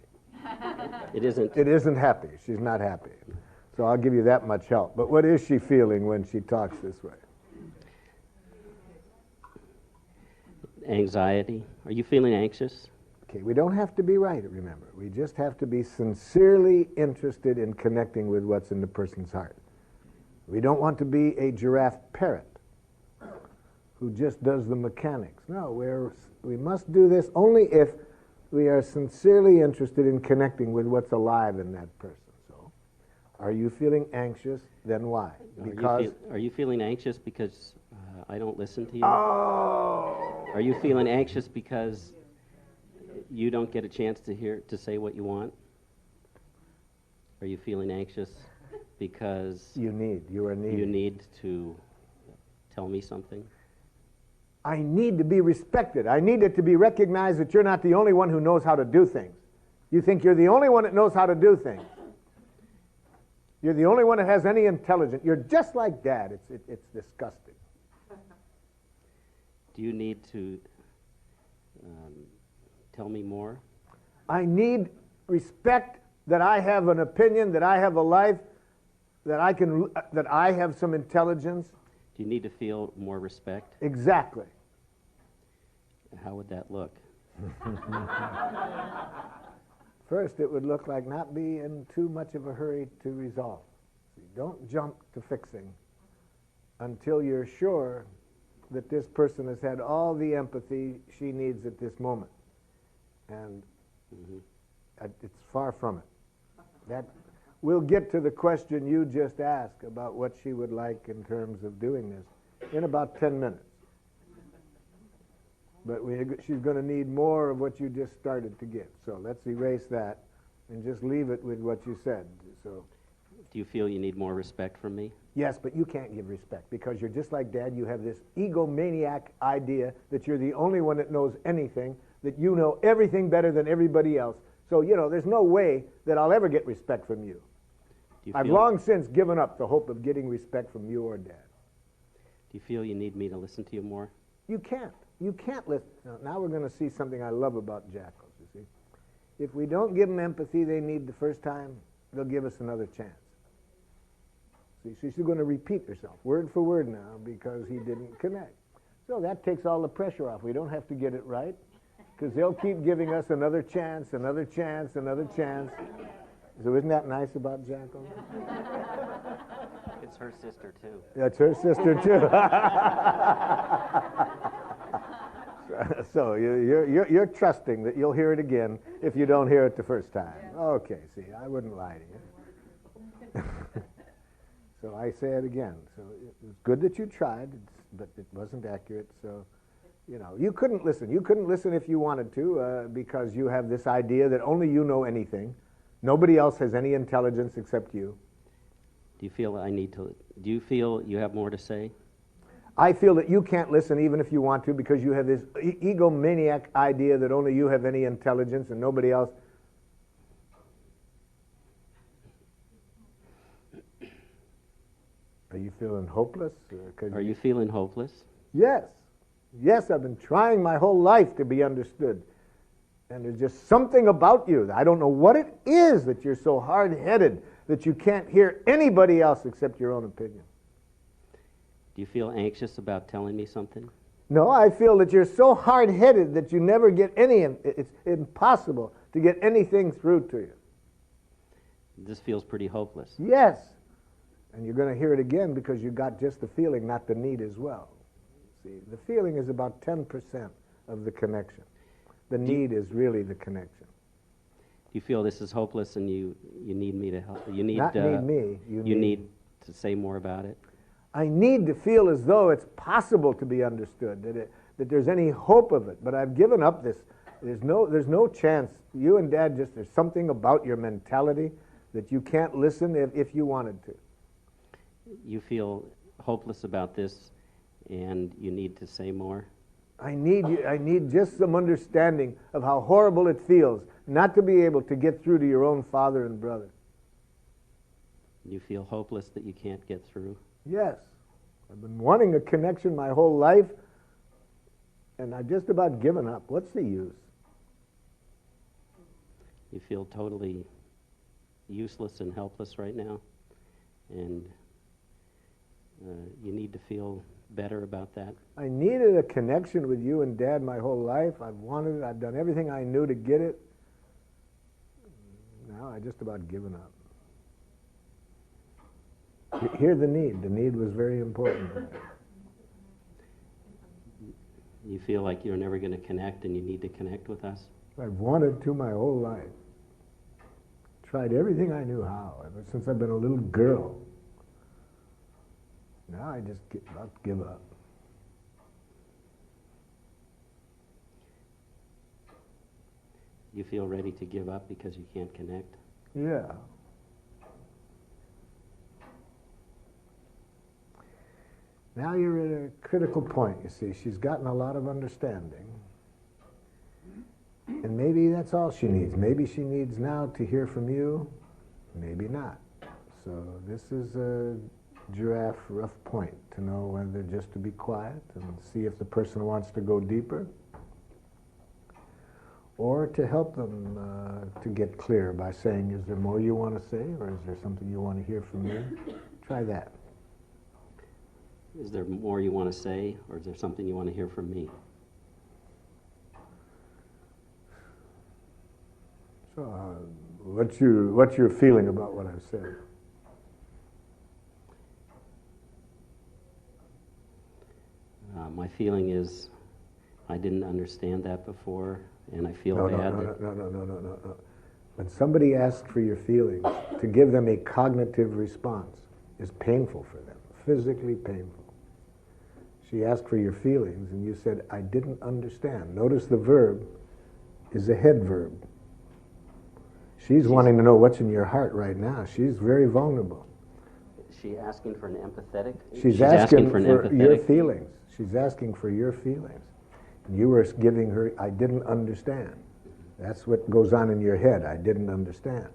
It isn't. It isn't happy. She's not happy. So I'll give you that much help. But what is she feeling when she talks this way? Anxiety. Are you feeling anxious? Okay, we don't have to be right, remember. We just have to be sincerely interested in connecting with what's in the person's heart. We don't want to be a giraffe parrot who just does the mechanics. No, we must do this only if we are sincerely interested in connecting with what's alive in that person. So, are you feeling anxious? Then why? Because Are you feeling anxious because I don't listen to you? Oh! Are you feeling anxious because you don't get a chance to say what you want? Are you feeling anxious because you are needed. You need to tell me something? I need to be respected. I need it to be recognized that you're not the only one who knows how to do things. You think you're the only one that knows how to do things. You're the only one that has any intelligence. You're just like Dad. It's disgusting. Do you need to tell me more? I need respect that I have an opinion, that I have a life, that I have some intelligence. Do you need to feel more respect? Exactly. How would that look? First, it would look like not be in too much of a hurry to resolve. Don't jump to fixing until you're sure that this person has had all the empathy she needs at this moment. And it's far from it. We'll get to the question you just asked about what she would like in terms of doing this in about 10 minutes. But she's going to need more of what you just started to get. So let's erase that and just leave it with what you said. So, do you feel you need more respect from me? Yes, but you can't give respect because you're just like Dad. You have this egomaniac idea that you're the only one that knows anything, that you know everything better than everybody else. So, you know, there's no way that I'll ever get respect from you. I've long since given up the hope of getting respect from you or Dad. Do you feel you need me to listen to you more? You can't. You can't listen. Now we're going to see something I love about jackals, you see. If we don't give them empathy they need the first time, they'll give us another chance. See, she's going to repeat herself, word for word now, because he didn't connect. So that takes all the pressure off. We don't have to get it right, because they'll keep giving us another chance, another chance, another chance. So isn't that nice about jackals? It's her sister, too. That's her sister, too. So you're trusting that you'll hear it again if you don't hear it the first time. Okay, see, I wouldn't lie to you. So I say it again. So it was good that you tried, but it wasn't accurate. So, you know, you couldn't listen. You couldn't listen if you wanted to because you have this idea that only you know anything. Nobody else has any intelligence except you. Do you feel do you feel you have more to say? I feel that you can't listen even if you want to because you have this egomaniac idea that only you have any intelligence and nobody else. Are you feeling hopeless? Are you feeling hopeless? Yes. Yes, I've been trying my whole life to be understood. And there's just something about you. I don't know what it is that you're so hard-headed that you can't hear anybody else except your own opinion. Do you feel anxious about telling me something? No, I feel that you're so hard-headed that you never get it's impossible to get anything through to you. This feels pretty hopeless. Yes. And you're going to hear it again because you got just the feeling, not the need as well. see. The feeling is about 10% of the connection. The need is really the connection. Do you feel this is hopeless and you need me to help? You need Not need me. You need to say more about it? I need to feel as though it's possible to be understood, that there's any hope of it. But I've given up this. There's no chance. You and Dad, there's something about your mentality that you can't listen if you wanted to. You feel hopeless about this and you need to say more? I need just some understanding of how horrible it feels not to be able to get through to your own father and brother. You feel hopeless that you can't get through? Yes. I've been wanting a connection my whole life, and I've just about given up. What's the use? You feel totally useless and helpless right now, and you need to feel better about that? I needed a connection with you and Dad my whole life. I've wanted it. I've done everything I knew to get it. Now I just about given up. Hear the need. The need was very important. You feel like you're never going to connect and you need to connect with us? I've wanted to my whole life. Tried everything I knew how, ever since I've been a little girl. Now I just about give up. You feel ready to give up because you can't connect? Yeah. Now you're at a critical point, you see. She's gotten a lot of understanding. And maybe that's all she needs. Maybe she needs now to hear from you, maybe not. So this is a giraffe rough point to know whether just to be quiet and see if the person wants to go deeper, or to help them to get clear by saying, is there more you want to say, or is there something you want to hear from me? Try that. Is there more you want to say, or is there something you want to hear from me? So, what's your feeling about what I've said? My feeling is I didn't understand that before, and I feel bad. No. When somebody asks for your feelings, to give them a cognitive response is painful for them, physically painful. She asked for your feelings, and you said, I didn't understand. Notice the verb is a head verb. She's wanting to know what's in your heart right now. She's very vulnerable. Is she asking for an empathetic? She's asking for your feelings. She's asking for your feelings. And you were giving her, I didn't understand. That's what goes on in your head, I didn't understand.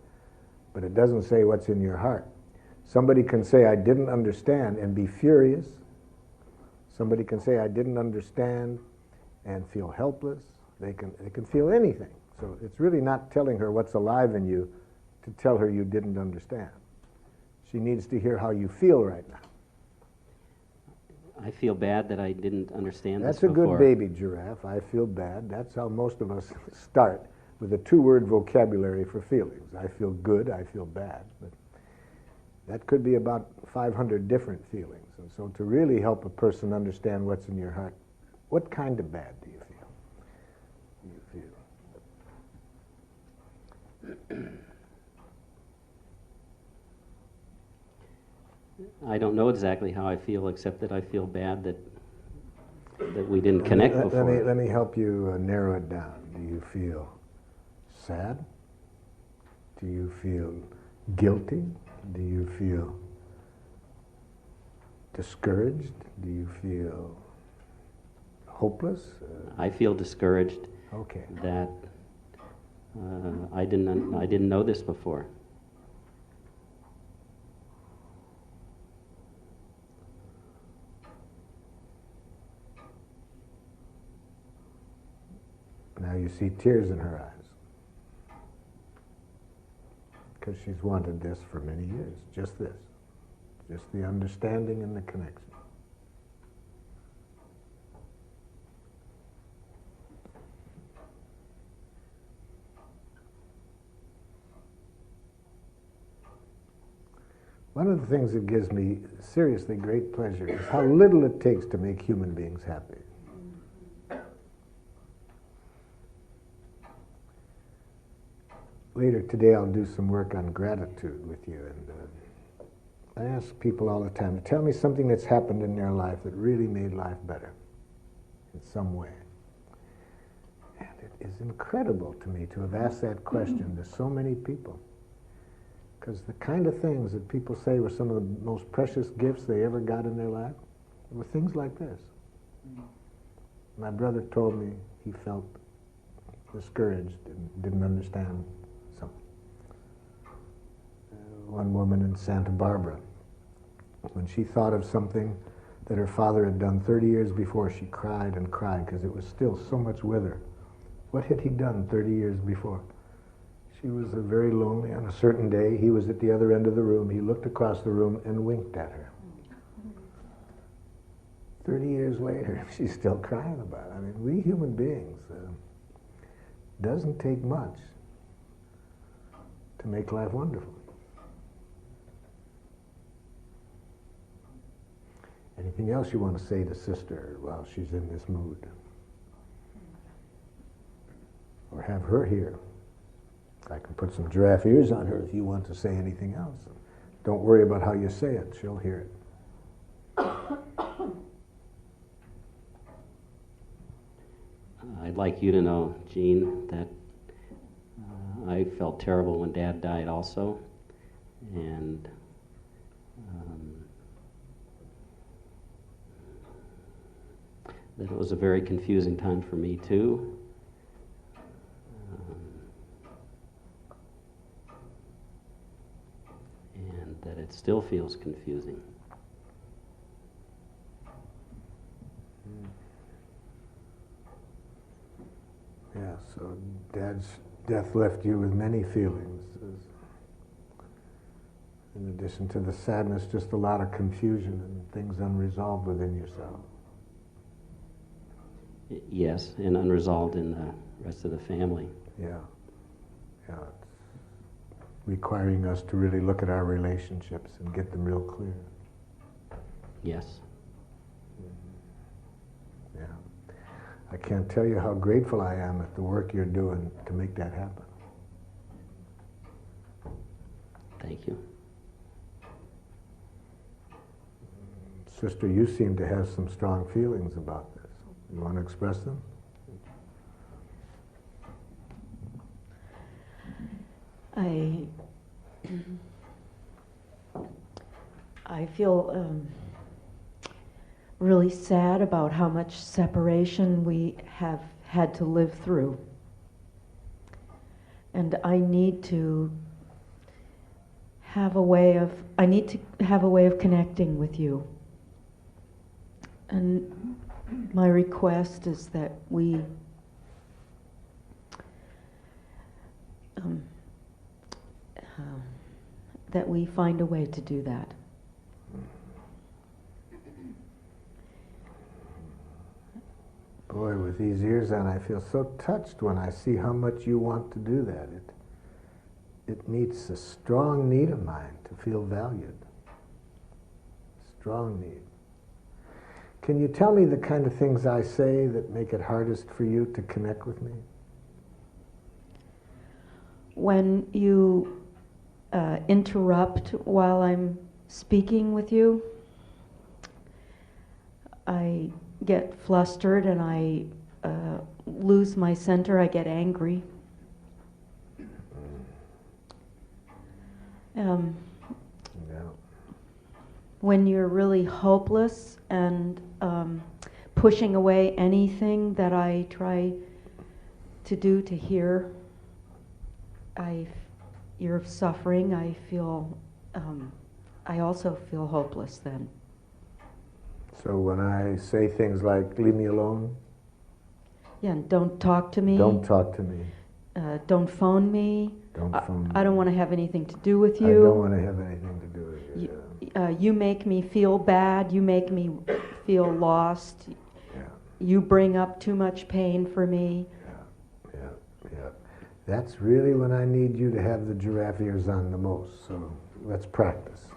But it doesn't say what's in your heart. Somebody can say, I didn't understand, and be furious. Somebody can say, I didn't understand, and feel helpless. They can feel anything. So it's really not telling her what's alive in you to tell her you didn't understand. She needs to hear how you feel right now. I feel bad that I didn't understand That's this before. That's a good baby giraffe. I feel bad. That's how most of us start, with a two-word vocabulary for feelings. I feel good, I feel bad. But that could be about 500 different feelings. And so to really help a person understand what's in your heart, what kind of bad do you feel? I don't know exactly how I feel, except that I feel bad that we didn't connect before. Let me help you narrow it down. Do you feel sad? Do you feel guilty? Do you feel discouraged? Do you feel hopeless? I feel discouraged. Okay. That I didn't know this before. Now you see tears in her eyes, because she's wanted this for many years, just this, just the understanding and the connection. One of the things that gives me seriously great pleasure is how little it takes to make human beings happy. Later today I'll do some work on gratitude with you, and I ask people all the time to tell me something that's happened in their life that really made life better in some way. And it is incredible to me to have asked that question to so many people. Because the kind of things that people say were some of the most precious gifts they ever got in their life were things like this. My brother told me he felt discouraged and didn't understand something. One woman in Santa Barbara, when she thought of something that her father had done 30 years before, she cried and cried because it was still so much with her. What had he done 30 years before? She was very lonely on a certain day. He was at the other end of the room. He looked across the room and winked at her. 30 years later, she's still crying about it. I mean, we human beings, doesn't take much to make life wonderful. Anything else you want to say to Sister while she's in this mood? Or have her here. I can put some giraffe ears on her if you want to say anything else. Don't worry about how you say it. She'll hear it. I'd like you to know, Jean, that I felt terrible when Dad died also. And that it was a very confusing time for me, too. And that it still feels confusing. Yeah, so Dad's death left you with many feelings. In addition to the sadness, just a lot of confusion and things unresolved within yourself. Yes, and unresolved in the rest of the family. Yeah. Yeah, it's requiring us to really look at our relationships and get them real clear. Yes. Yeah. I can't tell you how grateful I am at the work you're doing to make that happen. Thank you. Sister, you seem to have some strong feelings about this. You want to express them? I feel really sad about how much separation we have had to live through. And I need to have a way of connecting with you. And my request is that we find a way to do that. Boy, with these ears on, I feel so touched when I see how much you want to do that. It meets a strong need of mine to feel valued. Strong need. Can you tell me the kind of things I say that make it hardest for you to connect with me? When you interrupt while I'm speaking with you, I get flustered and I lose my center. I get angry. When you're really hopeless and pushing away anything that I try to do to hear, you're suffering. I feel. I also feel hopeless then. So when I say things like, leave me alone? Yeah, and don't talk to me. Don't talk to me. Don't phone me. Don't phone me. I don't want to have anything to do with you. I don't want to have anything to do with you. You make me feel bad. You make me feel lost. Yeah. You bring up too much pain for me. Yeah. That's really when I need you to have the giraffe ears on the most. So let's practice.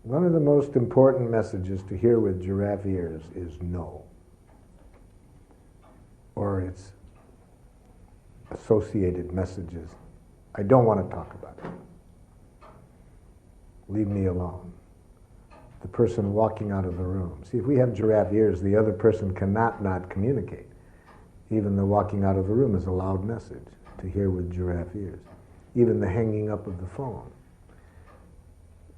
One of the most important messages to hear with giraffe ears is no. Or its associated messages. I don't want to talk about it. Leave me alone. The person walking out of the room. See, if we have giraffe ears, the other person cannot not communicate. Even the walking out of the room is a loud message to hear with giraffe ears. Even the hanging up of the phone.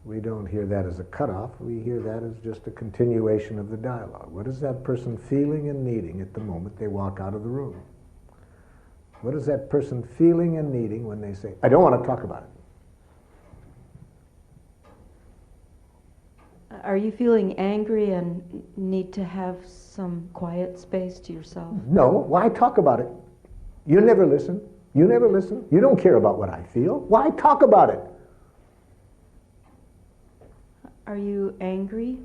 We don't hear that as a cutoff. We hear that as just a continuation of the dialogue. What is that person feeling and needing at the moment they walk out of the room? What is that person feeling and needing when they say, I don't want to talk about it? Are you feeling angry and need to have some quiet space to yourself? No. Why talk about it? You never listen. You never listen. You don't care about what I feel. Why talk about it? Are you angry?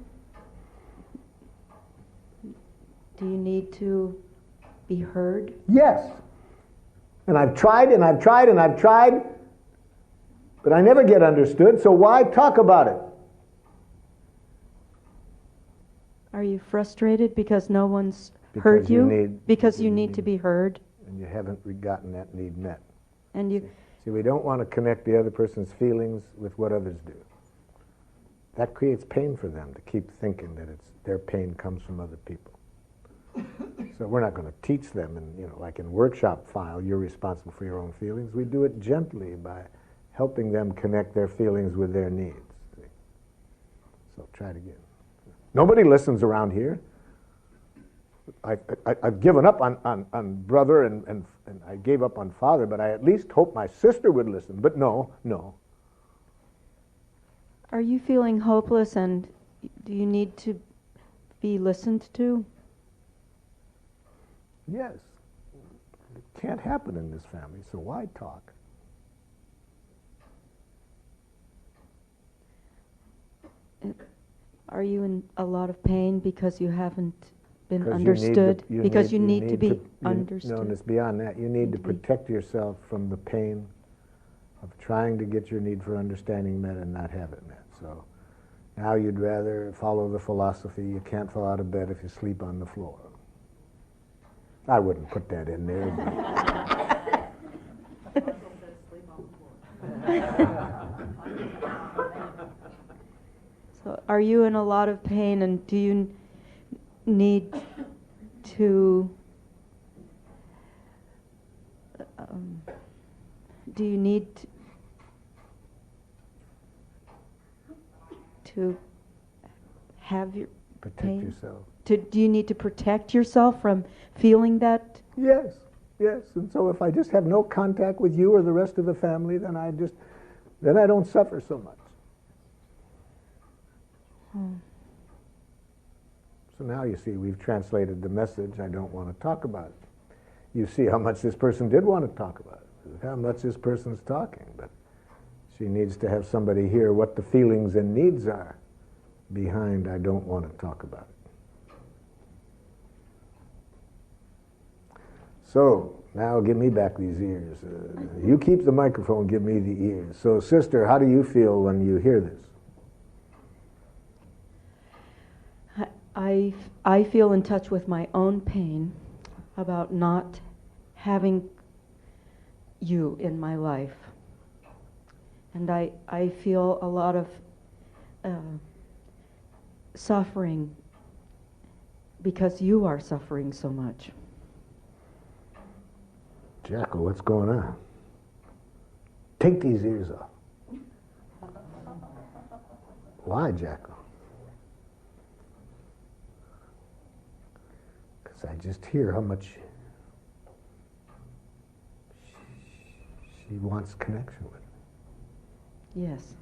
Do you need to be heard? Yes. And I've tried and I've tried and I've tried, but I never get understood, so why talk about it? Are you frustrated because no one's heard you? Because you need to be heard? And you haven't gotten that need met. And you... See, we don't want to connect the other person's feelings with what others do. That creates pain for them to keep thinking that their pain comes from other people. So we're not going to teach them, and like in workshop file, you're responsible for your own feelings. We do it gently by helping them connect their feelings with their needs. See? So try it again. Nobody listens around here. I've given up on brother and I gave up on father, but I at least hope my sister would listen. But no. Are you feeling hopeless and do you need to be listened to? Yes. It can't happen in this family, so why talk? Are you in a lot of pain because you haven't been understood? Because you need to be understood? No, and it's beyond that. You need to protect yourself from the pain of trying to get your need for understanding met and not have it met. So now you'd rather follow the philosophy, you can't fall out of bed if you sleep on the floor. I wouldn't put that in there. So are you in a lot of pain and do you need to to have your protect yourself? Do you need to protect yourself from feeling that? Yes. And so if I just have no contact with you or the rest of the family, then I don't suffer so much. So now you see we've translated the message, I don't want to talk about it. You see how much this person did want to talk about it, how much this person's talking, but she needs to have somebody hear what the feelings and needs are behind I don't want to talk about it. So, now give me back these ears. You keep the microphone, give me the ears. So, sister, how do you feel when you hear this? I feel in touch with my own pain about not having you in my life. And I feel a lot of suffering because you are suffering so much. Jackal, what's going on? Take these ears off. Why, Jackal? Because I just hear how much she wants connection with me. Yes,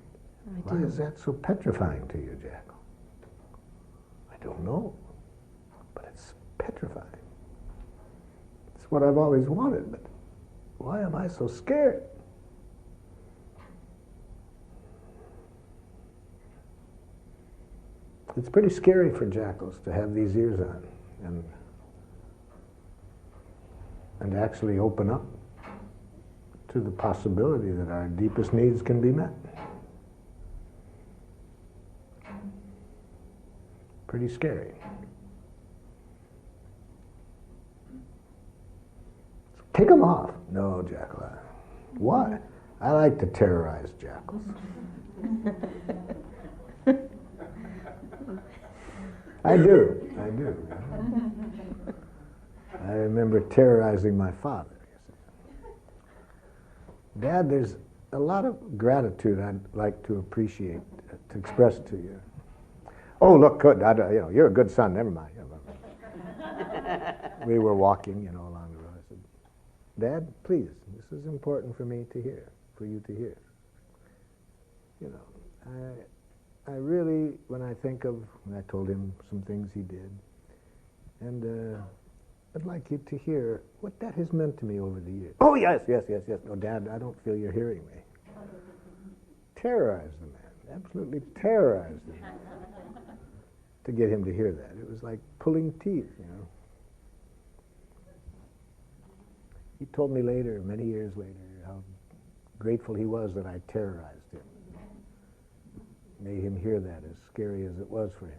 I do. Why is that so petrifying to you, Jackal? I don't know, but it's petrifying. It's what I've always wanted, but why am I so scared? It's pretty scary for jackals to have these ears on and actually open up to the possibility that our deepest needs can be met. Pretty scary. Take them off. No, Jackal. Why? I like to terrorize jackals. I do. I remember terrorizing my father. Dad, there's a lot of gratitude I'd like to appreciate, to express to you. Oh, look, good. You're a good son. Never mind. We were walking, along the road. I said, Dad, please, this is important for me to hear, for you to hear. I really, when I told him some things he did, and I'd like you to hear what that has meant to me over the years. Oh, yes. No, Dad, I don't feel you're hearing me. Terrorized the man, absolutely terrorized him to get him to hear that. It was like pulling teeth, He told me later, many years later, how grateful he was that I terrorized him. Made him hear that, as scary as it was for him.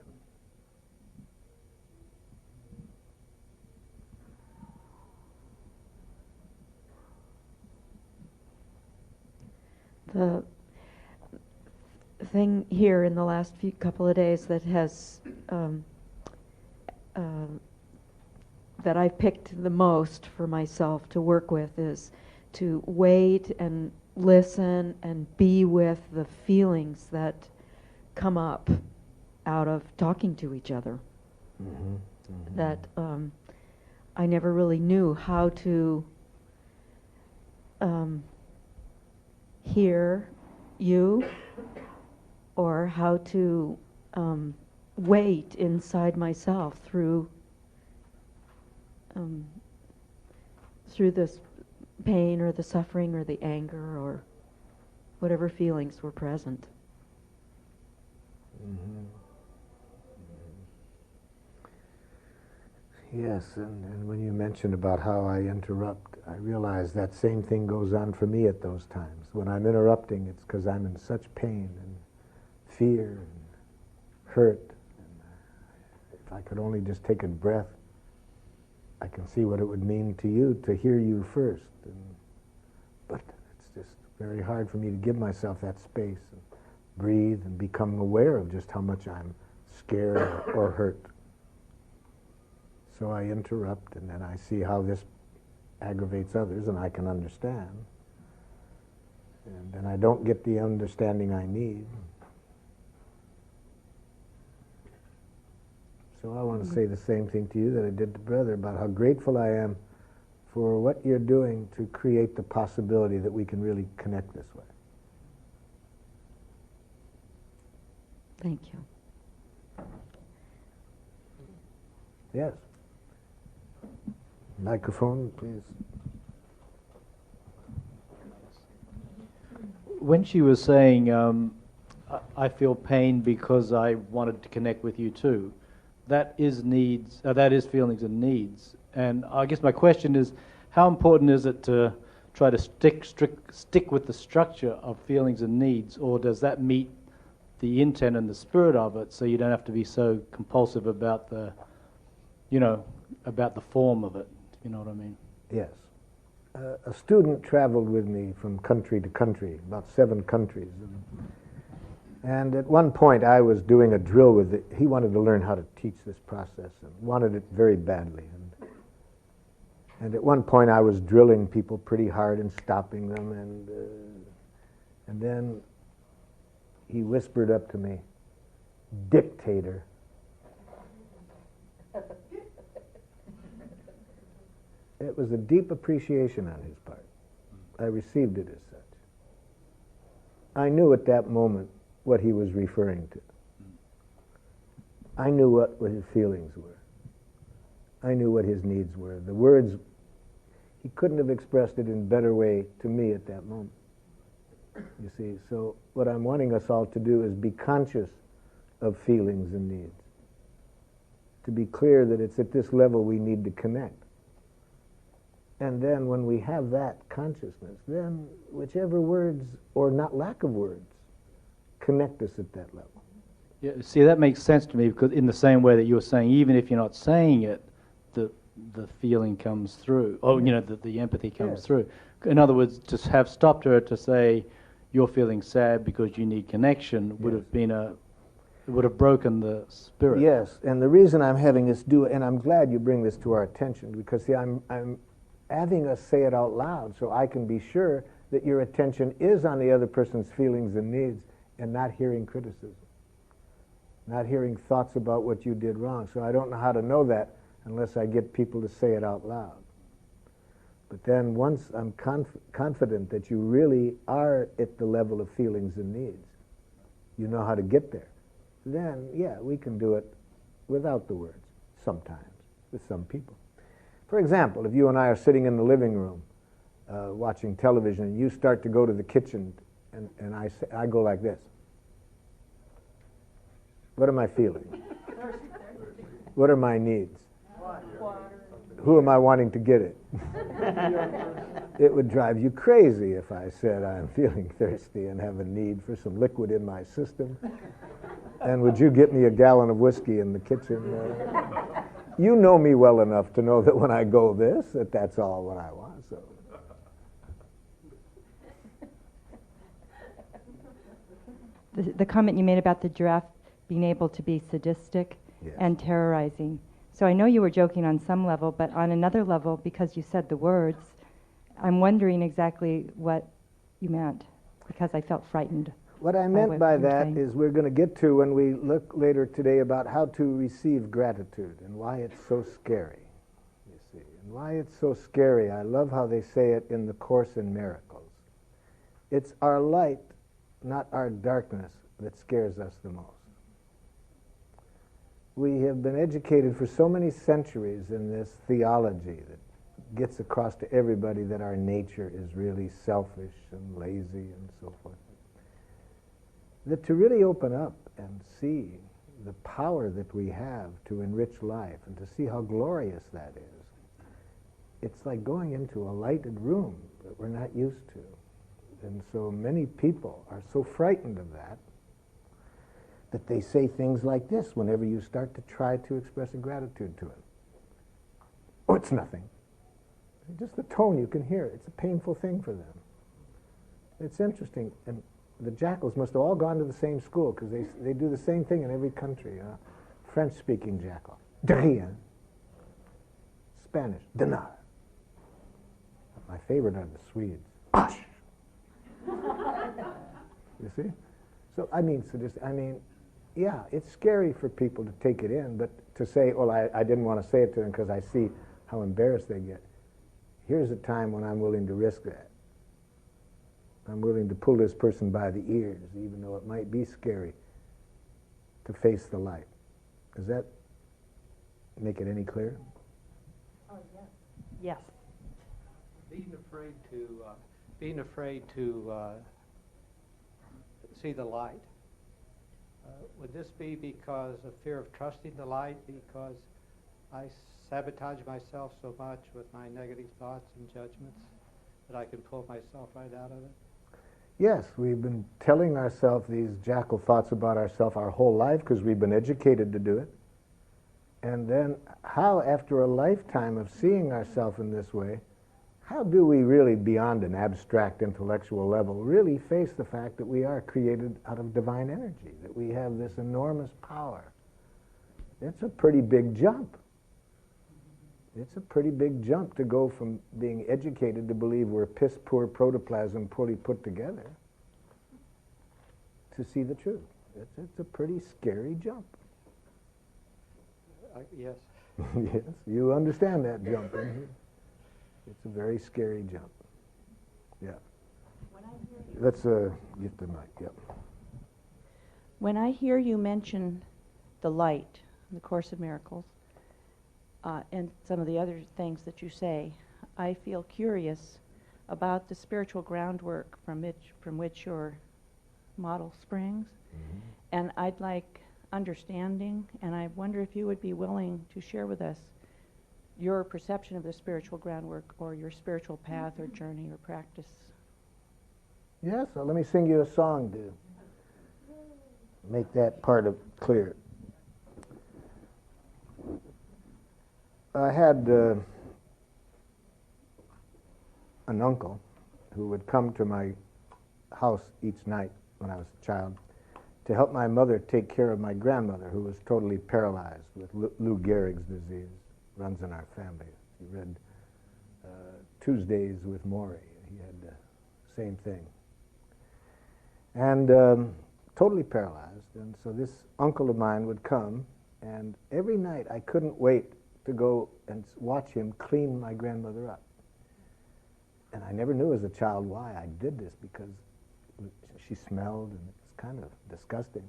The thing here in the last couple of days that has that I've picked the most for myself to work with is to wait and listen and be with the feelings that come up out of talking to each other. Mm-hmm. Mm-hmm. That I never really knew how to hear you, or how to wait inside myself through this pain or the suffering or the anger or whatever feelings were present. Mm-hmm. Yes, and when you mentioned about how I interrupt, I realize that same thing goes on for me at those times. When I'm interrupting, it's because I'm in such pain and fear and hurt. And if I could only just take a breath, I can see what it would mean to you to hear you first. But it's just very hard for me to give myself that space and breathe and become aware of just how much I'm scared or hurt. So I interrupt, and then I see how this aggravates others, and I can understand. And then I don't get the understanding I need. So I want to say the same thing to you that I did to Brother about how grateful I am for what you're doing to create the possibility that we can really connect this way. Thank you. Yes. Microphone, please. When she was saying, I feel pain because I wanted to connect with you too, that is needs. That is feelings and needs. And I guess my question is, how important is it to try to stick with the structure of feelings and needs, or does that meet the intent and the spirit of it, so you don't have to be so compulsive about the, about the form of it? You know what I mean? Yes. A student traveled with me from country to country, about 7 countries. And at one point I was doing a drill with it. He wanted to learn how to teach this process and wanted it very badly. And at one point I was drilling people pretty hard and stopping them. And then he whispered up to me, "Dictator." It was a deep appreciation on his part. I received it as such. I knew at that moment what he was referring to. I knew what his feelings were. I knew what his needs were. The words, he couldn't have expressed it in a better way to me at that moment. You see, so what I'm wanting us all to do is be conscious of feelings and needs. To be clear that it's at this level we need to connect. And then when we have that consciousness, then whichever words, or not lack of words, connect us at that level. Yeah, see, that makes sense to me, because in the same way that you were saying, even if you're not saying it, the feeling comes through. Oh, you know, the empathy comes through. In other words, to have stopped her to say, you're feeling sad because you need connection, would have been it would have broken the spirit. Yes, and the reason I'm having us do it, and I'm glad you bring this to our attention, because see, I'm having us say it out loud so I can be sure that your attention is on the other person's feelings and needs and not hearing criticism, not hearing thoughts about what you did wrong. So I don't know how to know that unless I get people to say it out loud. But then once I'm confident that you really are at the level of feelings and needs, you know how to get there, then, yeah, we can do it without the words, sometimes, with some people. For example, if you and I are sitting in the living room watching television, and you start to go to the kitchen, and I go like this. What am I feeling? What are my needs? Who am I wanting to get it? It would drive you crazy if I said I'm feeling thirsty and have a need for some liquid in my system. And would you get me a gallon of whiskey in the kitchen? You know me well enough to know that when I go this, that's all what I want. So. The comment you made about the giraffe being able to be sadistic and terrorizing. So I know you were joking on some level, but on another level, because you said the words, I'm wondering exactly what you meant, because I felt frightened. What I meant by that is we're going to get to when we look later today about how to receive gratitude and why it's so scary, you see, and why it's so scary. I love how they say it in the Course in Miracles. It's our light, not our darkness, that scares us the most. We have been educated for so many centuries in this theology that gets across to everybody that our nature is really selfish and lazy and so forth. That to really open up and see the power that we have to enrich life and to see how glorious that is, it's like going into a lighted room that we're not used to. And so many people are so frightened of that that they say things like this whenever you start to try to express a gratitude to it. Oh, it's nothing. Just the tone, you can hear it. It's a painful thing for them. It's interesting. And the jackals must have all gone to the same school, because they do the same thing in every country. French-speaking jackal, de rien. Spanish, de nada. My favorite are the Swedes. Hush! You see? So, yeah, it's scary for people to take it in, but to say, well, I didn't want to say it to them because I see how embarrassed they get. Here's a time when I'm willing to risk that. I'm willing to pull this person by the ears, even though it might be scary, to face the light. Does that make it any clearer? Oh, yes. Yes. Being afraid to see the light. Would this be because of fear of trusting the light, because I sabotage myself so much with my negative thoughts and judgments that I can pull myself right out of it? Yes, we've been telling ourselves these jackal thoughts about ourselves our whole life because we've been educated to do it. And then how, after a lifetime of seeing ourselves in this way, how do we really, beyond an abstract intellectual level, really face the fact that we are created out of divine energy, that we have this enormous power? It's a pretty big jump. It's a pretty big jump to go from being educated to believe we're piss-poor protoplasm poorly put together to see the truth. It's a pretty scary jump. Yes. Yes, you understand that jump. It's a very scary jump. Yeah. Let's get the mic. Yep. When I hear you mention the light in the Course of Miracles, and some of the other things that you say, I feel curious about the spiritual groundwork from which your model springs. Mm-hmm. And I'd like understanding, and I wonder if you would be willing to share with us your perception of the spiritual groundwork or your spiritual path or journey or practice. Yes, so let me sing you a song, dude. make that part of clear. I had an uncle who would come to my house each night when I was a child to help my mother take care of my grandmother, who was totally paralyzed with Lou Gehrig's disease. Runs in our family. He read Tuesdays with Maury. He had the same thing. And totally paralyzed. And so this uncle of mine would come, and every night I couldn't wait to go and watch him clean my grandmother up. And I never knew as a child why I did this, because she smelled and it was kind of disgusting.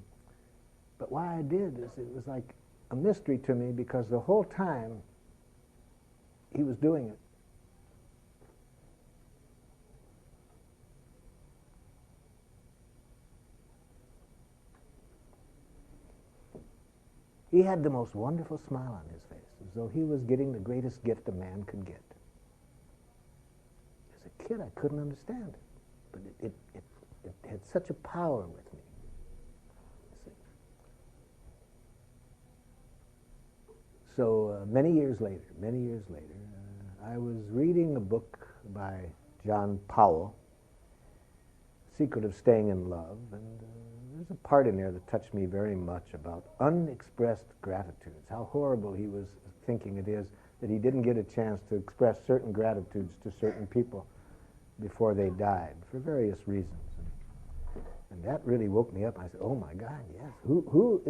But why I did is it was like a mystery to me, because the whole time he was doing it, he had the most wonderful smile on his face, as though he was getting the greatest gift a man could get. As a kid, I couldn't understand it, but it had such a power with me. So many years later, I was reading a book by John Powell, Secret of Staying in Love, and there's a part in there that touched me very much about unexpressed gratitudes, how horrible he was thinking it is that he didn't get a chance to express certain gratitudes to certain people before they died, for various reasons. And that really woke me up. I said, oh my God, yes, who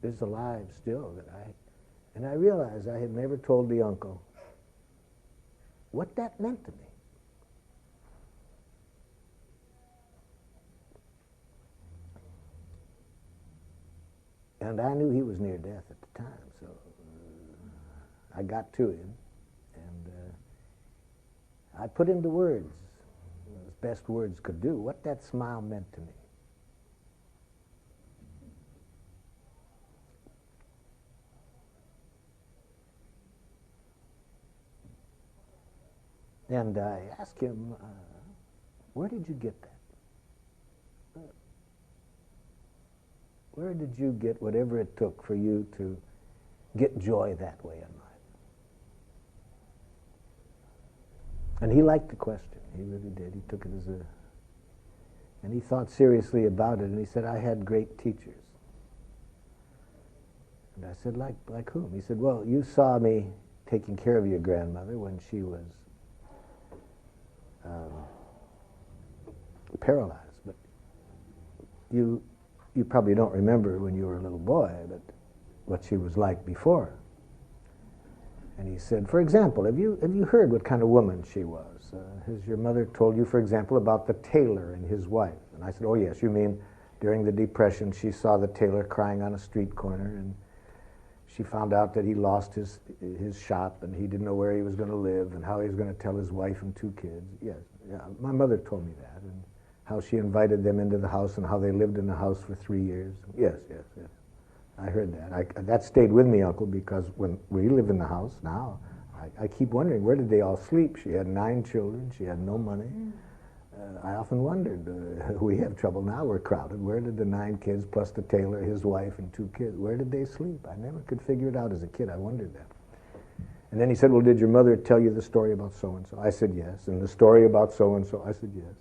is alive still that I... And I realized I had never told the uncle what that meant to me. And I knew he was near death at the time, so I got to him, and I put into words, as best words could do, what that smile meant to me. And I asked him, where did you get that? Where did you get whatever it took for you to get joy that way in life? And he liked the question. He really did. He took it as a... And he thought seriously about it, and he said, I had great teachers. And I said, like whom? He said, well, you saw me taking care of your grandmother when she was paralyzed, but you probably don't remember when you were a little boy, but what she was like before. And he said, for example, have you heard what kind of woman she was? Has your mother told you, for example, about the tailor and his wife? And I said, oh yes, you mean during the Depression she saw the tailor crying on a street corner, and she found out that he lost his shop and he didn't know where he was going to live and how he was going to tell his wife and 2 kids. Yes, yeah, my mother told me that, and how she invited them into the house and how they lived in the house for 3 years. Yes. I heard that. That stayed with me, Uncle, because when we live in the house now, I keep wondering, where did they all sleep? She had 9 children. She had no money. I often wondered, we have trouble now, we're crowded. Where did the 9 kids plus the tailor, his wife, and 2 kids, where did they sleep? I never could figure it out as a kid. I wondered that. And then he said, well, did your mother tell you the story about so-and-so? I said, yes. And the story about so-and-so? I said, yes.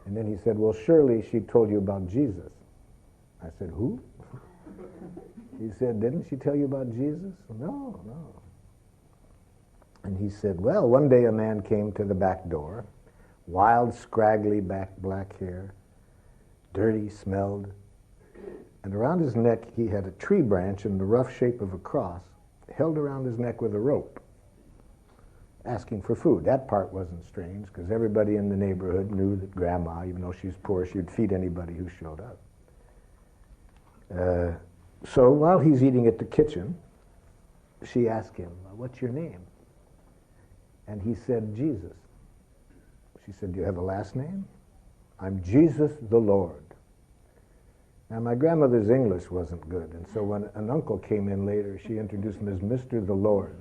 And then he said, well, surely she told you about Jesus. I said, who? He said, didn't she tell you about Jesus? No. And he said, well, one day a man came to the back door, wild, scraggly black hair, dirty, smelled, and around his neck he had a tree branch in the rough shape of a cross, held around his neck with a rope, asking for food. That part wasn't strange, because everybody in the neighborhood knew that Grandma, even though she's poor, she'd feed anybody who showed up. So while he's eating at the kitchen, she asked him, what's your name? And he said, Jesus. She said, do you have a last name? I'm Jesus the Lord. Now, my grandmother's English wasn't good, and so when an uncle came in later, she introduced him as Mr. the Lord.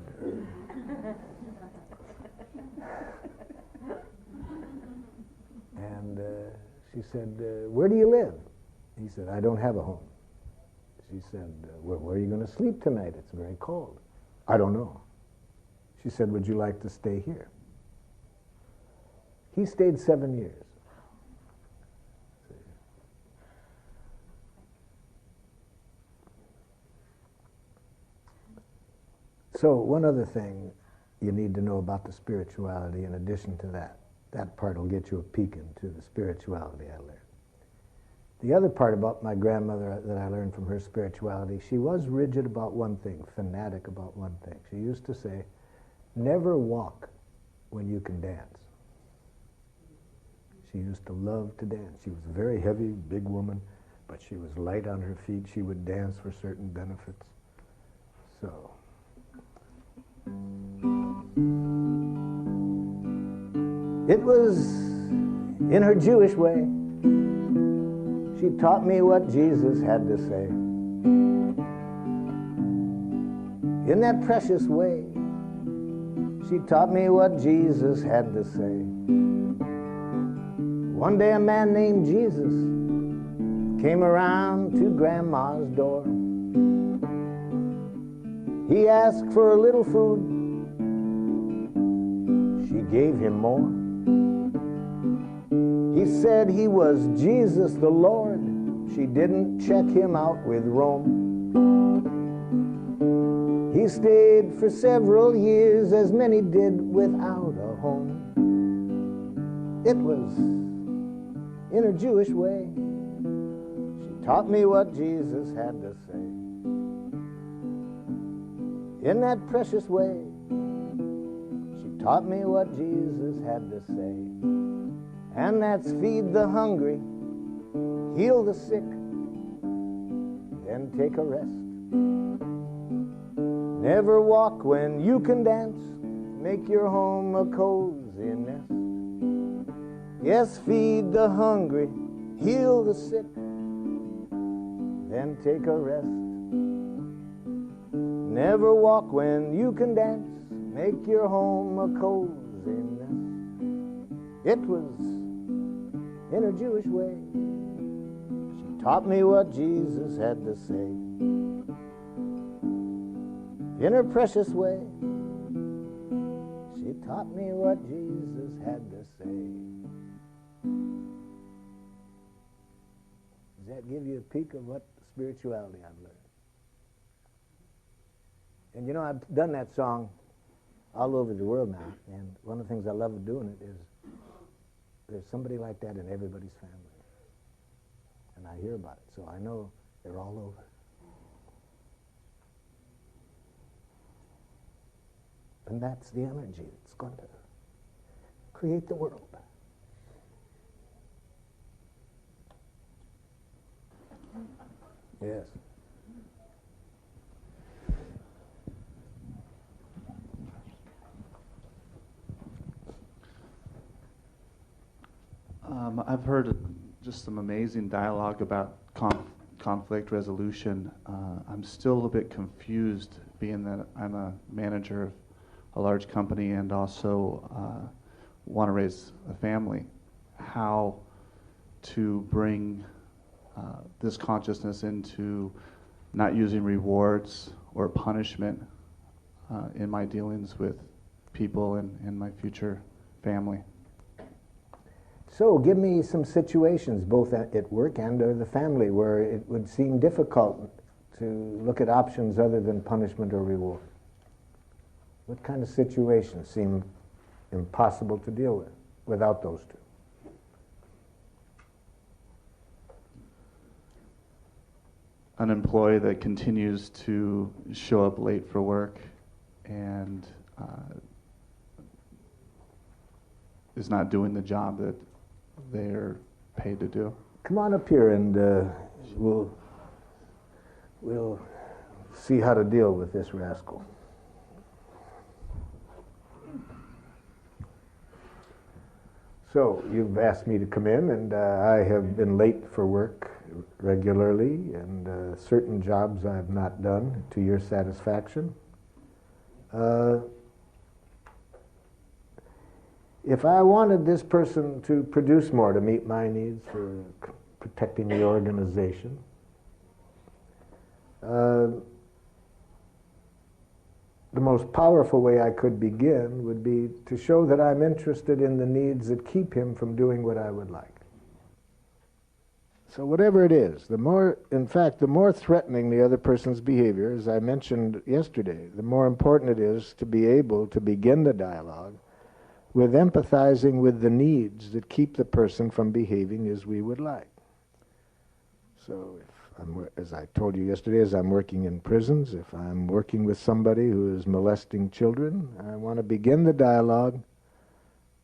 And she said, where do you live? He said, I don't have a home. She said, where are you going to sleep tonight? It's very cold. I don't know. She said, would you like to stay here? He stayed 7 years. So one other thing you need to know about the spirituality in addition to that. That part will get you a peek into the spirituality I learned. The other part about my grandmother that I learned from her spirituality, she was rigid about one thing, fanatic about one thing. She used to say, never walk when you can dance. She used to love to dance. She was a very heavy, big woman, but she was light on her feet. She would dance for certain benefits. So... it was in her Jewish way. She taught me what Jesus had to say. In that precious way, she taught me what Jesus had to say. One day a man named Jesus came around to Grandma's door. He asked for a little food. She gave him more. He said he was Jesus the Lord. She didn't check him out with Rome. He stayed for several years, as many did, without a home. It was in her Jewish way. She taught me what Jesus had to say. In that precious way, she taught me what Jesus had to say. And that's feed the hungry, heal the sick, then take a rest. Never walk when you can dance, make your home a cozy nest. Yes, feed the hungry, heal the sick, then take a rest. Never walk when you can dance, make your home a cozy nest. It was in her Jewish way. She taught me what Jesus had to say. In her precious way, she taught me what Jesus had to say. Does that give you a peek of what spirituality I've learned? And you know, I've done that song all over the world now, and one of the things I love doing it is there's somebody like that in everybody's family. And I hear about it, so I know they're all over. And that's the energy that's going to create the world. Yes. I've heard just some amazing dialogue about conflict resolution. I'm still a bit confused, being that I'm a manager of a large company and also want to raise a family, how to bring this consciousness into not using rewards or punishment in my dealings with people and my future family. So give me some situations, both at work and or the family, where it would seem difficult to look at options other than punishment or reward. What kind of situations seem impossible to deal with without those two? An employee that continues to show up late for work and is not doing the job that they're paid to do. Come on up here and we'll see how to deal with this rascal. So you've asked me to come in, and I have been late for work regularly, and certain jobs I have not done to your satisfaction. If I wanted this person to produce more to meet my needs for protecting the organization. The most powerful way I could begin would be to show that I'm interested in the needs that keep him from doing what I would like. So whatever it is, in fact, the more threatening the other person's behavior, as I mentioned yesterday, the more important it is to be able to begin the dialogue with empathizing with the needs that keep the person from behaving as we would like. So as I told you yesterday, as I'm working in prisons, if I'm working with somebody who is molesting children, I want to begin the dialogue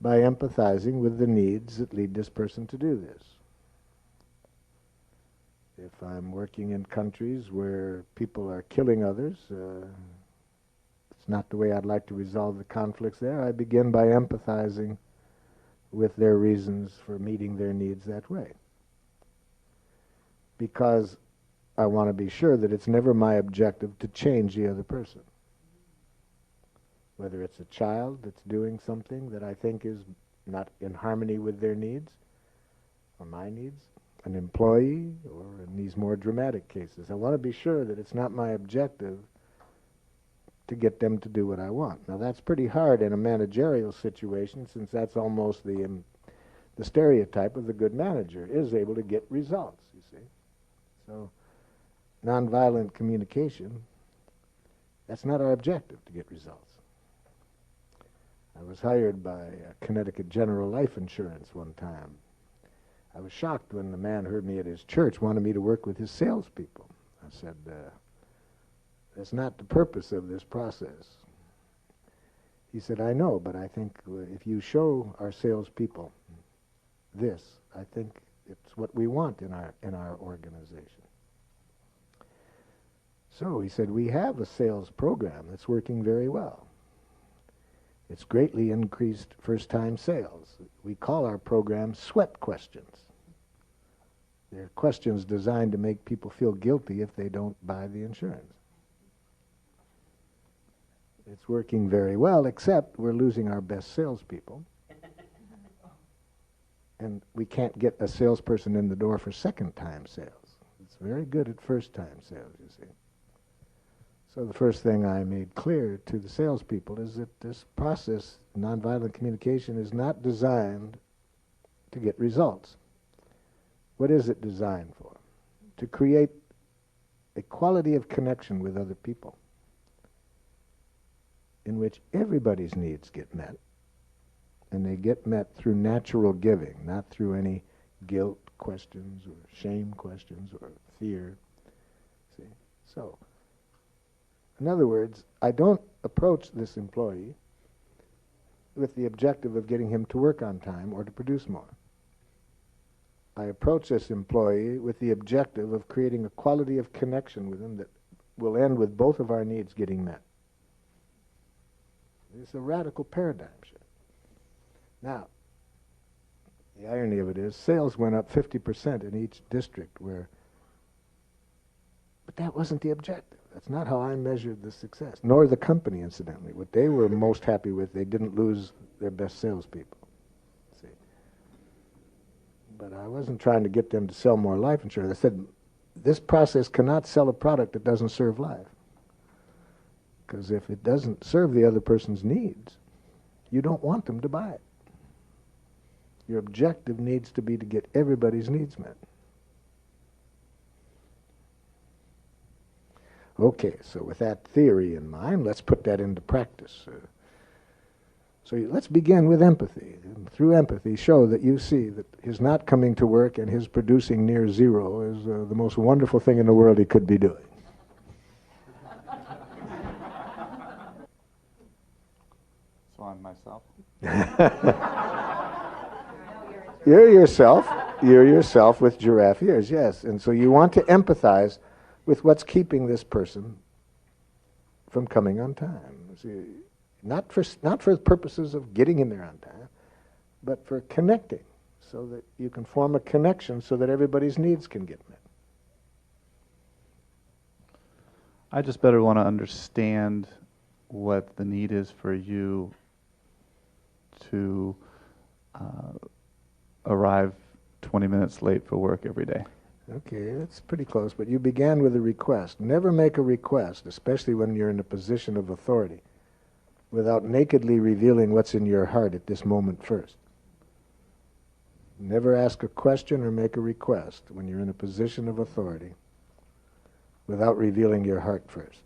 by empathizing with the needs that lead this person to do this. If I'm working in countries where people are killing others, it's not the way I'd like to resolve the conflicts there. I begin by empathizing with their reasons for meeting their needs that way. Because I want to be sure that it's never my objective to change the other person. Whether it's a child that's doing something that I think is not in harmony with their needs or my needs, an employee, or in these more dramatic cases. I want to be sure that it's not my objective to get them to do what I want. Now that's pretty hard in a managerial situation, since that's almost the stereotype of the good manager, is able to get results, you see. So nonviolent communication, that's not our objective, to get results. I was hired by Connecticut General Life Insurance one time. I was shocked when the man heard me at his church, wanted me to work with his salespeople. I said, that's not the purpose of this process. He said, I know, but I think if you show our salespeople this, I think it's what we want in our organization. So he said, we have a sales program that's working very well. It's greatly increased first-time sales. We call our program sweat questions. They're questions designed to make people feel guilty if they don't buy the insurance. It's working very well, except we're losing our best salespeople. And we can't get a salesperson in the door for second-time sales. It's very good at first-time sales, you see. So the first thing I made clear to the salespeople is that this process, nonviolent communication, is not designed to get results. What is it designed for? To create a quality of connection with other people in which everybody's needs get met, and they get met through natural giving, not through any guilt questions or shame questions or fear. See? So, in other words, I don't approach this employee with the objective of getting him to work on time or to produce more. I approach this employee with the objective of creating a quality of connection with him that will end with both of our needs getting met. It's a radical paradigm shift. Now, the irony of it is, sales went up 50% in each district but that wasn't the objective. That's not how I measured the success, nor the company, incidentally. What they were most happy with, they didn't lose their best salespeople. See? But I wasn't trying to get them to sell more life insurance. I said, this process cannot sell a product that doesn't serve life. Because if it doesn't serve the other person's needs, you don't want them to buy it. Your objective needs to be to get everybody's needs met. Okay, so with that theory in mind, let's put that into practice. So let's begin with empathy. And through empathy, show that you see that his not coming to work and his producing near zero is the most wonderful thing in the world he could be doing. So I'm myself? You're yourself with giraffe ears, yes. And so you want to empathize with what's keeping this person from coming on time. See, not for the purposes of getting in there on time, but for connecting, so that you can form a connection so that everybody's needs can get met. I just better want to understand what the need is for you to arrive 20 minutes late for work every day. Okay, that's pretty close, but you began with a request. Never make a request, especially when you're in a position of authority, without nakedly revealing what's in your heart at this moment first. Never ask a question or make a request when you're in a position of authority without revealing your heart first.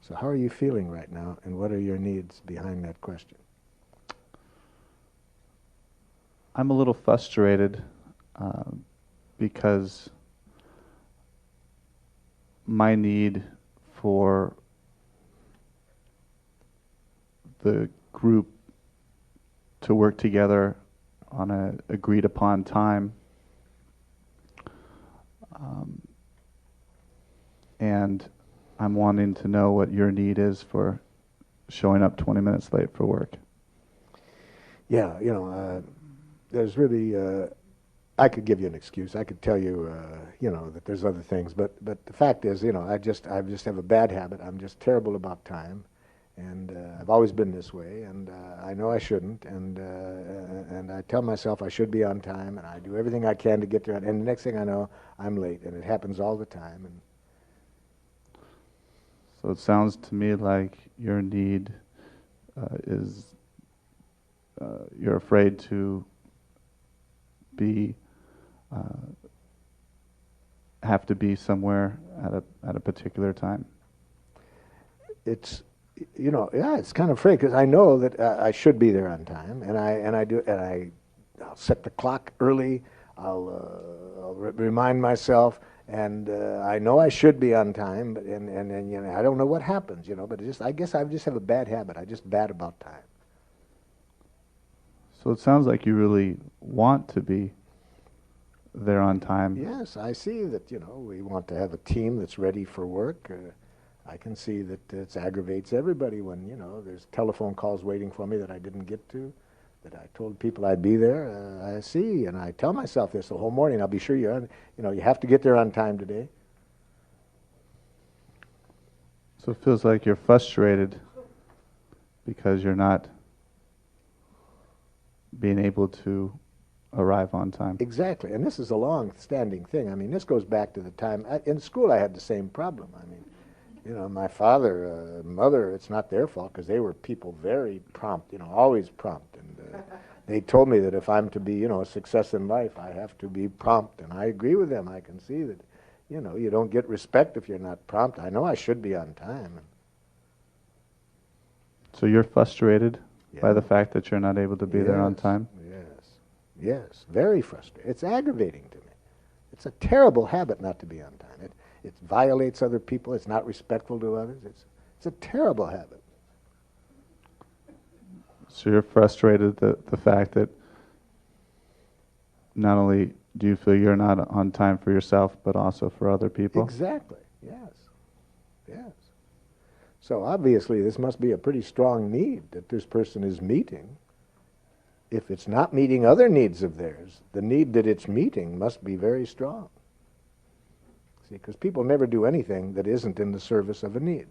So how are you feeling right now, and what are your needs behind that question? I'm a little frustrated because my need for the group to work together on an agreed upon time, and I'm wanting to know what your need is for showing up 20 minutes late for work. Yeah, there's really, I could give you an excuse. I could tell you, that there's other things, but the fact is, I just have a bad habit. I'm just terrible about time, and I've always been this way, and I know I shouldn't, and I tell myself I should be on time, and I do everything I can to get there, and the next thing I know, I'm late, and it happens all the time. And so it sounds to me like your need is you're afraid to be have to be somewhere at a particular time. It's it's kind of afraid because I know that I should be there on time, and I'll set the clock early. I'll remind myself, and I know I should be on time, but and I don't know what happens, but I guess I just have a bad habit. I'm just bad about time. So it sounds like you really want to be there on time. Yes, I see that, we want to have a team that's ready for work. I can see that it aggravates everybody when, there's telephone calls waiting for me that I didn't get to, that I told people I'd be there. I see, and I tell myself this the whole morning. I'll be sure you have to get there on time today. So it feels like you're frustrated because you're not being able to arrive on time. Exactly, and this is a long-standing thing. I mean, this goes back to the time in school. I had the same problem. I mean, my father, mother, it's not their fault because they were people very prompt. Always prompt, and they told me that if I'm to be, a success in life, I have to be prompt, and I agree with them. I can see that, you don't get respect if you're not prompt. I know I should be on time. So you're frustrated by the fact that you're not able to be there on time? Yes, very frustrating. It's aggravating to me. It's a terrible habit not to be on time. It violates other people. It's not respectful to others. It's a terrible habit. So you're frustrated at the fact that not only do you feel you're not on time for yourself, but also for other people? Exactly, yes. So obviously this must be a pretty strong need that this person is meeting. If it's not meeting other needs of theirs, the need that it's meeting must be very strong. See, because people never do anything that isn't in the service of a need.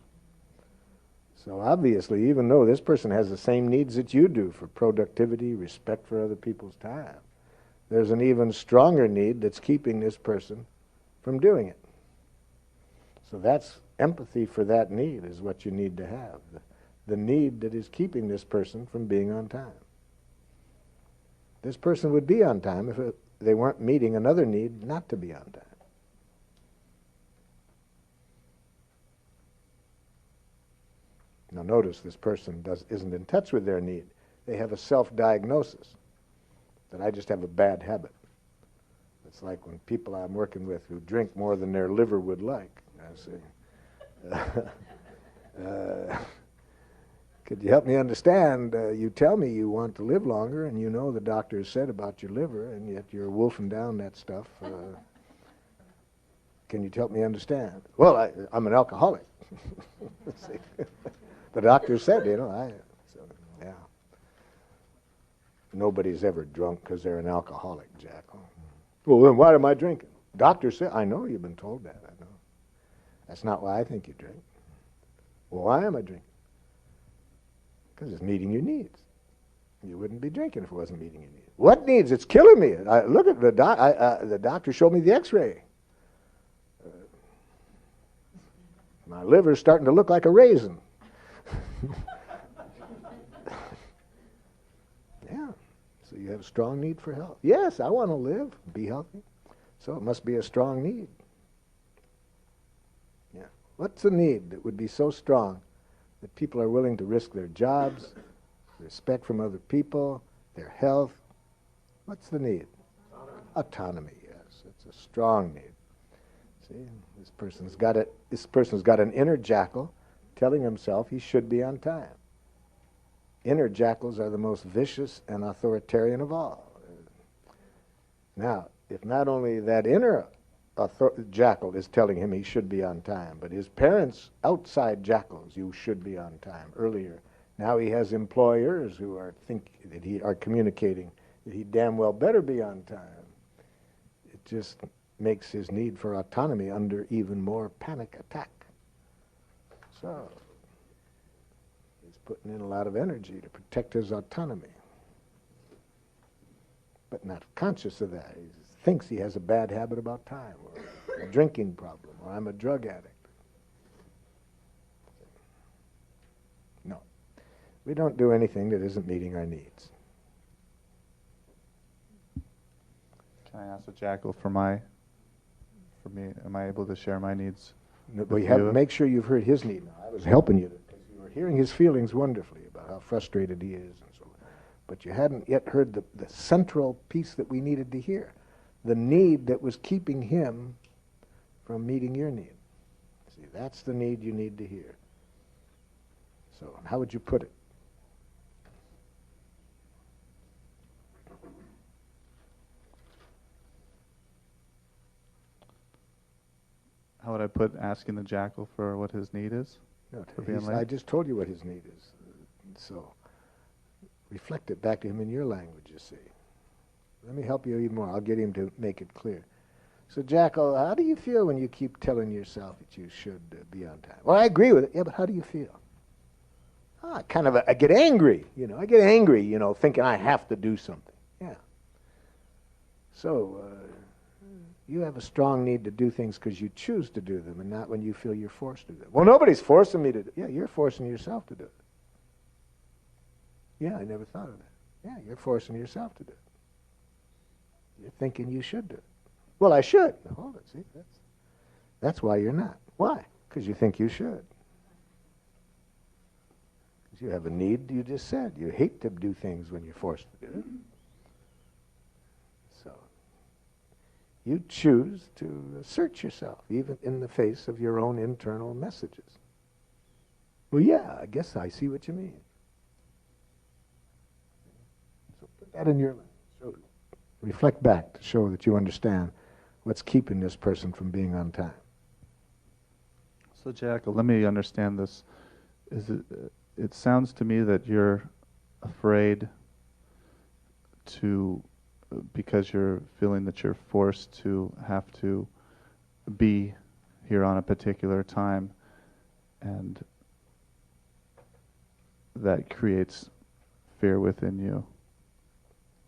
So obviously, even though this person has the same needs that you do for productivity, respect for other people's time, there's an even stronger need that's keeping this person from doing it. So that's empathy for that need is what you need to have. The need that is keeping this person from being on time. This person would be on time if they weren't meeting another need not to be on time. Now notice this person isn't in touch with their need. They have a self-diagnosis that I just have a bad habit. It's like when people I'm working with who drink more than their liver would like. I say, could you help me understand? You tell me you want to live longer, and you know the doctor has said about your liver, and yet you're wolfing down that stuff. Can you help me understand? Well, I'm an alcoholic. The doctor said, yeah. Nobody's ever drunk because they're an alcoholic, Jack. Well, then why am I drinking? Doctor said, I know you've been told that, I know. That's not why I think you drink. Well, why am I drinking? Because it's meeting your needs. You wouldn't be drinking if it wasn't meeting your needs. What needs? It's killing me. Look at the doctor showed me the X-ray. My liver's starting to look like a raisin. Yeah. So you have a strong need for health. Yes, I want to live, be healthy. So it must be a strong need. Yeah. What's the need that would be so strong that people are willing to risk their jobs, respect from other people, their health? What's the need? Autonomy, yes. It's a strong need. See, this person's got an inner jackal telling himself he should be on time. Inner jackals are the most vicious and authoritarian of all. Now, if not only that inner jackal is telling him he should be on time, but his parents, outside jackals, you should be on time earlier. Now he has employers who are communicating that he damn well better be on time. It just makes his need for autonomy under even more panic attack. So he's putting in a lot of energy to protect his autonomy, but not conscious of that. He thinks he has a bad habit about time, or a drinking problem, or I'm a drug addict. No. We don't do anything that isn't meeting our needs. Can I ask the jackal for me? Am I able to share my needs? No, but you have to make sure you've heard his need. Now, I was helping you because you were hearing his feelings wonderfully about how frustrated he is and so on. But you hadn't yet heard the central piece that we needed to hear, the need that was keeping him from meeting your need. See, that's the need you need to hear. So how would you put it? How would I put asking the jackal for what his need is? No, for being late? I just told you what his need is. So reflect it back to him in your language, you see. Let me help you even more. I'll get him to make it clear. So, Jackal, how do you feel when you keep telling yourself that you should be on time? Well, I agree with it. Yeah, but how do you feel? I get angry, I get angry, thinking I have to do something. Yeah. So, you have a strong need to do things because you choose to do them and not when you feel you're forced to do them. Well, nobody's forcing me to do it. Yeah, you're forcing yourself to do it. Yeah, I never thought of that. Yeah, you're forcing yourself to do it. You're thinking you should do it. Well, I should. Now, hold it, see? That's why you're not. Why? Because you think you should. Because you have a need, you just said. You hate to do things when you're forced to do it. So, you choose to assert yourself, even in the face of your own internal messages. Well, yeah, I guess I see what you mean. So put that in your life. Reflect back to show that you understand what's keeping this person from being on time. So, Jackal, let me understand this. It sounds to me that you're afraid to, because you're feeling that you're forced to have to be here on a particular time, and that creates fear within you.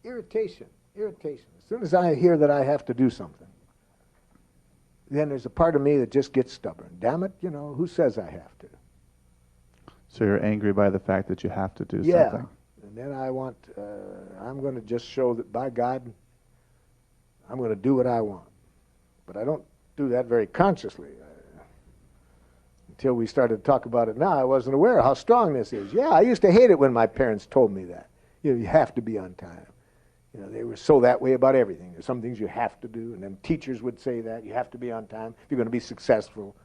Irritation. As soon as I hear that I have to do something, then there's a part of me that just gets stubborn. Damn it, who says I have to? So you're angry by the fact that you have to do something. Yeah, and then I'm going to just show that, by God, I'm going to do what I want. But I don't do that very consciously. Until we started to talk about it now, I wasn't aware of how strong this is. Yeah, I used to hate it when my parents told me that. You have to be on time. They were so that way about everything. There's some things you have to do, and then teachers would say that. You have to be on time if you're going to be successful.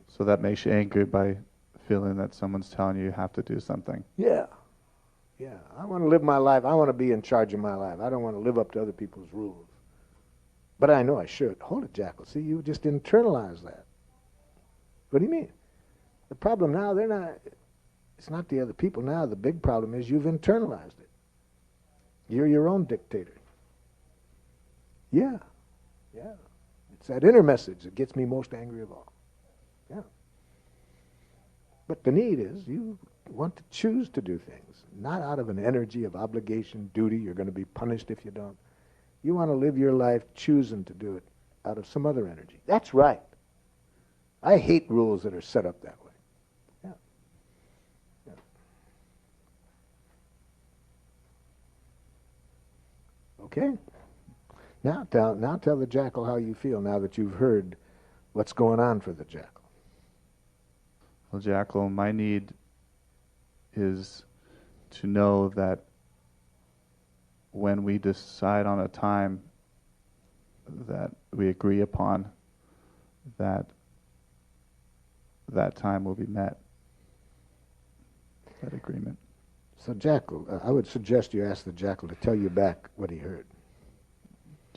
So that makes you angry by feeling that someone's telling you have to do something. Yeah. I want to live my life. I want to be in charge of my life. I don't want to live up to other people's rules. But I know I should. Hold it, Jackal. See, you just internalized that. What do you mean? The problem now, it's not the other people now. The big problem is you've internalized it. You're your own dictator. Yeah. It's that inner message that gets me most angry of all. Yeah. But the need is, you want to choose to do things, not out of an energy of obligation, duty, you're going to be punished if you don't. You want to live your life choosing to do it out of some other energy. That's right. I hate rules that are set up that way. Yeah. Yeah. Okay. Now tell the jackal how you feel now that you've heard what's going on for the jackal. Well, jackal, my need is to know that when we decide on a time that we agree upon, that time will be met, that agreement. So jackal, I would suggest you ask the jackal to tell you back what he heard.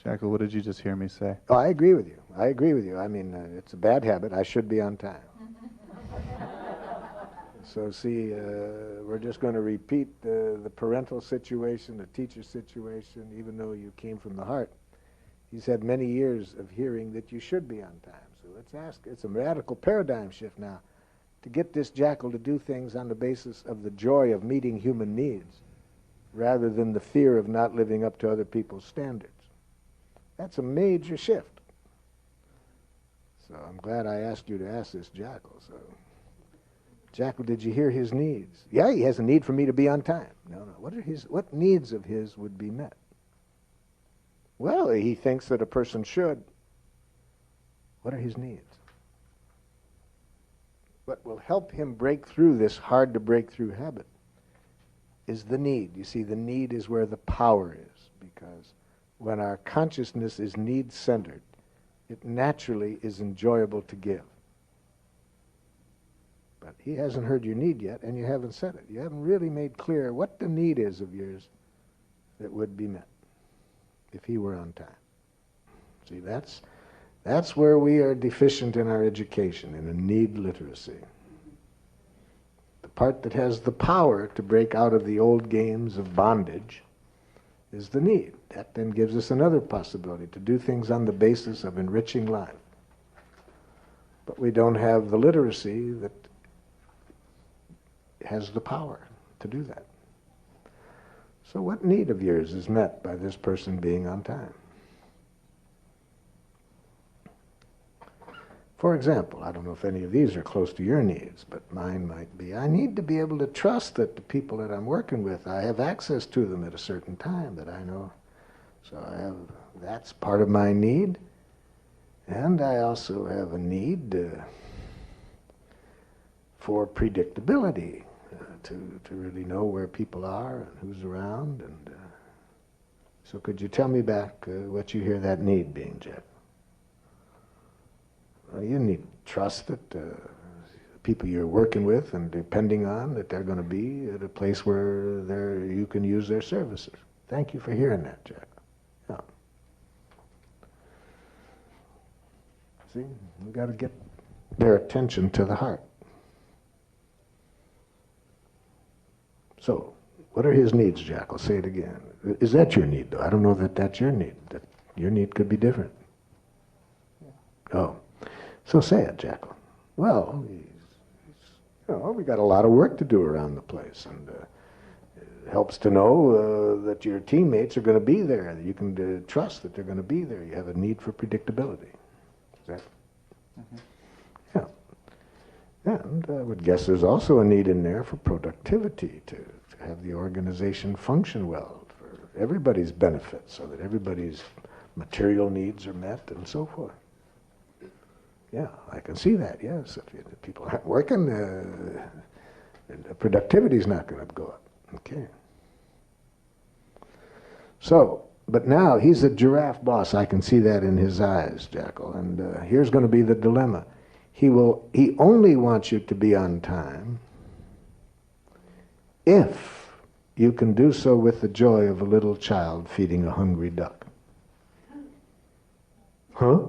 Jackal, what did you just hear me say? Oh, I agree with you. I agree with you. I mean, it's a bad habit. I should be on time. So see, we're just going to repeat the parental situation, the teacher situation, even though you came from the heart. He's had many years of hearing that you should be on time. So let's ask, it's a radical paradigm shift now, to get this jackal to do things on the basis of the joy of meeting human needs, rather than the fear of not living up to other people's standards. That's a major shift. So I'm glad I asked you to ask this jackal. So, jackal, did you hear his needs? Yeah, he has a need for me to be on time. No. What needs of his would be met? Well, he thinks that a person should. What are his needs? What will help him break through this hard to break through habit is the need. You see, the need is where the power is, because when our consciousness is need-centered, it naturally is enjoyable to give. But he hasn't heard your need yet, and you haven't said it. You haven't really made clear what the need is of yours that would be met if he were on time. See, that's where we are deficient in our education, in a need literacy. The part that has the power to break out of the old games of bondage is the need. That then gives us another possibility to do things on the basis of enriching life. But we don't have the literacy that has the power to do that. So what need of yours is met by this person being on time? For example, I don't know if any of these are close to your needs, but mine might be, I need to be able to trust that the people that I'm working with, I have access to them at a certain time that I know. So that's part of my need. And I also have a need for predictability, to really know where people are and who's around. And so could you tell me back what you hear that need being, Jeff? Well, you need trust that the people you're working with and depending on, that they're going to be at a place where you can use their services. Thank you for hearing that, Jack. Yeah. See, we've got to get their attention to the heart. So, what are his needs, Jack? I'll say it again. Is that your need, though? I don't know that that's your need. That your need could be different. Oh. So say it, Jackal. Well, we got a lot of work to do around the place, and it helps to know that your teammates are going to be there, that you can trust that they're going to be there. You have a need for predictability. Is that? Mm-hmm. Yeah. And I would guess there's also a need in there for productivity, to have the organization function well for everybody's benefit, so that everybody's material needs are met and so forth. Yeah, I can see that, yes. If people aren't working, the productivity's not going to go up. Okay. So, but now he's a giraffe boss. I can see that in his eyes, Jackal. And here's going to be the dilemma. He only wants you to be on time if you can do so with the joy of a little child feeding a hungry duck. Huh?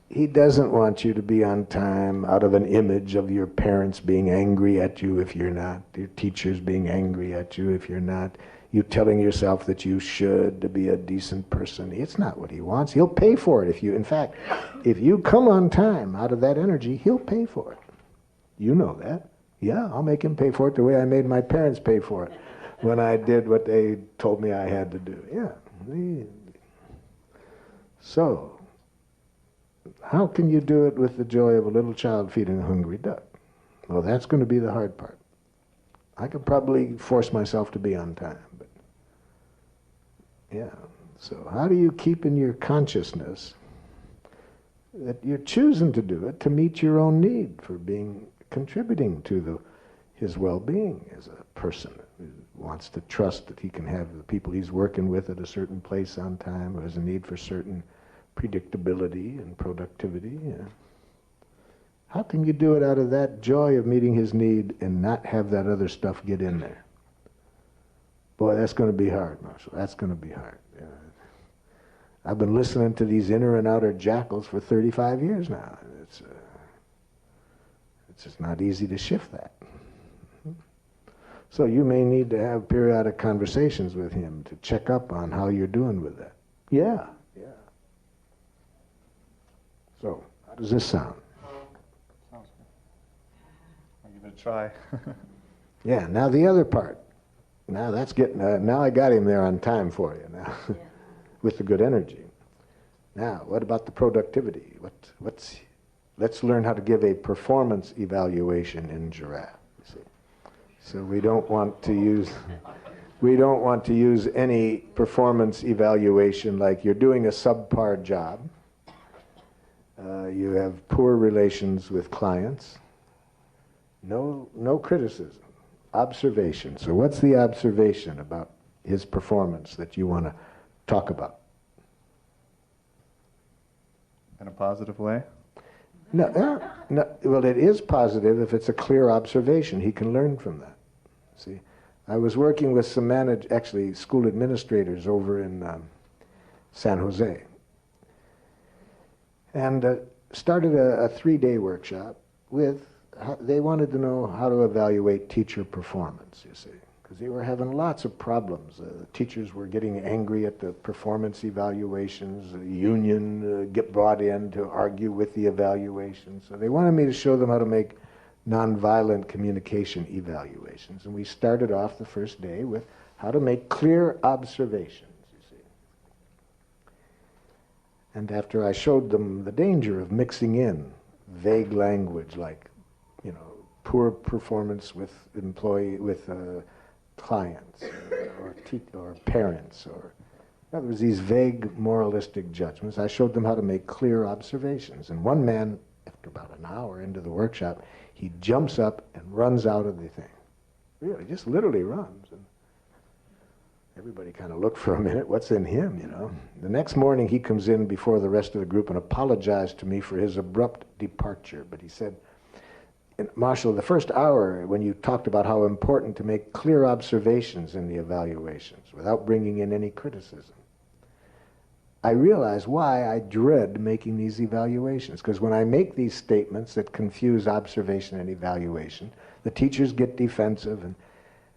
He doesn't want you to be on time out of an image of your parents being angry at you if you're not, your teachers being angry at you if you're not, you telling yourself that you should to be a decent person. It's not what he wants. He'll pay for it if you, in fact, if you come on time out of that energy, he'll pay for it. You know that. Yeah, I'll make him pay for it the way I made my parents pay for it when I did what they told me I had to do. Yeah. So, how can you do it with the joy of a little child feeding a hungry duck? Well, that's going to be the hard part. I could probably force myself to be on time, but yeah. So how do you keep in your consciousness that you're choosing to do it to meet your own need for contributing to his well-being as a person who wants to trust that he can have the people he's working with at a certain place on time, who has a need for certain predictability and productivity. Yeah. How can you do it out of that joy of meeting his need and not have that other stuff get in there? Boy, that's going to be hard, Marshall. That's going to be hard. Yeah. I've been listening to these inner and outer jackals for 35 years now. It's just not easy to shift that. So you may need to have periodic conversations with him to check up on how you're doing with that. Yeah. So, how does this sound? Sounds good. I'll give it a try. Yeah, now the other part. Now that's getting, now I got him there on time for you now, with the good energy. Now, what about the productivity? Let's learn how to give a performance evaluation in giraffe. You see. So we don't want to use any performance evaluation like you're doing a subpar job. You have poor relations with clients. No criticism. Observation. So what's the observation about his performance that you want to talk about? In a positive way? No, well, it is positive if it's a clear observation. He can learn from that. See, I was working with some actually school administrators over in San Jose, and started a 3-day workshop with, they wanted to know how to evaluate teacher performance, you see, because they were having lots of problems. Teachers were getting angry at the performance evaluations. The union get brought in to argue with the evaluations. So they wanted me to show them how to make nonviolent communication evaluations. And we started off the first day with how to make clear observations, you see. And after I showed them the danger of mixing in vague language like, poor performance with clients or parents, or in other words, these vague moralistic judgments. I showed them how to make clear observations. And one man, after about an hour into the workshop, he jumps up and runs out of the thing. Really, just literally runs. And everybody kind of looked for a minute. What's in him, The next morning he comes in before the rest of the group and apologized to me for his abrupt departure. But he said, Marshall, the first hour when you talked about how important to make clear observations in the evaluations without bringing in any criticism, I realized why I dread making these evaluations. Because when I make these statements that confuse observation and evaluation, the teachers get defensive, and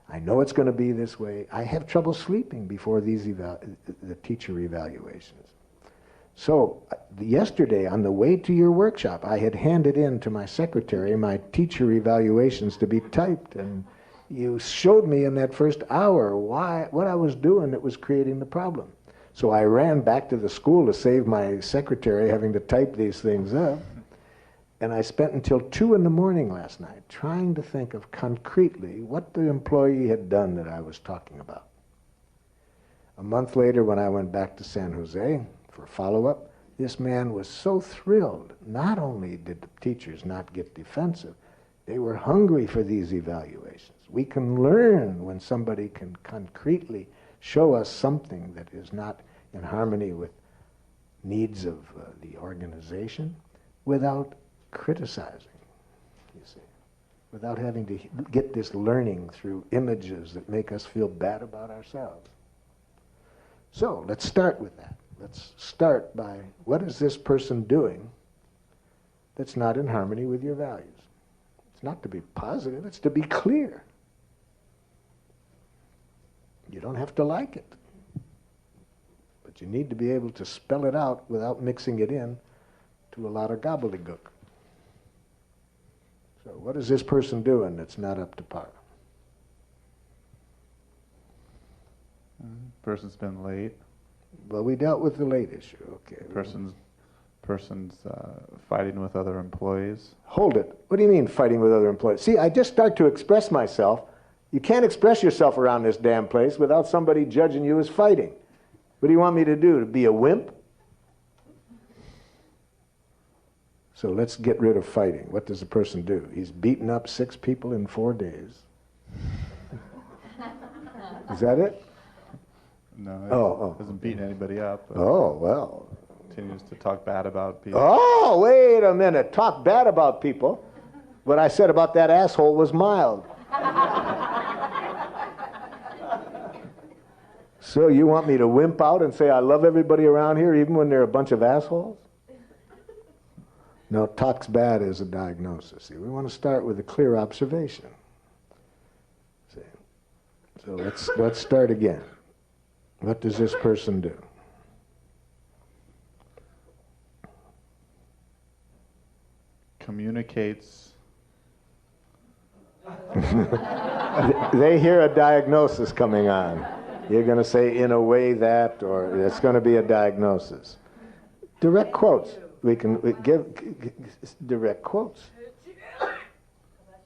I know it's going to be this way. I have trouble sleeping before these the teacher evaluations. So yesterday, on the way to your workshop, I had handed in to my secretary my teacher evaluations to be typed, and you showed me in that first hour what I was doing that was creating the problem. So I ran back to the school to save my secretary having to type these things up, and I spent until 2 in the morning last night trying to think of concretely what the employee had done that I was talking about. A month later, when I went back to San Jose for follow-up, this man was so thrilled. Not only did the teachers not get defensive, they were hungry for these evaluations. We can learn when somebody can concretely show us something that is not in harmony with needs of the organization without criticizing, you see, without having to get this learning through images that make us feel bad about ourselves. So let's start with that. Let's start by, what is this person doing that's not in harmony with your values? It's not to be positive, it's to be clear. You don't have to like it, but you need to be able to spell it out without mixing it in to a lot of gobbledygook. So what is this person doing that's not up to par? Person's been late. Well, we dealt with the late issue. Okay. Person's fighting with other employees. Hold it. What do you mean fighting with other employees? See, I just start to express myself. You can't express yourself around this damn place without somebody judging you as fighting. What do you want me to do? To be a wimp? So let's get rid of fighting. What does the person do? He's beaten up 6 people in 4 days. Is that it? No, it hasn't beaten anybody up. Oh, well. Continues to talk bad about people. Oh, wait a minute. Talk bad about people. What I said about that asshole was mild. So you want me to wimp out and say I love everybody around here even when they're a bunch of assholes? No, talk's bad is a diagnosis. See, we want to start with a clear observation. See? So let's start again. What does this person do? Communicates. They hear a diagnosis coming on. You're going to say in a way that, or it's going to be a diagnosis. Direct quotes. We give direct quotes.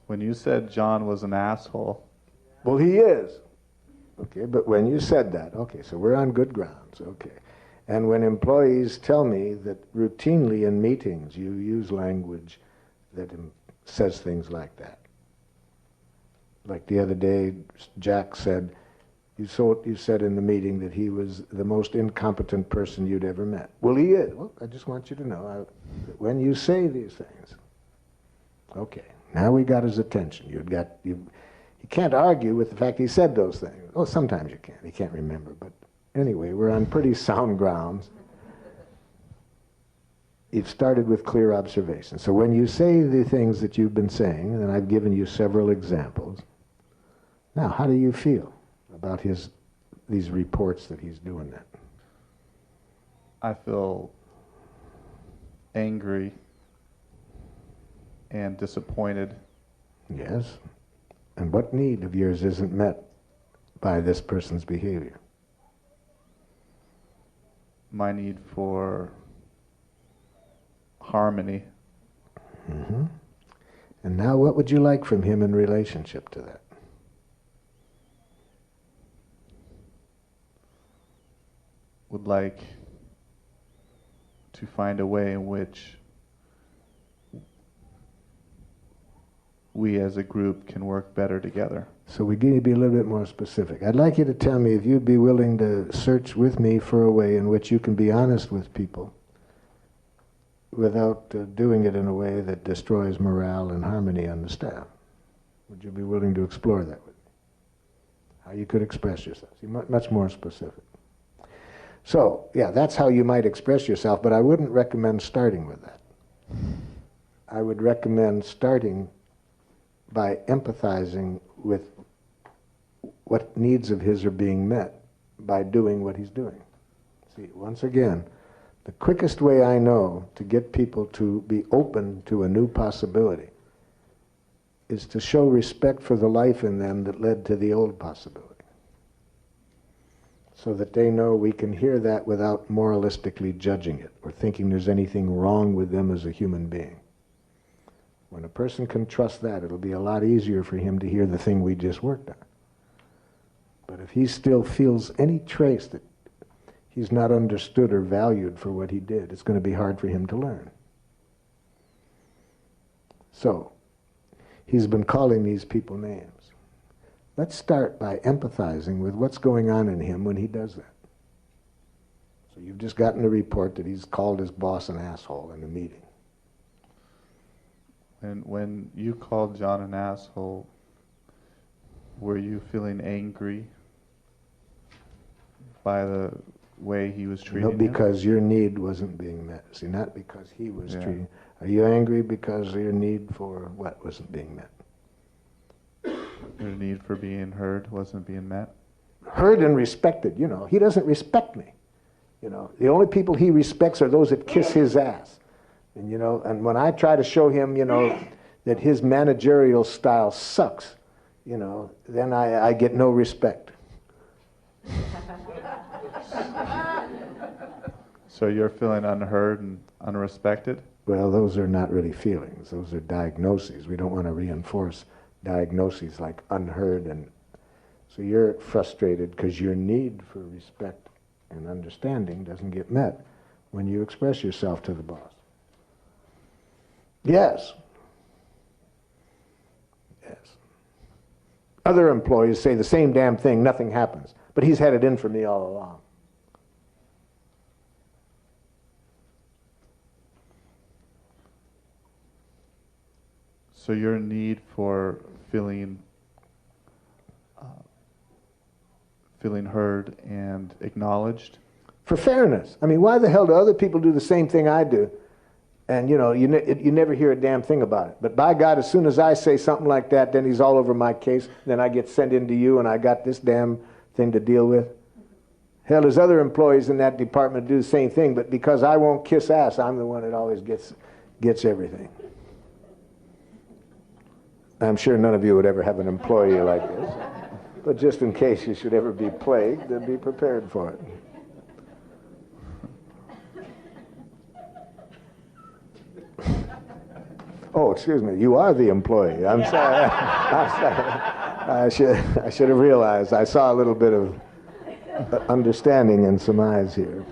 When you said John was an asshole. Well, he is. Okay, but when you said that, okay, so we're on good grounds, okay. And when employees tell me that routinely in meetings you use language that says things like that. Like the other day, Jack said, you said in the meeting that he was the most incompetent person you'd ever met. Well, he is. Well, I just want you to know, when you say these things, okay, now we got his attention. You can't argue with the fact he said those things. Oh, sometimes you can. He can't remember. But anyway, we're on pretty sound grounds. You've started with clear observation. So when you say the things that you've been saying, and I've given you several examples, now how do you feel about these reports that he's doing that? I feel angry and disappointed. Yes. And what need of yours isn't met by this person's behavior? My need for harmony. Mm-hmm. And now what would you like from him in relationship to that? Would like to find a way in which we as a group can work better together. So we need to be a little bit more specific. I'd like you to tell me if you'd be willing to search with me for a way in which you can be honest with people without doing it in a way that destroys morale and harmony on the staff. Would you be willing to explore that with me? How you could express yourself. See, much more specific. So, yeah, that's how you might express yourself, but I wouldn't recommend starting with that. I would recommend starting by empathizing with what needs of his are being met by doing what he's doing. See, once again, the quickest way I know to get people to be open to a new possibility is to show respect for the life in them that led to the old possibility. So that they know we can hear that without moralistically judging it or thinking there's anything wrong with them as a human being. When a person can trust that, it'll be a lot easier for him to hear the thing we just worked on. But if he still feels any trace that he's not understood or valued for what he did, it's going to be hard for him to learn. So, he's been calling these people names. Let's start by empathizing with what's going on in him when he does that. So you've just gotten a report that he's called his boss an asshole in a meeting. And when you called John an asshole, were you feeling angry by the way he was treating you? No, because your need wasn't being met. See, not because he was treating. Are you angry because your need for what wasn't being met? Your need for being heard wasn't being met? Heard and respected, you know. He doesn't respect me. You know, the only people he respects are those that kiss his ass. And, you know, and when I try to show him, you know, that his managerial style sucks, you know, then I get no respect. So you're feeling unheard and unrespected? Well, those are not really feelings. Those are diagnoses. We don't want to reinforce diagnoses like unheard. And so you're frustrated because your need for respect and understanding doesn't get met when you express yourself to the boss. Yes. Yes. Other employees say the same damn thing, nothing happens. But he's had it in for me all along. So your need for feeling heard and acknowledged? For fairness. I mean, why the hell do other people do the same thing I do? And, you know, you never hear a damn thing about it. But by God, as soon as I say something like that, then he's all over my case. Then I get sent into you, and I got this damn thing to deal with. Hell, there's other employees in that department do the same thing, but because I won't kiss ass, I'm the one that always gets everything. I'm sure none of you would ever have an employee like this. But just in case you should ever be plagued, then be prepared for it. Oh, excuse me. You are the employee. I'm sorry. I'm sorry. I should have realized. I saw a little bit of understanding in some eyes here.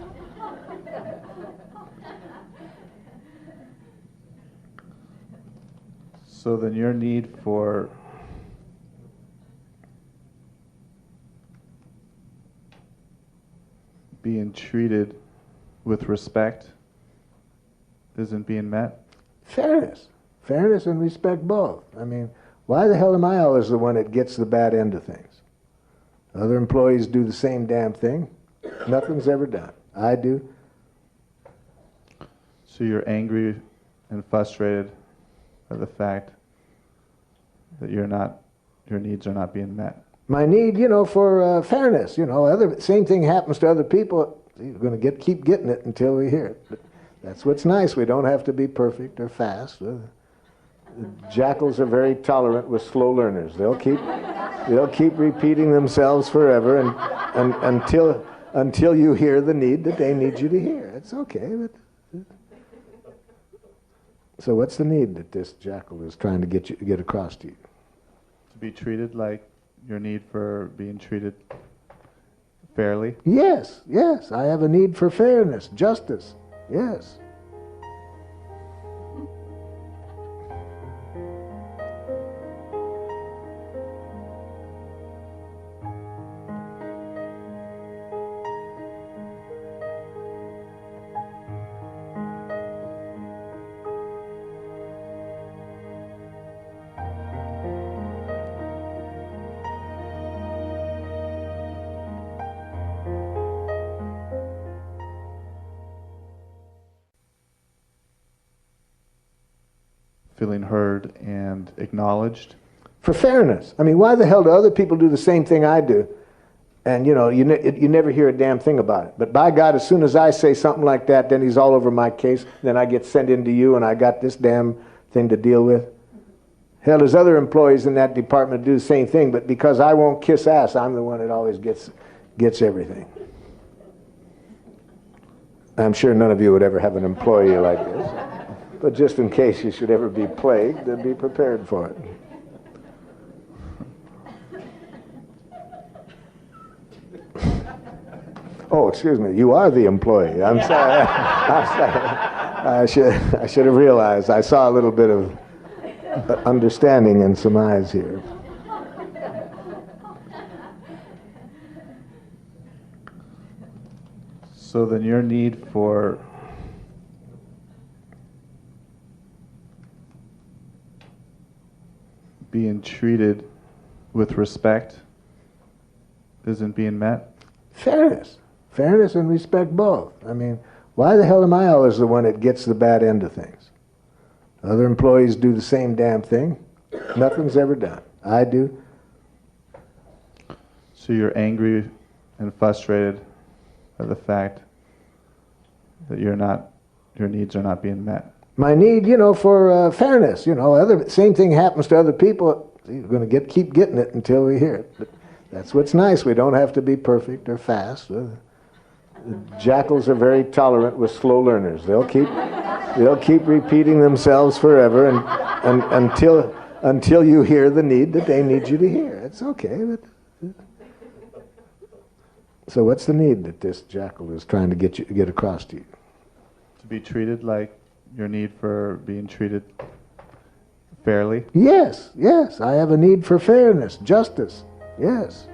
So then your need for being treated with respect isn't being met? Fairness. Fairness and respect both. I mean, why the hell am I always the one that gets the bad end of things? Other employees do the same damn thing. Nothing's ever done. I do. So you're angry and frustrated by the fact that your needs are not being met? My need, you know, for fairness. You know, same thing happens to other people. You're going to keep getting it until we hear it. But that's what's nice. We don't have to be perfect or fast. The jackals are very tolerant with slow learners. They'll keep repeating themselves forever and until you hear the need that they need you to hear. It's okay. So what's the need that this jackal is trying to get across to you? To be treated like your need for being treated fairly? Yes, yes. I have a need for fairness, justice. Yes. Feeling heard and acknowledged? For fairness. I mean, why the hell do other people do the same thing I do? And, you know, you never hear a damn thing about it. But by God, as soon as I say something like that, then he's all over my case. Then I get sent into you, and I got this damn thing to deal with. Hell, there's other employees in that department do the same thing, but because I won't kiss ass, I'm the one that always gets everything. I'm sure none of you would ever have an employee like this. But just in case you should ever be plagued, then be prepared for it. Oh, excuse me. You are the employee. I'm sorry. I'm sorry. I should have realized. I saw a little bit of understanding in some eyes here. So then your need for being treated with respect isn't being met? Fairness. Fairness and respect both. I mean, why the hell am I always the one that gets the bad end of things? Other employees do the same damn thing. Nothing's ever done. I do. So you're angry and frustrated by the fact that your needs are not being met? My need, for fairness. Same thing happens to other people. We're going to keep getting it until we hear it. But that's what's nice. We don't have to be perfect or fast. The jackals are very tolerant with slow learners. They'll keep repeating themselves forever and until you hear the need that they need you to hear. It's okay. So what's the need that this jackal is trying to get across to you? To be treated like your need for being treated fairly? Yes. I have a need for fairness, justice. Yes.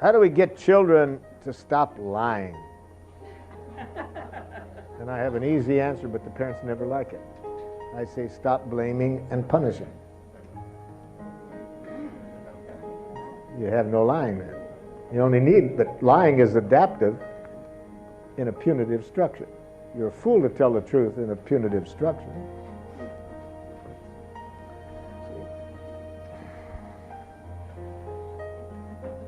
How do we get children to stop lying? And I have an easy answer, but the parents never like it. I say stop blaming and punishing. You have no lying then. You only need, but lying is adaptive in a punitive structure. You're a fool to tell the truth in a punitive structure.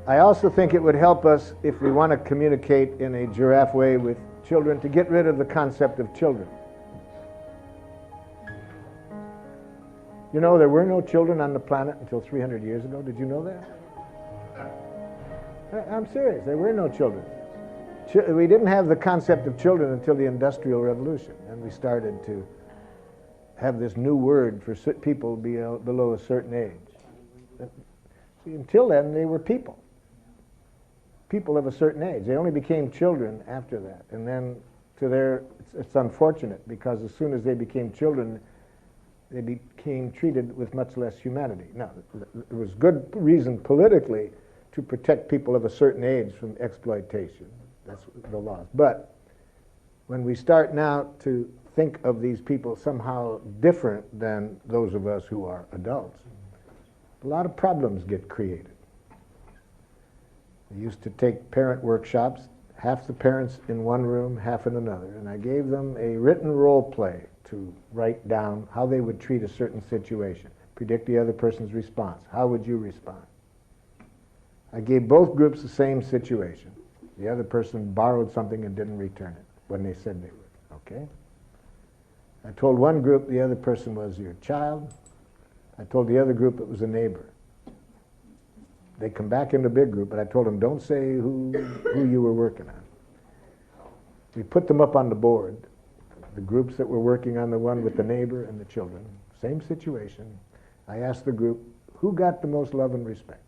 I also think it would help us, if we want to communicate in a giraffe way with children, to get rid of the concept of children. There were no children on the planet until 300 years ago. Did you know that? I'm serious. There were no children. We didn't have the concept of children until the Industrial Revolution, and we started to have this new word for people below a certain age. See, until then, they were people. People of a certain age. They only became children after that. And then it's unfortunate, because as soon as they became children, they became treated with much less humanity. Now, there was good reason politically to protect people of a certain age from exploitation. That's the laws. But when we start now to think of these people somehow different than those of us who are adults, a lot of problems get created. I used to take parent workshops, half the parents in one room, half in another, and I gave them a written role play to write down how they would treat a certain situation, predict the other person's response. How would you respond? I gave both groups the same situation. The other person borrowed something and didn't return it when they said they would. Okay? I told one group the other person was your child. I told the other group it was a neighbor. They come back in the big group, but I told them, don't say who you were working on. We put them up on the board, the groups that were working on the one with the neighbor and the children, same situation. I asked the group, who got the most love and respect?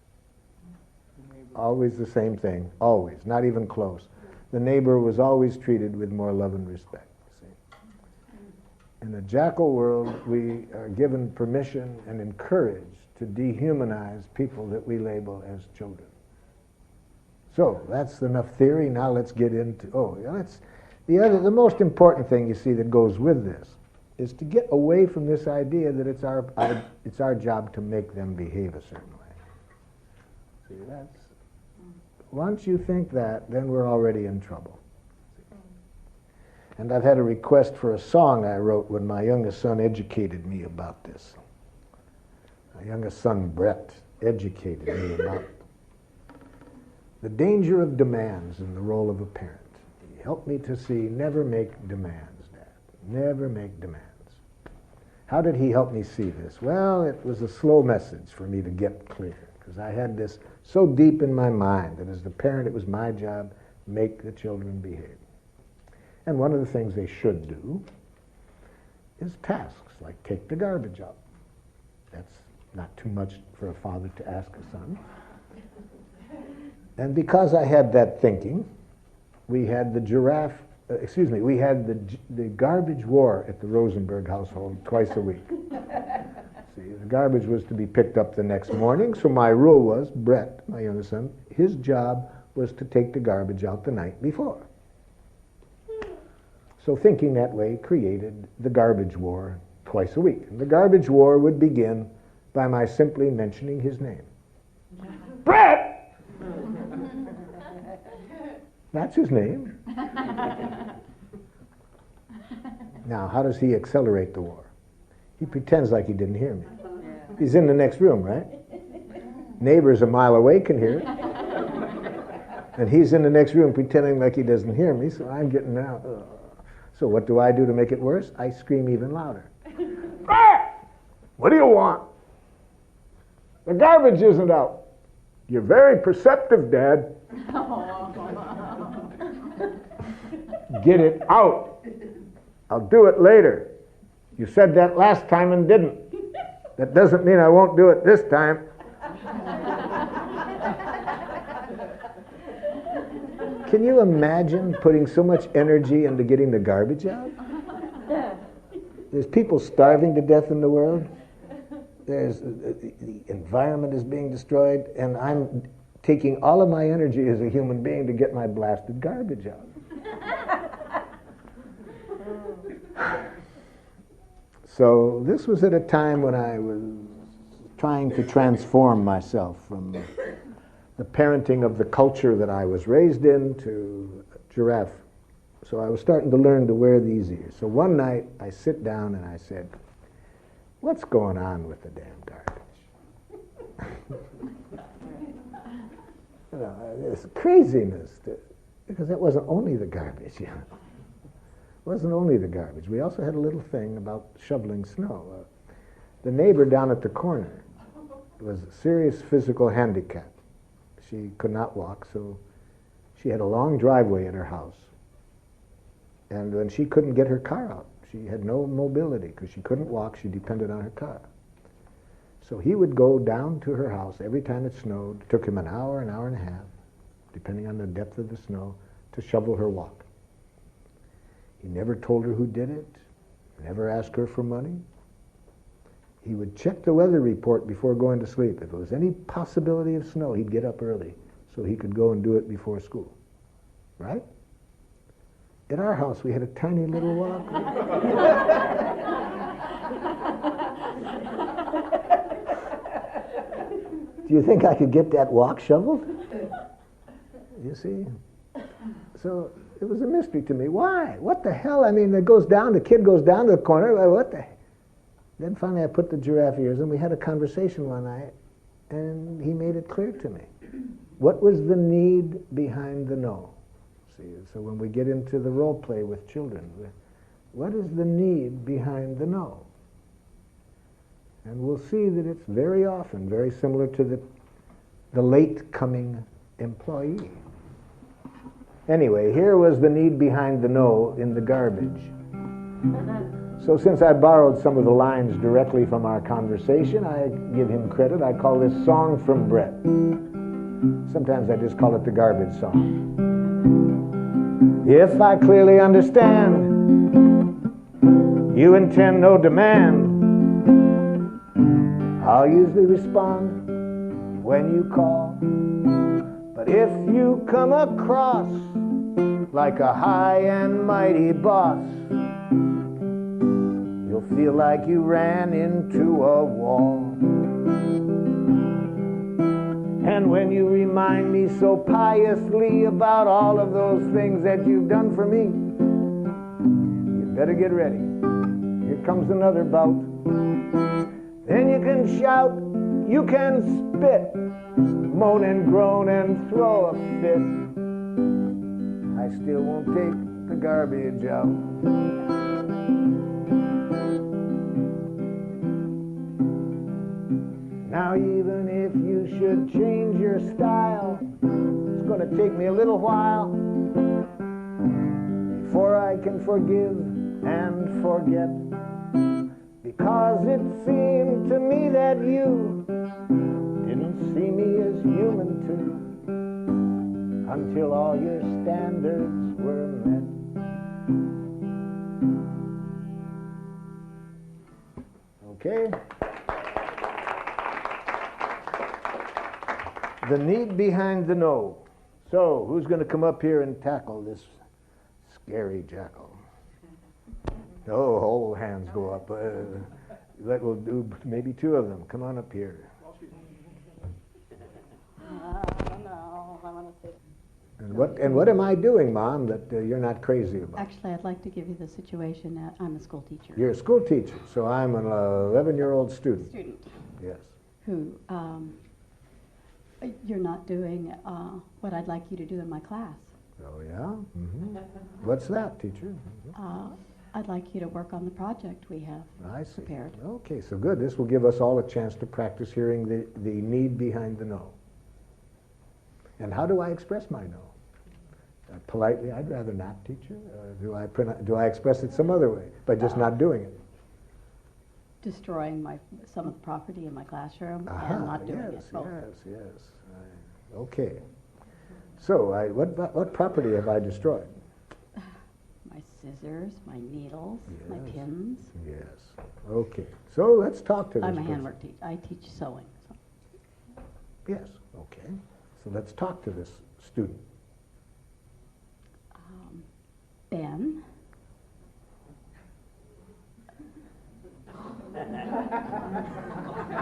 Always the same thing, always, not even close. The neighbor was always treated with more love and respect. See? In the jackal world, we are given permission and encouraged to dehumanize people that we label as children. So that's enough theory. Now let's get into the most important thing you see that goes with this is to get away from this idea that it's our job to make them behave a certain way. See, once you think that, then we're already in trouble. And I've had a request for a song I wrote when my youngest son educated me about this. My youngest son, Brett, educated me about the danger of demands in the role of a parent. He helped me to see, never make demands, Dad. Never make demands. How did he help me see this? Well, it was a slow message for me to get clear, because I had this so deep in my mind that as the parent, it was my job to make the children behave. And one of the things they should do is tasks, like take the garbage out. That's not too much for a father to ask a son. And because I had that thinking, we had the giraffe excuse me, we had the garbage war at the Rosenzberg household twice a week. See, the garbage was to be picked up the next morning, so my rule was, Brett, my youngest son, his job was to take the garbage out the night before. So thinking that way created the garbage war twice a week. And the garbage war would begin by my simply mentioning his name. Brett! That's his name. Now, how does he accelerate the war? He pretends like he didn't hear me. He's in the next room, right? Neighbors a mile away can hear it. And he's in the next room pretending like he doesn't hear me, so I'm getting out. So what do I do to make it worse? I scream even louder. What do you want? The garbage isn't out. You're very perceptive, Dad. Get it out. I'll do it later. You said that last time and didn't. That doesn't mean I won't do it this time. Can you imagine putting so much energy into getting the garbage out? There's people starving to death in the world. There's the environment is being destroyed, and I'm taking all of my energy as a human being to get my blasted garbage out. So this was at a time when I was trying to transform myself from the parenting of the culture that I was raised in to giraffe. So I was starting to learn to wear these ears. So one night I sit down and I said, what's going on with the damn garbage? You know, this craziness, because it wasn't only the garbage, you know. It wasn't only the garbage. We also had a little thing about shoveling snow. The neighbor down at the corner was a serious physical handicap. She could not walk, so she had a long driveway in her house. And when she couldn't get her car out, she had no mobility because she couldn't walk, she depended on her car. So he would go down to her house every time it snowed. It took him an hour and a half, depending on the depth of the snow, to shovel her walk. He never told her who did it, never asked her for money. He would check the weather report before going to sleep. If there was any possibility of snow, he'd get up early so he could go and do it before school. Right? At our house, we had a tiny little walk. Do you think I could get that walk shoveled? You see? So it was a mystery to me. Why? What the hell? I mean, the kid goes down to the corner. What the? Then finally I put the giraffe ears and we had a conversation one night and he made it clear to me. What was the need behind the no? See, so when we get into the role play with children, what is the need behind the no? And we'll see that it's very often very similar to the late coming employee. Anyway, here was the need behind the no in the garbage. So since I borrowed some of the lines directly from our conversation, I give him credit. I call this Song from Brett. Sometimes I just call it the garbage song. If I clearly understand, you intend no demand, I'll usually respond when you call. But if you come across like a high and mighty boss, you'll feel like you ran into a wall. And when you remind me so piously about all of those things that you've done for me, you better get ready. Here comes another bout. Then you can shout, you can spit, moan and groan and throw a fit. I still won't take the garbage out. Now even if you should change your style, it's going to take me a little while before I can forgive and forget. Because it seemed to me that you didn't see me as human too, until all your standards were met. Okay. The need behind the no. So, who's going to come up here and tackle this scary jackal? Oh, all hands go up. That will do maybe two of them. Come on up here. No, I want to say. And what am I doing, Mom, that you're not crazy about? Actually, I'd like to give you the situation that I'm a school teacher. You're a school teacher, so I'm an 11-year-old student. Yes. Who you're not doing what I'd like you to do in my class. Oh, yeah? Mm-hmm. What's that, teacher? I'd like you to work on the project we have prepared. Okay, so good. This will give us all a chance to practice hearing the need behind the no. And how do I express my no? Politely, I'd rather not, teacher. Do I express it some other way by just not doing it? Destroying some of the property in my classroom and not doing it. Yes. Okay. So, what property have I destroyed? My scissors, my needles, my pins. Yes. Okay. So let's talk to this I'm a person. handwork teacher. I teach sewing. So. Yes. Okay. So let's talk to this student. Ben.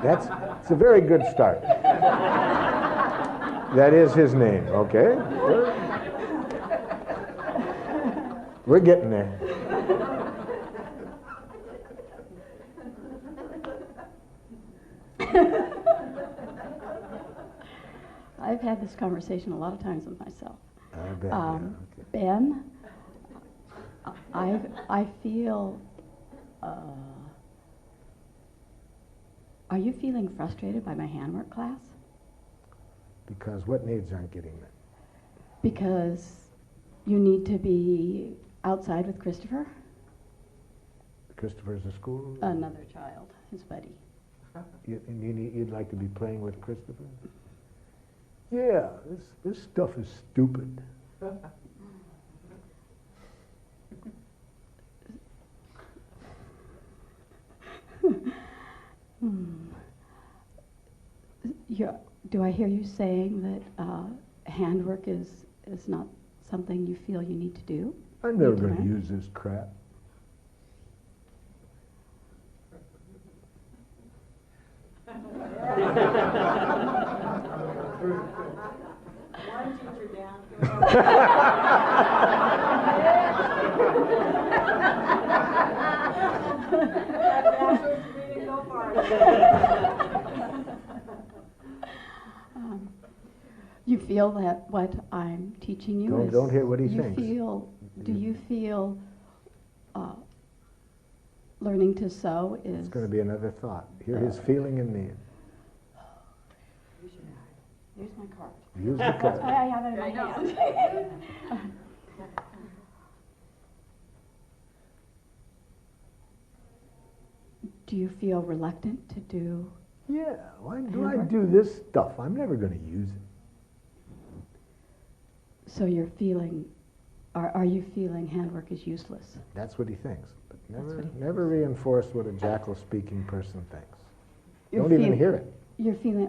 It's a very good start. That is his name, okay? We're getting there. I've had this conversation a lot of times with myself. I bet, okay. Ben, I feel, are you feeling frustrated by my handwork class? Because what needs aren't getting met? Because you need to be outside with Christopher? Christopher's a school? Another child, his buddy. You'd like to be playing with Christopher? Yeah, this stuff is stupid. Do I hear you saying that handwork is not something you feel you need to do? I'm never going to use this crap. One teacher down. You feel that what I'm teaching you Don't hear what he thinks. Do you feel learning to sew is... It's going to be another thought. Hear his feeling and need. Use my card. Use the card. That's why I have it in my hand. Do you feel reluctant to do... Yeah, why do I do this stuff? I'm never going to use it. So you're feeling... Are you feeling handwork is useless? That's what he thinks. But never reinforce what a jackal-speaking person thinks. Don't even hear it.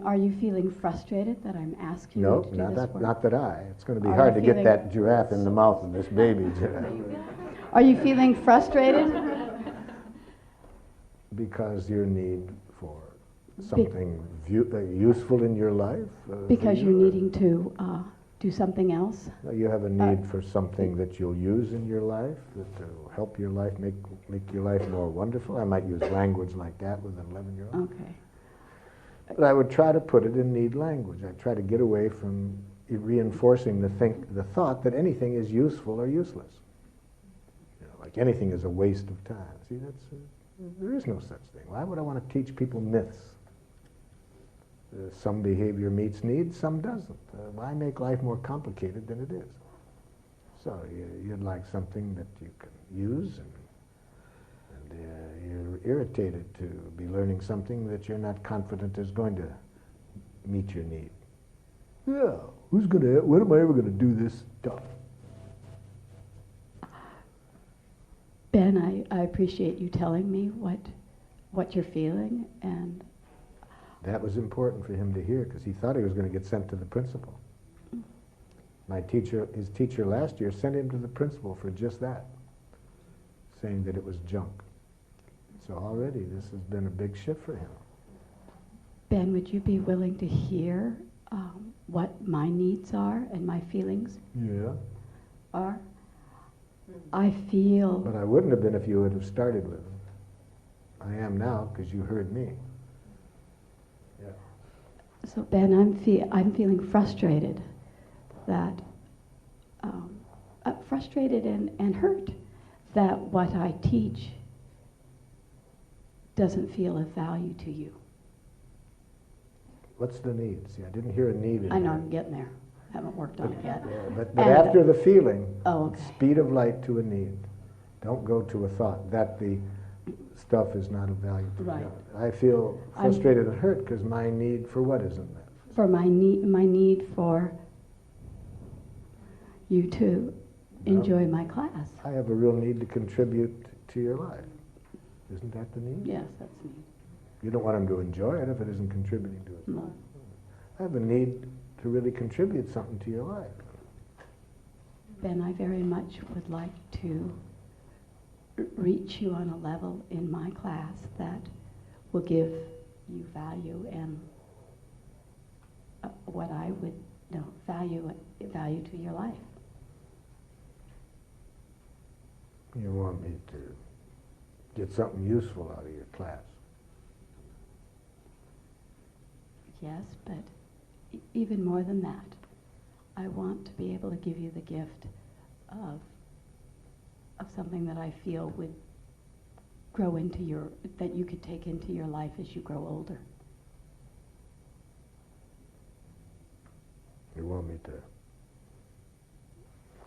Are you feeling frustrated that I'm asking No, you to do this work? not that I. It's going to be hard to get that giraffe in the mouth of this baby giraffe. Are you feeling frustrated? Because your need for something useful in your life? Because you're needing to do something else? You have a need for something that you'll use in your life, that will help your life, make your life more wonderful. I might use language like that with an 11-year-old. Okay. But I would try to put it in need language. I try to get away from reinforcing the thought that anything is useful or useless. You know, like anything is a waste of time. See, there is no such thing. Why would I want to teach people myths? Some behavior meets needs, some doesn't. Why make life more complicated than it is? So you'd like something that you can use, and you're irritated to be learning something that you're not confident is going to meet your need. Yeah, when am I ever going to do this stuff? Ben, I appreciate you telling me what you're feeling, and That was important for him to hear because he thought he was going to get sent to the principal. His teacher last year sent him to the principal for just that, saying that it was junk. So already this has been a big shift for him. Ben, would you be willing to hear what my needs are and my feelings are? I feel... But I wouldn't have been if you would have started with him. I am now because you heard me. Yeah. So Ben, I'm feeling frustrated that, frustrated and hurt that what I teach doesn't feel of value to you. What's the need? See, I didn't hear a need in I know, there. I'm getting there. Haven't worked on it yet. Yeah, but after the feeling, okay. Speed of light to a need. Don't go to a thought that the stuff is not of value to Right. you. I feel frustrated and hurt because my need for what isn't met? For my need for you to enjoy my class. I have a real need to contribute to your life. Isn't that the need? Yes, that's me. You don't want him to enjoy it if it isn't contributing to his No. life. I have a need to really contribute something to your life. Ben, I very much would like to reach you on a level in my class that will give you value and what I would value to your life. You want me to get something useful out of your class. Yes, but even more than that, I want to be able to give you the gift of something that I feel would grow into that you could take into your life as you grow older. You want me to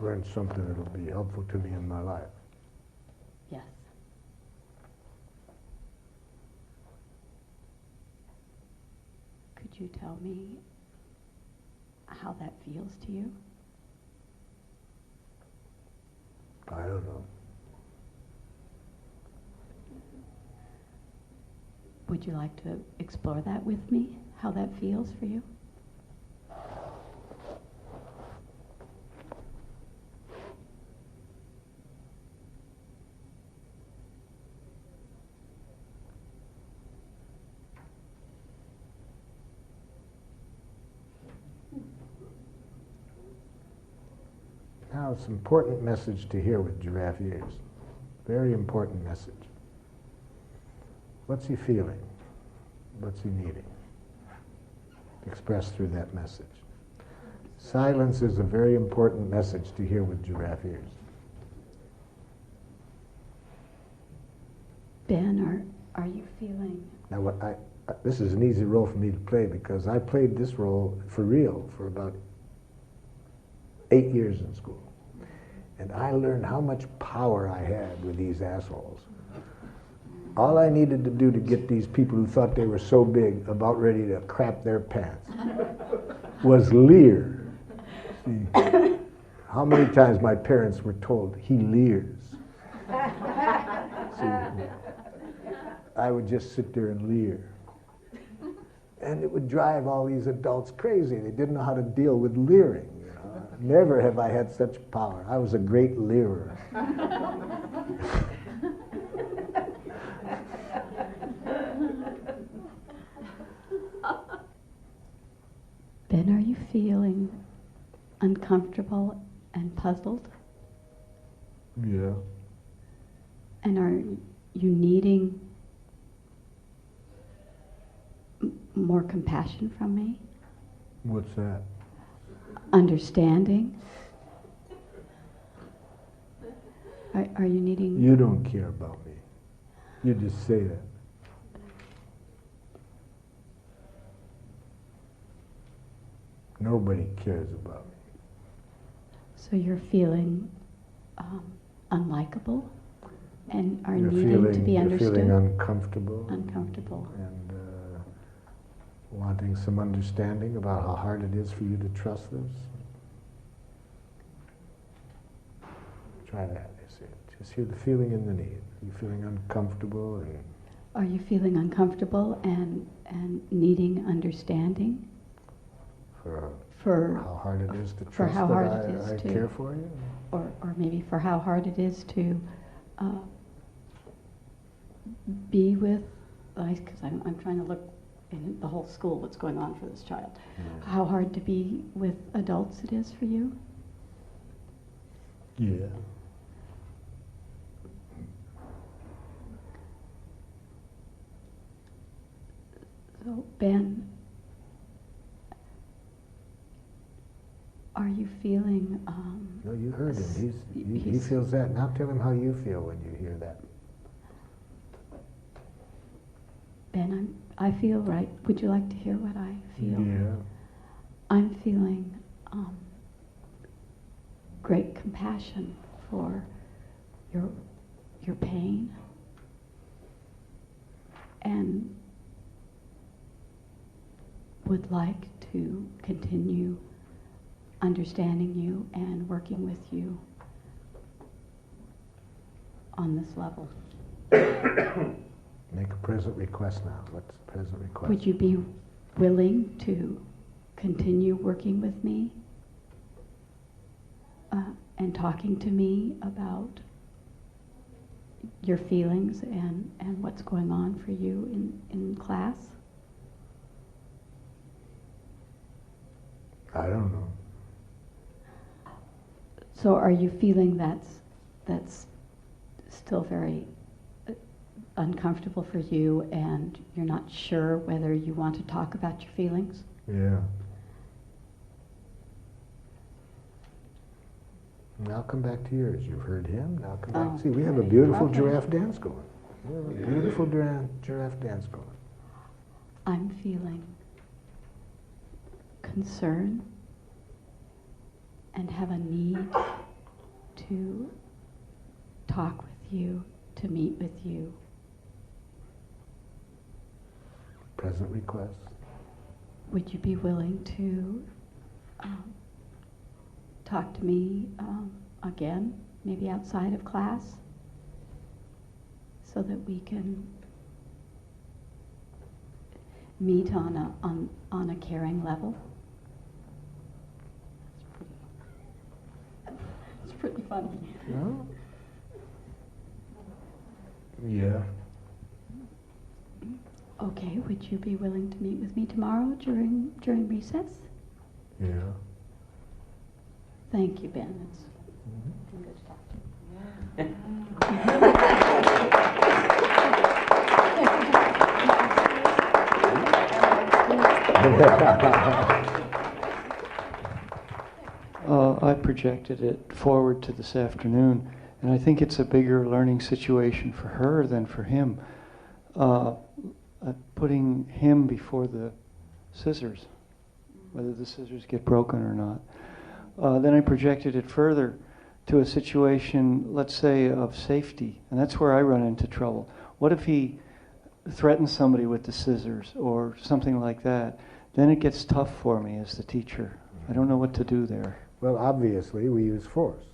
learn something that will be helpful to me in my life. Yes. Could you tell me how that feels to you? I don't know. Would you like to explore that with me, how that feels for you? Now, it's an important message to hear with giraffe ears. Very important message. What's he feeling? What's he needing? Expressed through that message. Silence is a very important message to hear with giraffe ears. Ben, are you feeling... Now, this is an easy role for me to play because I played this role for real for about 8 years in school. And I learned how much power I had with these assholes. All I needed to do to get these people who thought they were so big about ready to crap their pants was leer. See, how many times my parents were told, he leers. See, I would just sit there and leer. And it would drive all these adults crazy. They didn't know how to deal with leering. Never have I had such power. I was a great leerer. Ben, are you feeling uncomfortable and puzzled? Yeah. And are you needing more compassion from me? What's that? Understanding? Are you needing... You don't care about me. You just say that. Nobody cares about me. So you're feeling unlikable and are You're needing to be you're understood? feeling uncomfortable. Uncomfortable. And wanting some understanding about how hard it is for you to trust this. Try that, you see. Just hear the feeling and the need. Are you feeling uncomfortable? And are you feeling uncomfortable and needing understanding? For how hard it is to trust that I care for you? Or maybe for how hard it is to be with, because I'm trying to look in the whole school what's going on for this child. How hard to be with adults it is for you? Yeah. So, Ben, are you feeling... no, you heard him. He feels that. Now tell him how you feel when you hear that. Ben, I feel right. Would you like to hear what I feel? Yeah. I'm feeling great compassion for your pain, and would like to continue understanding you and working with you on this level. Make a present request now. What's the present request? Would you be willing to continue working with me and talking to me about your feelings and what's going on for you in class? I don't know. So are you feeling that's still very uncomfortable for you, and you're not sure whether you want to talk about your feelings? Yeah. Now come back to yours. You've heard him. Now come back. See, we have a beautiful giraffe dance going. We have a beautiful giraffe dance going. I'm feeling concern and have a need to talk with you, to meet with you. Present request. Would you be willing to talk to me again, maybe outside of class, so that we can meet on a caring level? It's pretty funny. No? Yeah. Okay, would you be willing to meet with me tomorrow during recess? Yeah. Thank you, Ben. It's been good to talk to you. I projected it forward to this afternoon, and I think it's a bigger learning situation for her than for him. Putting him before the scissors, whether the scissors get broken or not. Then I projected it further to a situation, let's say, of safety, and that's where I run into trouble. What if he threatens somebody with the scissors or something like that? Then it gets tough for me as the teacher. I don't know what to do there. Well, obviously, we use force.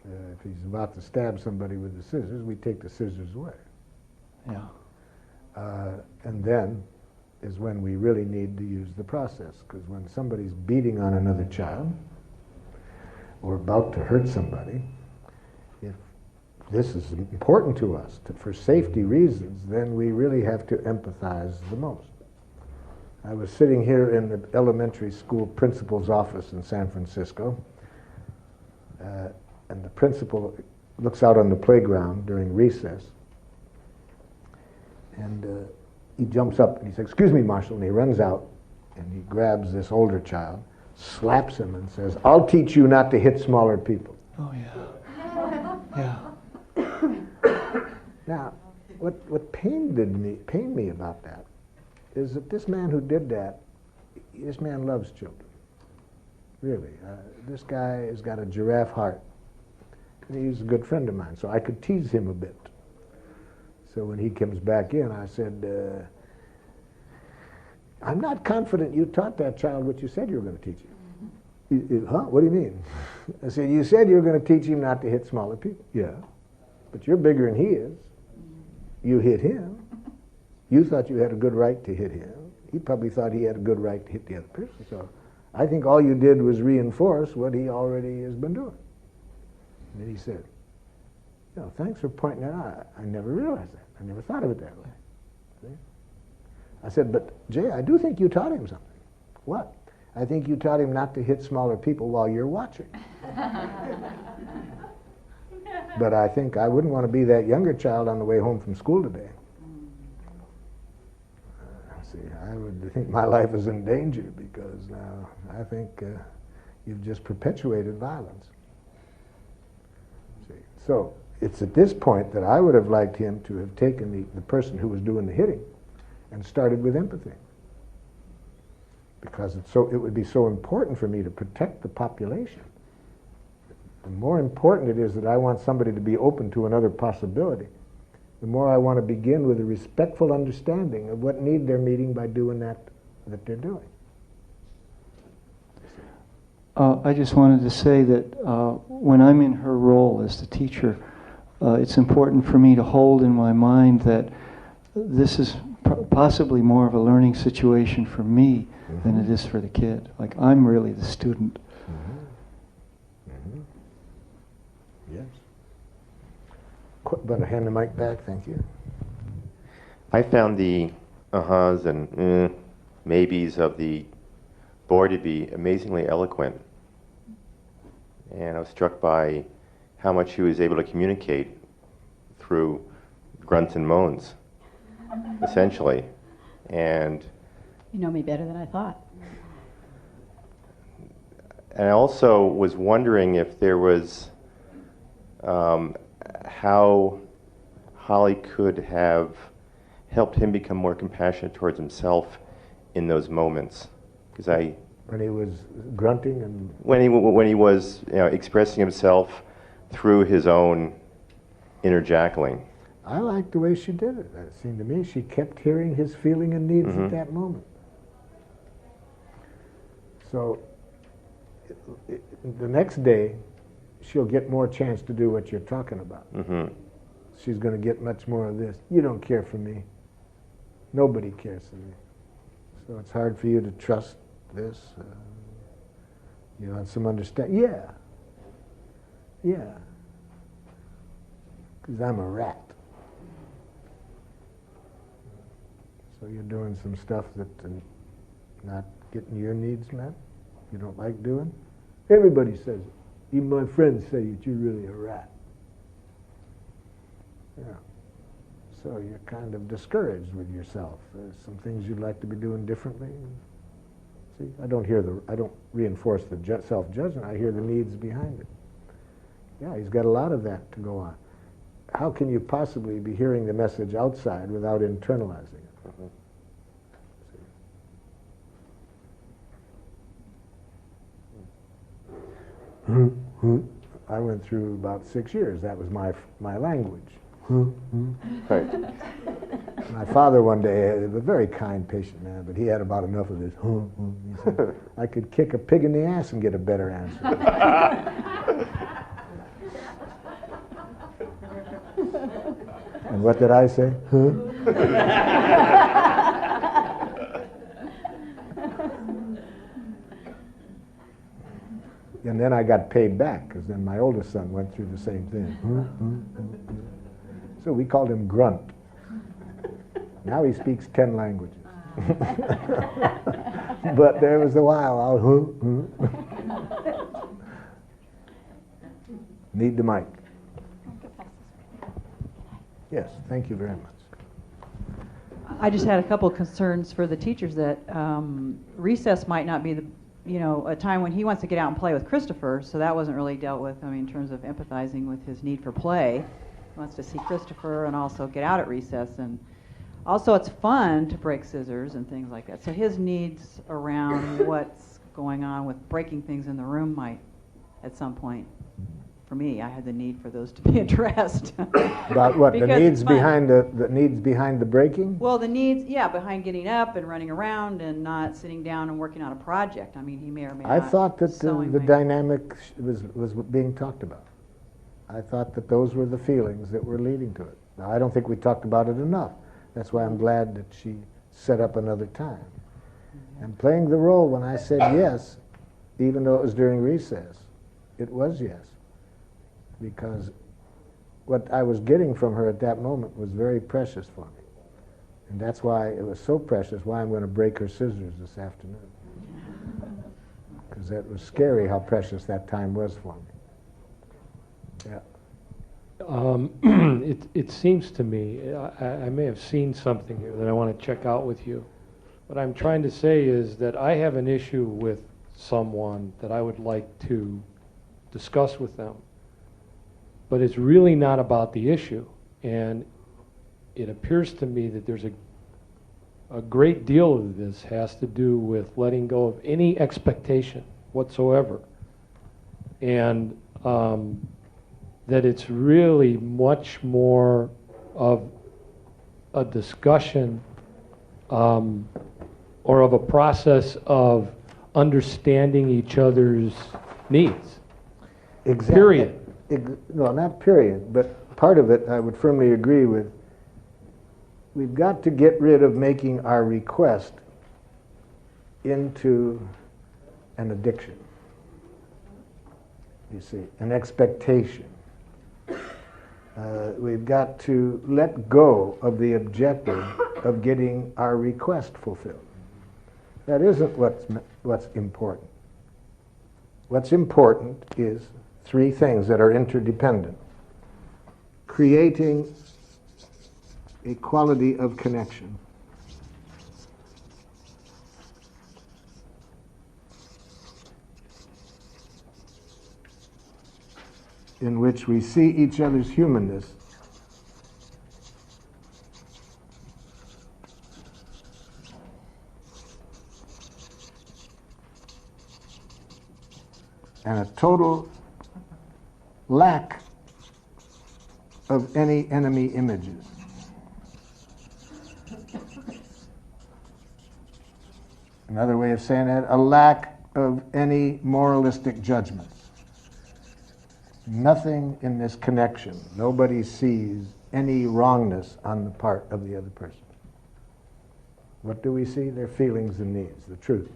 If he's about to stab somebody with the scissors, we take the scissors away. Yeah. And then is when we really need to use the process, because when somebody's beating on another child or about to hurt somebody, if this is important to us for safety reasons, then we really have to empathize the most. I was sitting here in the elementary school principal's office in San Francisco, and the principal looks out on the playground during recess, and he jumps up and he says, "Excuse me, Marshal," and he runs out and he grabs this older child, slaps him and says, "I'll teach you not to hit smaller people." Oh, yeah. Yeah. Now, what pained me about that is that this man who did that, this man loves children. Really. This guy has got a giraffe heart. And he's a good friend of mine, so I could tease him a bit. So when he comes back in, I said, "I'm not confident you taught that child what you said you were going to teach him." Huh? What do you mean? I said, "You said you were going to teach him not to hit smaller people." "Yeah." but you're bigger than he is. You hit him. You thought you had a good right to hit him. He probably thought he had a good right to hit the other person. So I think all you did was reinforce what he already has been doing. And then he said, thanks for pointing that out. I never realized that. I never thought of it that way. See? I said, but Jay, I do think you taught him something. What? I think you taught him not to hit smaller people while you're watching. But I think I wouldn't want to be that younger child on the way home from school today. See, I would think my life is in danger because now I think you've just perpetuated violence. See, so it's at this point that I would have liked him to have taken the person who was doing the hitting and started with empathy. Because it would be so important for me to protect the population. The more important it is that I want somebody to be open to another possibility, the more I want to begin with a respectful understanding of what need they're meeting by doing that they're doing. I just wanted to say that when I'm in her role as the teacher, it's important for me to hold in my mind that this is possibly more of a learning situation for me than it is for the kid. Like, I'm really the student. Yes. But hand the mic back, thank you. I found the uh-huhs and maybes of the board to be amazingly eloquent. And I was struck by how much he was able to communicate through grunts and moans, essentially. And you know me better than I thought. And I also was wondering if there was how Holly could have helped him become more compassionate towards himself in those moments. Because when he was grunting and when he was expressing himself through his own inner jackling. I liked the way she did it. It seemed to me she kept hearing his feeling and needs at that moment. So the next day, she'll get more chance to do what you're talking about. She's going to get much more of this. You don't care for me. Nobody cares for me. So it's hard for you to trust this. You want some understanding? Yeah. Because I'm a rat. So you're doing some stuff that's not getting your needs met? You don't like doing? Everybody says it. Even my friends say that you're really a rat. Yeah. So you're kind of discouraged with yourself. There's some things you'd like to be doing differently. See, I don't reinforce the self-judgment. I hear the needs behind it. Yeah, he's got a lot of that to go on. How can you possibly be hearing the message outside without internalizing it? I went through about 6 years. That was my language. Right. My father one day, a very kind, patient man, but he had about enough of this. He said, I could kick a pig in the ass and get a better answer. And what did I say? And then I got paid back, because then my oldest son went through the same thing. So we called him Grunt. Now he speaks 10 languages. But there was a while, Need the mic. Yes, thank you very much. I just had a couple of concerns for the teachers that recess might not be a time when he wants to get out and play with Christopher, so that wasn't really dealt with, in terms of empathizing with his need for play. He wants to see Christopher and also get out at recess, and also it's fun to break scissors and things like that. So his needs around what's going on with breaking things in the room might, at some point, for me, I had the need for those to be addressed. About what? The needs behind the needs behind the breaking? Well, the needs, behind getting up and running around and not sitting down and working on a project. I mean, he may or may not. I thought that the dynamic was being talked about. I thought that those were the feelings that were leading to it. Now, I don't think we talked about it enough. That's why I'm glad that she set up another time. And playing the role when I said yes, even though it was during recess, it was yes. Because what I was getting from her at that moment was very precious for me. And that's why it was so precious, why I'm going to break her scissors this afternoon. Because that was scary how precious that time was for me. Yeah. It seems to me, I may have seen something here that I want to check out with you. What I'm trying to say is that I have an issue with someone that I would like to discuss with them. But it's really not about the issue. And it appears to me that there's a great deal of this has to do with letting go of any expectation whatsoever. And that it's really much more of a discussion or of a process of understanding each other's needs. Exactly. Period. No, not period, but part of it I would firmly agree with. We've got to get rid of making our request into an addiction. You see, an expectation. We've got to let go of the objective of getting our request fulfilled. That isn't what's important. What's important is three things that are interdependent. Creating a quality of connection. In which we see each other's humanness and a total lack of any enemy images. Another way of saying that, a lack of any moralistic judgments. Nothing in this connection. Nobody sees any wrongness on the part of the other person. What do we see? Their feelings and needs, the truth.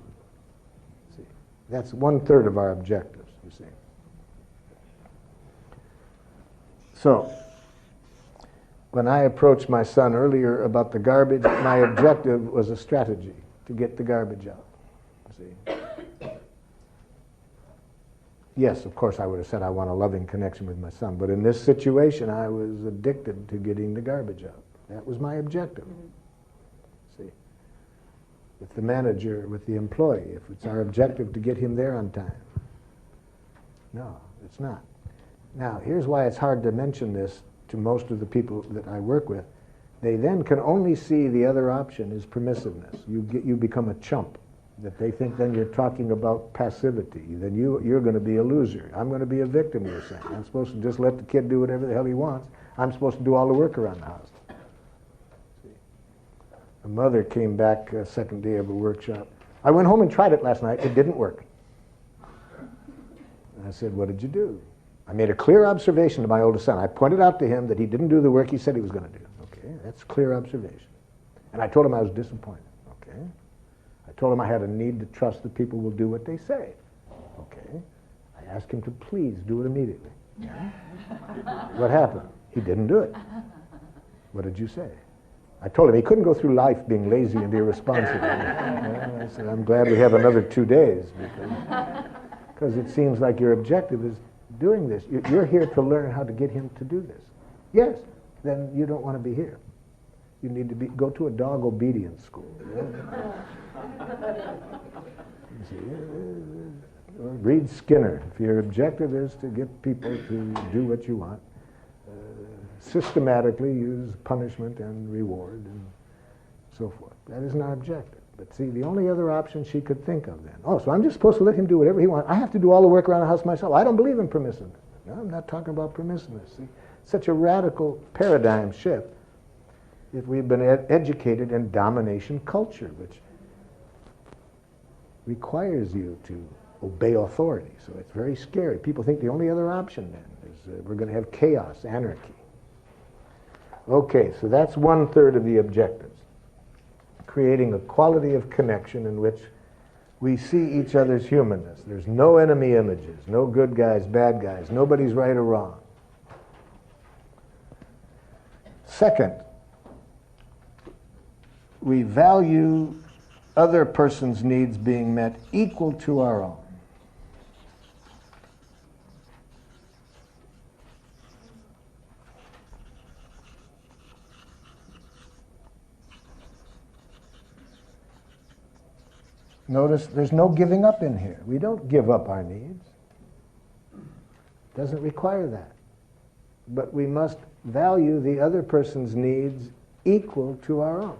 See, that's 1/3 of our objectives, you see. So, when I approached my son earlier about the garbage, my objective was a strategy to get the garbage out. See. Yes, of course I would have said I want a loving connection with my son, but in this situation I was addicted to getting the garbage out. That was my objective. See, with the manager, with the employee, if it's our objective to get him there on time. No, it's not. Now, here's why it's hard to mention this to most of the people that I work with. They then can only see the other option is permissiveness. You become a chump. That they think then you're talking about passivity. Then you're going to be a loser. I'm going to be a victim, you're saying. I'm supposed to just let the kid do whatever the hell he wants. I'm supposed to do all the work around the house. See? A mother came back second day of a workshop. I went home and tried it last night. It didn't work. And I said, what did you do? I made a clear observation to my oldest son. I pointed out to him that he didn't do the work he said he was going to do. Okay, that's clear observation. And I told him I was disappointed. Okay. I told him I had a need to trust that people will do what they say. Okay. I asked him to please do it immediately. Yeah. What happened? He didn't do it. What did you say? I told him he couldn't go through life being lazy and irresponsible. I said, I'm glad we have another 2 days because it seems like your objective is doing this. You're here to learn how to get him to do this. Yes, then you don't want to be here. You need to go to a dog obedience school. Or read Skinner. If your objective is to get people to do what you want, systematically use punishment and reward and so forth. That isn't our objective. But see, the only other option she could think of then, oh, so I'm just supposed to let him do whatever he wants. I have to do all the work around the house myself. I don't believe in permissiveness. No, I'm not talking about permissiveness. See, such a radical paradigm shift if we've been educated in domination culture, which requires you to obey authority. So it's very scary. People think the only other option then is We're going to have chaos, anarchy. Okay, so that's 1/3 of the objectives. Creating a quality of connection in which we see each other's humanness. There's no enemy images, no good guys, bad guys, nobody's right or wrong. Second, we value other person's needs being met equal to our own. Notice there's no giving up in here. We don't give up our needs. It doesn't require that. But we must value the other person's needs equal to our own.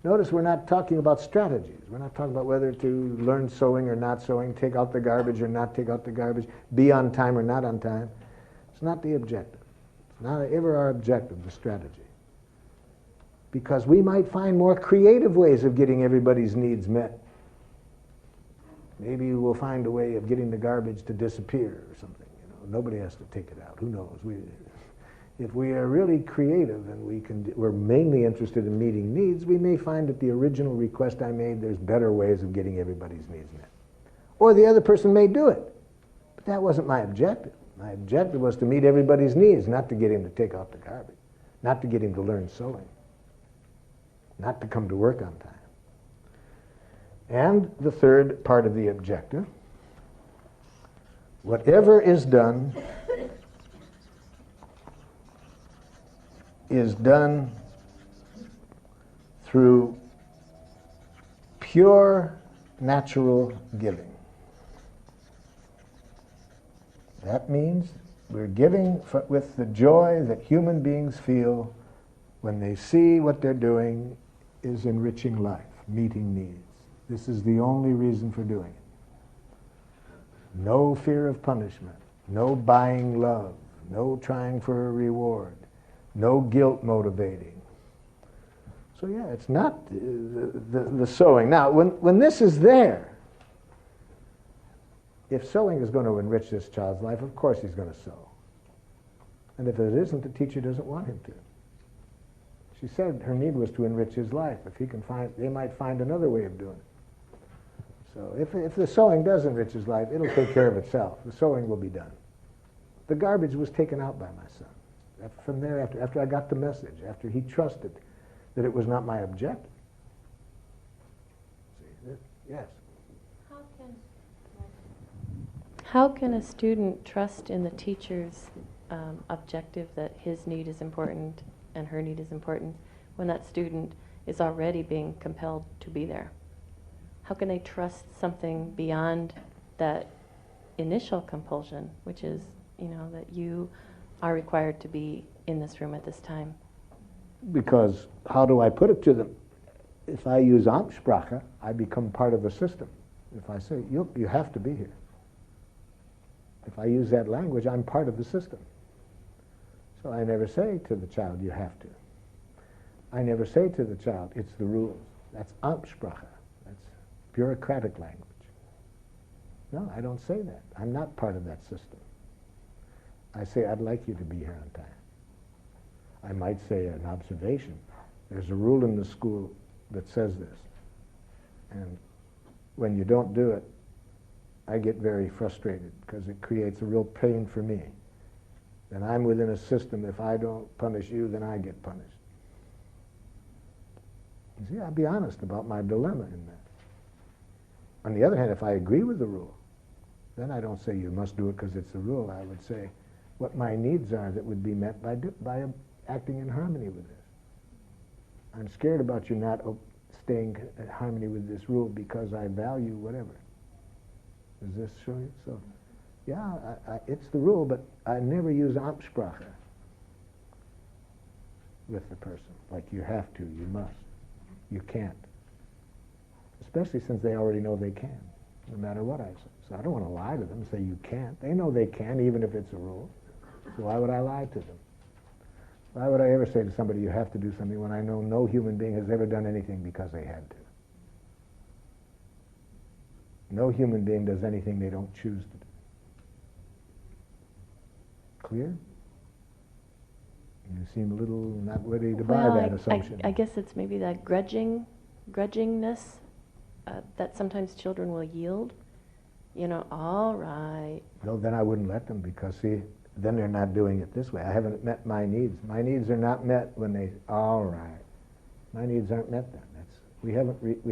Notice we're not talking about strategies. We're not talking about whether to learn sewing or not sewing, take out the garbage or not take out the garbage, be on time or not on time. It's not the objective. It's not ever our objective, the strategy. Because we might find more creative ways of getting everybody's needs met. Maybe we'll find a way of getting the garbage to disappear or something. Nobody has to take it out. Who knows? If we are really creative and we're mainly interested in meeting needs, we may find that the original request I made, there's better ways of getting everybody's needs met. Or the other person may do it. But that wasn't my objective. My objective was to meet everybody's needs, not to get him to take out the garbage, not to get him to learn sewing, not to come to work on time. And the third part of the objective, whatever is done through pure natural giving. That means we're giving with the joy that human beings feel when they see what they're doing is enriching life, meeting needs. This is the only reason for doing it. No fear of punishment, no buying love, no trying for a reward, no guilt motivating. So yeah, it's not the sewing. Now, when this is there, if sewing is going to enrich this child's life, of course he's going to sew. And if it isn't, the teacher doesn't want him to. She said her need was to enrich his life. If he can find, they might find another way of doing it. So if the sewing does enrich his life, it'll take care of itself. The sewing will be done. The garbage was taken out by my son. From there, after I got the message, after he trusted that it was not my objective. See, yes? How can a student trust in the teacher's objective that his need is important and her need is important when that student is already being compelled to be there? How can they trust something beyond that initial compulsion, which is, that you are required to be in this room at this time? Because how do I put it to them? If I use Amtssprache, I become part of the system. If I say, you have to be here. If I use that language, I'm part of the system. So I never say to the child, you have to. I never say to the child, it's the rules. That's Amtssprache. That's bureaucratic language. No, I don't say that. I'm not part of that system. I say, I'd like you to be here on time. I might say an observation. There's a rule in the school that says this. And when you don't do it, I get very frustrated because it creates a real pain for me. And I'm within a system, if I don't punish you, then I get punished. You see, I'll be honest about my dilemma in that. On the other hand, if I agree with the rule, then I don't say you must do it because it's the rule. I would say what my needs are that would be met by acting in harmony with this. I'm scared about you not staying in harmony with this rule because I value whatever. Does this show you? So, yeah, it's the rule, but I never use Amtssprache with the person. Like you have to, you must, you can't. Especially since they already know they can, no matter what I say. So I don't want to lie to them and say you can't. They know they can, even if it's a rule. So why would I lie to them? Why would I ever say to somebody you have to do something when I know no human being has ever done anything because they had to? No human being does anything they don't choose to do. Clear? You seem a little not ready to buy that assumption. I guess it's maybe that grudgingness that sometimes children will yield. You know, all right. No, then I wouldn't let them, because see, then they're not doing it this way. I haven't met my needs. My needs are not met when they, all right. My needs aren't met then. We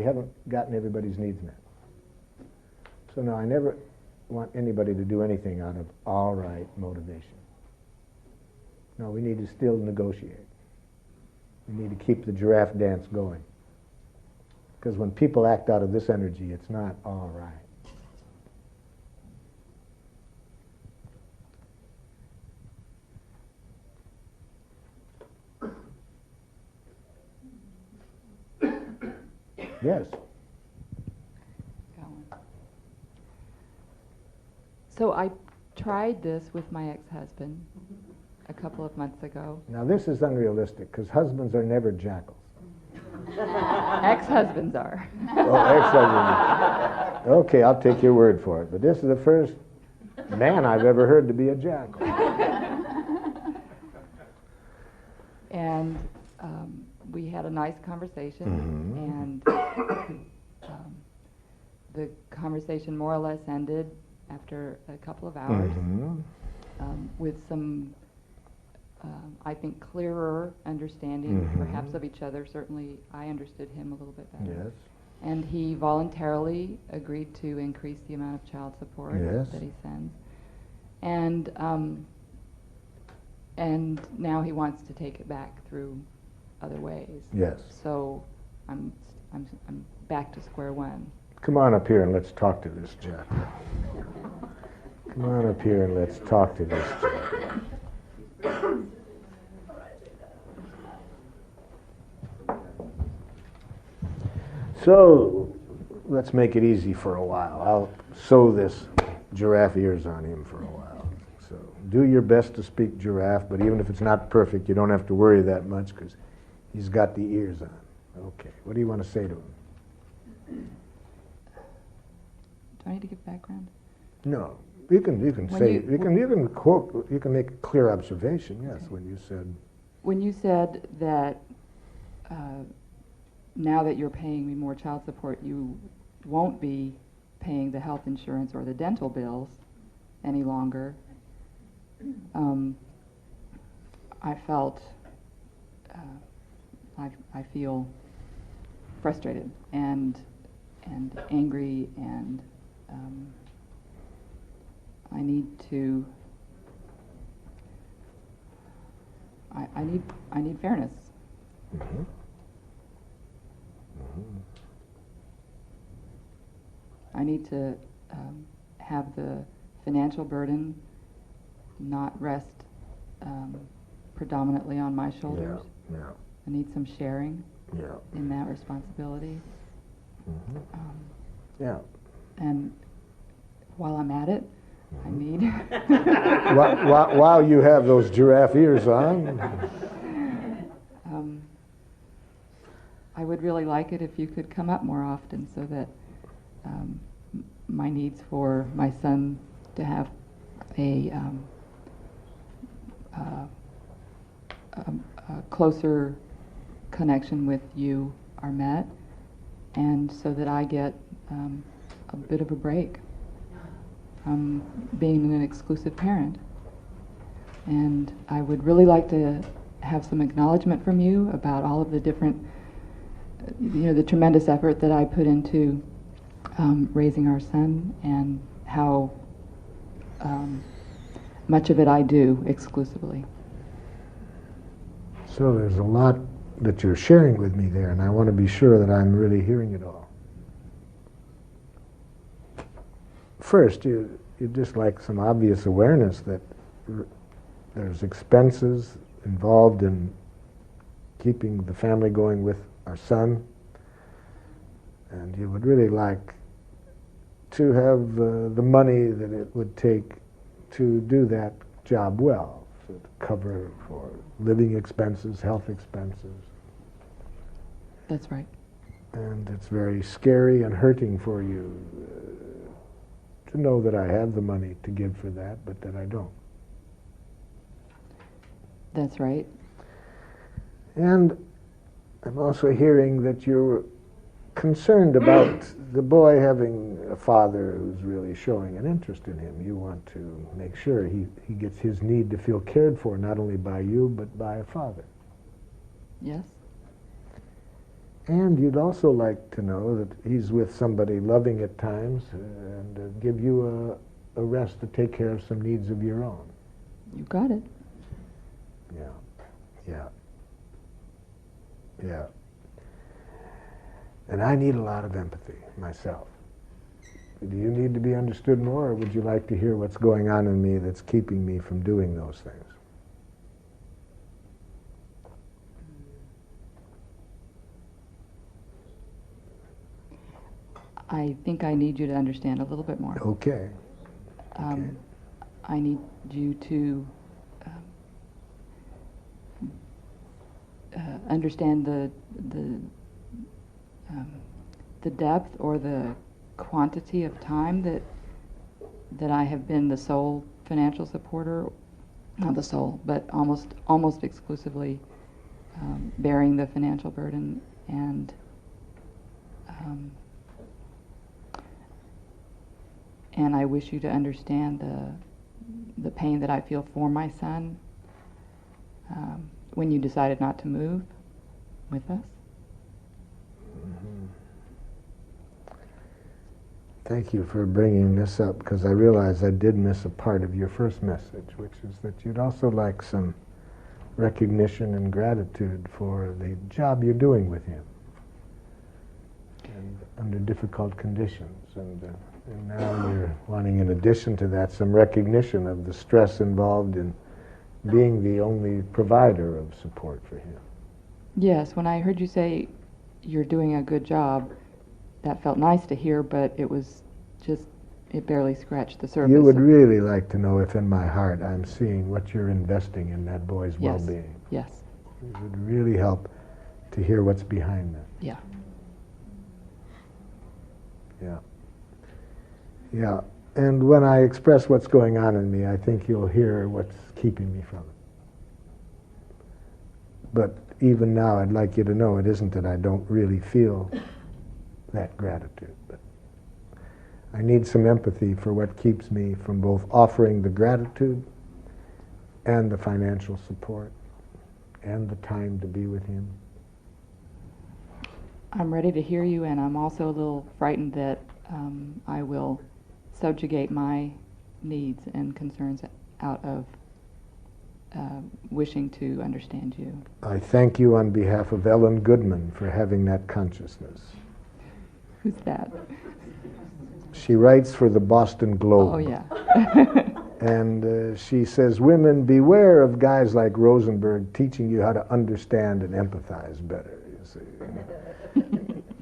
haven't gotten everybody's needs met. So no, I never want anybody to do anything out of all right motivation. No, we need to still negotiate. We need to keep the giraffe dance going. Because when people act out of this energy, it's not all right. Yes. So I tried this with my ex-husband a couple of months ago. Now this is unrealistic, because husbands are never jackals. Ex-husbands are. Oh, ex-husbands. Okay, I'll take your word for it. But this is the first man I've ever heard to be a jackal. And we had a nice conversation, and the conversation more or less ended after a couple of hours with some, I think, clearer understanding, perhaps of each other. Certainly, I understood him a little bit better. Yes. And he voluntarily agreed to increase the amount of child support that he sends. And now he wants to take it back through other ways. Yes. So I'm back to square one. Come on up here and let's talk to this Jack. Come on up here and let's talk to this Jack. So let's make it easy for a while. I'll sew this giraffe ears on him for a while. So do your best to speak giraffe, but even if it's not perfect, you don't have to worry that much, because he's got the ears on. Okay, what do you want to say to him? Do I need to give background? No, you can say you can quote, you can make a clear observation. Yes, Okay. when you said that now that you're paying me more child support, you won't be paying the health insurance or the dental bills any longer. I felt I feel frustrated and angry, and I need to. I need fairness. I need to have the financial burden not rest predominantly on my shoulders. Yeah. I need some sharing Yeah. in that responsibility. Yeah. And while I'm at it, I need. While you have those giraffe ears on. I would really like it if you could come up more often, so that my needs for my son to have a closer connection with you are met, and so that I get a bit of a break from being an exclusive parent. And I would really like to have some acknowledgement from you about all of the different, the tremendous effort that I put into raising our son, and how much of it I do exclusively. So there's a lot that you're sharing with me there, and I want to be sure that I'm really hearing it all. First, you just like some obvious awareness that there's expenses involved in keeping the family going with our son, and you would really like to have the money that it would take to do that job well, to cover for living expenses, health expenses. That's right. And it's very scary and hurting for you to know that I have the money to give for that, but that I don't. That's right. And I'm also hearing that you're concerned about the boy having a father who's really showing an interest in him. You want to make sure he gets his need to feel cared for, not only by you, but by a father. Yes. And you'd also like to know that he's with somebody loving at times and give you a rest to take care of some needs of your own. You got it. Yeah, yeah, yeah. And I need a lot of empathy myself. Do you need to be understood more, or would you like to hear what's going on in me that's keeping me from doing those things? I think I need you to understand a little bit more. Okay. I need you to understand the depth or the quantity of time that I have been the sole financial supporter, not the sole, but almost exclusively bearing the financial burden, and I wish you to understand the pain that I feel for my son when you decided not to move with us. Mm-hmm. Thank you for bringing this up, because I realize I did miss a part of your first message, which is that you'd also like some recognition and gratitude for the job you're doing with him and under difficult conditions. And now you're wanting, in addition to that, some recognition of the stress involved in being the only provider of support for him. Yes, when I heard you say you're doing a good job, that felt nice to hear, but it was just, it barely scratched the surface. You would really like to know if in my heart I'm seeing what you're investing in that boy's well-being. Yes. It would really help to hear what's behind that. Yeah. Yeah. Yeah. And when I express what's going on in me, I think you'll hear what's keeping me from it. But even now, I'd like you to know it isn't that I don't really feel that gratitude. But I need some empathy for what keeps me from both offering the gratitude and the financial support and the time to be with him. I'm ready to hear you, and I'm also a little frightened that I will subjugate my needs and concerns out of wishing to understand you. I thank you on behalf of Ellen Goodman for having that consciousness. Who's that? She writes for the Boston Globe. Oh, yeah. And she says, women, beware of guys like Rosenzberg teaching you how to understand and empathize better. You see.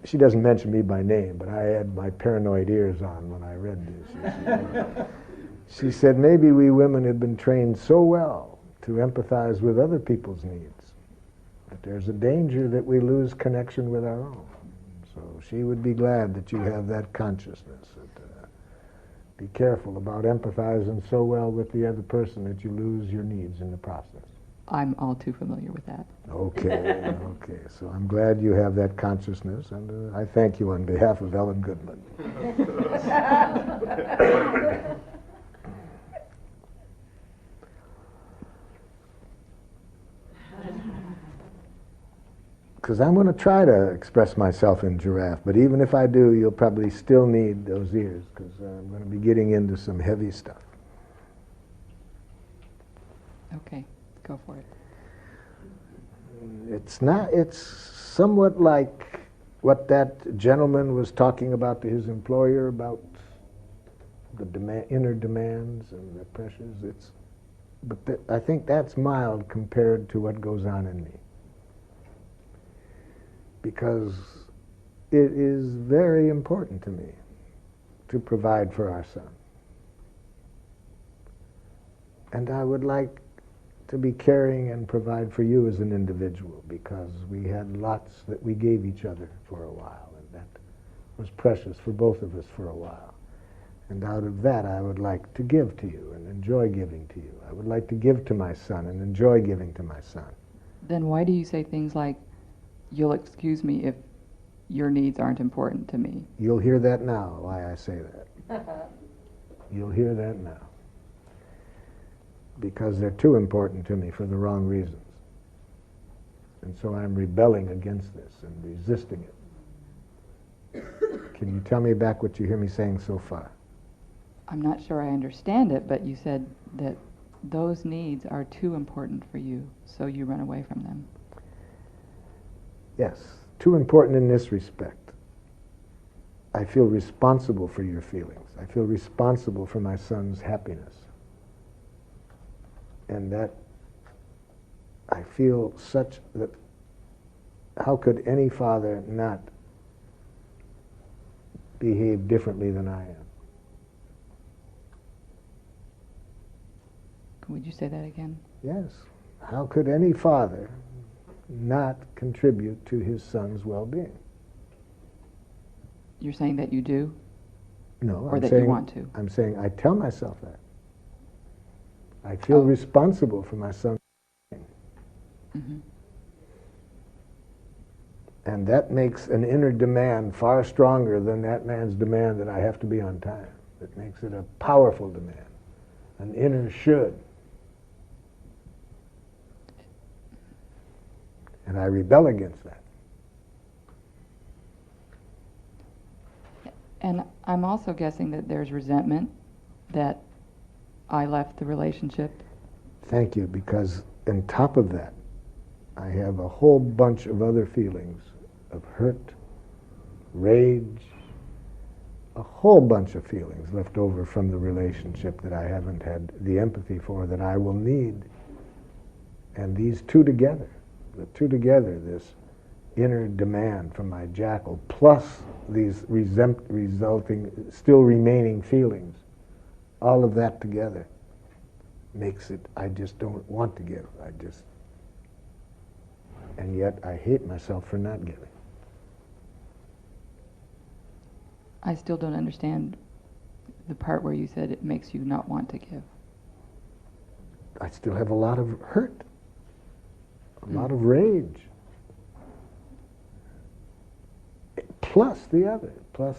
She doesn't mention me by name, but I had my paranoid ears on when I read this. She said, maybe we women have been trained so well to empathize with other people's needs that there's a danger that we lose connection with our own. So she would be glad that you have that consciousness. Be careful about empathizing so well with the other person that you lose your needs in the process. I'm all too familiar with that. Okay, okay. So I'm glad you have that consciousness, and I thank you on behalf of Ellen Goodman. Because I'm going to try to express myself in giraffe, but even if I do, you'll probably still need those ears, because I'm going to be getting into some heavy stuff. Okay, go for it. It's somewhat like what that gentleman was talking about to his employer about the inner demands and the pressures. But I think that's mild compared to what goes on in me. Because it is very important to me to provide for our son. And I would like to be caring and provide for you as an individual, because we had lots that we gave each other for a while, and that was precious for both of us for a while. And out of that I would like to give to you, and enjoy giving to you. I would like to give to my son and enjoy giving to my son. Then why do you say things like, you'll excuse me if your needs aren't important to me? You'll hear that now, why I say that. You'll hear that now. Because they're too important to me for the wrong reasons. And so I'm rebelling against this and resisting it. Can you tell me back what you hear me saying so far? I'm not sure I understand it, but you said that those needs are too important for you, so you run away from them. Yes, too important in this respect. I feel responsible for your feelings. I feel responsible for my son's happiness. And that I feel such that how could any father not behave differently than I am? Would you say that again? Yes. How could any father not contribute to his son's well-being? You're saying that you do? No, Or I'm that saying, you want to? I'm saying I tell myself that. I feel responsible for my son's Mm-hmm. And that makes an inner demand far stronger than that man's demand that I have to be on time. It makes it a powerful demand, an inner should. And I rebel against that. And I'm also guessing that there's resentment that I left the relationship. Thank you, because on top of that, I have a whole bunch of other feelings of hurt, rage, a whole bunch of feelings left over from the relationship that I haven't had the empathy for, that I will need. And these two together, the two together, this inner demand from my jackal, plus these resulting, still remaining feelings, all of that together makes it, I just don't want to give. And yet I hate myself for not giving. I still don't understand the part where you said it makes you not want to give. I still have a lot of hurt, a lot of rage. Plus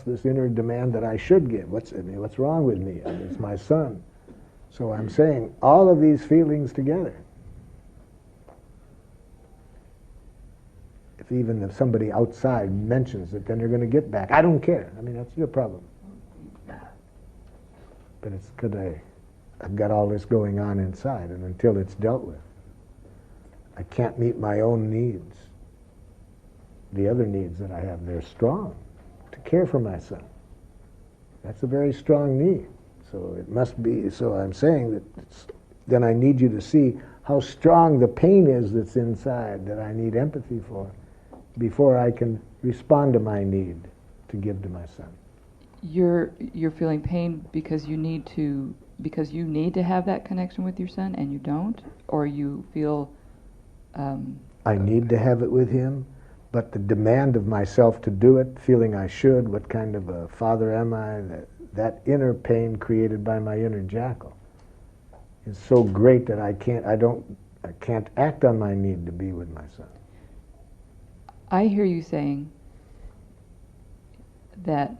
this inner demand that I should give. What's wrong with me? I mean, it's my son. So I'm saying all of these feelings together. Even if somebody outside mentions it, then they're going to get back. I don't care. I mean, that's your problem. But it's because I've got all this going on inside, and until it's dealt with, I can't meet my own needs. The other needs that I have, they're strong. To care for my son. That's a very strong need. So it must be, so I'm saying that then I need you to see how strong the pain is that's inside that I need empathy for, before I can respond to my need to give to my son. You're feeling pain because you need to have that connection with your son and you don't, or you feel I need to have it with him, but the demand of myself to do it, feeling I should, what kind of a father am I, that inner pain created by my inner jackal is so great that I can't act on my need to be with my son. I hear you saying that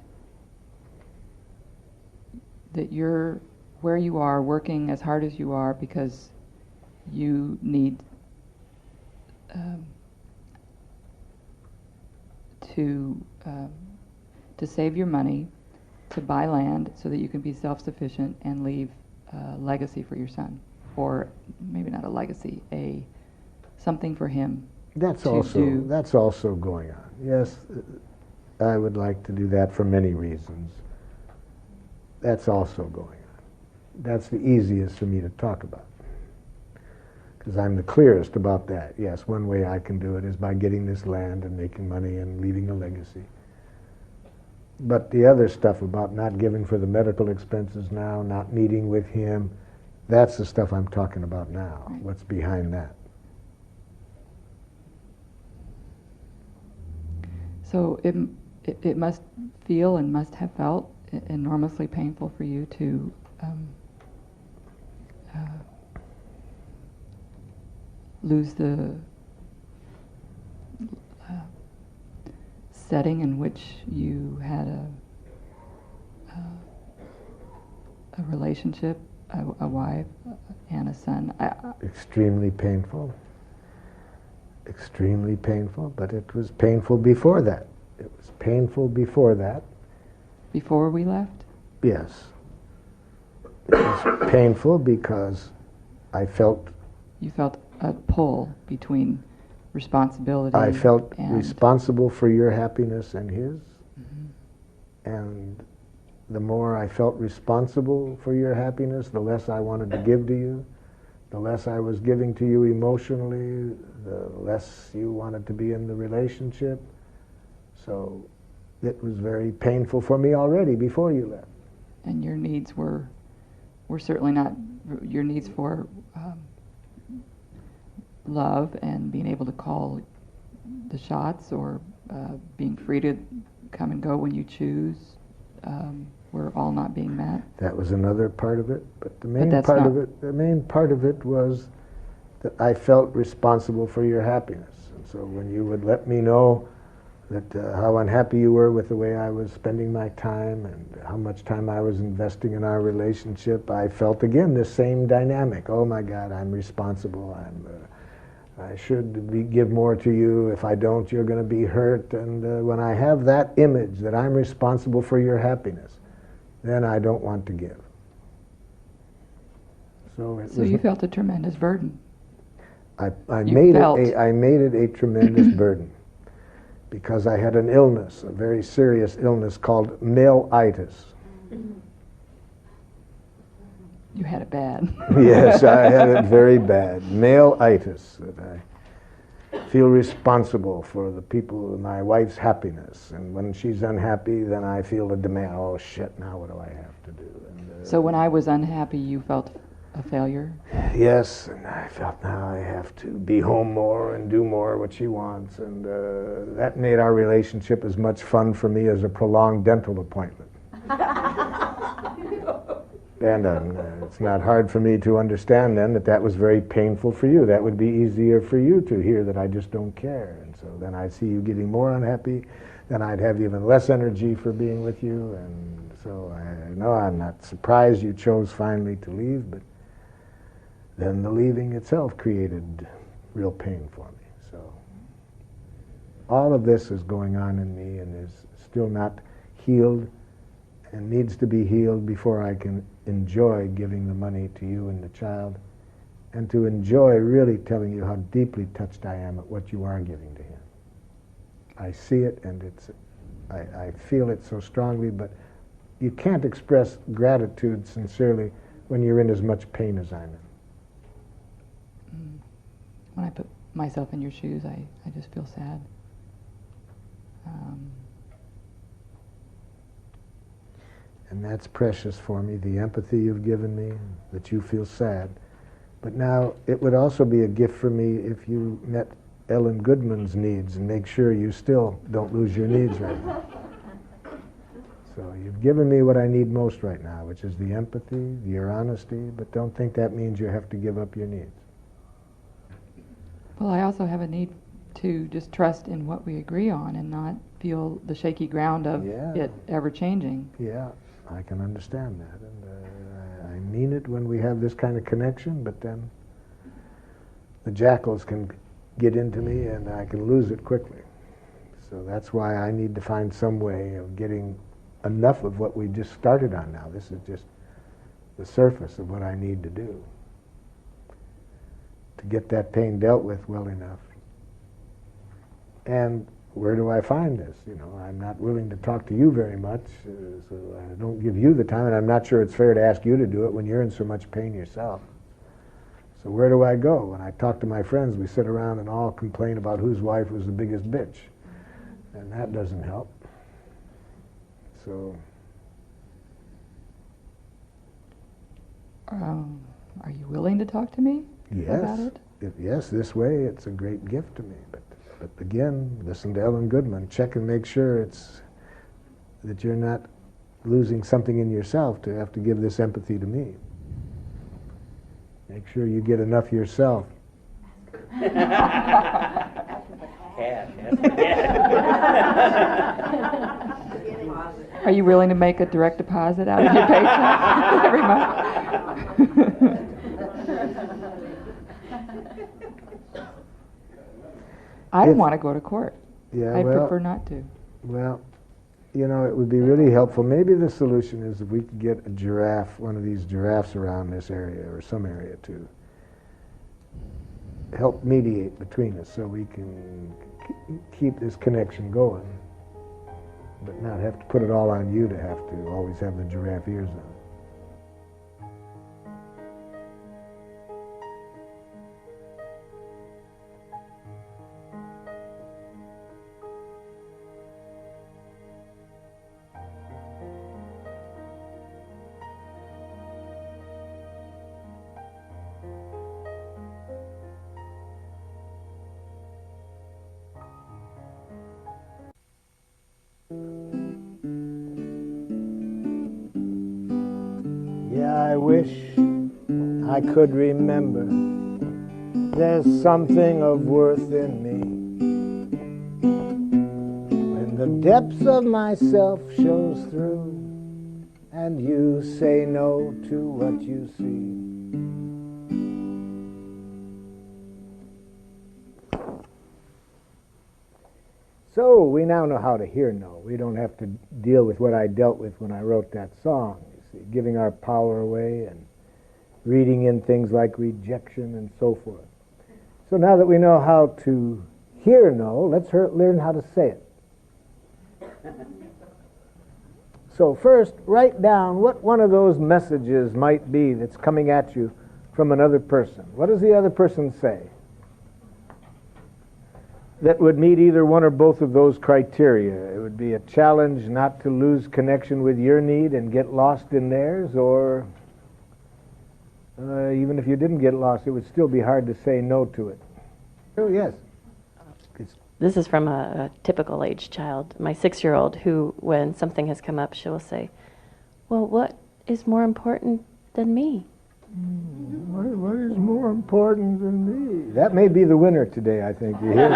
you're where you are, working as hard as you are because you need to save your money, to buy land so that you can be self-sufficient and leave a legacy for your son, or maybe not a legacy, something for him. That's also going on. Yes, I would like to do that for many reasons. That's also going on. That's the easiest for me to talk about, because I'm the clearest about that. Yes, one way I can do it is by getting this land and making money and leaving a legacy. But the other stuff about not giving for the medical expenses now, not meeting with him, that's the stuff I'm talking about now. Right. What's behind that? So it must feel and must have felt enormously painful for you to lose the setting in which you had a relationship, a wife and a son. Extremely painful. Extremely painful, but it was painful before that. It was painful before that. Before we left? Yes. It was painful because I felt... You felt a pull between responsibility. I felt and responsible for your happiness and his. And the more I felt responsible for your happiness, the less I wanted to give to you. The less I was giving to you emotionally, the less you wanted to be in the relationship. So it was very painful for me already before you left. And your needs were certainly not your needs for love and being able to call the shots, or being free to come and go when you choose, were all not being met. That was another part of it, but the main part of it was that I felt responsible for your happiness. And so when you would let me know that how unhappy you were with the way I was spending my time and how much time I was investing in our relationship, I felt again this same dynamic. Oh my God, I'm responsible. I should give more to you. If I don't, you're going to be hurt. And when I have that image that I'm responsible for your happiness, then I don't want to give. So you felt a tremendous burden. I made it a tremendous burden because I had an illness, a very serious illness called male-itis. You had it bad. Yes, I had it very bad. Male-itis, that I feel responsible for the people, my wife's happiness. And when she's unhappy, then I feel a demand, oh shit, now what do I have to do? And, so when I was unhappy, you felt a failure? Yes, and I felt now I have to be home more and do more what she wants. And that made our relationship as much fun for me as a prolonged dental appointment. And it's not hard for me to understand then that that was very painful for you. That would be easier for you to hear that I just don't care. And so then I'd see you getting more unhappy, then I'd have even less energy for being with you. And so I know I'm not surprised you chose finally to leave, but then the leaving itself created real pain for me. So all of this is going on in me and is still not healed and needs to be healed before I can enjoy giving the money to you and the child, and to enjoy really telling you how deeply touched I am at what you are giving to him. I see it and I feel it so strongly, but you can't express gratitude sincerely when you're in as much pain as I'm in. When I put myself in your shoes, I just feel sad. And that's precious for me, the empathy you've given me, that you feel sad. But now, it would also be a gift for me if you met Ellen Goodman's needs and make sure you still don't lose your needs right now. So you've given me what I need most right now, which is the empathy, your honesty, but don't think that means you have to give up your needs. Well, I also have a need to just trust in what we agree on and not feel the shaky ground of it ever changing. Yeah. I can understand that, and I mean it when we have this kind of connection, but then the jackals can get into me and I can lose it quickly. So that's why I need to find some way of getting enough of what we just started on now. This is just the surface of what I need to do to get that pain dealt with well enough. And where do I find this? You know, I'm not willing to talk to you very much, so I don't give you the time, and I'm not sure it's fair to ask you to do it when you're in so much pain yourself. So where do I go? When I talk to my friends, we sit around and all complain about whose wife was the biggest bitch, and that doesn't help. So... are you willing to talk to me about it? Yes, this way it's a great gift to me, but again, listen to Ellen Goodman. Check and make sure that you're not losing something in yourself to have to give this empathy to me. Make sure you get enough yourself Cash, that's the cash. Are you willing to make a direct deposit out of your paycheck every month? I don't want to go to court. Yeah, I well, prefer not to. Well, you know, it would be really helpful. Maybe the solution is if we could get a giraffe, one of these giraffes around this area or some area to help mediate between us so we can keep this connection going, but not have to put it all on you to have to always have the giraffe ears on. Yeah, I wish I could remember there's something of worth in me. When the depths of myself shows through and you say no to what you see. So we now know how to hear no. We don't have to deal with what I dealt with when I wrote that song. Giving our power away and reading in things like rejection and so forth. So now that we know how to hear no, let's learn how to say it. So first, write down what one of those messages might be that's coming at you from another person. What does the other person say that would meet either one or both of those criteria? It would be a challenge not to lose connection with your need and get lost in theirs, or even if you didn't get lost, it would still be hard to say no to it. Oh, yes. This is from a typical age child, my 6-year-old, who, when something has come up, she will say, well, what is more important than me? What is more important than me? That may be the winner today, I think. You hear,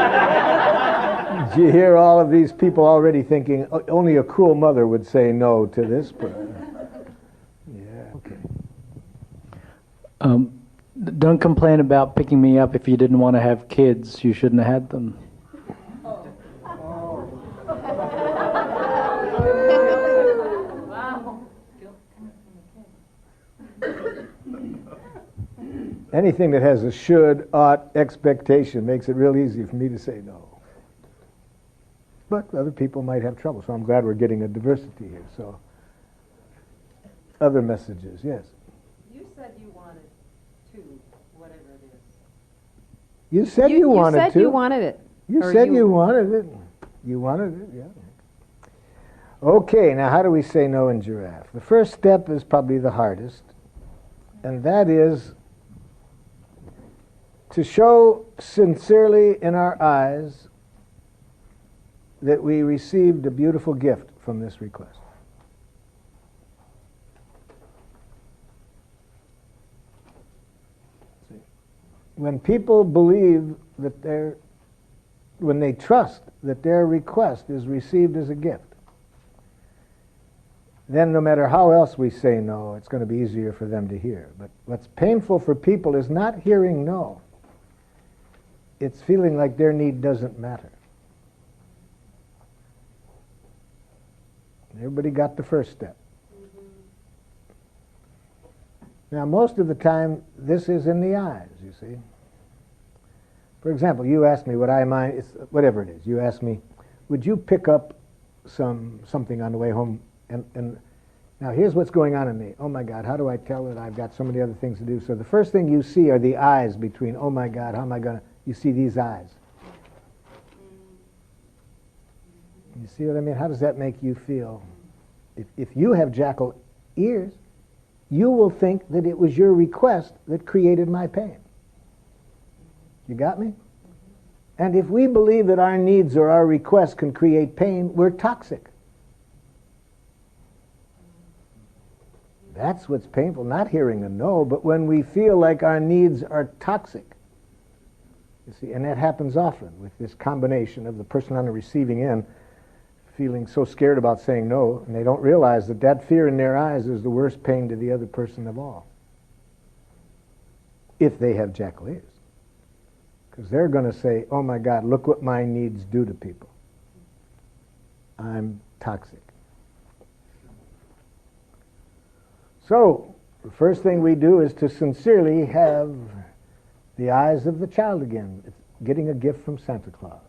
you hear all of these people already thinking, only a cruel mother would say no to this. Yeah, okay. Don't complain about picking me up if you didn't want to have kids. You shouldn't have had them. Anything that has a should, ought, expectation makes it real easy for me to say no. But other people might have trouble, so I'm glad we're getting a diversity here. So, other messages, yes. You said you wanted to, whatever it is. You said you wanted to. You said you wanted it. You said you wanted it. You wanted it, yeah. Okay, now how do we say no in giraffe? The first step is probably the hardest, and that is to show sincerely in our eyes that we received a beautiful gift from this request. When people believe that when they trust that their request is received as a gift, then no matter how else we say no, it's going to be easier for them to hear. But what's painful for people is not hearing no. It's feeling like their need doesn't matter. Everybody got the first step. Now, most of the time, this is in the eyes, you see. For example, you asked me, would I mind, whatever it is, you asked me, would you pick up something on the way home? And now here's what's going on in me. Oh my God, how do I tell that I've got so many other things to do? So the first thing you see are the eyes between, oh my God, how am I going to, you see these eyes. You see what I mean? How does that make you feel? If you have jackal ears, you will think that it was your request that created my pain. You got me? And if we believe that our needs or our requests can create pain, we're toxic. That's what's painful, not hearing a no, but when we feel like our needs are toxic. You see, and that happens often with this combination of the person on the receiving end feeling so scared about saying no, and they don't realize that that fear in their eyes is the worst pain to the other person of all, if they have jackal ears. Because they're going to say, oh my God, look what my needs do to people. I'm toxic. So, the first thing we do is to sincerely have the eyes of the child again. It's getting a gift from Santa Claus.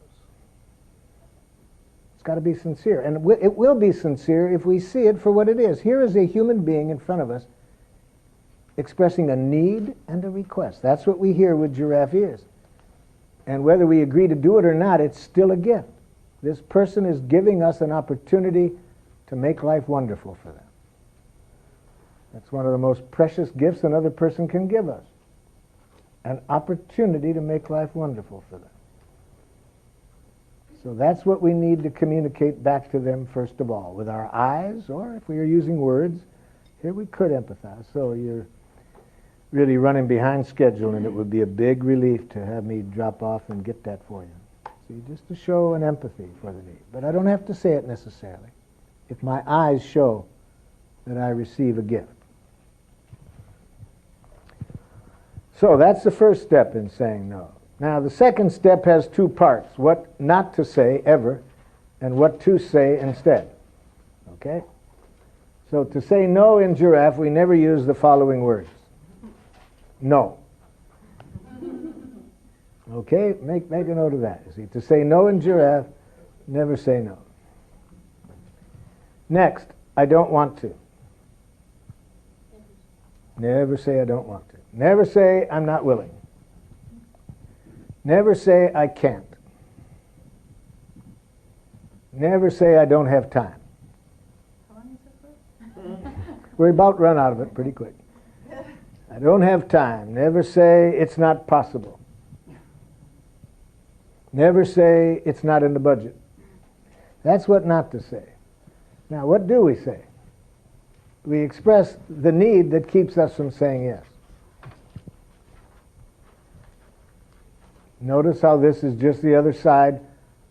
It's got to be sincere. And it will be sincere if we see it for what it is. Here is a human being in front of us expressing a need and a request. That's what we hear with giraffe ears. And whether we agree to do it or not, it's still a gift. This person is giving us an opportunity to make life wonderful for them. That's one of the most precious gifts another person can give us. An opportunity to make life wonderful for them. So that's what we need to communicate back to them first of all, with our eyes, or if we are using words, here we could empathize. So you're really running behind schedule, and it would be a big relief to have me drop off and get that for you. See, just to show an empathy for the need. But I don't have to say it necessarily. If my eyes show that I receive a gift. So that's the first step in saying no. Now the second step has two parts. What not to say ever, and what to say instead. Okay? So to say no in giraffe, we never use the following words. No. Okay? Make a note of that. You see, to say no in giraffe, never say no. Next, I don't want to. Never say I don't want to. Never say I'm not willing. Never say I can't. Never say I don't have time. How long is it for? We're about run out of it pretty quick. I don't have time. Never say it's not possible. Never say it's not in the budget. That's what not to say. Now, what do we say? We express the need that keeps us from saying yes. Notice how this is just the other side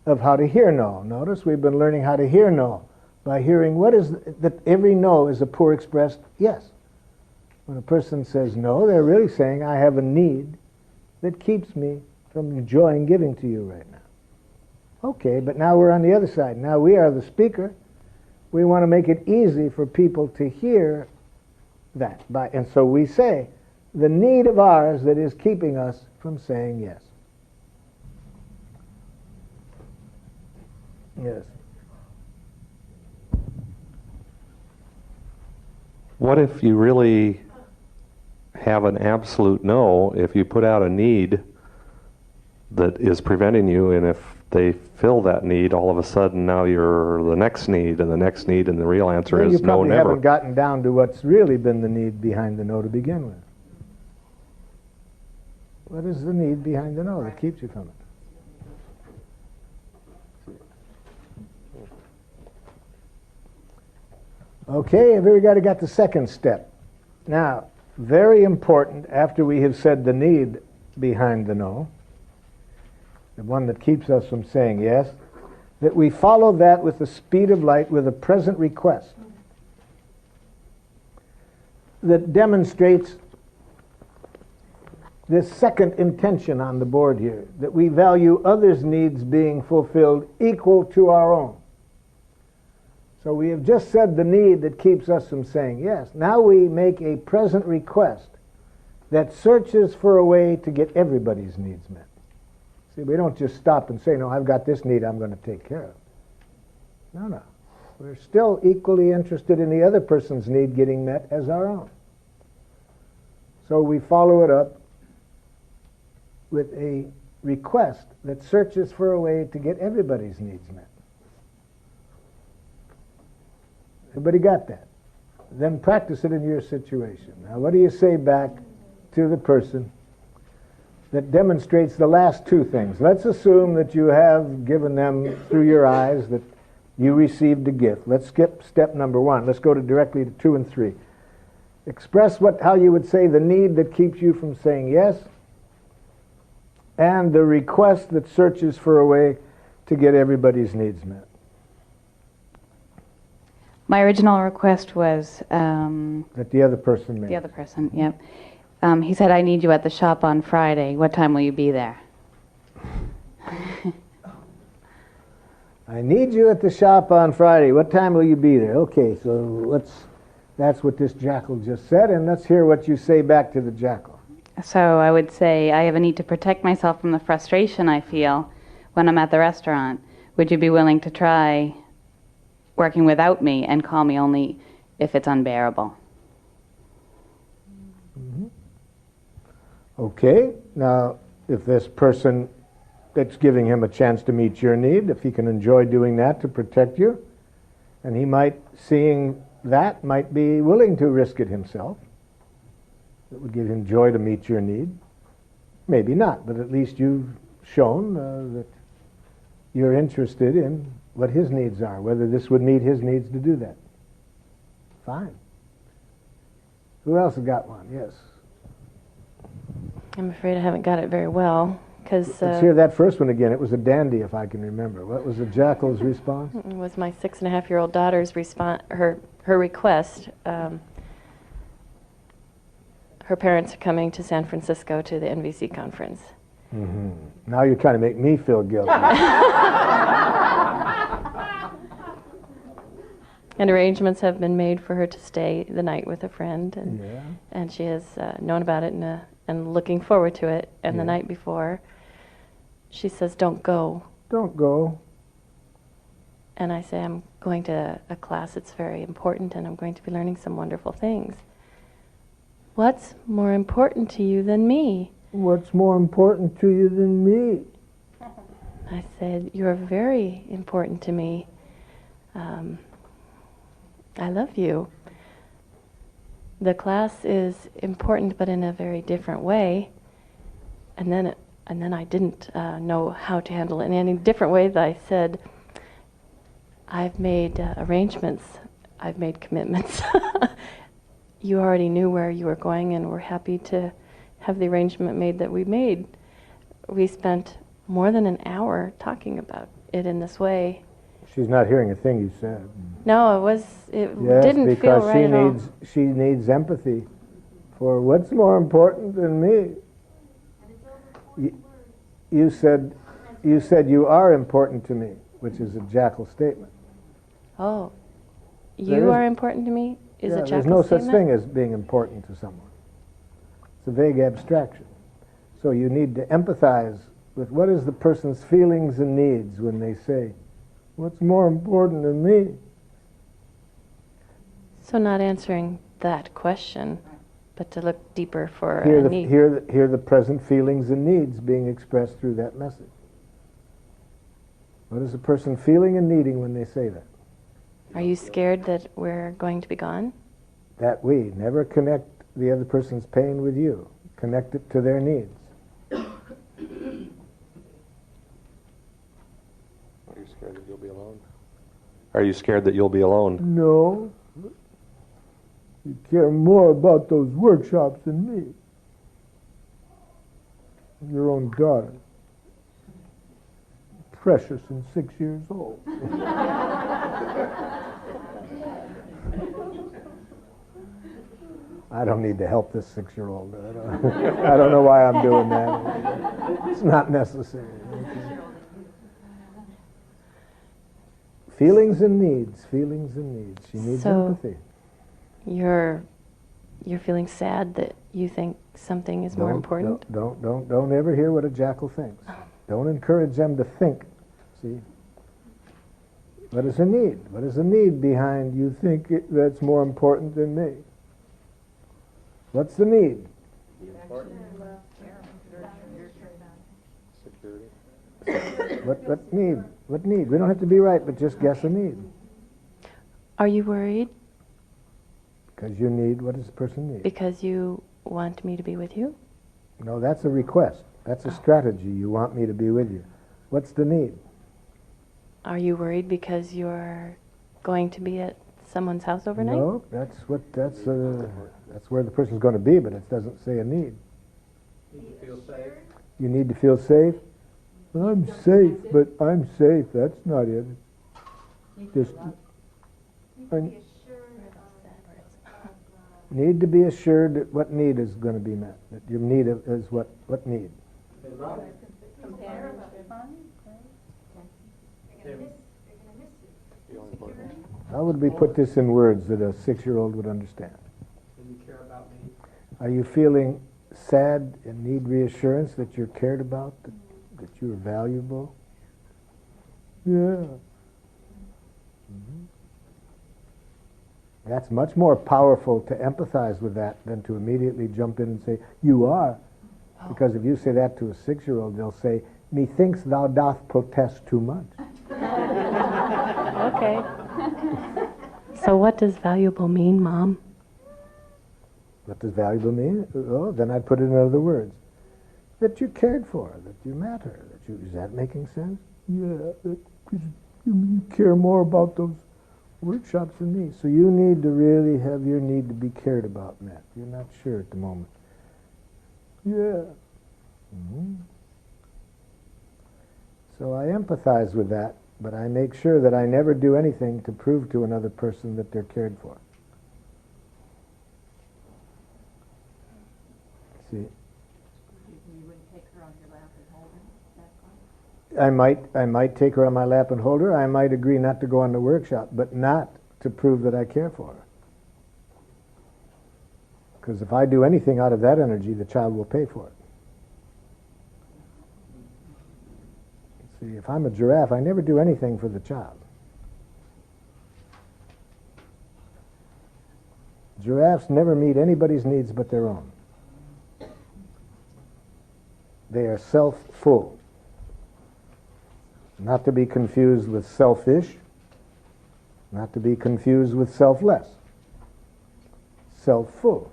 of how to hear no. Notice we've been learning how to hear no by hearing what is that every no is a poor expressed yes. When a person says no, they're really saying I have a need that keeps me from enjoying giving to you right now. Okay, but now we're on the other side. Now we are the speaker. We want to make it easy for people to hear that. And so we say the need of ours that is keeping us from saying yes. Yes. What if you really have an absolute no, if you put out a need that is preventing you, and if they fill that need, all of a sudden now you're the next need and the next need, and the real answer is no, never. You probably haven't gotten down to what's really been the need behind the no to begin with. What is the need behind the no that keeps you from it? Okay, everybody got the second step. Now, very important, after we have said the need behind the no, the one that keeps us from saying yes, that we follow that with the speed of light with a present request that demonstrates this second intention on the board here, that we value others' needs being fulfilled equal to our own. So we have just said the need that keeps us from saying yes. Now we make a present request that searches for a way to get everybody's needs met. See, we don't just stop and say, no, I've got this need I'm going to take care of. No. We're still equally interested in the other person's need getting met as our own. So we follow it up with a request that searches for a way to get everybody's needs met. Everybody got that? Then practice it in your situation. Now, what do you say back to the person that demonstrates the last two things? Let's assume that you have given them through your eyes that you received a gift. Let's skip step number one. Let's go directly to 2 and 3. Express how you would say the need that keeps you from saying yes, and the request that searches for a way to get everybody's needs met. My original request was that the other person made. the other person. Yep. He said, "I need you at the shop on Friday. What time will you be there?" I need you at the shop on Friday. What time will you be there? Okay, so that's what this jackal just said, and let's hear what you say back to the jackal. So I would say, "I have a need to protect myself from the frustration I feel when I'm at the restaurant. Would you be willing to try working without me and call me only if it's unbearable?" Mm-hmm. Okay, now if this person that's giving him a chance to meet your need, if he can enjoy doing that to protect you, and he might, seeing that, might be willing to risk it himself. It would give him joy to meet your need. Maybe not, but at least you've shown that you're interested in what his needs are, whether this would meet his needs to do that. Fine. Who else has got one? Yes. I'm afraid I haven't got it very well, because... Let's hear that first one again. It was a dandy, if I can remember. What was the jackal's response? It was my 6.5-year-old daughter's response, her request. Her parents are coming to San Francisco to the NVC conference. Mm-hmm. Now you're trying to make me feel guilty. And arrangements have been made for her to stay the night with a friend, and she has known about it and looking forward to it. And the night before, she says, "Don't go." Don't go. And I say, "I'm going to a class that's very important, and I'm going to be learning some wonderful things." "What's more important to you than me?" What's more important to you than me? I said, "You're very important to me. I love you. The class is important, but in a very different way." And then I didn't know how to handle it in any different way. That I said, "I've made arrangements. I've made commitments. You already knew where you were going, and we're happy to have the arrangement made that we made." We spent more than an hour talking about it in this way. She's not hearing a thing you said. No, it Yes, didn't feel right at all. She needs empathy for what's more important than me. You said you are important to me, which is a jackal statement. Oh, you are important to me is a jackal there's no statement? such thing as being important to someone. It's a vague abstraction. So you need to empathize with what is the person's feelings and needs when they say, "What's more important than me?" So not answering that question, but to look deeper for Hear a the, need. hear the present feelings and needs being expressed through that message. What is the person feeling and needing when they say that? Are you scared that we're going to be gone? That we never connect the other person's pain with you. Connect it to their needs. Are you scared that you'll be alone? Are you scared that you'll be alone? No. You care more about those workshops than me. Your own daughter. Precious and 6 years old. I don't need to help this 6-year-old. I don't know why I'm doing that. It's not necessary. Feelings and needs. Feelings and needs. She needs empathy. You're feeling sad that you think something is more important? Don't ever hear what a jackal thinks. Don't encourage them to think. See? What is a need? What is a need behind you think that's more important than me? What's the need? What need? What need? We don't have to be right, but just guess a need. Are you worried? Because you need, what does the person need? Because you want me to be with you? No, that's a request. That's a strategy. You want me to be with you. What's the need? Are you worried because you're going to be at someone's house overnight? No, that's where the person's going to be, but it doesn't say a need. Need to feel safe. You need to feel safe? I'm safe, but I'm safe. That's not it. Just need to be assured that what need is going to be met. That your need is what need. How would we put this in words that a 6-year-old would understand? Do you care about me? Are you feeling sad and need reassurance that you're cared about, that you're valuable? Yeah. That's much more powerful to empathize with that than to immediately jump in and say, you are. Because if you say that to a 6-year-old, they'll say, methinks thou doth protest too much. Okay. So what does valuable mean, Mom? What does valuable mean? Oh, then I'd put it in other words. That you're cared for, that you matter. Is that making sense? Yeah, you care more about those workshops than me. So you need to really have your need to be cared about met. You're not sure at the moment. Yeah. So I empathize with that, but I make sure that I never do anything to prove to another person that they're cared for. See? You wouldn't take her on your lap and hold her? I might take her on my lap and hold her. I might agree not to go on the workshop, but not to prove that I care for her. Because if I do anything out of that energy, the child will pay for it. See, if I'm a giraffe, I never do anything for the child. Giraffes never meet anybody's needs but their own. They are self-full. Not to be confused with selfish, not to be confused with selfless. Self-full.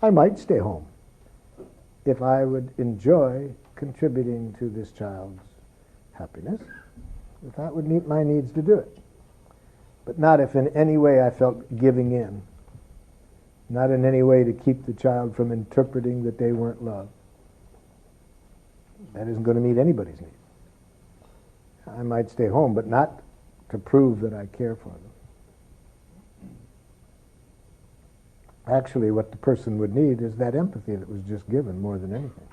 I might stay home if I would enjoy contributing to this child's happiness, if that would meet my needs to do it. But not if in any way I felt giving in, not in any way to keep the child from interpreting that they weren't loved. That isn't going to meet anybody's need. I might stay home, but not to prove that I care for them. Actually, what the person would need is that empathy that was just given more than anything.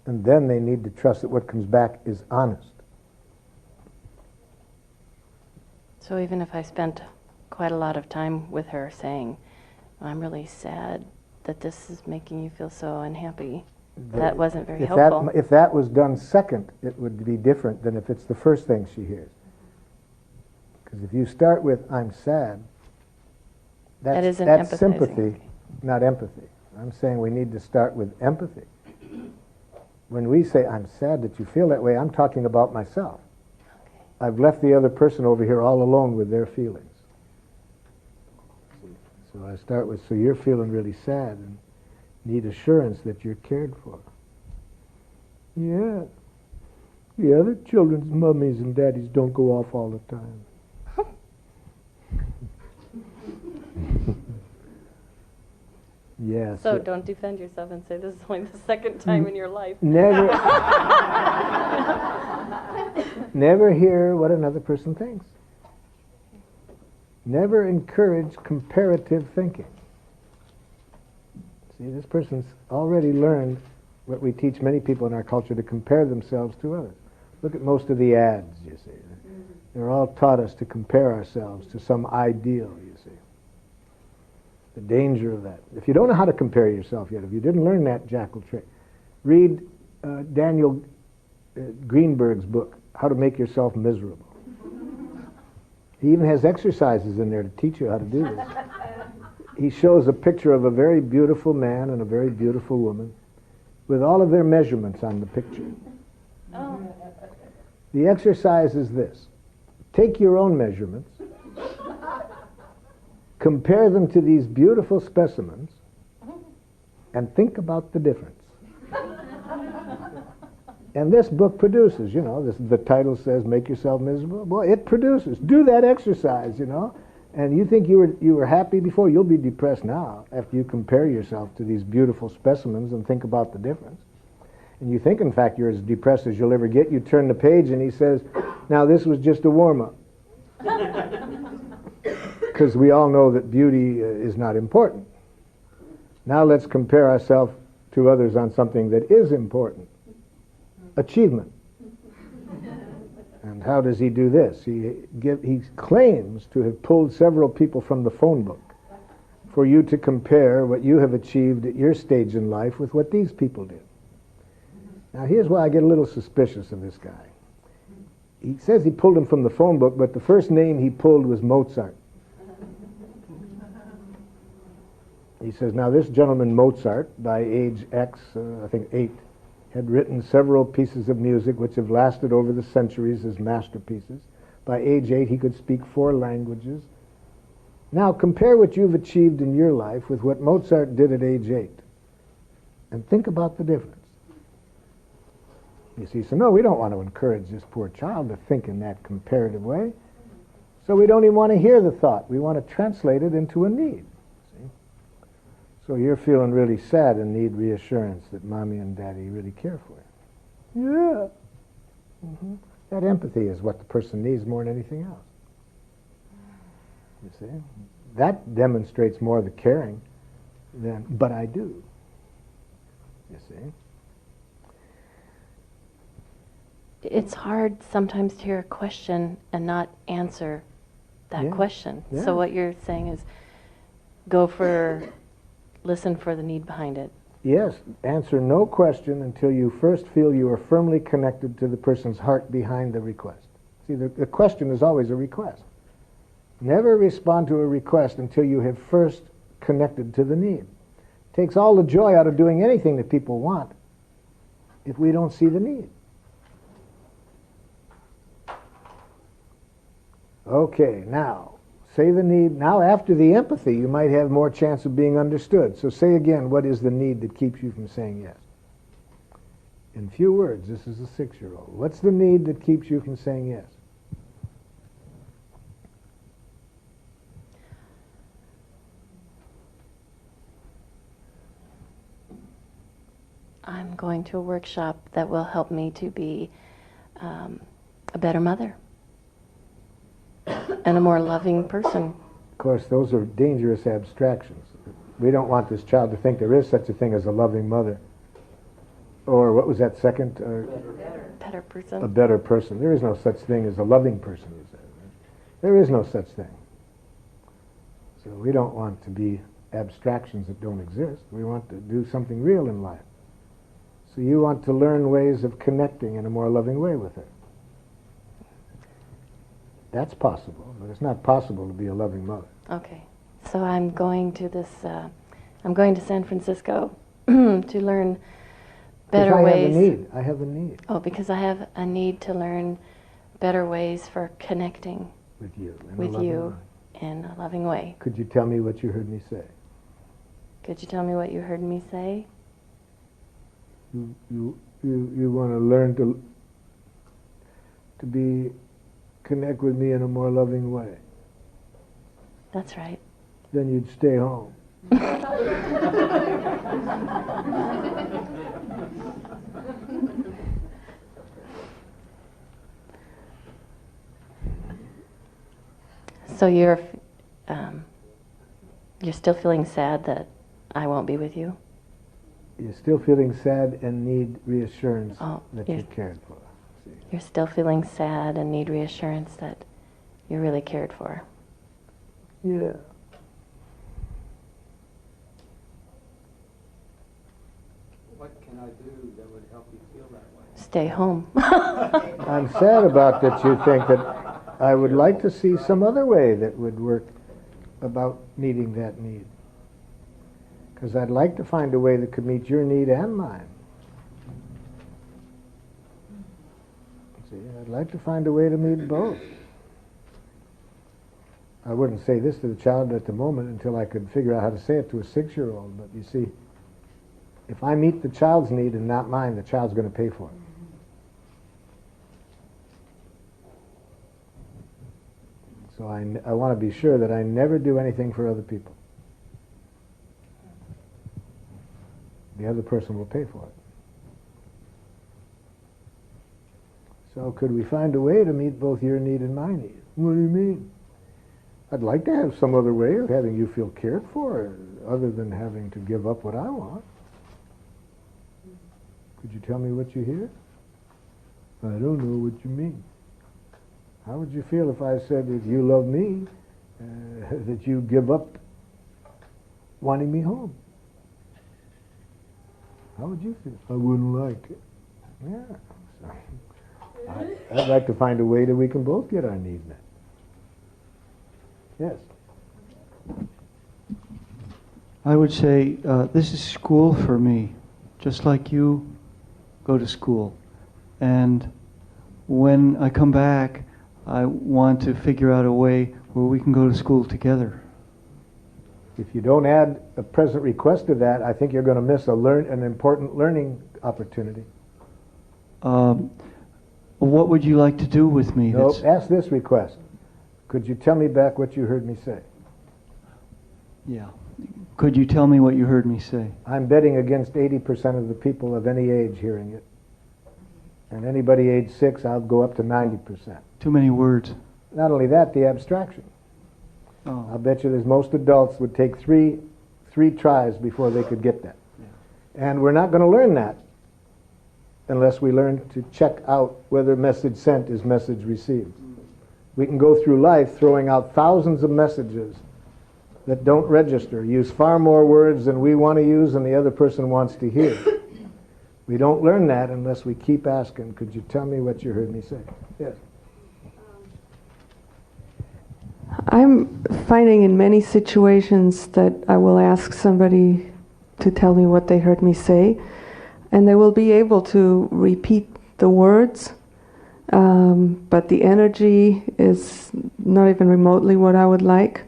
And then they need to trust that what comes back is honest. So even if I spent quite a lot of time with her saying, I'm really sad that this is making you feel so unhappy, that wasn't very helpful. If that was done second, it would be different than if it's the first thing she hears. Because if you start with, I'm sad, that's sympathy, not empathy. I'm saying we need to start with empathy. When we say, I'm sad that you feel that way, I'm talking about myself. Okay. I've left the other person over here all alone with their feelings. So I start with, so you're feeling really sad and need assurance that you're cared for. Yeah. The other children's mummies and daddies don't go off all the time. Yes. So don't defend yourself and say this is only the second time in your life. Never, never hear what another person thinks. Never encourage comparative thinking. See, this person's already learned what we teach many people in our culture, to compare themselves to others. Look at most of the ads, you see. They're all taught us to compare ourselves to some ideal, you see. The danger of that. If you don't know how to compare yourself yet, if you didn't learn that jackal trick, read Daniel Greenberg's book, How to Make Yourself Miserable. He even has exercises in there to teach you how to do this. He shows a picture of a very beautiful man and a very beautiful woman with all of their measurements on the picture. Oh. The exercise is this. Take your own measurements, compare them to these beautiful specimens, and think about the difference. And this book produces, the title says, Make Yourself Miserable. Well, it produces. Do that exercise, And you think you were happy before, you'll be depressed now after you compare yourself to these beautiful specimens and think about the difference. And you think, in fact, you're as depressed as you'll ever get. You turn the page and he says, now this was just a warm-up. Because we all know that beauty is not important. Now let's compare ourselves to others on something that is important. Achievement. And how does he do this? He claims to have pulled several people from the phone book for you to compare what you have achieved at your stage in life with what these people did. Now here's why I get a little suspicious of this guy. He says he pulled him from the phone book, but the first name he pulled was Mozart. He says, now this gentleman Mozart, by age X, I think 8, had written several pieces of music which have lasted over the centuries as masterpieces. By age 8, he could speak 4 languages. Now compare what you've achieved in your life with what Mozart did at age 8. And think about the difference. You see, so no, we don't want to encourage this poor child to think in that comparative way. So we don't even want to hear the thought. We want to translate it into a need. See? So you're feeling really sad and need reassurance that mommy and daddy really care for you. Yeah. Mm-hmm. That empathy is what the person needs more than anything else. You see? That demonstrates more the caring than, but I do. You see? It's hard sometimes to hear a question and not answer that question. Yeah. So what you're saying is listen for the need behind it. Yes, answer no question until you first feel you are firmly connected to the person's heart behind the request. See, the question is always a request. Never respond to a request until you have first connected to the need. It takes all the joy out of doing anything that people want if we don't see the need. Okay, now, say the need. Now, after the empathy, you might have more chance of being understood. So say again, what is the need that keeps you from saying yes? In few words, this is a 6-year-old. What's the need that keeps you from saying yes? I'm going to a workshop that will help me to be a better mother and a more loving person. Of course, those are dangerous abstractions. We don't want this child to think there is such a thing as a loving mother. Or what was that second? Better person. A better person. There is no such thing as a loving person, you said. There is no such thing. So we don't want to be abstractions that don't exist. We want to do something real in life. So you want to learn ways of connecting in a more loving way with her. That's possible, but it's not possible to be a loving mother. Okay. So I'm going to I'm going to San Francisco to learn better ways. I have a need. Oh, because I have a need to learn better ways for connecting with you in a loving way. Could you tell me what you heard me say? Could you tell me what you heard me say? You want to learn to connect with me in a more loving way. That's right. Then you'd stay home. So you're still feeling sad that I won't be with you? You're still feeling sad and need reassurance that you're cared for. You're still feeling sad and need reassurance that you're really cared for. Yeah. What can I do that would help you feel that way? Stay home. I'm sad about that you think that. I would like to see some other way that would work about meeting that need. Because I'd like to find a way that could meet your need and mine. See, I'd like to find a way to meet both. I wouldn't say this to the child at the moment until I could figure out how to say it to a 6-year-old. But you see, if I meet the child's need and not mine, the child's going to pay for it. So I want to be sure that I never do anything for other people. The other person will pay for it. So could we find a way to meet both your need and my need? What do you mean? I'd like to have some other way of having you feel cared for, other than having to give up what I want. Could you tell me what you hear? I don't know what you mean. How would you feel if I said that you love me, that you give up wanting me home? How would you feel? I wouldn't like it. Yeah. So I'd like to find a way that we can both get our needs met. Yes? I would say this is school for me, just like you go to school. And when I come back, I want to figure out a way where we can go to school together. If you don't add a present request to that, I think you're going to miss an important learning opportunity. What would you like to do with me? No, ask this request. Could you tell me back what you heard me say? Yeah. Could you tell me what you heard me say? I'm betting against 80% of the people of any age hearing it. And anybody age 6, I'll go up to 90%. Too many words. Not only that, the abstraction. Oh. I'll bet you that most adults would take three tries before they could get that. Yeah. And we're not going to learn that unless we learn to check out whether message sent is message received. We can go through life throwing out thousands of messages that don't register, use far more words than we want to use and the other person wants to hear. We don't learn that unless we keep asking, could you tell me what you heard me say? Yes. I'm finding in many situations that I will ask somebody to tell me what they heard me say, and they will be able to repeat the words, but the energy is not even remotely what I would like.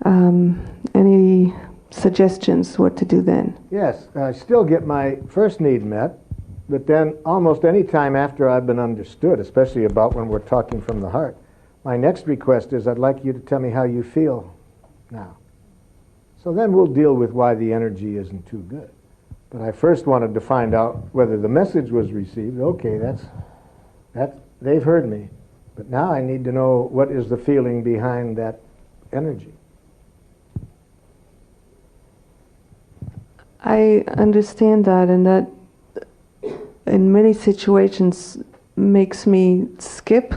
Any suggestions what to do then? Yes, I still get my first need met, but then almost any time after I've been understood, especially about when we're talking from the heart, my next request is I'd like you to tell me how you feel now. So then we'll deal with why the energy isn't too good. But I first wanted to find out whether the message was received. Okay, they've heard me. But now I need to know what is the feeling behind that energy. I understand that, and that in many situations makes me skip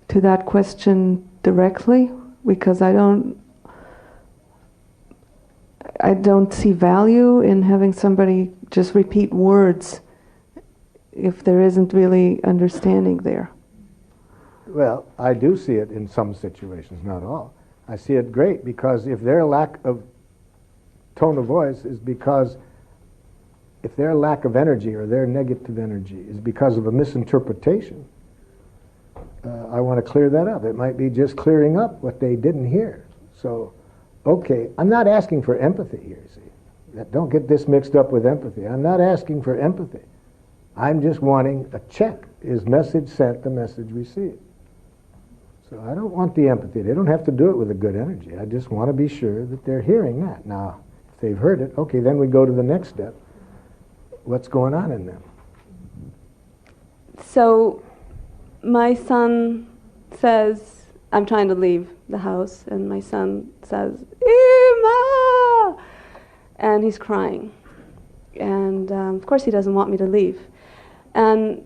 to that question directly, because I don't see value in having somebody just repeat words if there isn't really understanding there. Well, I do see it in some situations, not all. I see it great, because if their lack of tone of voice is because, if their lack of energy or their negative energy is because of a misinterpretation, I want to clear that up. It might be just clearing up what they didn't hear. So, okay, I'm not asking for empathy here, see. Don't get this mixed up with empathy. I'm not asking for empathy. I'm just wanting a check. Is message sent, the message received? So I don't want the empathy. They don't have to do it with a good energy. I just want to be sure that they're hearing that. Now, if they've heard it, okay, then we go to the next step. What's going on in them? So my son says, I'm trying to leave the house, and my son says, Ima! And he's crying. And of course he doesn't want me to leave. And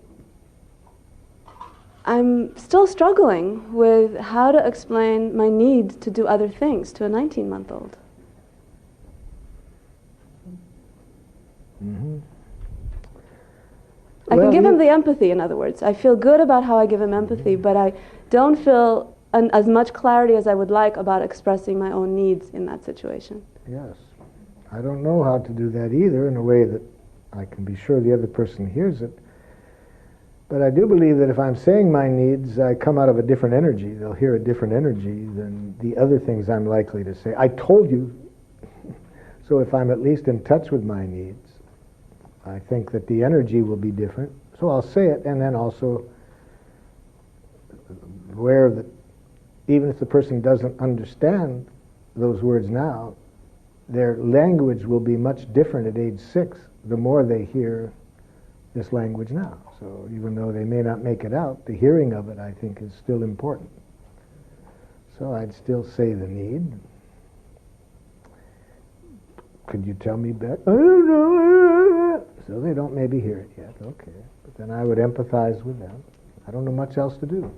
I'm still struggling with how to explain my need to do other things to a 19-month-old. Mm-hmm. I can give him the empathy, in other words. I feel good about how I give him empathy, but I don't feel as much clarity as I would like about expressing my own needs in that situation. Yes. I don't know how to do that either in a way that I can be sure the other person hears it. But I do believe that if I'm saying my needs, I come out of a different energy. They'll hear a different energy than the other things I'm likely to say. I told you. So if I'm at least in touch with my needs, I think that the energy will be different. So I'll say it, and then also aware that even if the person doesn't understand those words now, their language will be much different at age 6 the more they hear this language now. So even though they may not make it out, the hearing of it, I think, is still important. So I'd still say the need. Could you tell me better? I don't know. So they don't maybe hear it yet. Okay. But then I would empathize with them. I don't know much else to do.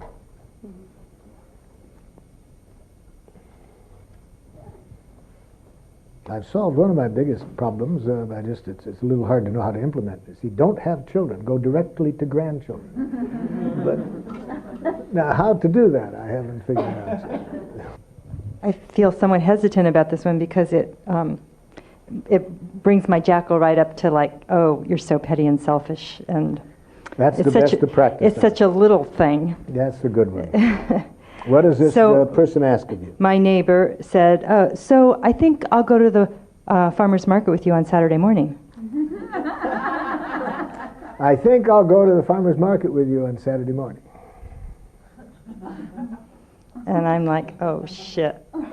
I've solved one of my biggest problems. It's a little hard to know how to implement this. You don't have children. Go directly to grandchildren. But now, how to do that, I haven't figured out. I feel somewhat hesitant about this one because it brings my jackal right up to like, oh, you're so petty and selfish, and that's the best to practice. It's such a little thing. That's the good one. What does this person ask of you? My neighbor said, so I think I'll go to the farmer's market with you on Saturday morning. I think I'll go to the farmer's market with you on Saturday morning. And I'm like, oh, shit. But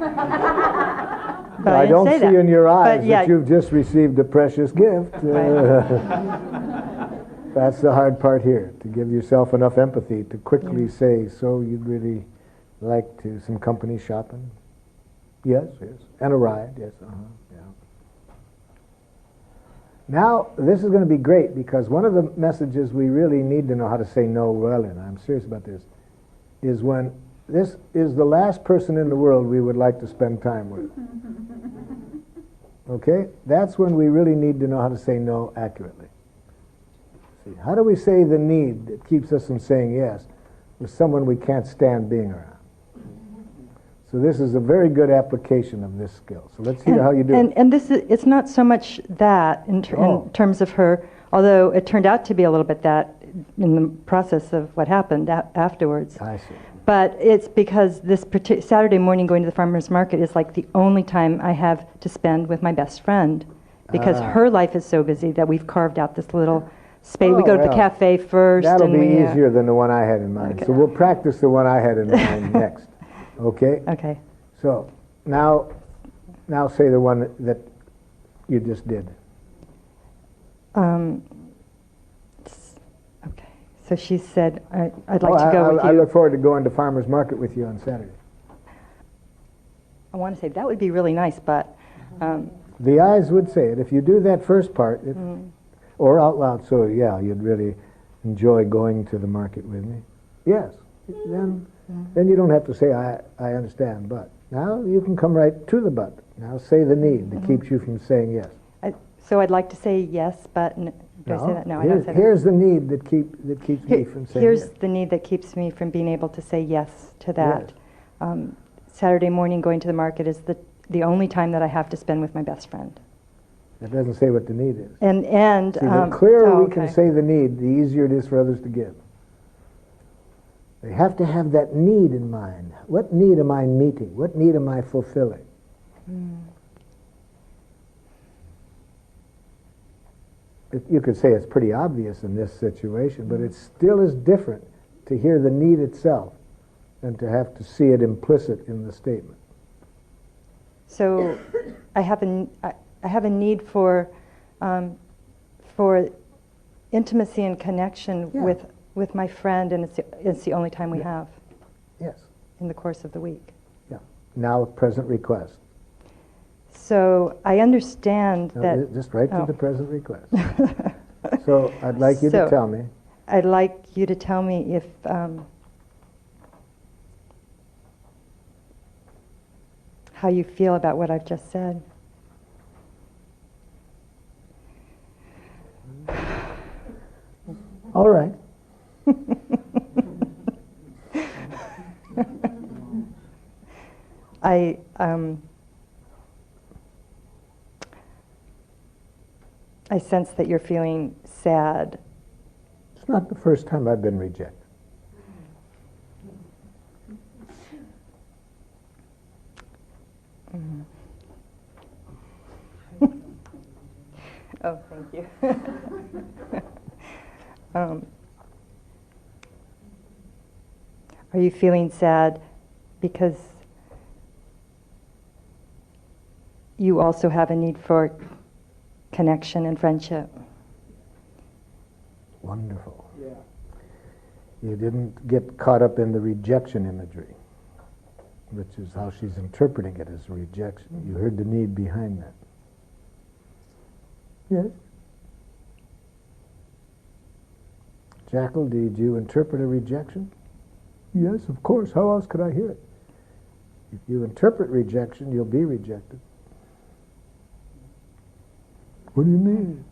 I don't see in your eyes that you've just received a precious gift. That's the hard part here, to give yourself enough empathy to quickly say, so you'd really like to some company shopping? Yes, yes. And a ride, yes, yeah. Now, this is going to be great, because one of the messages we really need to know how to say no well in, I'm serious about this, is when this is the last person in the world we would like to spend time with. Okay? That's when we really need to know how to say no accurately. See, how do we say the need that keeps us from saying yes with someone we can't stand being around? So this is a very good application of this skill. So let's hear how you do it. And this is, it's not so much that in terms of her, although it turned out to be a little bit that in the process of what happened afterwards. I see. But it's because this Saturday morning going to the farmer's market is like the only time I have to spend with my best friend, because her life is so busy that we've carved out this little space. We go to the cafe first. That'll be easier than the one I had in mind. Okay. So we'll practice the one I had in mind next. Okay? Okay. So now say the one that you just did. Okay. So she said, I'd like to go with you. I look forward to going to farmer's market with you on Saturday. I want to say that would be really nice, but... the eyes would say it. If you do that first part, or out loud, so yeah, you'd really enjoy going to the market with me. Yes. Then you don't have to say, I understand, but. Now you can come right to the but. Now say the need that keeps you from saying yes. So I'd like to say yes, but do I say that? No, I don't say that. Here's the need that keeps me from saying yes. Here's the need that keeps me from being able to say yes to that. Yes. Saturday morning going to the market is the only time that I have to spend with my best friend. That doesn't say what the need is. And see, the clearer we can say the need, the easier it is for others to give. They have to have that need in mind. What need am I meeting? What need am I fulfilling? You could say it's pretty obvious in this situation, but it still is different to hear the need itself than to have to see it implicit in the statement. So I have a need for intimacy and connection with my friend, and it's the only time we have. Yes. In the course of the week. Yeah. Now, present request. So I understand that... Just right to the present request. So I'd like you to tell me. I'd like you to tell me if... how you feel about what I've just said. All right. I sense that you're feeling sad. It's not the first time I've been rejected. Oh, thank you. Are you feeling sad because you also have a need for connection and friendship. Wonderful. Yeah. You didn't get caught up in the rejection imagery, which is how she's interpreting it as rejection. You heard the need behind that. Yes? Jackal, did you interpret a rejection? Yes, of course. How else could I hear it? If you interpret rejection, you'll be rejected. What do you mean?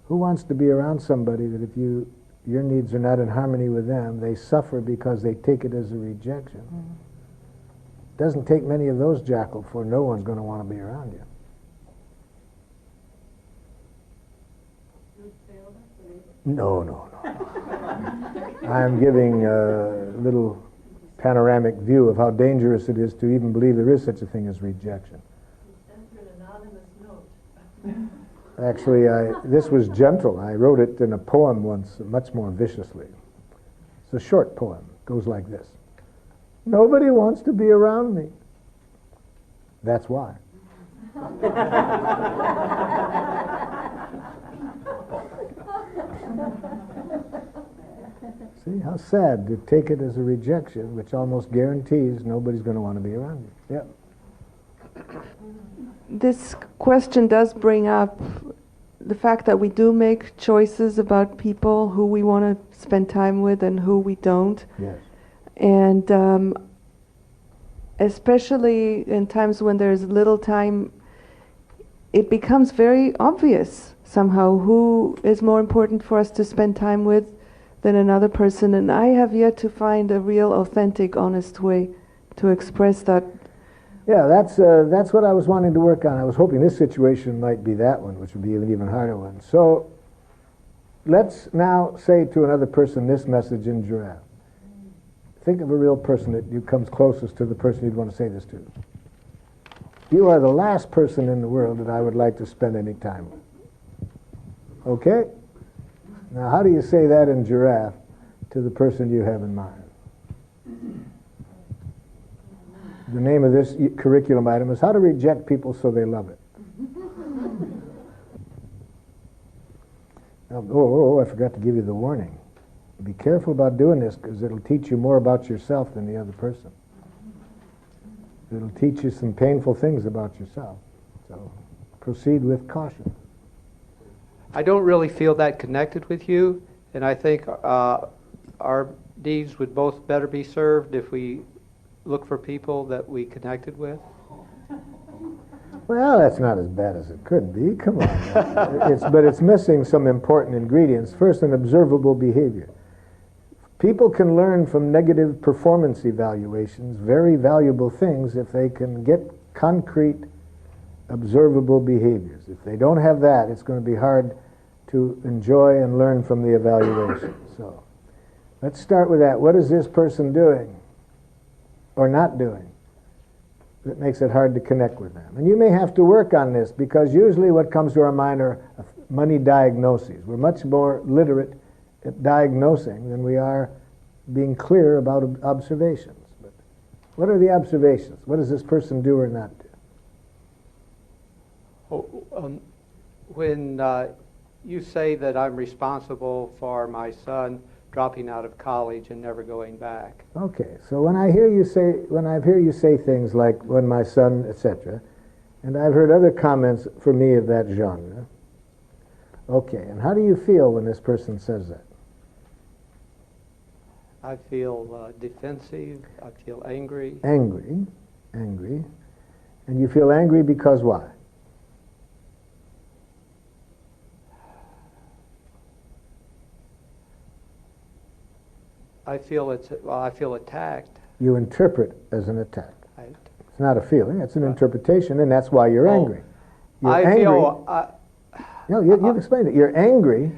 Who wants to be around somebody that if your needs are not in harmony with them, they suffer because they take it as a rejection? Doesn't take many of those, Jackal, for no one's going to want to be around you. No, no, no. I'm giving a little panoramic view of how dangerous it is to even believe there is such a thing as rejection. Actually, this was gentle. I wrote it in a poem once, much more viciously. It's a short poem. It goes like this. Nobody wants to be around me. That's why. See, how sad to take it as a rejection, which almost guarantees nobody's going to want to be around you. Yep. This question does bring up the fact that we do make choices about people who we want to spend time with and who we don't. Yes. And especially in times when there's little time, it becomes very obvious somehow who is more important for us to spend time with than another person. And I have yet to find a real, authentic, honest way to express that. Yeah, that's what I was wanting to work on. I was hoping this situation might be that one, which would be an even harder one. So let's now say to another person this message in giraffe. Think of a real person that comes closest to the person you'd want to say this to. You are the last person in the world that I would like to spend any time with. Okay? Now, how do you say that in giraffe to the person you have in mind? The name of this curriculum item is How to Reject People So They Love It. Now, I forgot to give you the warning. Be careful about doing this because it'll teach you more about yourself than the other person. It'll teach you some painful things about yourself. So proceed with caution. I don't really feel that connected with you, and I think our needs would both better be served if we look for people that we connected with. Well, that's not as bad as it could be. Come on. But it's missing some important ingredients. First, an observable behavior. People can learn from negative performance evaluations very valuable things if they can get concrete, observable behaviors. If they don't have that, it's going to be hard to enjoy and learn from the evaluation. So let's start with that. What is this person doing or not doing that makes it hard to connect with them? And you may have to work on this because usually what comes to our mind are money diagnoses. We're much more literate at diagnosing than we are being clear about observations. But what are the observations? What does this person do or not do? When you say that I'm responsible for my son dropping out of college and never going back. Okay, so when I hear you say things like when my son, etc., and I've heard other comments for me of that genre. Okay, and how do you feel when this person says that? I feel defensive. I feel angry. Angry. And you feel angry because why? I feel attacked. You interpret as an attack. It's not a feeling, it's an interpretation, and that's why you're angry. You're angry. No, you've explained it. You're angry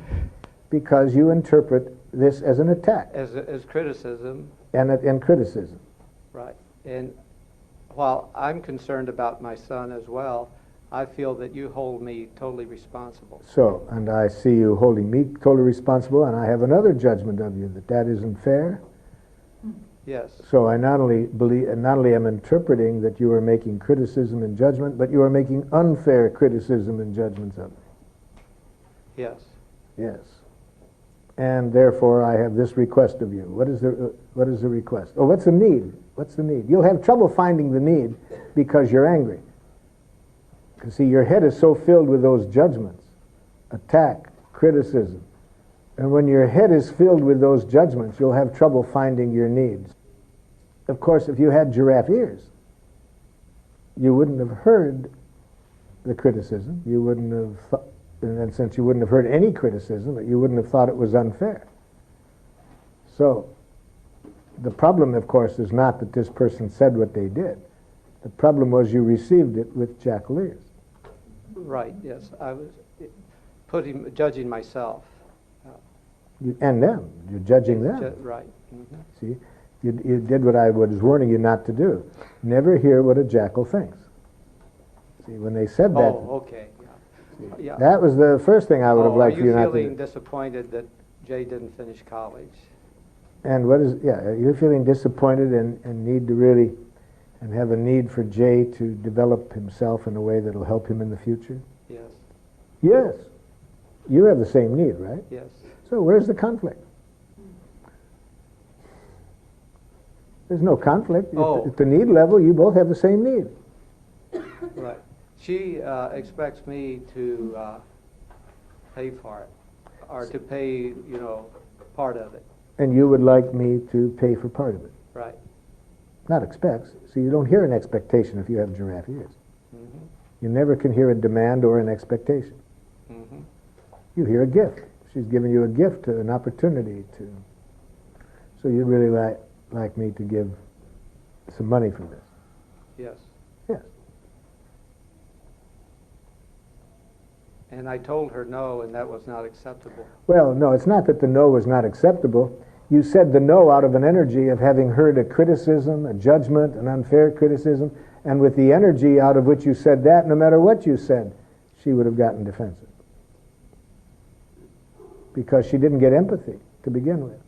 because you interpret this as an attack. As criticism. And criticism. Right. And while I'm concerned about my son as well, I feel that you hold me totally responsible. So, and I see you holding me totally responsible, and I have another judgment of you, that isn't fair. Yes. So I not only am interpreting that you are making criticism and judgment, but you are making unfair criticism and judgments of me. Yes. Yes. And therefore I have this request of you. What is the request? Oh, what's the need? What's the need? You'll have trouble finding the need because you're angry. Because see, your head is so filled with those judgments, attack, criticism. And when your head is filled with those judgments, you'll have trouble finding your needs. Of course, if you had giraffe ears, you wouldn't have heard the criticism. You wouldn't have, in that sense, you wouldn't have heard any criticism, but you wouldn't have thought it was unfair. So, the problem, of course, is not that this person said what they did. The problem was you received it with jackal ears. Right, yes. I was judging myself. And them. You're judging them. Right. Mm-hmm. See, you did what I was warning you not to do. Never hear what a jackal thinks. See, when they said that... Oh, okay. Yeah. That was the first thing I would have liked for you not to do. Are you feeling disappointed that Jay didn't finish college? And you're feeling disappointed and need to really, and have a need for Jay to develop himself in a way that will help him in the future? Yes. Yes. You have the same need, right? Yes. So where's the conflict? There's no conflict. Oh. At the need level, you both have the same need. Right. She expects me to pay for it, or to pay, part of it. And you would like me to pay for part of it. Right. Not expects. So you don't hear an expectation if you have giraffe ears. Mm-hmm. You never can hear a demand or an expectation. Mm-hmm. You hear a gift. She's giving you a gift, an opportunity to. So you'd really like me to give some money for this. Yes. Yes. And I told her no, and that was not acceptable. Well, no, it's not that the no was not acceptable. You said the no out of an energy of having heard a criticism, a judgment, an unfair criticism, and with the energy out of which you said that, no matter what you said, she would have gotten defensive. Because she didn't get empathy to begin with.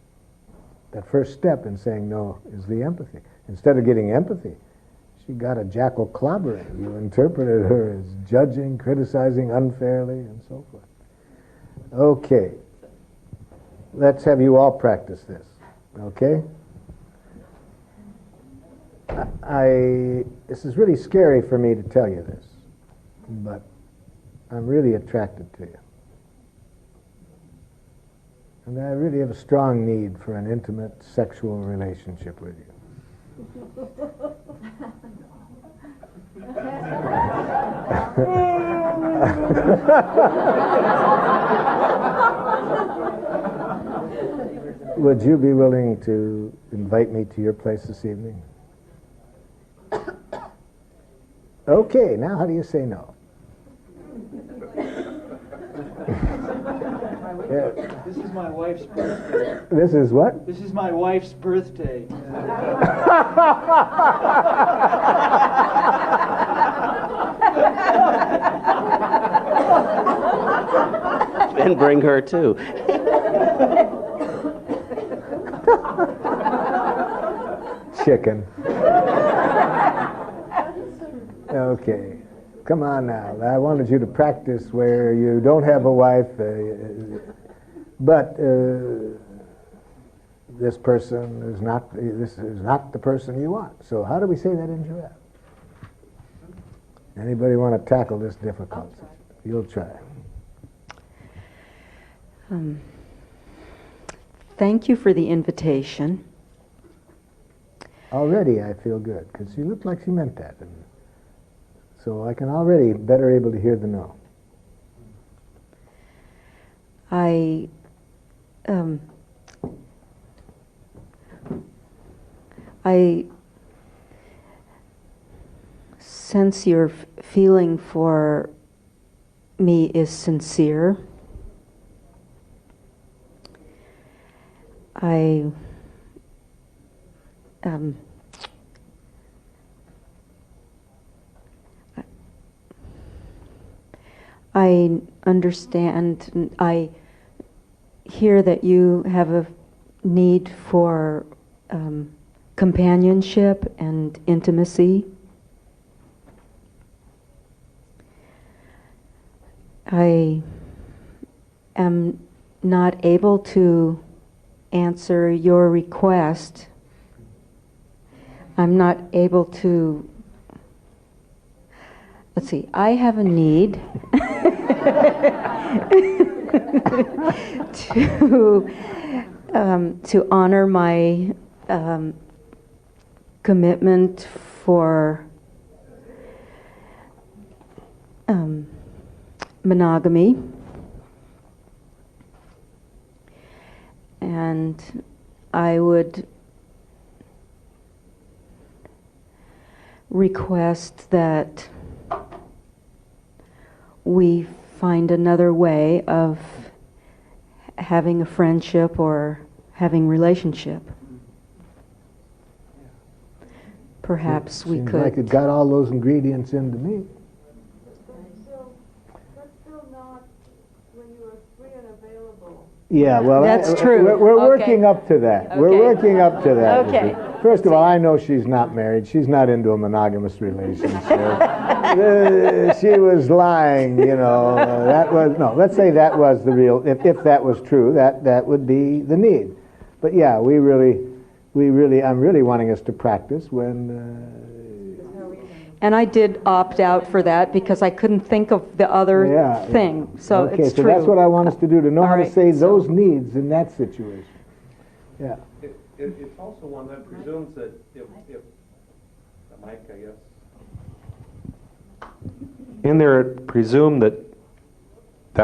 That first step in saying no is the empathy. Instead of getting empathy, she got a jackal clobbering. You interpreted her as judging, criticizing unfairly, and so forth. Okay. Let's have you all practice this. Okay? This is really scary for me to tell you this, but I'm really attracted to you. And I really have a strong need for an intimate sexual relationship with you. Would you be willing to invite me to your place this evening? Okay, now how do you say no? This is my wife's birthday. This is what? This is my wife's birthday. And bring her too. Chicken. Okay. Come on now. I wanted you to practice where you don't have a wife, but this person is not. This is not the person you want. So how do we say that in giraffe? Anybody want to tackle this difficult? You'll try. Thank you for the invitation. Already I feel good, because she looked like she meant that. And so I can already better able to hear the no. I sense your feeling for me is sincere. I understand, I hear that you have a need for companionship and intimacy. I am not able to answer your request. I'm not able to, let's see, I have a need to honor my commitment for monogamy, and I would request that we find another way of having a friendship or having relationship. Perhaps we Seems could. like it got all those ingredients into me. Yeah, well, That's true. We're Okay. working up to that. We're Okay. working up to that. you Okay. see. First of all, I know she's not married. She's not into a monogamous relationship. She was lying, you know. That was no. Let's say that was the real. If that was true, that would be the need. But yeah, I'm really wanting us to practice when. And I did opt out for that because I couldn't think of the other thing. So okay, it's so true. that's what I want us to do, to know how to right, say those needs in that situation. Yeah. It's also one that presumes that if Mike, I guess. In there, presume that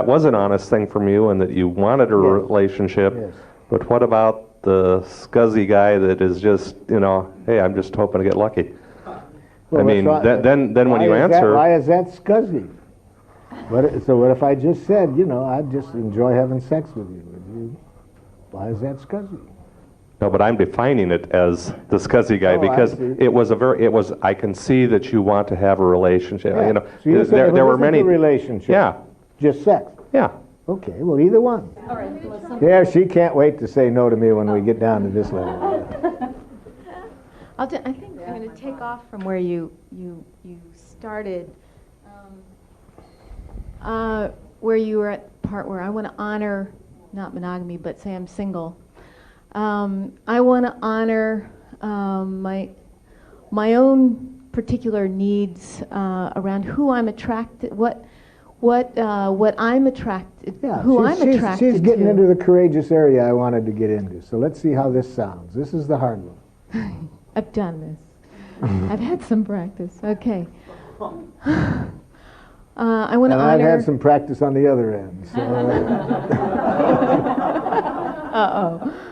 was an honest thing from you and that you wanted a relationship. Yes. But what about the scuzzy guy that is just, hey, I'm just hoping to get lucky? Well, I mean, then when you answer... Why is that scuzzy? So what if I just said, I just enjoy having sex with you? Why is that scuzzy? No, but I'm defining it as the scuzzy guy because I can see that you want to have a relationship. Yeah. So you there were many... a relationship. Yeah. Just sex. Yeah. Okay, well, either one. All right. Yeah, she can't wait to say no to me when we get down to this level. I think I'm going to take off from where you started, where you were at the part where I want to honor, not monogamy, but say I'm single. I want to honor my own particular needs around who I'm attracted, what I'm attracted, who I'm attracted to. She's getting into the courageous area I wanted to get into. So let's see how this sounds. This is the hard one. I've done this. I've had some practice. Okay. I want to honor. I've had some practice on the other end. So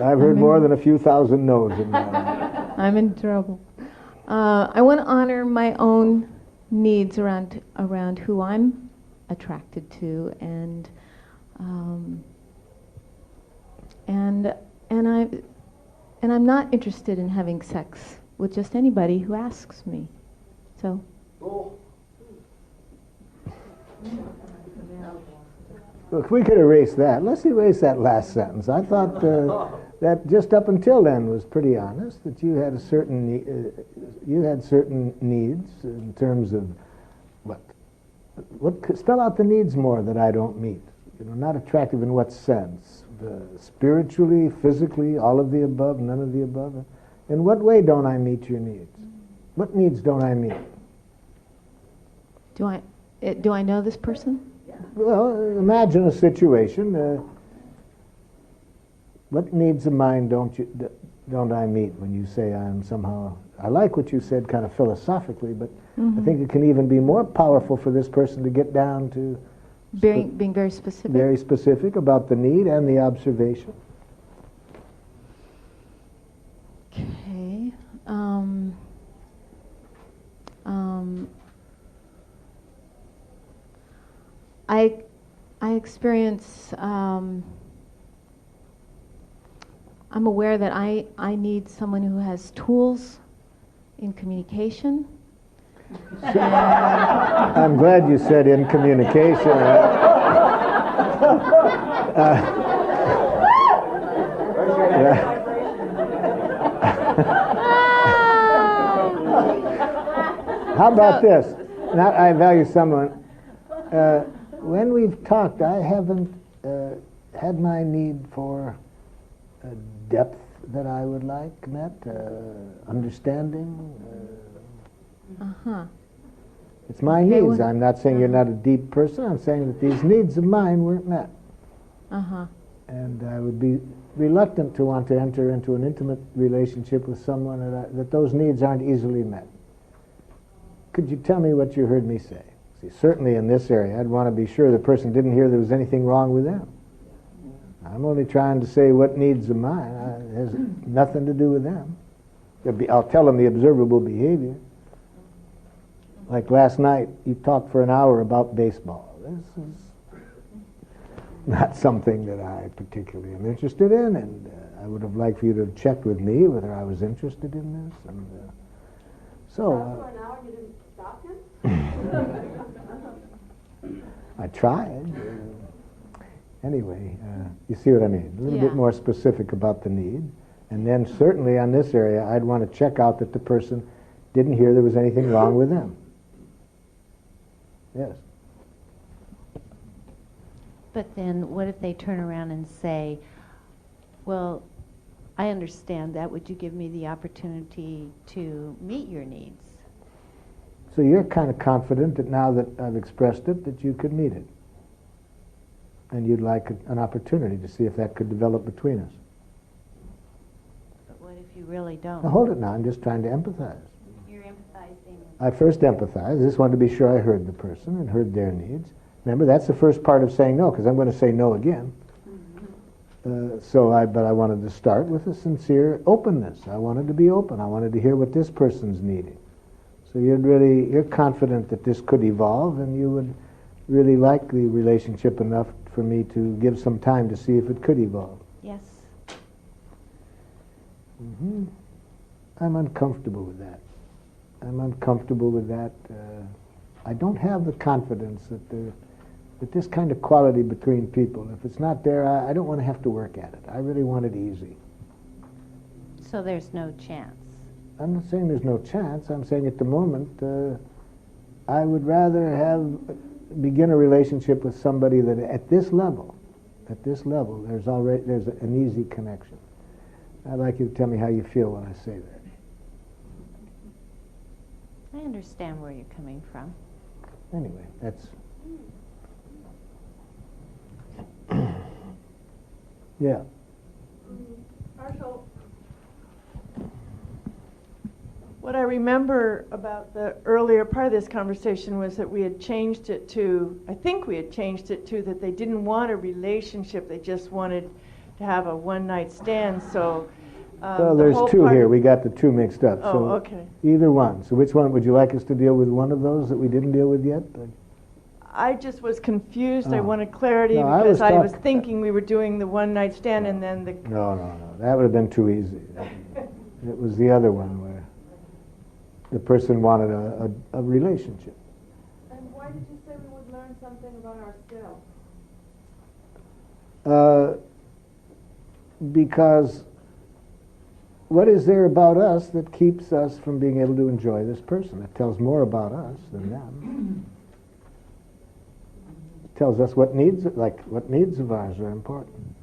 I've heard more than a few thousand no's in my life. I'm in trouble. I want to honor my own needs around who I'm attracted to, and I'm not interested in having sex with just anybody who asks me. So. Look, we could erase that. Let's erase that last sentence. I thought that just up until then was pretty honest. That you had certain needs in terms of what spell out the needs more that I don't meet. Not attractive in what sense? Spiritually, physically, all of the above, none of the above. In what way don't I meet your needs? What needs don't I meet? Do I know this person? Well, imagine a situation. What needs of mine don't I meet when you say I'm somehow... I like what you said kind of philosophically, but I think it can even be more powerful for this person to get down to... Being very specific? Very specific about the need and the observation. Okay. I experience, I'm aware that I need someone who has tools in communication. I'm glad you said in communication. How about this? Not I value someone. When we've talked, I haven't had my need for depth that I would like met, understanding. It's my needs. I'm not saying you're not a deep person. I'm saying that these needs of mine weren't met. And I would be reluctant to want to enter into an intimate relationship with someone that those needs aren't easily met. Could you tell me what you heard me say? See, certainly in this area, I'd want to be sure the person didn't hear there was anything wrong with them. I'm only trying to say what needs of mine. It has nothing to do with them. I'll tell them the observable behavior. Like last night, you talked for an hour about baseball. This is not something that I particularly am interested in, and I would have liked for you to have checked with me whether I was interested in this. And so for an hour, you didn't stop him? I tried. Anyway, you see what I mean? A little bit more specific about the need. And then certainly on this area, I'd want to check out that the person didn't hear there was anything wrong with them. Yes. But then what if they turn around and say, well, I understand that. Would you give me the opportunity to meet your needs? So you're kind of confident that now that I've expressed it, that you could meet it. And you'd like an opportunity to see if that could develop between us. But what if you really don't? Now hold it now, I'm just trying to empathize. You're empathizing. I first empathized. I just wanted to be sure I heard the person and heard their needs. Remember, that's the first part of saying no, because I'm going to say no again. But I wanted to start with a sincere openness. I wanted to be open. I wanted to hear what this person's needing. So you're confident that this could evolve, and you would really like the relationship enough for me to give some time to see if it could evolve. Yes. I'm uncomfortable with that. I'm uncomfortable with that. I don't have the confidence that this kind of quality between people, if it's not there, I don't want to have to work at it. I really want it easy. So there's no chance. I'm not saying there's no chance. I'm saying at the moment, I would rather begin a relationship with somebody that at this level, there's an easy connection. I'd like you to tell me how you feel when I say that. I understand where you're coming from. Anyway, that's... Yeah. Marshall, what I remember about the earlier part of this conversation was that we had changed it to, I think we had changed it to that they didn't want a relationship, they just wanted to have a one-night stand, so... well, there's two here. We got the two mixed up. Oh, so okay. Either one. So which one? Would you like us to deal with one of those that we didn't deal with yet? I just was confused. I wanted clarity No, because I was thinking we were doing the one-night stand and then the... No. That would have been too easy. It was the other one where the person wanted a relationship. And why did you say we would learn something about ourselves? Because what is there about us that keeps us from being able to enjoy this person? It tells more about us than them. It tells us what needs of ours are important.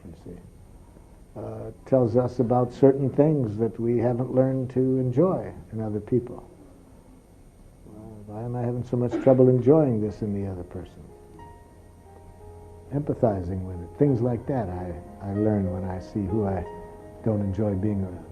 You see, it tells us about certain things that we haven't learned to enjoy in other people. Why am I having so much trouble enjoying this in the other person? Empathizing with it, things like that. I learn when I see who I don't enjoy being around.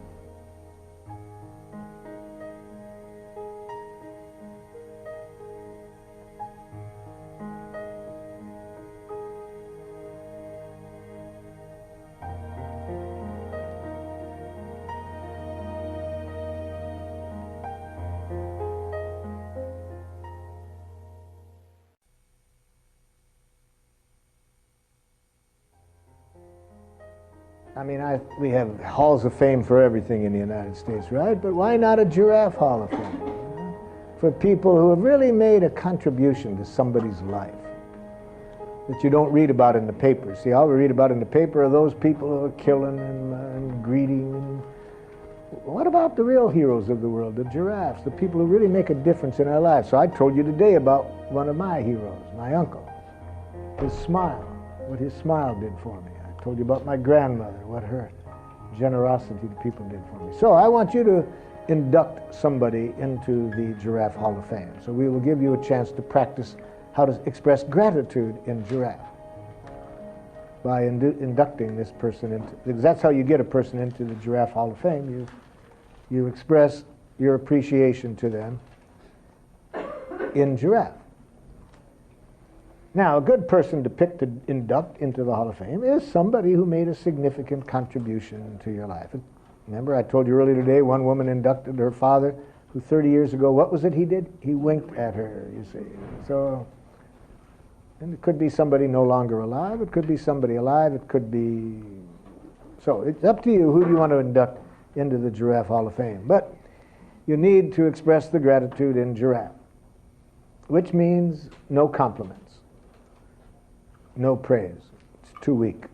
I mean, we have halls of fame for everything in the United States, right? But why not a giraffe hall of fame? For people who have really made a contribution to somebody's life that you don't read about in the paper. See, all we read about in the paper are those people who are killing and greeting What about the real heroes of the world, the giraffes, the people who really make a difference in our lives? So I told you today about one of my heroes, my uncle, his smile, what his smile did for me. I told you about my grandmother, what her generosity to people did for me. So I want you to induct somebody into the Giraffe Hall of Fame. So we will give you a chance to practice how to express gratitude in giraffe by inducting this person into, because that's how you get a person into the Giraffe Hall of Fame. You express your appreciation to them in giraffe. Now, a good person to pick to induct into the Hall of Fame is somebody who made a significant contribution to your life. Remember, I told you earlier today, one woman inducted her father, who 30 years ago, what was it he did? He winked at her, you see. So, and it could be somebody no longer alive, it could be somebody alive, it could be... So, it's up to you who you want to induct into the Giraffe Hall of Fame. But you need to express the gratitude in giraffe, which means no compliments, no praise. It's too weak.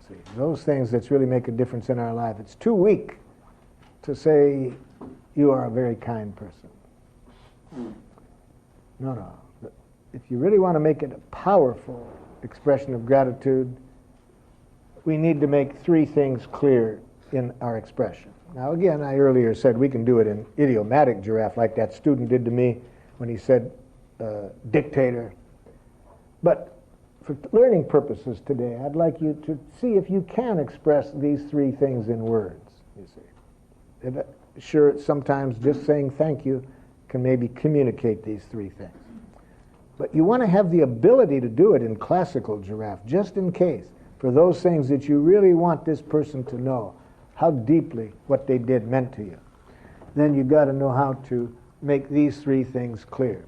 See, those things that really make a difference in our life, it's too weak to say you are a very kind person. No. If you really want to make it a powerful expression of gratitude, we need to make three things clear in our expression. Now again, I earlier said we can do it in idiomatic giraffe, like that student did to me when he said dictator. But for learning purposes today, I'd like you to see if you can express these three things in words, you see. Sure, sometimes just saying thank you can maybe communicate these three things. But you want to have the ability to do it in classical giraffe, just in case, for those things that you really want this person to know, how deeply what they did meant to you. Then you've got to know how to make these three things clear.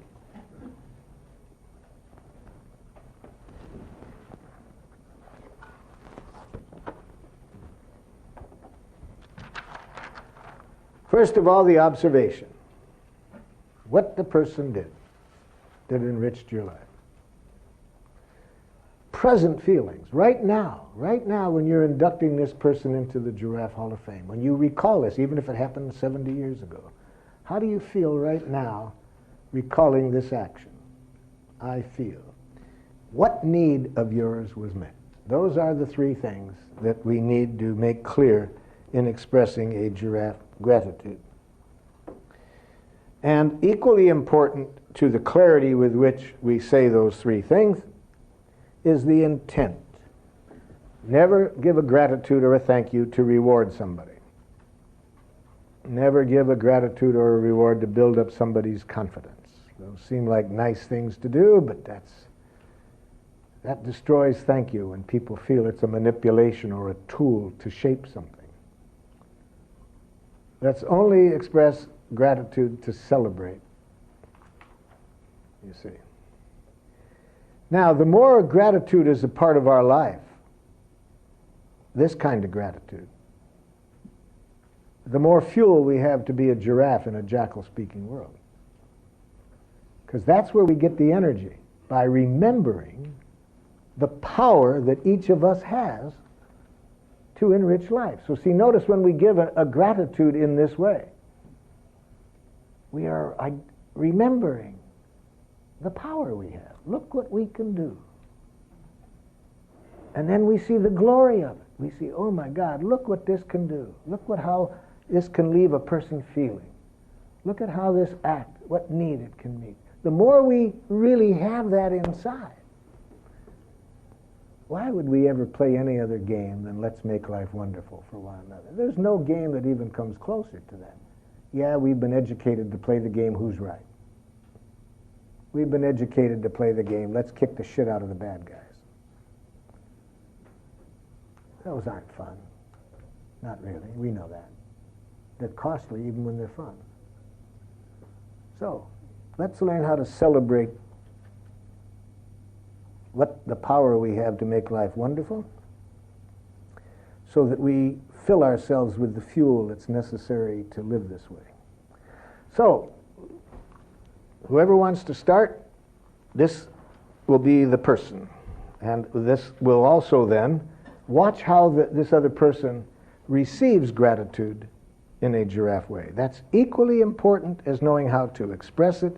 First of all, the observation. What the person did that enriched your life. Present feelings, right now when you're inducting this person into the Giraffe Hall of Fame, when you recall this, even if it happened 70 years ago, how do you feel right now recalling this action? I feel. What need of yours was met? Those are the three things that we need to make clear in expressing a giraffe gratitude. And equally important to the clarity with which we say those three things is the intent. Never give a gratitude or a thank you to reward somebody. Never give a gratitude or a reward to build up somebody's confidence. Those seem like nice things to do, but that destroys thank you when people feel it's a manipulation or a tool to shape something. Let's only express gratitude to celebrate, you see. Now, the more gratitude is a part of our life, this kind of gratitude, the more fuel we have to be a giraffe in a jackal-speaking world. Because that's where we get the energy, by remembering the power that each of us has to enrich life. So see, notice when we give a gratitude in this way, we are remembering the power we have. Look what we can do. And then we see the glory of it. We see, oh my God, look what this can do. Look how this can leave a person feeling. Look at how this act, what need it can meet. The more we really have that inside, why would we ever play any other game than let's make life wonderful for one another? There's no game that even comes closer to that. Yeah, we've been educated to play the game, who's right? We've been educated to play the game, let's kick the shit out of the bad guys. Those aren't fun. Not really, we know that. They're costly even when they're fun. So, let's learn how to celebrate what the power we have to make life wonderful, so that we fill ourselves with the fuel that's necessary to live this way. So, whoever wants to start, this will be the person. And this will also then watch how this other person receives gratitude in a giraffe way. That's equally important as knowing how to express it.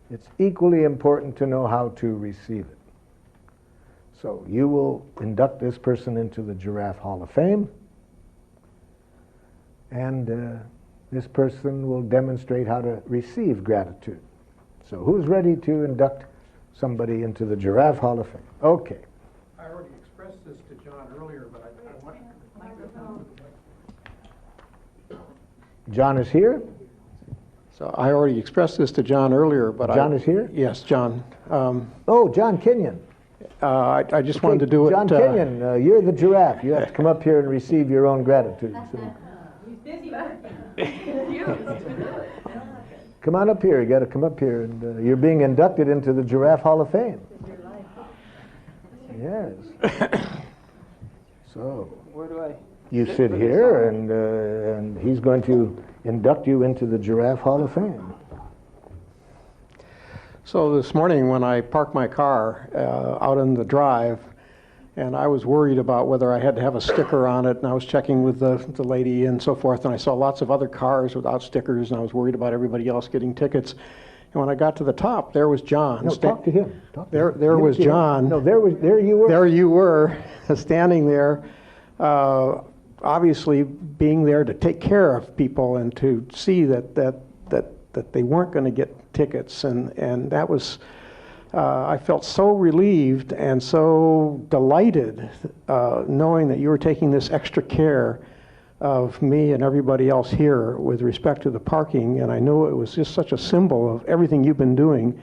It's equally important to know how to receive it. So you will induct this person into the Giraffe Hall of Fame, and this person will demonstrate how to receive gratitude. So who's ready to induct somebody into the Giraffe Hall of Fame? Okay. I already expressed this to John earlier, but I want... John is here? So I already expressed this to John earlier, but John is here? Yes, John. Oh, John Kenyon. I just wanted to do John it... Kenyon, you're the giraffe. You have to come up here and receive your own gratitude. So. He's busy working. Come on up here. You got to come up here, and you're being inducted into the Giraffe Hall of Fame. Yes. So. Where do I? You sit here, and he's going to induct you into the Giraffe Hall of Fame. So this morning when I parked my car out on the drive, and I was worried about whether I had to have a sticker on it, and I was checking with the lady and so forth, and I saw lots of other cars without stickers, and I was worried about everybody else getting tickets. And when I got to the top, there was John. No, talk to him. There was John. No, there you were. There you were, standing there, obviously being there to take care of people and to see that they weren't going to get tickets, and that was, I felt so relieved and so delighted knowing that you were taking this extra care of me and everybody else here with respect to the parking, and I knew it was just such a symbol of everything you've been doing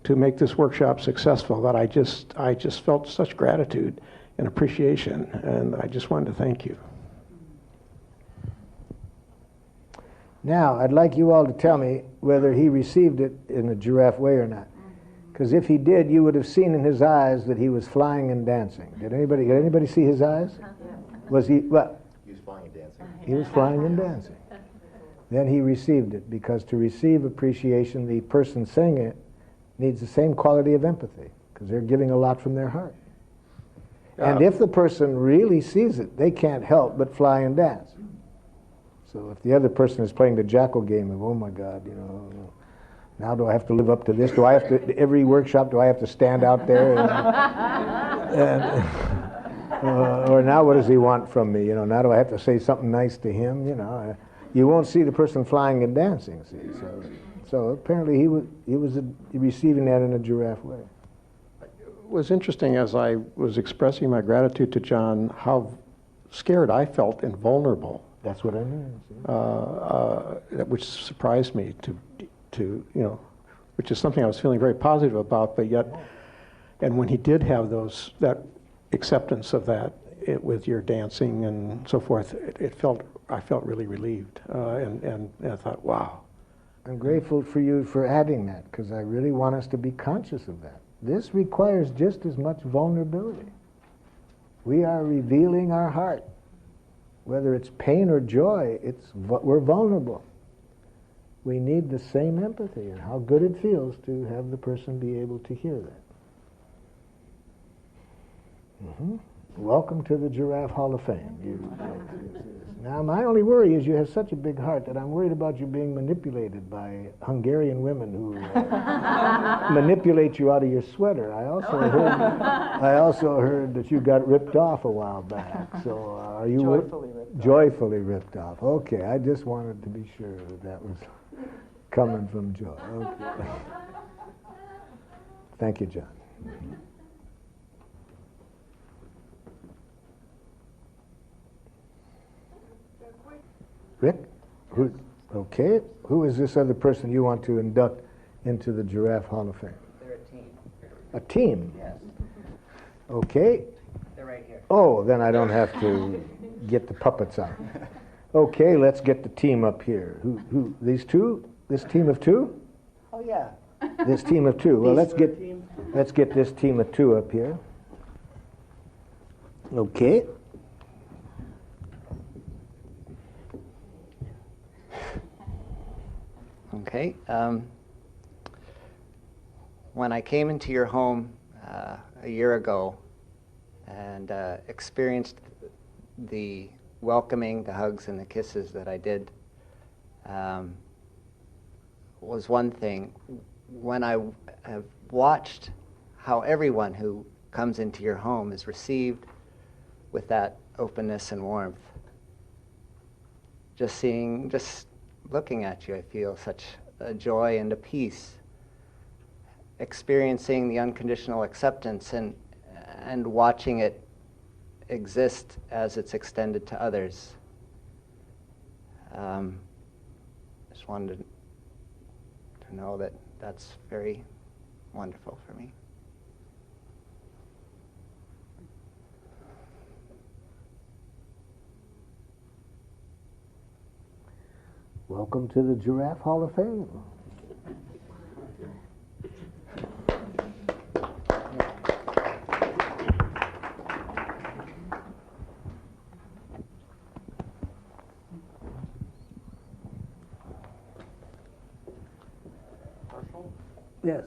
to make this workshop successful that I just felt such gratitude and appreciation, and I just wanted to thank you. Now, I'd like you all to tell me whether he received it in a giraffe way or not. Because if he did, you would have seen in his eyes that he was flying and dancing. Did anybody see his eyes? Was he, what? He was flying and dancing. He was flying and dancing. Then he received it, because to receive appreciation, the person saying it needs the same quality of empathy, because they're giving a lot from their heart. And if the person really sees it, they can't help but fly and dance. So if the other person is playing the jackal game of, oh my God, now do I have to live up to this? Do I have to, every workshop, do I have to stand out there? Or now what does he want from me? Now do I have to say something nice to him? You won't see the person flying and dancing, see. So apparently he was receiving that in a giraffe way. It was interesting as I was expressing my gratitude to John, how scared I felt and vulnerable. That's what I mean. Which surprised me which is something I was feeling very positive about, but yet, and when he did have that acceptance of that with your dancing and so forth, I felt really relieved, and I thought, wow. I'm grateful for you for adding that, because I really want us to be conscious of that. This requires just as much vulnerability. We are revealing our heart. Whether it's pain or joy, we're vulnerable. We need the same empathy, and how good it feels to have the person be able to hear that. Welcome to the Giraffe Hall of Fame. Now, my only worry is you have such a big heart that I'm worried about you being manipulated by Hungarian women who manipulate you out of your sweater. I also heard that you got ripped off a while back. So are you joyfully ripped off? Okay, I just wanted to be sure that was coming from joy. Okay. Thank you, John. Rick? Okay. Who is this other person you want to induct into the Giraffe Hall of Fame? They're a team. A team? Yes. Okay. They're right here. Oh, then I don't have to get the puppets out. Okay, let's get the team up here. Who? These two? This team of two? Oh, yeah. This team of two. Well, let's get this team of two up here. Okay. Okay. When I came into your home a year ago and experienced the welcoming, the hugs and the kisses that I did, was one thing. When I have watched how everyone who comes into your home is received with that openness and warmth, just looking at you, I feel such a joy and a peace. Experiencing the unconditional acceptance and watching it exist as it's extended to others. Just wanted to know that that's very wonderful for me. Welcome to the Giraffe Hall of Fame. Yes.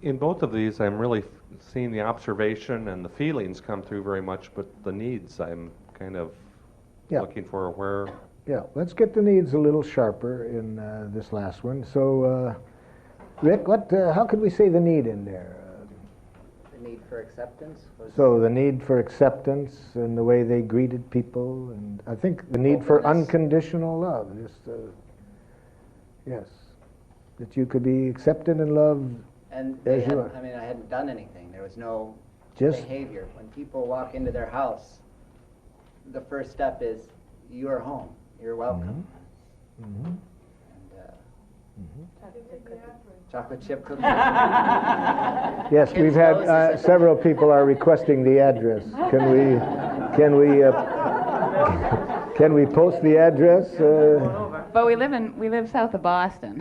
In both of these, I'm really seeing the observation and the feelings come through very much, but the needs, I'm kind of looking for where. Yeah, let's get the needs a little sharper in this last one. So, Rick, how could we say the need in there? The need for acceptance? So the need for acceptance and the way they greeted people, and I think the need for unconditional love. Just, yes, that you could be accepted and loved And as you are. I mean, I hadn't done anything. There was no Just behavior. When people walk into their house, the first step is, you are home. You're welcome. Mm-hmm. And, chocolate chip cookies. Yes, Kids' we've had noses. several people are requesting the address. Can we post the address? But we live south of Boston.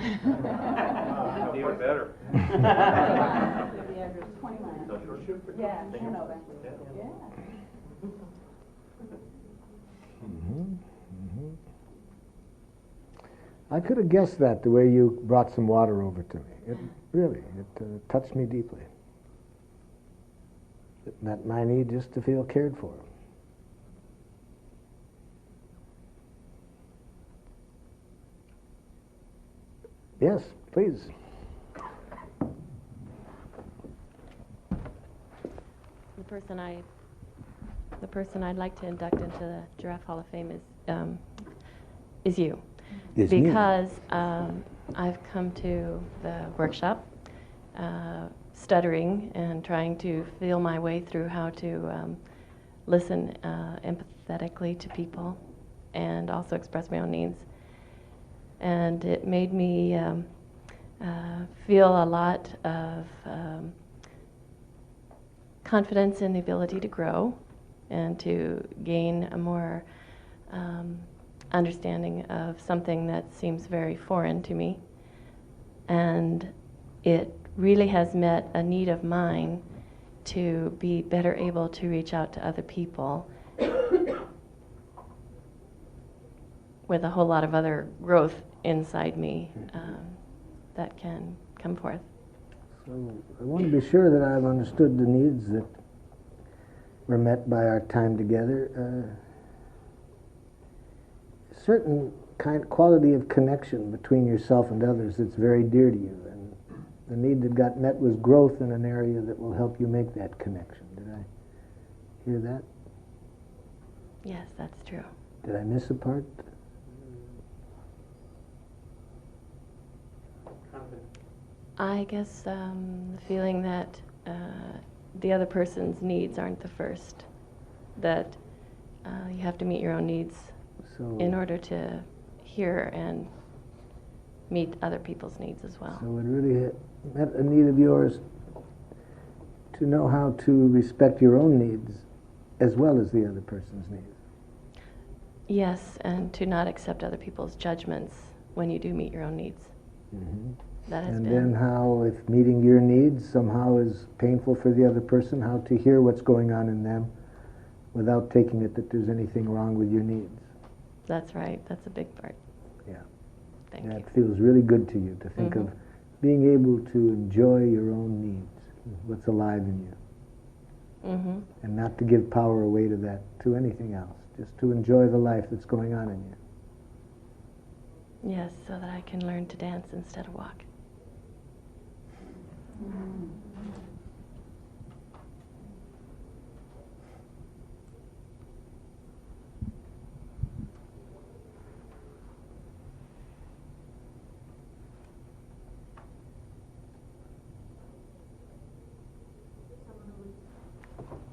Even better. Yeah, Hanover. I could have guessed that the way you brought some water over to me. It really touched me deeply. It met my need just to feel cared for. Yes, please. The person I'd like to induct into the Giraffe Hall of Fame is you. Because I've come to the workshop stuttering and trying to feel my way through how to listen empathetically to people and also express my own needs. And it made me feel a lot of confidence in the ability to grow and to gain a more understanding of something that seems very foreign to me. And it really has met a need of mine to be better able to reach out to other people with a whole lot of other growth inside me that can come forth. So I want to be sure that I've understood the needs that were met by our time together. Certain quality of connection between yourself and others that's very dear to you, and the need that got met was growth in an area that will help you make that connection. Did I hear that? Yes, that's true. Did I miss a part? I guess the feeling that the other person's needs aren't the first, that you have to meet your own needs in order to hear and meet other people's needs as well. So it really met a need of yours to know how to respect your own needs as well as the other person's needs. Yes, and to not accept other people's judgments when you do meet your own needs. Mm-hmm. That has and been. then how, if meeting your needs somehow is painful for the other person, how to hear what's going on in them without taking it that there's anything wrong with your needs. That's right. That's a big part. Yeah. Thank you. It feels really good to you to think of being able to enjoy your own needs, what's alive in you. and not to give power away to that, to anything else, just to enjoy the life that's going on in you. Yes, so that I can learn to dance instead of walk.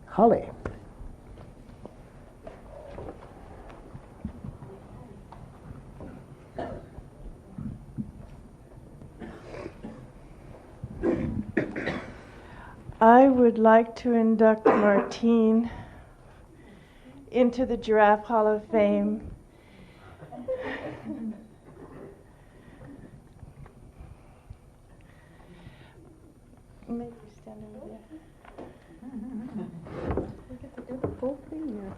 Holly. I would like to induct Martine into the Giraffe Hall of Fame. Maybe you stand over there. We get to do the full thing here.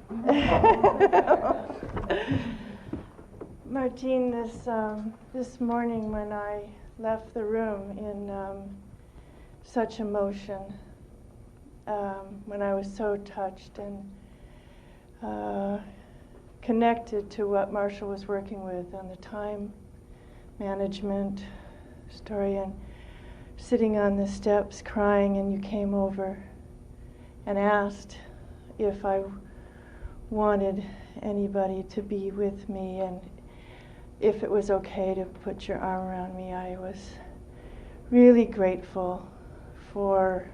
Martine, this morning when I left the room in such emotion, when I was so touched and connected to what Mrshel was working with on the time management story, and sitting on the steps crying, and you came over and asked if I wanted anybody to be with me and if it was okay to put your arm around me. I was really grateful for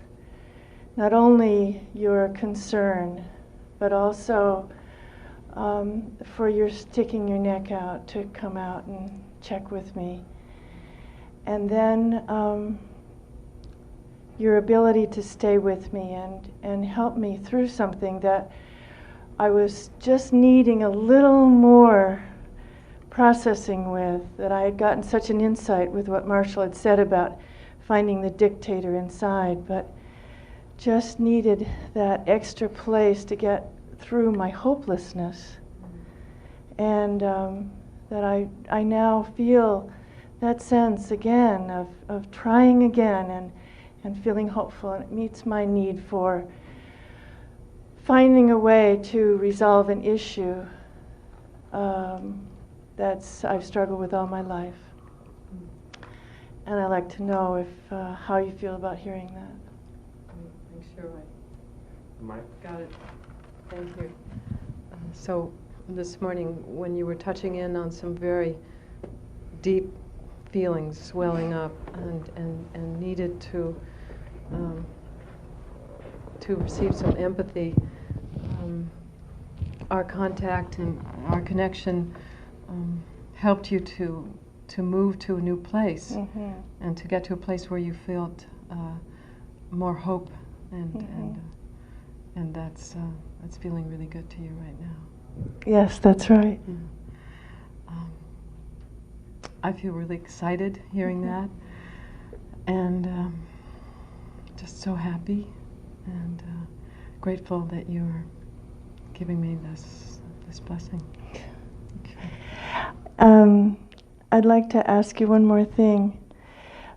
not only your concern, but also for your sticking your neck out to come out and check with me. And then your ability to stay with me and help me through something that I was just needing a little more processing with, that I had gotten such an insight with what Mrshel had said about finding the dictator inside, but just needed that extra place to get through my hopelessness. And that I now feel that sense again of trying again and feeling hopeful, and it meets my need for finding a way to resolve an issue that's I've struggled with all my life. And I'd like to know if how you feel about hearing that. Thanks, Shirley. Got it. Thank you. So this morning, when you were touching in on some very deep feelings swelling up and needed to receive some empathy, our contact and our connection helped you to move to a new place and to get to a place where you felt more hope and that's feeling really good to you right now. Yes, that's right. Yeah. I feel really excited hearing that, and just so happy and grateful that you're giving me this blessing. I'd like to ask you one more thing,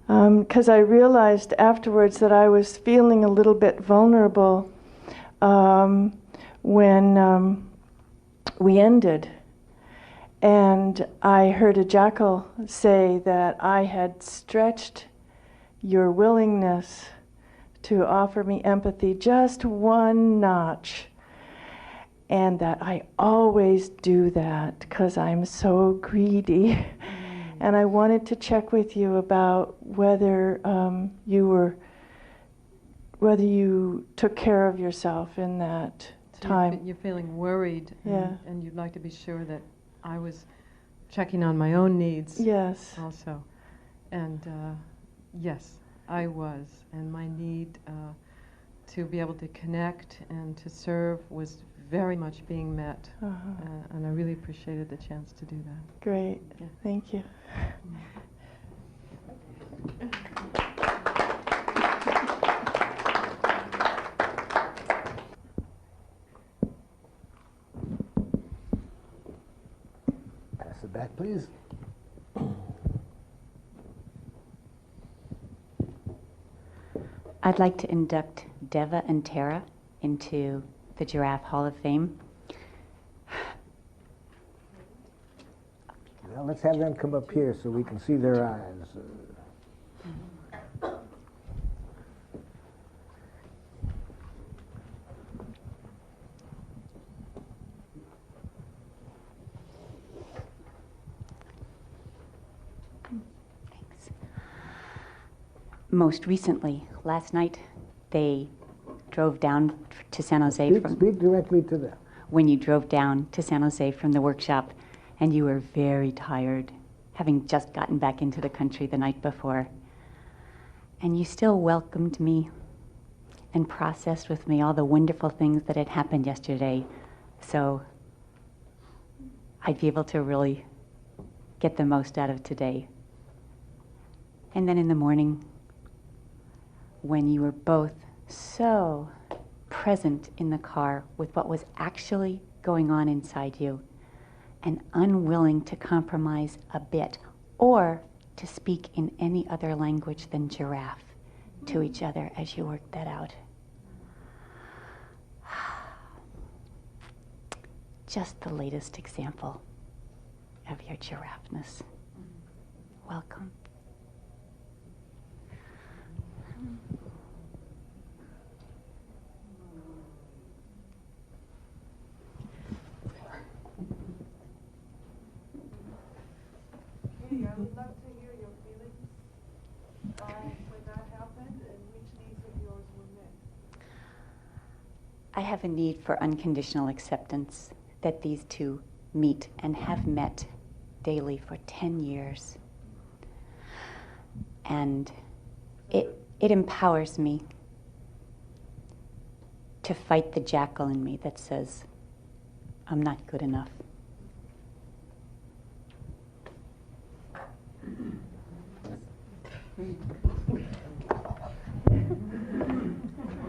because I realized afterwards that I was feeling a little bit vulnerable when we ended. And I heard a jackal say that I had stretched your willingness to offer me empathy just one notch. And that I always do that because I'm so greedy. And I wanted to check with you about whether whether you took care of yourself in that time. You're feeling worried, Yeah. and you'd like to be sure that I was checking on my own needs. Yes. Also, and yes, I was, and my need to be able to connect and to serve was very much being met, and I really appreciated the chance to do that. Great. Yeah. Thank you. Pass it back, please. I'd like to induct Deva and Tara into the Giraffe Hall of Fame. Well, let's have them come up here so we can see their eyes. Most recently, last night, they drove down to San Jose. Speak directly to them. When you drove down to San Jose from the workshop, and you were very tired, having just gotten back into the country the night before. And you still welcomed me and processed with me all the wonderful things that had happened yesterday, so I'd be able to really get the most out of today. And then in the morning, when you were both so present in the car with what was actually going on inside you and unwilling to compromise a bit or to speak in any other language than giraffe to each other as you worked that out. Just the latest example of your giraffeness. Welcome. I would love to hear your feelings when that happened and which needs of yours were met. I have a need for unconditional acceptance that these two meet and have met daily for 10 years. And it empowers me to fight the jackal in me that says, I'm not good enough.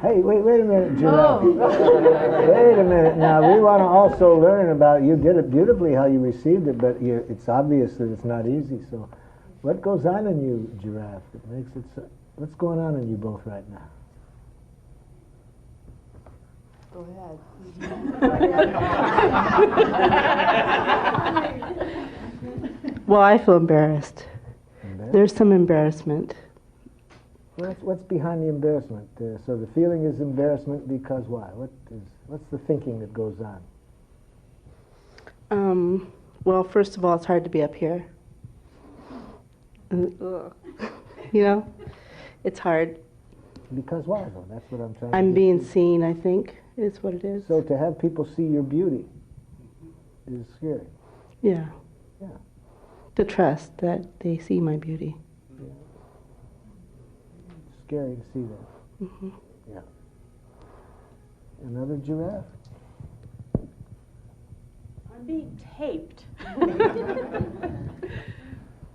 Hey, wait a minute, Giraffe. Wait a minute. Now, we want to also learn about, you did it beautifully how you received it, but it's obvious that it's not easy. So what goes on in you, Giraffe, that makes it so, what's going on in you both right now? Go ahead. Well, I feel embarrassed. There's some embarrassment. Well, what's behind the embarrassment? So the feeling is embarrassment because why? What's the thinking that goes on? Well, first of all, it's hard to be up here. You know, it's hard. Because why, though? That's what I'm trying to I'm get being to. seen, I think, is what it is. So to have people see your beauty is scary. Yeah. Yeah. To trust that they see my beauty. Scary to see that. Mm-hmm. Yeah. Another giraffe? I'm being taped.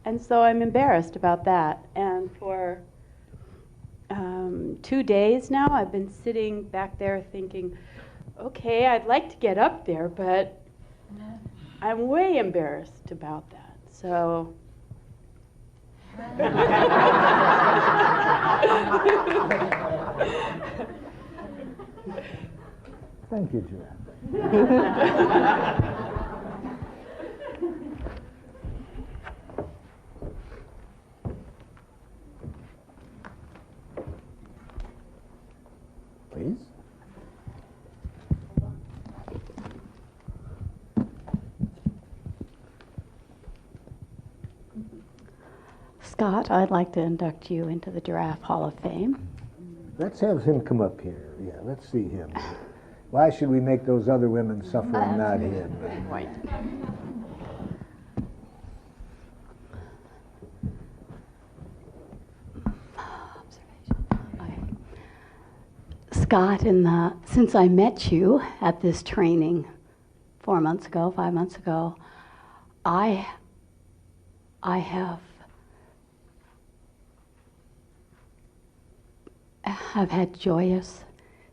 And so I'm embarrassed about that. And for 2 days now, I've been sitting back there thinking, okay, I'd like to get up there, but I'm way embarrassed about that. So. Thank you, Giraffe. Please. Scott, I'd like to induct you into the Giraffe Hall of Fame. Let's have him come up here. Yeah, let's see him. Why should we make those other women suffer and not him? Right. Scott, since I met you at this training 4 months ago, 5 months ago, I have had joyous,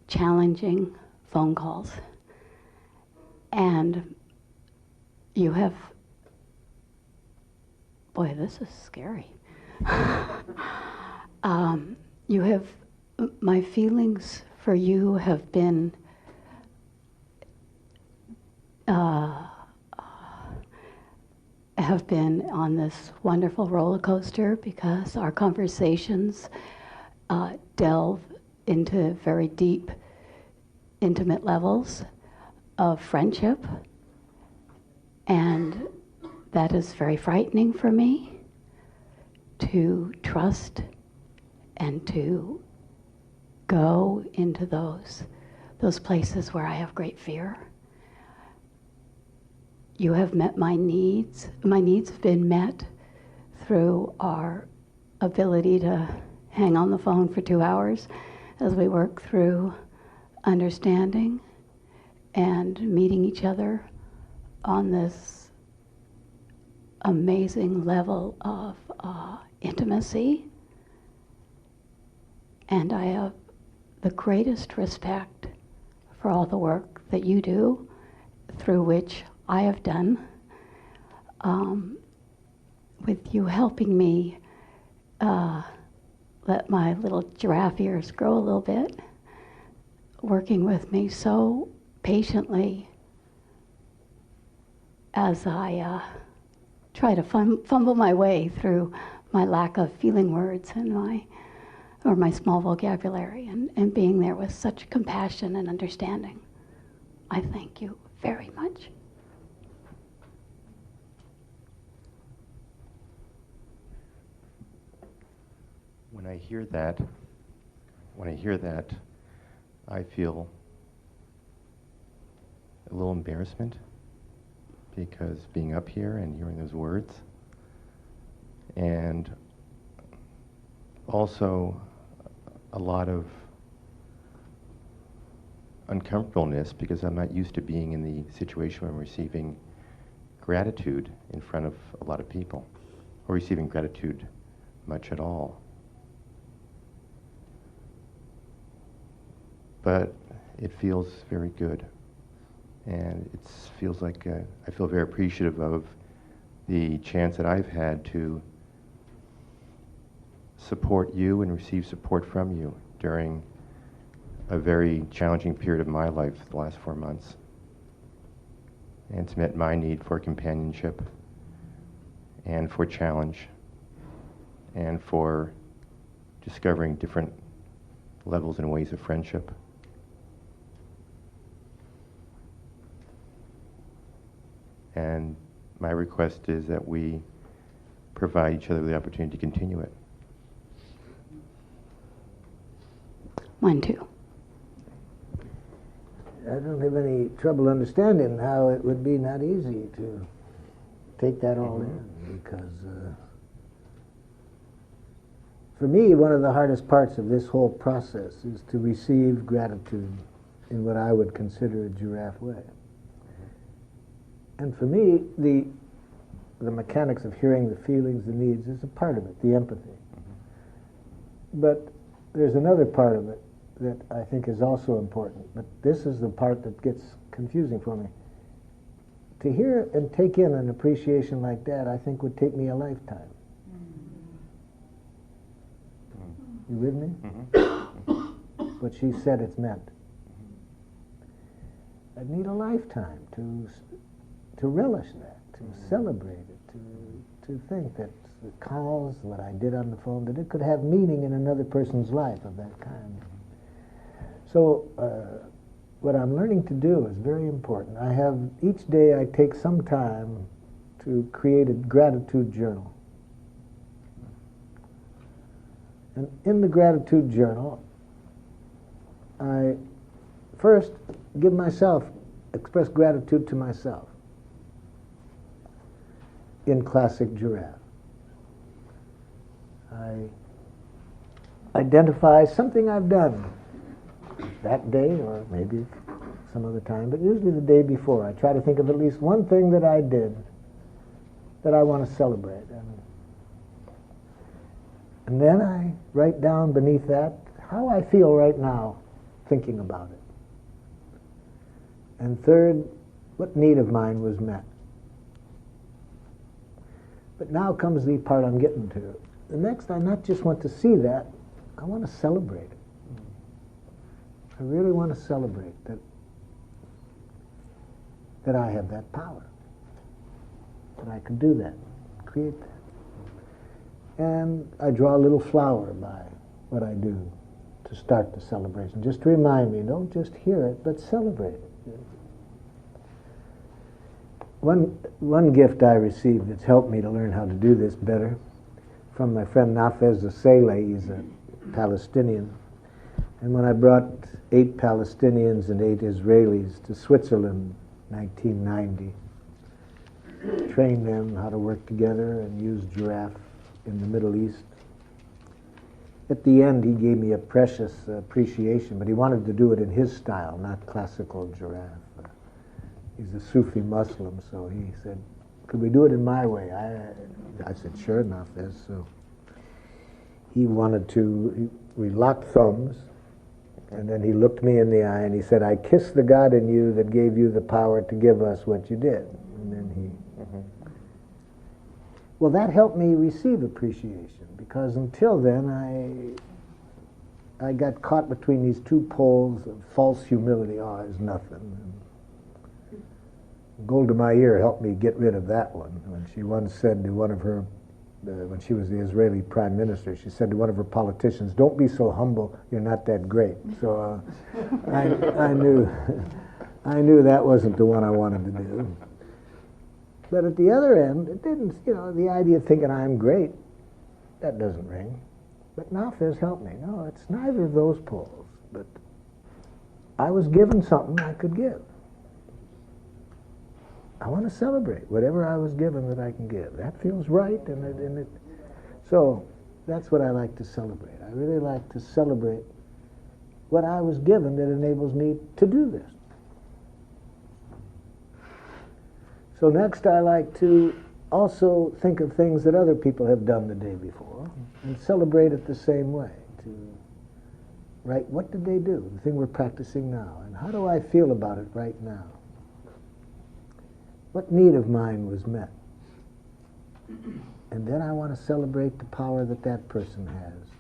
challenging phone calls, and you have, boy, this is scary. You have, my feelings for you have been on this wonderful roller coaster, because our conversations delve into very deep, intimate levels of friendship, and that is very frightening for me, to trust and to go into those places where I have great fear. You have met my needs. My needs have been met through our ability to hang on the phone for 2 hours as we work through understanding and meeting each other on this amazing level of intimacy. And I have the greatest respect for all the work that you do, through which I have done, with you helping me let my little giraffe ears grow a little bit, working with me so patiently as I try to fumble my way through my lack of feeling words and my small vocabulary, and being there with such compassion and understanding. I thank you very much. When I hear that, I feel a little embarrassment, because being up here and hearing those words, and also a lot of uncomfortableness, because I'm not used to being in the situation where I'm receiving gratitude in front of a lot of people, or receiving gratitude much at all. But it feels very good, and it feels like I feel very appreciative of the chance that I've had to support you and receive support from you during a very challenging period of my life, the last 4 months. And it's met my need for companionship and for challenge and for discovering different levels and ways of friendship. And my request is that we provide each other the opportunity to continue it. Mine too. I don't have any trouble understanding how it would be not easy to take that all in, because for me, one of the hardest parts of this whole process is to receive gratitude in what I would consider a giraffe way. And for me, the mechanics of hearing the feelings, the needs, is a part of it, the empathy. But there's another part of it that I think is also important, but this is the part that gets confusing for me. To hear and take in an appreciation like that, I think would take me a lifetime. You with me? But she said it's meant. I'd need a lifetime to relish that, to celebrate it, to think that the calls, what I did on the phone, that it could have meaning in another person's life of that kind. So what I'm learning to do is very important. Each day I take some time to create a gratitude journal. And in the gratitude journal, I first express gratitude to myself in classic giraffe. I identify something I've done that day, or maybe some other time, but usually the day before. I try to think of at least one thing that I did that I want to celebrate. And then I write down beneath that how I feel right now thinking about it. And third, what need of mine was met. But now comes the part I'm getting to. The next, I not just want to see that, I want to celebrate it. I really want to celebrate that I have that power, that I can do that, create that. And I draw a little flower by what I do to start the celebration, just to remind me, don't just hear it, but celebrate it. One gift I received that's helped me to learn how to do this better from my friend Nafez Saleh. He's a Palestinian. And when I brought 8 Palestinians and 8 Israelis to Switzerland in 1990, trained them how to work together and use giraffe in the Middle East. At the end, he gave me a precious appreciation, but he wanted to do it in his style, not classical giraffe. He's a Sufi Muslim, so he said, could we do it in my way? I said, sure enough. So he wanted to, we locked thumbs, and then he looked me in the eye and he said, I kiss the God in you that gave you the power to give us what you did. And then he, well, that helped me receive appreciation, because until then I got caught between these two poles of false humility. Oh, it's nothing. And Golda Meir helped me get rid of that one when she once said to one of her, when she was the Israeli prime minister, she said to one of her politicians, don't be so humble, you're not that great. So I knew that wasn't the one I wanted to do. But at the other end, it didn't, the idea of thinking I'm great, that doesn't ring. But Nafez helped me. No, it's neither of those poles, but I was given something I could give. I want to celebrate whatever I was given that I can give. That feels right, so that's what I like to celebrate. I really like to celebrate what I was given that enables me to do this. So next, I like to also think of things that other people have done the day before and celebrate it the same way. Right? What did they do? The thing we're practicing now. And how do I feel about it right now? What need of mine was met? And then I want to celebrate the power that that person has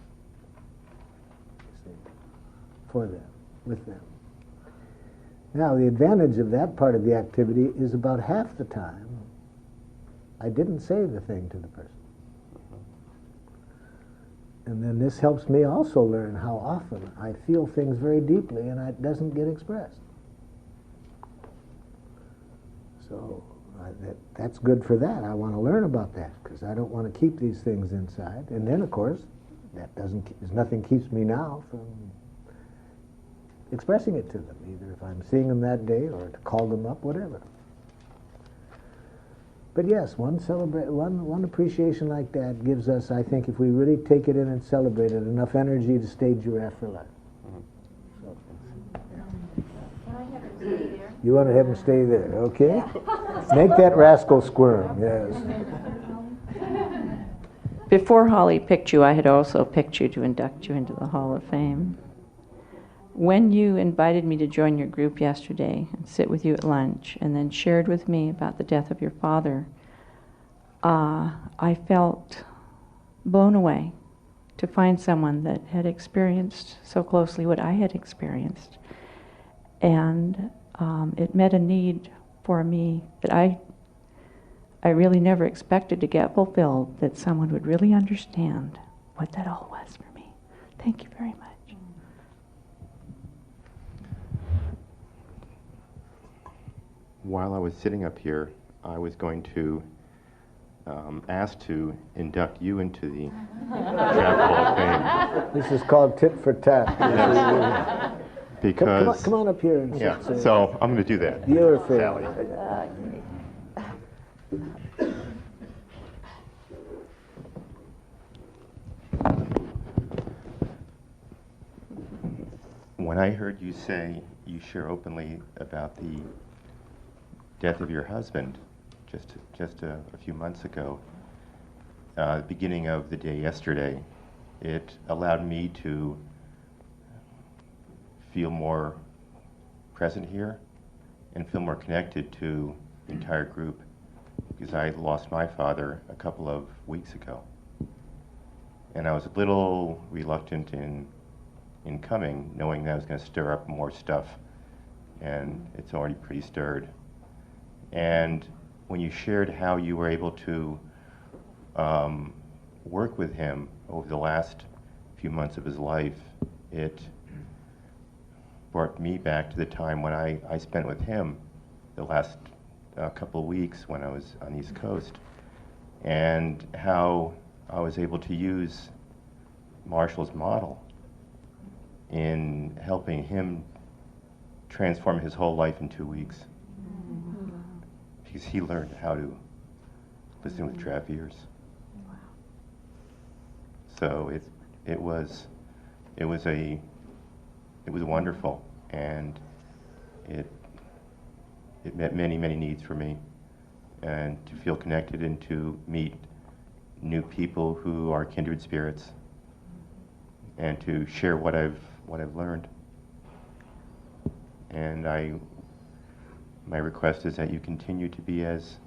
for them, with them. Now, the advantage of that part of the activity is about half the time I didn't say the thing to the person. And then this helps me also learn how often I feel things very deeply and it doesn't get expressed. So that's good for that. I want to learn about that because I don't want to keep these things inside. And then, of course, there's nothing keeps me now from expressing it to them, either if I'm seeing them that day or to call them up, whatever. But yes, one appreciation like that gives us, I think, if we really take it in and celebrate it, enough energy to stay giraffe for life. So, Can I have him stay there? you want to have him stay there, okay? Make that rascal squirm, yes. Before Holly picked you, I had also picked you to induct you into the Hall of Fame. When you invited me to join your group yesterday and sit with you at lunch and then shared with me about the death of your father, I felt blown away to find someone that had experienced so closely what I had experienced. And it met a need for me that I really never expected to get fulfilled, that someone would really understand what that all was for me. Thank you very much. While I was sitting up here, I was going to ask to induct you into the Giraffe Hall of Fame. This is called tit for tat. Yes. Because come on up here. And yeah, so I'm going to do that. You're fair. Sally. When I heard you say you share openly about the death of your husband just a few months ago, beginning of the day yesterday, it allowed me to feel more present here and feel more connected to the entire group, because I lost my father a couple of weeks ago. And I was a little reluctant in coming, knowing that I was going to stir up more stuff, and it's already pretty stirred. And when you shared how you were able to work with him over the last few months of his life, it brought me back to the time when I spent with him the last couple of weeks when I was on the East Coast, and how I was able to use Marshal's model in helping him transform his whole life in 2 weeks. Because he learned how to listen with trapped ears. So it was wonderful, and it met many, many needs for me, and to feel connected and to meet new people who are kindred spirits, and to share what I've learned. And my request is that you continue to be as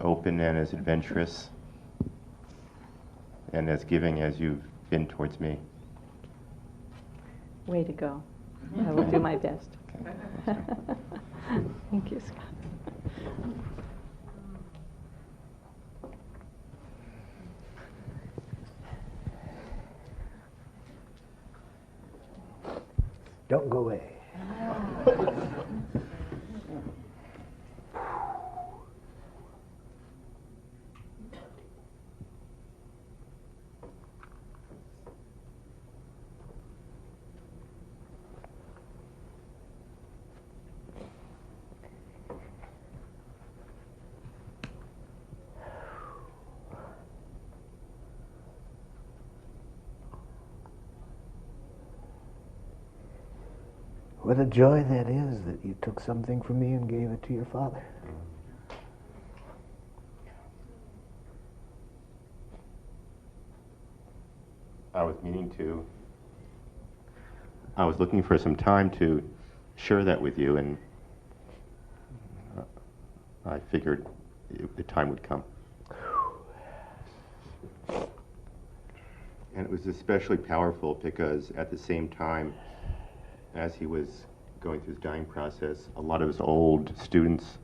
open and as adventurous and as giving as you've been towards me. Way to go. I will do my best. Okay. Thank you, Scott. Don't go away. What a joy that is that you took something from me and gave it to your father. I was looking for some time to share that with you, and I figured the time would come. And it was especially powerful because at the same time, as he was going through his dying process, a lot of his old students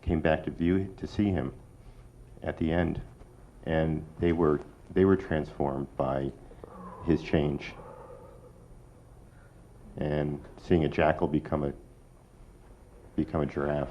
came back to see him at the end, and they were transformed by his change. And seeing a jackal become a giraffe.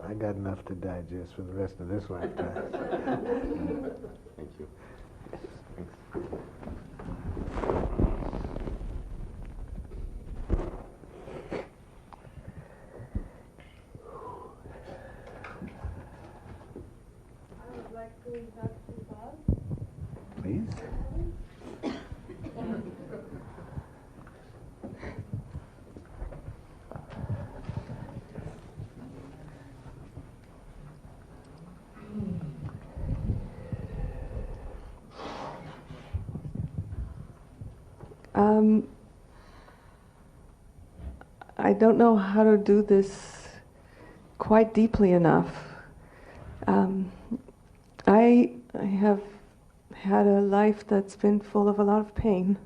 I got enough to digest for the rest of this lifetime. Thank you. Thanks. Please. I don't know how to do this quite deeply enough. I have had a life that's been full of a lot of pain.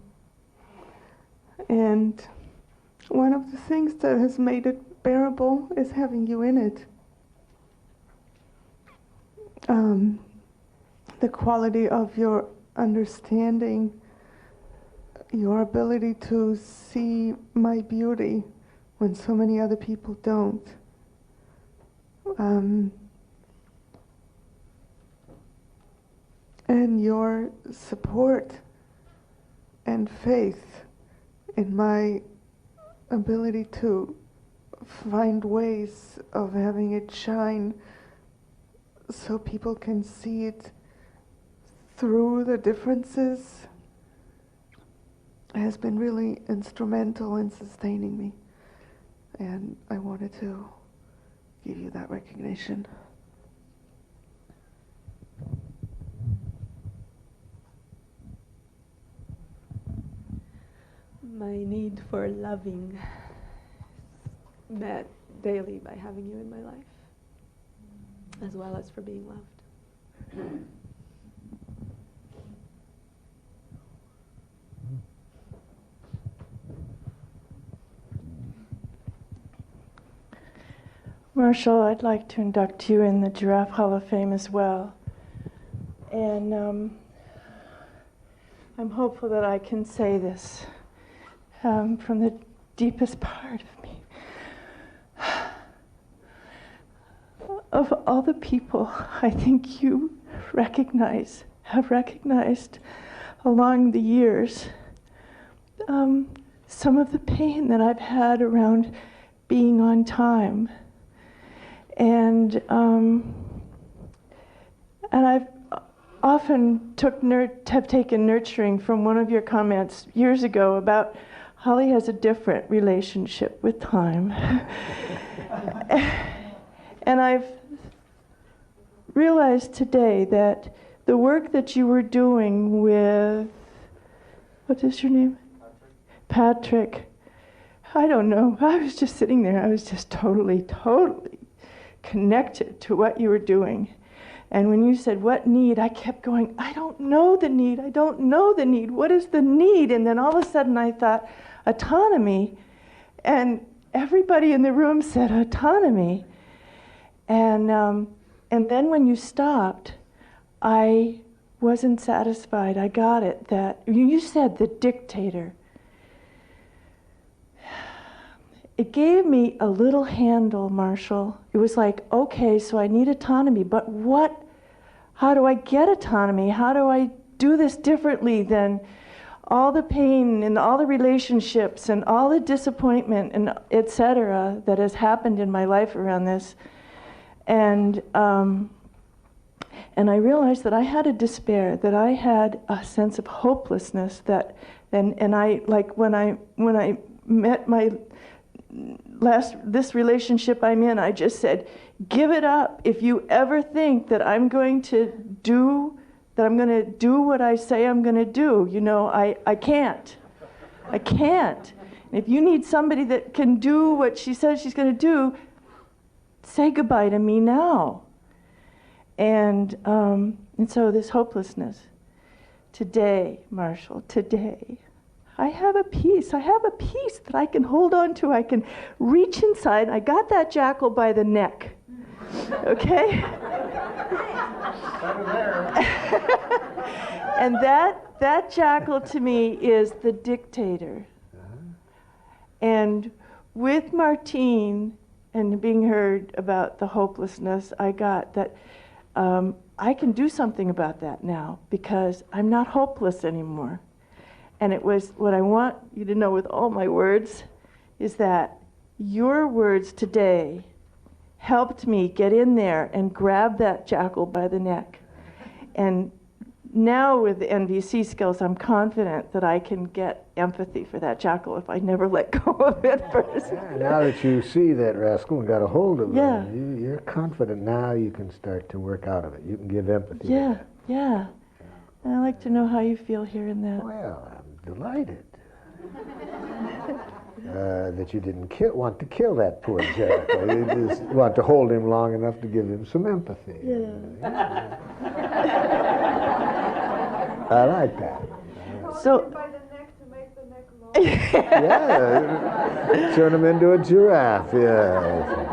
And one of the things that has made it bearable is having you in it. The quality of your understanding, your ability to see my beauty when so many other people don't. And your support and faith in my ability to find ways of having it shine so people can see it through the differences has been really instrumental in sustaining me. And I wanted to give you that recognition. My need for loving met daily by having you in my life, as well as for being loved. Marshall, I'd like to induct you in the Giraffe Hall of Fame as well. And I'm hopeful that I can say this from the deepest part of me. Of all the people I think you have recognized along the years, some of the pain that I've had around being on time. And I've often have taken nurturing from one of your comments years ago about Holly has a different relationship with time. And I've realized today that the work that you were doing with, what is your name? Patrick. I don't know. I was just sitting there. I was just totally connected to what you were doing. And when you said, what need? I kept going, I don't know the need. I don't know the need. What is the need? And then all of a sudden I thought, autonomy. And everybody in the room said, autonomy. And then when you stopped, I wasn't satisfied. I got it. That you said the dictator. It gave me a little handle, Marshall. It was like, okay, so I need autonomy, but how do I get autonomy? How do I do this differently than all the pain and all the relationships and all the disappointment and et cetera that has happened in my life around this? And I realized that I had a despair, that I had a sense of hopelessness, and I, like when I met my this relationship I'm in, I just said, give it up. If you ever think that I'm going to do what I say I'm going to do, I can't. I can't. And if you need somebody that can do what she says she's going to do, say goodbye to me now. And so this hopelessness. Today, Marshall, today, I have a peace. I have a peace that I can hold on to. I can reach inside. I got that jackal by the neck. Okay? And that jackal to me is the dictator. And with Martine and being heard about the hopelessness, I got that I can do something about that now because I'm not hopeless anymore. And it was what I want you to know with all my words is that your words today helped me get in there and grab that jackal by the neck. And now with the NVC skills, I'm confident that I can get empathy for that jackal if I never let go of it first. Yeah, now that you see that rascal and got a hold of it, you're confident now you can start to work out of it. You can give empathy to that. Yeah. And I'd like to know how you feel hearing that. Well, I'm delighted that you didn't want to kill that poor jackal. You just want to hold him long enough to give him some empathy. Yeah. I like that. So, by the neck to make the neck long. Yeah, turn him into a giraffe. Yeah.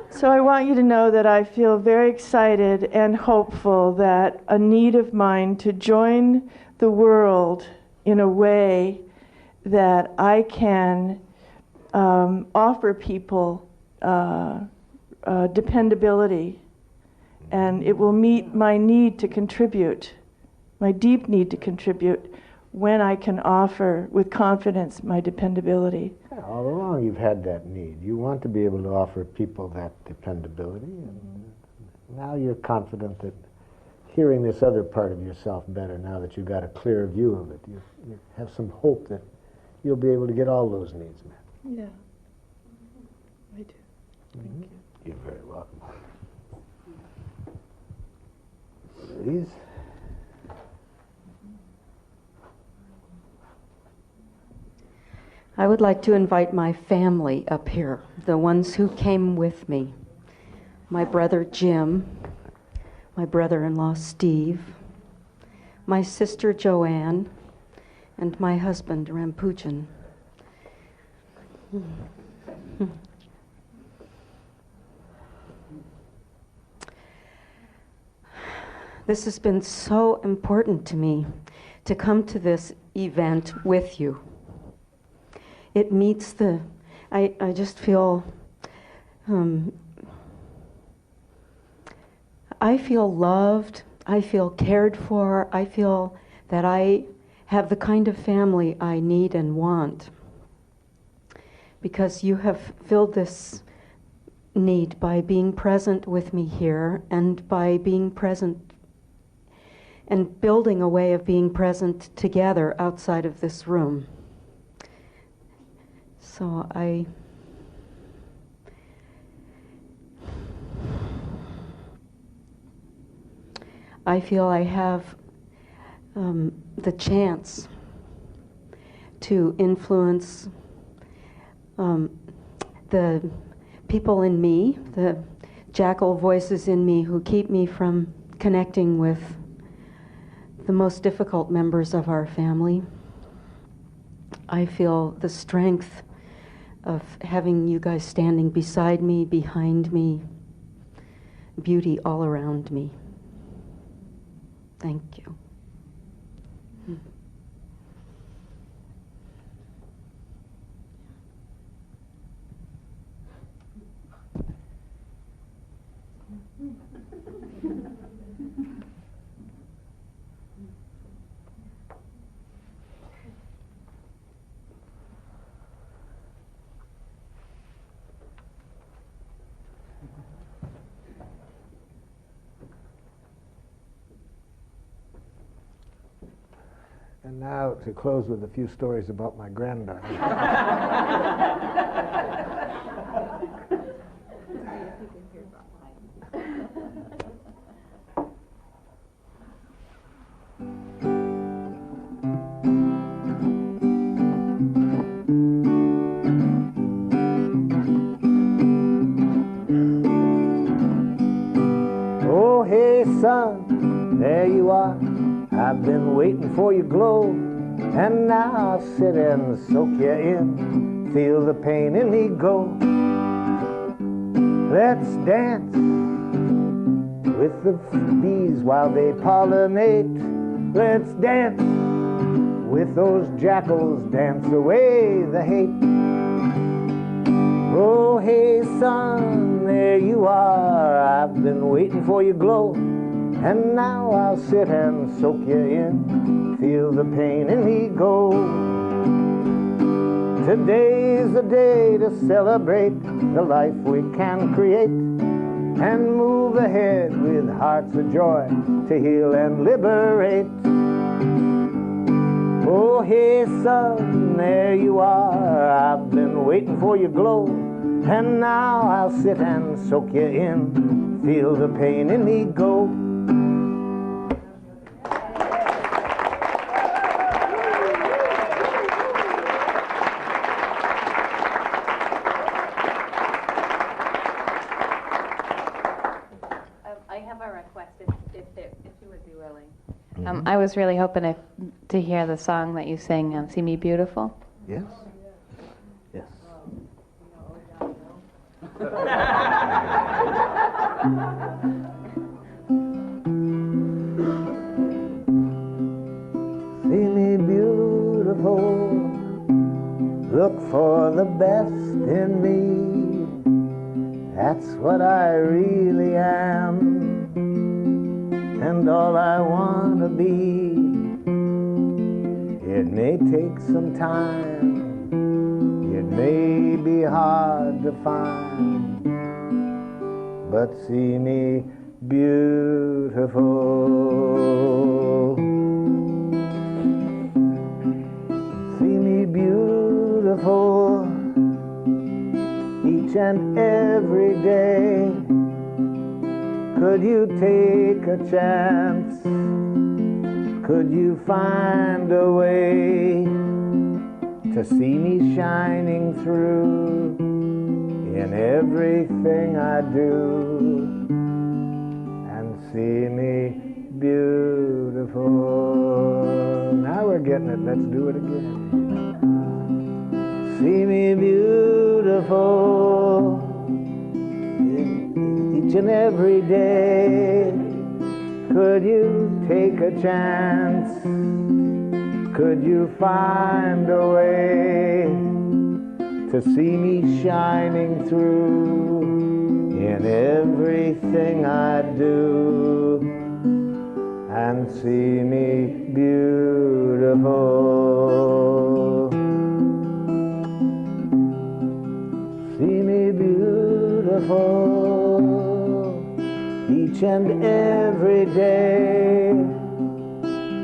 So I want you to know that I feel very excited and hopeful that a need of mine to join the world in a way that I can offer people dependability, and it will meet my need to contribute, my deep need to contribute, when I can offer with confidence my dependability. Yeah, all along you've had that need. You want to be able to offer people that dependability, and now you're confident that hearing this other part of yourself better, now that you've got a clearer view of it, you have some hope that you'll be able to get all those needs met. Yeah, I do. Thank you. You're very welcome. Please. I would like to invite my family up here, the ones who came with me. My brother Jim, my brother-in-law Steve, my sister Joanne, and my husband Rampujan. This has been so important to me to come to this event with you. It meets the, I just feel, I feel loved, I feel cared for, I feel that I have the kind of family I need and want. Because you have filled this need by being present with me here and by being present and building a way of being present together outside of this room. So I feel I have the chance to influence the people in me, the jackal voices in me who keep me from connecting with the most difficult members of our family. I feel the strength of having you guys standing beside me, behind me, beauty all around me. Thank you. And now to close with a few stories about my granddaughter. Oh, hey, son, there you are. I've been waiting for your glow, and now I'll sit and soak you in, feel the pain in me go. Let's dance with the bees while they pollinate. Let's dance with those jackals, dance away the hate. Oh, hey, son, there you are. I've been waiting for your glow, and now I'll sit and soak you in, feel the pain in me go. Today's the day to celebrate the life we can create, and move ahead with hearts of joy to heal and liberate. Oh, hey, son, there you are. I've been waiting for your glow, and now I'll sit and soak you in, feel the pain in me go. I have a request if you would be willing. I was really hoping to hear the song that you sang, See Me Beautiful. Yes? Yes. See me beautiful, look for the best in me. That's what I really am, and all I want to be. It may take some time, it may be hard to find, but see me beautiful. See me beautiful each and every day. Could you take a chance? Could you find a way to see me shining through in everything I do, and see me beautiful. Now we're getting it. Let's do it again. See me beautiful each and every day. Could you take a chance? Could you find a way to see me shining through in everything I do, and see me beautiful? See me beautiful each and every day.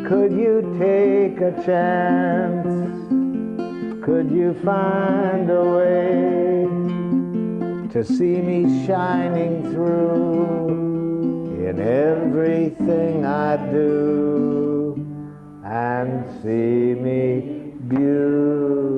Could you take a chance? Could you find a way to see me shining through in everything I do, and see me beautiful?